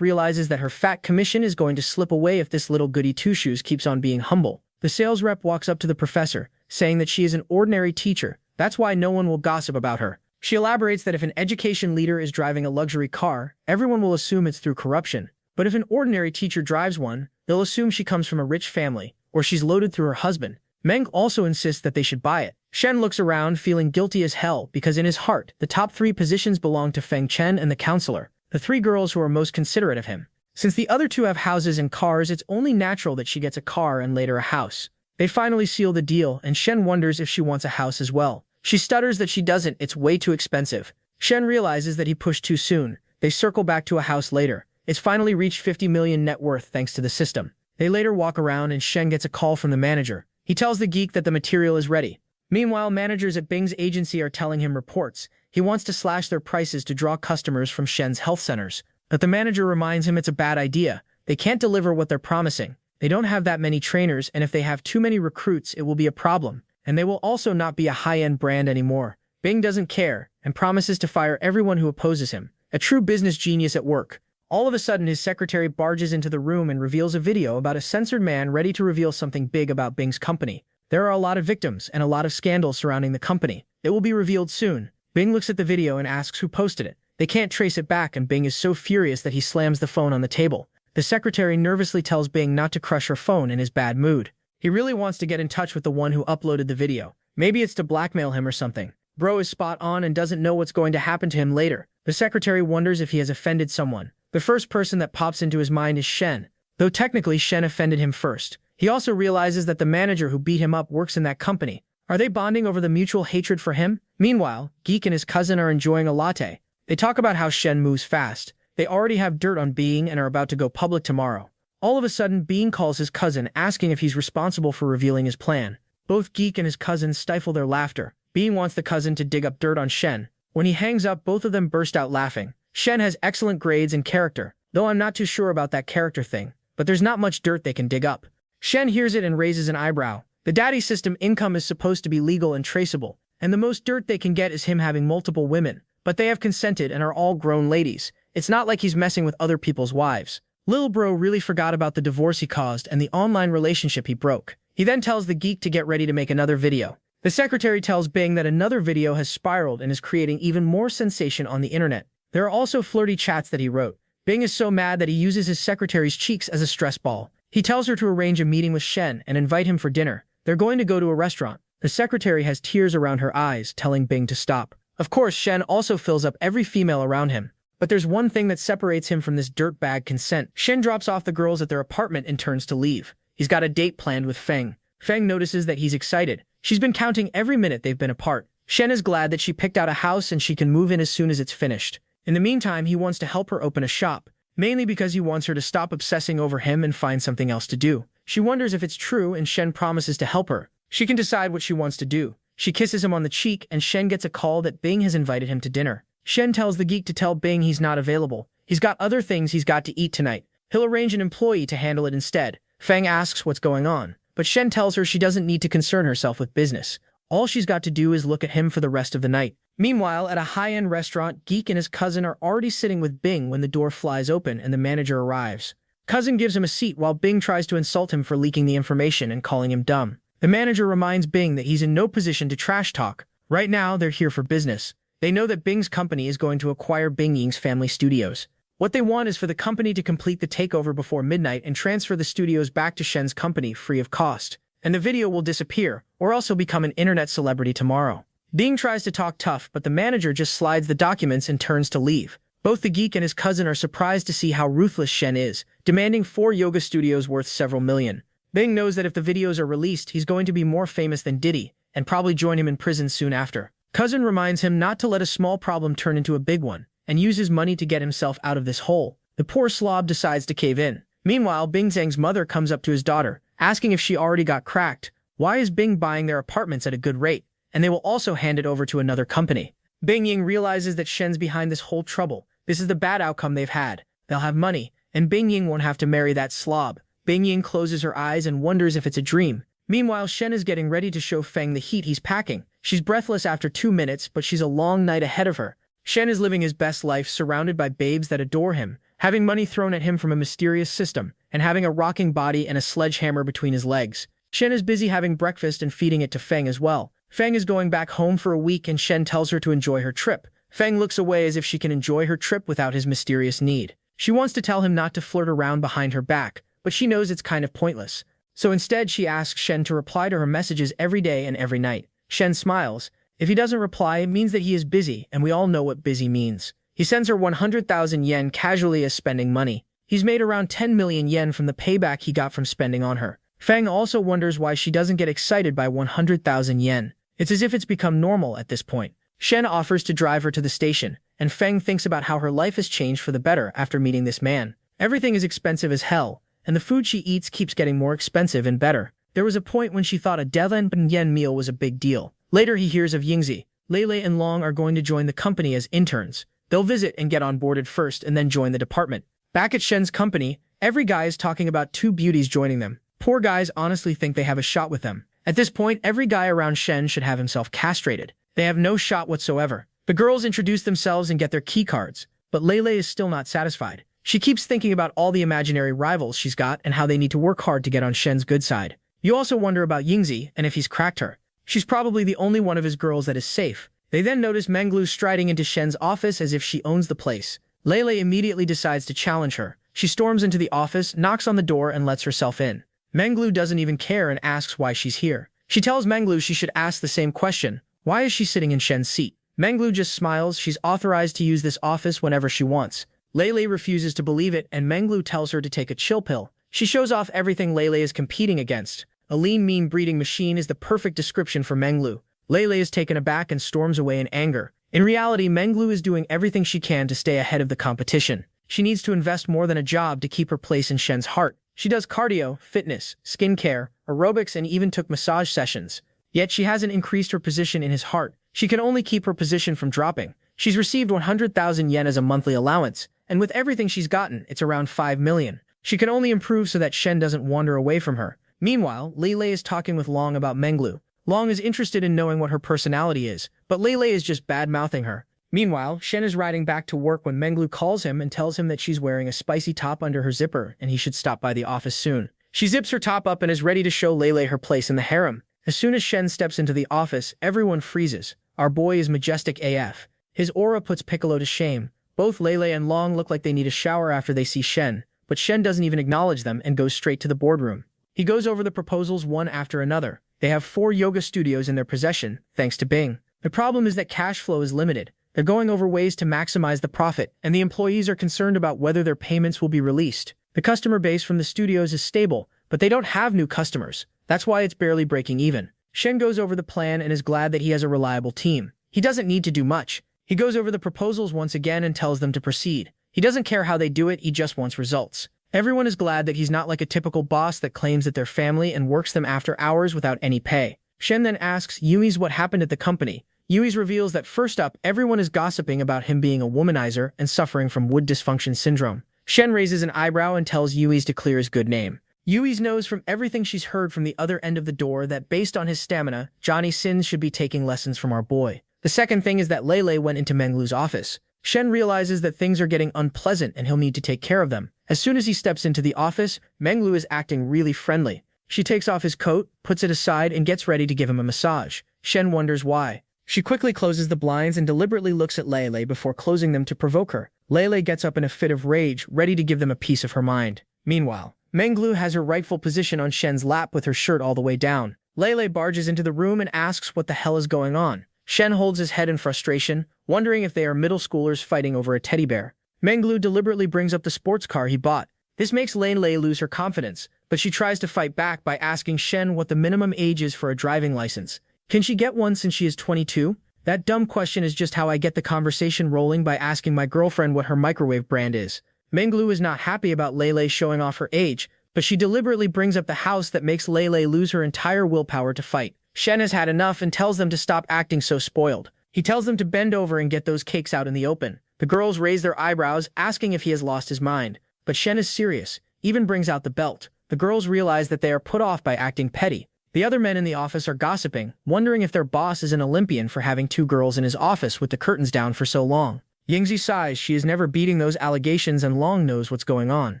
realizes that her fat commission is going to slip away if this little goody two-shoes keeps on being humble. The sales rep walks up to the professor, saying that she is an ordinary teacher. That's why no one will gossip about her. She elaborates that if an education leader is driving a luxury car, everyone will assume it's through corruption. But if an ordinary teacher drives one, they'll assume she comes from a rich family, or she's loaded through her husband. Meng also insists that they should buy it. Shen looks around, feeling guilty as hell, because in his heart, the top 3 positions belong to Feng Chen and the counselor, the 3 girls who are most considerate of him. Since the other 2 have houses and cars, it's only natural that she gets a car and later a house. They finally seal the deal, and Shen wonders if she wants a house as well. She stutters that she doesn't, it's way too expensive. Shen realizes that he pushed too soon. They circle back to a house later. It's finally reached 50 million net worth thanks to the system. They later walk around and Shen gets a call from the manager. He tells the geek that the material is ready. Meanwhile, managers at Bing's agency are telling him reports. He wants to slash their prices to draw customers from Shen's health centers. But the manager reminds him it's a bad idea. They can't deliver what they're promising. They don't have that many trainers, and if they have too many recruits, it will be a problem. And they will also not be a high-end brand anymore. Bing doesn't care, and promises to fire everyone who opposes him. A true business genius at work. All of a sudden, his secretary barges into the room and reveals a video about a censored man ready to reveal something big about Bing's company. There are a lot of victims and a lot of scandals surrounding the company. It will be revealed soon. Bing looks at the video and asks who posted it. They can't trace it back, and Bing is so furious that he slams the phone on the table. The secretary nervously tells Bing not to crush her phone in his bad mood. He really wants to get in touch with the one who uploaded the video. Maybe it's to blackmail him or something. Bro is spot on and doesn't know what's going to happen to him later. The secretary wonders if he has offended someone. The first person that pops into his mind is Shen, though technically Shen offended him first. He also realizes that the manager who beat him up works in that company. Are they bonding over the mutual hatred for him? Meanwhile, Geek and his cousin are enjoying a latte. They talk about how Shen moves fast. They already have dirt on Being and are about to go public tomorrow. All of a sudden, Being calls his cousin, asking if he's responsible for revealing his plan. Both Geek and his cousin stifle their laughter. Being wants the cousin to dig up dirt on Shen. When he hangs up, both of them burst out laughing. Shen has excellent grades and character, though I'm not too sure about that character thing, but there's not much dirt they can dig up. Shen hears it and raises an eyebrow. The daddy system income is supposed to be legal and traceable, and the most dirt they can get is him having multiple women, but they have consented and are all grown ladies. It's not like he's messing with other people's wives. Lil Bro really forgot about the divorce he caused and the online relationship he broke. He then tells the geek to get ready to make another video. The secretary tells Bing that another video has spiraled and is creating even more sensation on the internet. There are also flirty chats that he wrote. Bing is so mad that he uses his secretary's cheeks as a stress ball. He tells her to arrange a meeting with Shen and invite him for dinner. They're going to go to a restaurant. The secretary has tears around her eyes, telling Bing to stop. Of course, Shen also fills up every female around him. But there's one thing that separates him from this dirtbag consent. Shen drops off the girls at their apartment and turns to leave. He's got a date planned with Feng. Feng notices that he's excited. She's been counting every minute they've been apart. Shen is glad that she picked out a house and she can move in as soon as it's finished. In the meantime, he wants to help her open a shop, mainly because he wants her to stop obsessing over him and find something else to do. She wonders if it's true and Shen promises to help her. She can decide what she wants to do. She kisses him on the cheek, and Shen gets a call that Bing has invited him to dinner. Shen tells the geek to tell Bing he's not available. He's got other things he's got to eat tonight. He'll arrange an employee to handle it instead. Feng asks what's going on, but Shen tells her she doesn't need to concern herself with business. All she's got to do is look at him for the rest of the night. Meanwhile, at a high-end restaurant, Geek and his cousin are already sitting with Bing when the door flies open and the manager arrives. Cousin gives him a seat while Bing tries to insult him for leaking the information and calling him dumb. The manager reminds Bing that he's in no position to trash talk. Right now, they're here for business. They know that Bing's company is going to acquire Bing Ying's family studios. What they want is for the company to complete the takeover before midnight and transfer the studios back to Shen's company free of cost. And the video will disappear, or else he'll become an internet celebrity tomorrow. Bing tries to talk tough, but the manager just slides the documents and turns to leave. Both the geek and his cousin are surprised to see how ruthless Shen is, demanding 4 yoga studios worth several million. Bing knows that if the videos are released, he's going to be more famous than Diddy, and probably join him in prison soon after. Cousin reminds him not to let a small problem turn into a big one, and use his money to get himself out of this hole. The poor slob decides to cave in. Meanwhile, Bing Zhang's mother comes up to his daughter, asking if she already got cracked. Why is Bing buying their apartments at a good rate? And they will also hand it over to another company. Bing Ying realizes that Shen's behind this whole trouble. This is the bad outcome they've had. They'll have money, and Bing Ying won't have to marry that slob. Bing Ying closes her eyes and wonders if it's a dream. Meanwhile, Shen is getting ready to show Feng the heat he's packing. She's breathless after 2 minutes, but she's a long night ahead of her. Shen is living his best life surrounded by babes that adore him, having money thrown at him from a mysterious system, and having a rocking body and a sledgehammer between his legs. Shen is busy having breakfast and feeding it to Feng as well. Feng is going back home for a week, and Shen tells her to enjoy her trip. Feng looks away as if she can enjoy her trip without his mysterious need. She wants to tell him not to flirt around behind her back, but she knows it's kind of pointless. So instead, she asks Shen to reply to her messages every day and every night. Shen smiles. If he doesn't reply, it means that he is busy, and we all know what busy means. He sends her 100,000 yen casually as spending money. He's made around 10 million yen from the payback he got from spending on her. Feng also wonders why she doesn't get excited by 100,000 yen. It's as if it's become normal at this point. Shen offers to drive her to the station, and Feng thinks about how her life has changed for the better after meeting this man. Everything is expensive as hell, and the food she eats keeps getting more expensive and better. There was a point when she thought a 11 yen meal was a big deal. Later, he hears of Yingzi. Lele and Long are going to join the company as interns. They'll visit and get onboarded first and then join the department. Back at Shen's company, every guy is talking about 2 beauties joining them. Poor guys honestly think they have a shot with them. At this point, every guy around Shen should have himself castrated. They have no shot whatsoever. The girls introduce themselves and get their key cards, but Lele is still not satisfied. She keeps thinking about all the imaginary rivals she's got and how they need to work hard to get on Shen's good side. You also wonder about Yingzi and if he's cracked her. She's probably the only one of his girls that is safe. They then notice Menglu striding into Shen's office as if she owns the place. Lele immediately decides to challenge her. She storms into the office, knocks on the door, and lets herself in. Menglu doesn't even care and asks why she's here. She tells Menglu she should ask the same question. Why is she sitting in Shen's seat? Menglu just smiles. She's authorized to use this office whenever she wants. Lele refuses to believe it, and Menglu tells her to take a chill pill. She shows off everything Lele is competing against. A lean, mean breeding machine is the perfect description for Menglu. Lele is taken aback and storms away in anger. In reality, Menglu is doing everything she can to stay ahead of the competition. She needs to invest more than a job to keep her place in Shen's heart. She does cardio, fitness, skincare, aerobics, and even took massage sessions. Yet she hasn't increased her position in his heart. She can only keep her position from dropping. She's received 100,000 yen as a monthly allowance, and with everything she's gotten, it's around 5 million. She can only improve so that Shen doesn't wander away from her. Meanwhile, Lele is talking with Long about Menglu. Long is interested in knowing what her personality is, but Lele is just bad-mouthing her. Meanwhile, Shen is riding back to work when Menglu calls him and tells him that she's wearing a spicy top under her zipper and he should stop by the office soon. She zips her top up and is ready to show Lele her place in the harem. As soon as Shen steps into the office, everyone freezes. Our boy is majestic AF. His aura puts Piccolo to shame. Both Lele and Long look like they need a shower after they see Shen, but Shen doesn't even acknowledge them and goes straight to the boardroom. He goes over the proposals one after another. They have 4 yoga studios in their possession, thanks to Bing. The problem is that cash flow is limited. They're going over ways to maximize the profit, and the employees are concerned about whether their payments will be released. The customer base from the studios is stable, but they don't have new customers. That's why it's barely breaking even. Shen goes over the plan and is glad that he has a reliable team. He doesn't need to do much. He goes over the proposals once again and tells them to proceed. He doesn't care how they do it, he just wants results. Everyone is glad that he's not like a typical boss that claims that they're family and works them after hours without any pay. Shen then asks Yui's what happened at the company. Yui's reveals that first up, everyone is gossiping about him being a womanizer and suffering from wood dysfunction syndrome. Shen raises an eyebrow and tells Yui's to clear his good name. Yui's knows from everything she's heard from the other end of the door that based on his stamina, Johnny Sins should be taking lessons from our boy. The second thing is that Lele went into Menglu's office. Shen realizes that things are getting unpleasant and he'll need to take care of them. As soon as he steps into the office, Menglu is acting really friendly. She takes off his coat, puts it aside, and gets ready to give him a massage. Shen wonders why. She quickly closes the blinds and deliberately looks at Lele before closing them to provoke her. Lele gets up in a fit of rage, ready to give them a piece of her mind. Meanwhile, Menglu has her rightful position on Shen's lap with her shirt all the way down. Lele barges into the room and asks what the hell is going on. Shen holds his head in frustration, wondering if they are middle schoolers fighting over a teddy bear. Menglu deliberately brings up the sports car he bought. This makes Lele lose her confidence, but she tries to fight back by asking Shen what the minimum age is for a driving license. Can she get one since she is 22? That dumb question is just how I get the conversation rolling by asking my girlfriend what her microwave brand is. Menglu is not happy about Lele showing off her age, but she deliberately brings up the house that makes Lele lose her entire willpower to fight. Shen has had enough and tells them to stop acting so spoiled. He tells them to bend over and get those cakes out in the open. The girls raise their eyebrows, asking if he has lost his mind. But Shen is serious, even brings out the belt. The girls realize that they are put off by acting petty. The other men in the office are gossiping, wondering if their boss is an Olympian for having 2 girls in his office with the curtains down for so long. Yingzi sighs. She is never beating those allegations and Long knows what's going on,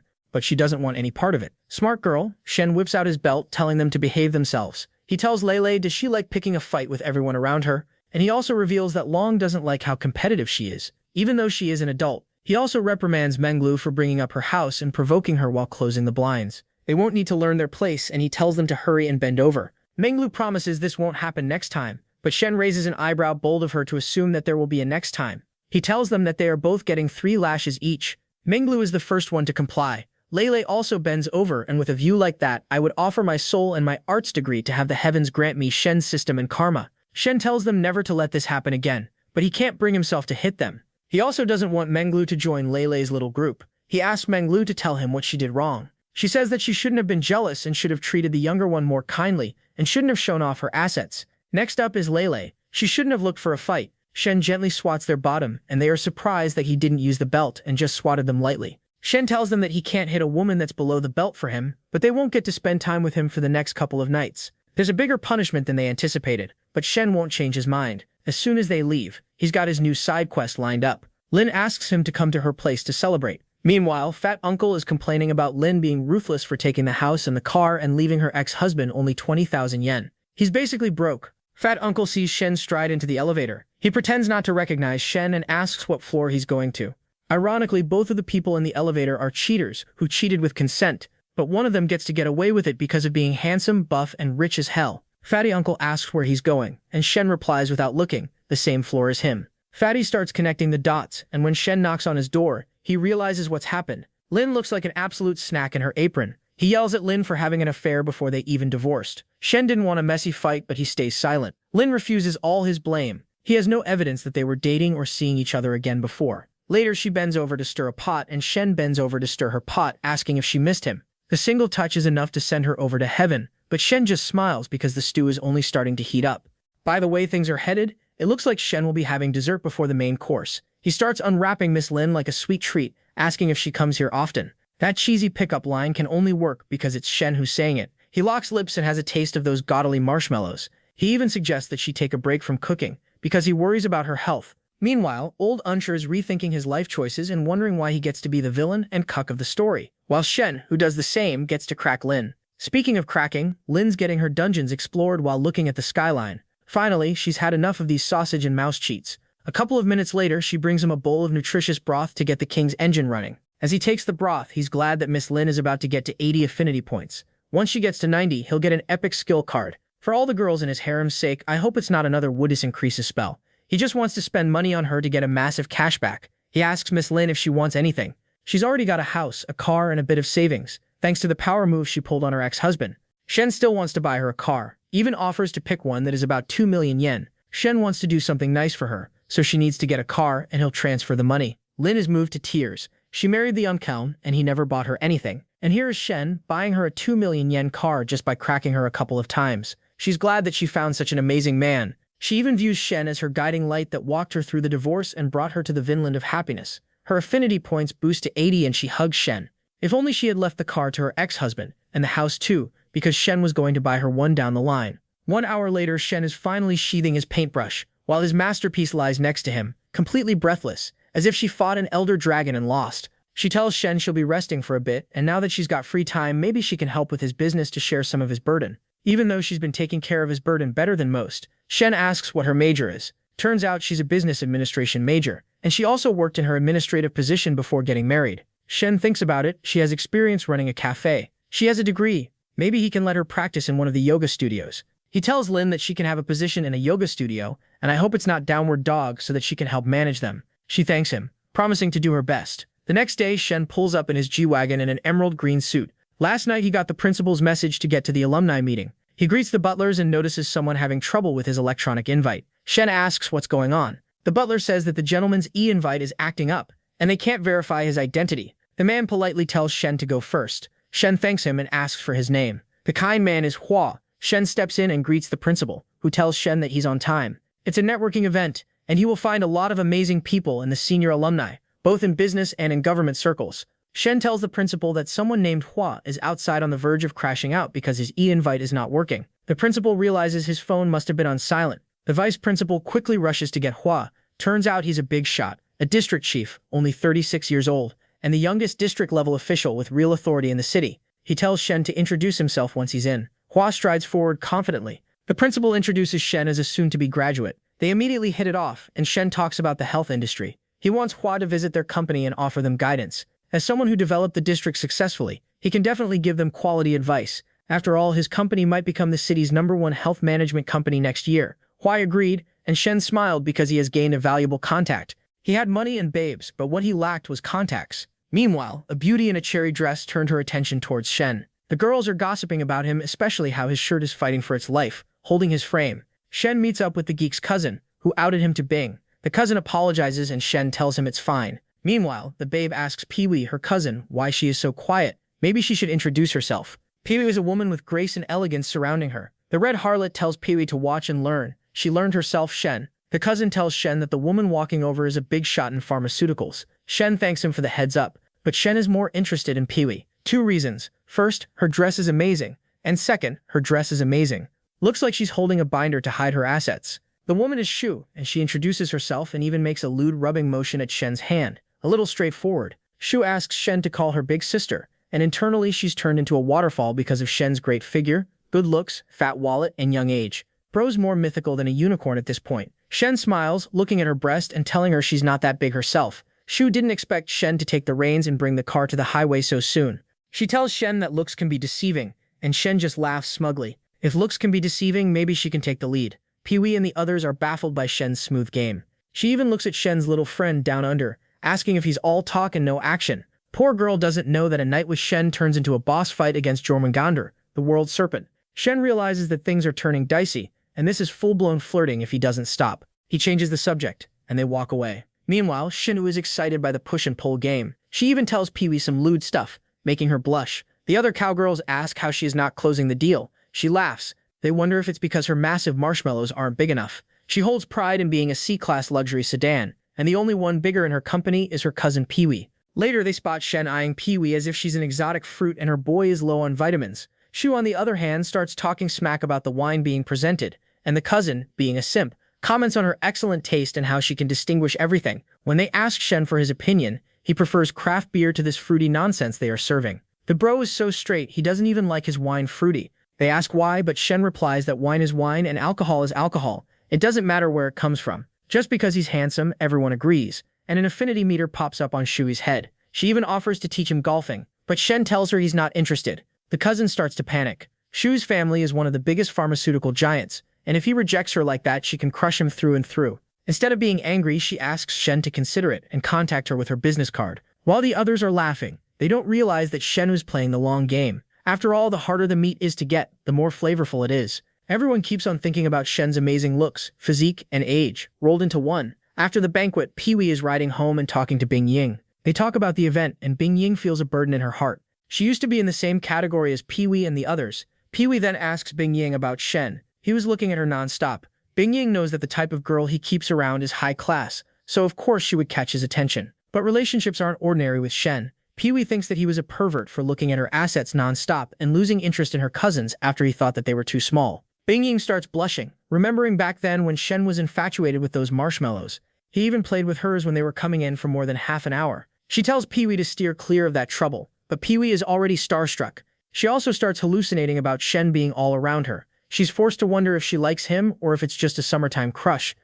but she doesn't want any part of it. Smart girl, Shen whips out his belt, telling them to behave themselves. He tells Lele does she like picking a fight with everyone around her, and he also reveals that Long doesn't like how competitive she is, even though she is an adult. He also reprimands Menglu for bringing up her house and provoking her while closing the blinds. They won't need to learn their place, and he tells them to hurry and bend over. Menglu promises this won't happen next time, but Shen raises an eyebrow bold of her to assume that there will be a next time. He tells them that they are both getting 3 lashes each. Menglu is the first one to comply. Lele also bends over, and with a view like that, I would offer my soul and my arts degree to have the heavens grant me Shen's system and karma. Shen tells them never to let this happen again, but he can't bring himself to hit them. He also doesn't want Menglu to join Lele's little group. He asks Menglu to tell him what she did wrong. She says that she shouldn't have been jealous and should have treated the younger one more kindly and shouldn't have shown off her assets. Next up is Lele. She shouldn't have looked for a fight. Shen gently swats their bottom, and they are surprised that he didn't use the belt and just swatted them lightly. Shen tells them that he can't hit a woman that's below the belt for him, but they won't get to spend time with him for the next couple of nights. There's a bigger punishment than they anticipated, but Shen won't change his mind. As soon as they leave, he's got his new side quest lined up. Lin asks him to come to her place to celebrate. Meanwhile, Fat Uncle is complaining about Lin being ruthless for taking the house and the car and leaving her ex-husband only 20,000 yen. He's basically broke. Fat Uncle sees Shen stride into the elevator. He pretends not to recognize Shen and asks what floor he's going to. Ironically, both of the people in the elevator are cheaters who cheated with consent, but one of them gets to get away with it because of being handsome, buff, and rich as hell. Fatty Uncle asks where he's going, and Shen replies without looking, the same floor as him. Fatty starts connecting the dots, and when Shen knocks on his door, he realizes what's happened. Lin looks like an absolute snack in her apron. He yells at Lin for having an affair before they even divorced. Shen didn't want a messy fight, but he stays silent. Lin refuses all his blame. He has no evidence that they were dating or seeing each other again before. Later, she bends over to stir a pot, and Shen bends over to stir her pot, asking if she missed him. The single touch is enough to send her over to heaven, but Shen just smiles because the stew is only starting to heat up. By the way things are headed, it looks like Shen will be having dessert before the main course. He starts unwrapping Miss Lin like a sweet treat, asking if she comes here often. That cheesy pickup line can only work because it's Shen who's saying it. He locks lips and has a taste of those gaudily marshmallows. He even suggests that she take a break from cooking, because he worries about her health. Meanwhile, old Unsher is rethinking his life choices and wondering why he gets to be the villain and cuck of the story, while Shen, who does the same, gets to crack Lin. Speaking of cracking, Lin's getting her dungeons explored while looking at the skyline. Finally, she's had enough of these sausage and mouse cheats. A couple of minutes later, she brings him a bowl of nutritious broth to get the king's engine running. As he takes the broth, he's glad that Miss Lin is about to get to 80 affinity points. Once she gets to 90, he'll get an epic skill card. For all the girls in his harem's sake, I hope it's not another Woodis increases spell. He just wants to spend money on her to get a massive cashback. He asks Miss Lin if she wants anything. She's already got a house, a car, and a bit of savings, thanks to the power move she pulled on her ex-husband. Shen still wants to buy her a car, even offers to pick one that is about 2 million yen. Shen wants to do something nice for her, so she needs to get a car and he'll transfer the money. Lin is moved to tears. She married the uncle, and he never bought her anything. And here is Shen, buying her a 2 million yen car just by cracking her a couple of times. She's glad that she found such an amazing man. She even views Shen as her guiding light that walked her through the divorce and brought her to the Vinland of happiness. Her affinity points boost to 80 and she hugs Shen. If only she had left the car to her ex-husband, and the house too, because Shen was going to buy her one down the line. 1 hour later, Shen is finally sheathing his paintbrush, while his masterpiece lies next to him, completely breathless, as if she fought an elder dragon and lost. She tells Shen she'll be resting for a bit, and now that she's got free time, maybe she can help with his business to share some of his burden. Even though she's been taking care of his burden better than most, Shen asks what her major is. Turns out she's a business administration major, and she also worked in her administrative position before getting married. Shen thinks about it. She has experience running a cafe. She has a degree. Maybe he can let her practice in one of the yoga studios. He tells Lin that she can have a position in a yoga studio, and I hope it's not Downward Dog so that she can help manage them. She thanks him, promising to do her best. The next day, Shen pulls up in his G-Wagon in an emerald green suit. Last night, he got the principal's message to get to the alumni meeting. He greets the butlers and notices someone having trouble with his electronic invite. Shen asks what's going on. The butler says that the gentleman's e-invite is acting up, and they can't verify his identity. The man politely tells Shen to go first. Shen thanks him and asks for his name. The kind man is Hua. Shen steps in and greets the principal, who tells Shen that he's on time. It's a networking event, and he will find a lot of amazing people in the senior alumni, both in business and in government circles. Shen tells the principal that someone named Hua is outside on the verge of crashing out because his e-invite is not working. The principal realizes his phone must have been on silent. The vice principal quickly rushes to get Hua. Turns out he's a big shot, a district chief, only 36 years old, and the youngest district-level official with real authority in the city. He tells Shen to introduce himself once he's in. Hua strides forward confidently. The principal introduces Shen as a soon-to-be graduate. They immediately hit it off, and Shen talks about the health industry. He wants Hua to visit their company and offer them guidance. As someone who developed the district successfully, he can definitely give them quality advice. After all, his company might become the city's #1 health management company next year. Hua agreed, and Shen smiled because he has gained a valuable contact. He had money and babes, but what he lacked was contacts. Meanwhile, a beauty in a cherry dress turned her attention towards Shen. The girls are gossiping about him, especially how his shirt is fighting for its life, holding his frame. Shen meets up with the geek's cousin, who outed him to Bing. The cousin apologizes and Shen tells him it's fine. Meanwhile, the babe asks Pee-wee, her cousin, why she is so quiet. Maybe she should introduce herself. Pee-wee is a woman with grace and elegance surrounding her. The red harlot tells Pee-wee to watch and learn. She learned herself, Shen. The cousin tells Shen that the woman walking over is a big shot in pharmaceuticals. Shen thanks him for the heads up, but Shen is more interested in Pee-wee. 2 reasons. First, her dress is amazing. And second, her dress is amazing. Looks like she's holding a binder to hide her assets. The woman is Shu, and she introduces herself and even makes a lewd rubbing motion at Shen's hand. A little straightforward. Shu asks Shen to call her big sister, and internally she's turned into a waterfall because of Shen's great figure, good looks, fat wallet, and young age. Bro's more mythical than a unicorn at this point. Shen smiles, looking at her breast and telling her she's not that big herself. Shu didn't expect Shen to take the reins and bring the car to the highway so soon. She tells Shen that looks can be deceiving, and Shen just laughs smugly. If looks can be deceiving, maybe she can take the lead. Pee-wee and the others are baffled by Shen's smooth game. She even looks at Shen's little friend down under, asking if he's all talk and no action. Poor girl doesn't know that a night with Shen turns into a boss fight against Jormungandr, the world serpent. Shen realizes that things are turning dicey, and this is full-blown flirting if he doesn't stop. He changes the subject, and they walk away. Meanwhile, Shinu is excited by the push-and-pull game. She even tells Pee-wee some lewd stuff, making her blush. The other cowgirls ask how she is not closing the deal. She laughs. They wonder if it's because her massive marshmallows aren't big enough. She holds pride in being a C-class luxury sedan, and the only one bigger in her company is her cousin Pee-wee. Later, they spot Shen eyeing Pee-wee as if she's an exotic fruit and her boy is low on vitamins. Shu, on the other hand, starts talking smack about the wine being presented, and the cousin, being a simp, comments on her excellent taste and how she can distinguish everything. When they ask Shen for his opinion, he prefers craft beer to this fruity nonsense they are serving. The bro is so straight, he doesn't even like his wine fruity. They ask why, but Shen replies that wine is wine and alcohol is alcohol. It doesn't matter where it comes from. Just because he's handsome, everyone agrees, and an affinity meter pops up on Shui's head. She even offers to teach him golfing, but Shen tells her he's not interested. The cousin starts to panic. Shu's family is one of the biggest pharmaceutical giants, and if he rejects her like that, she can crush him through and through. Instead of being angry, she asks Shen to consider it and contact her with her business card. While the others are laughing, they don't realize that Shen was playing the long game. After all, the harder the meat is to get, the more flavorful it is. Everyone keeps on thinking about Shen's amazing looks, physique, and age, rolled into one. After the banquet, Pee-wee is riding home and talking to Bing Ying. They talk about the event, and Bing Ying feels a burden in her heart. She used to be in the same category as Pee-wee and the others. Pee-wee then asks Bing Ying about Shen. He was looking at her non-stop. Bing Ying knows that the type of girl he keeps around is high class, so of course she would catch his attention. But relationships aren't ordinary with Shen. Pee-wee thinks that he was a pervert for looking at her assets non-stop and losing interest in her cousins after he thought that they were too small. Bing Ying starts blushing, remembering back then when Shen was infatuated with those marshmallows. He even played with hers when they were coming in for more than half an hour. She tells Pee-wee to steer clear of that trouble, but Pee-wee is already starstruck. She also starts hallucinating about Shen being all around her. She's forced to wonder if she likes him or if it's just a summertime crush.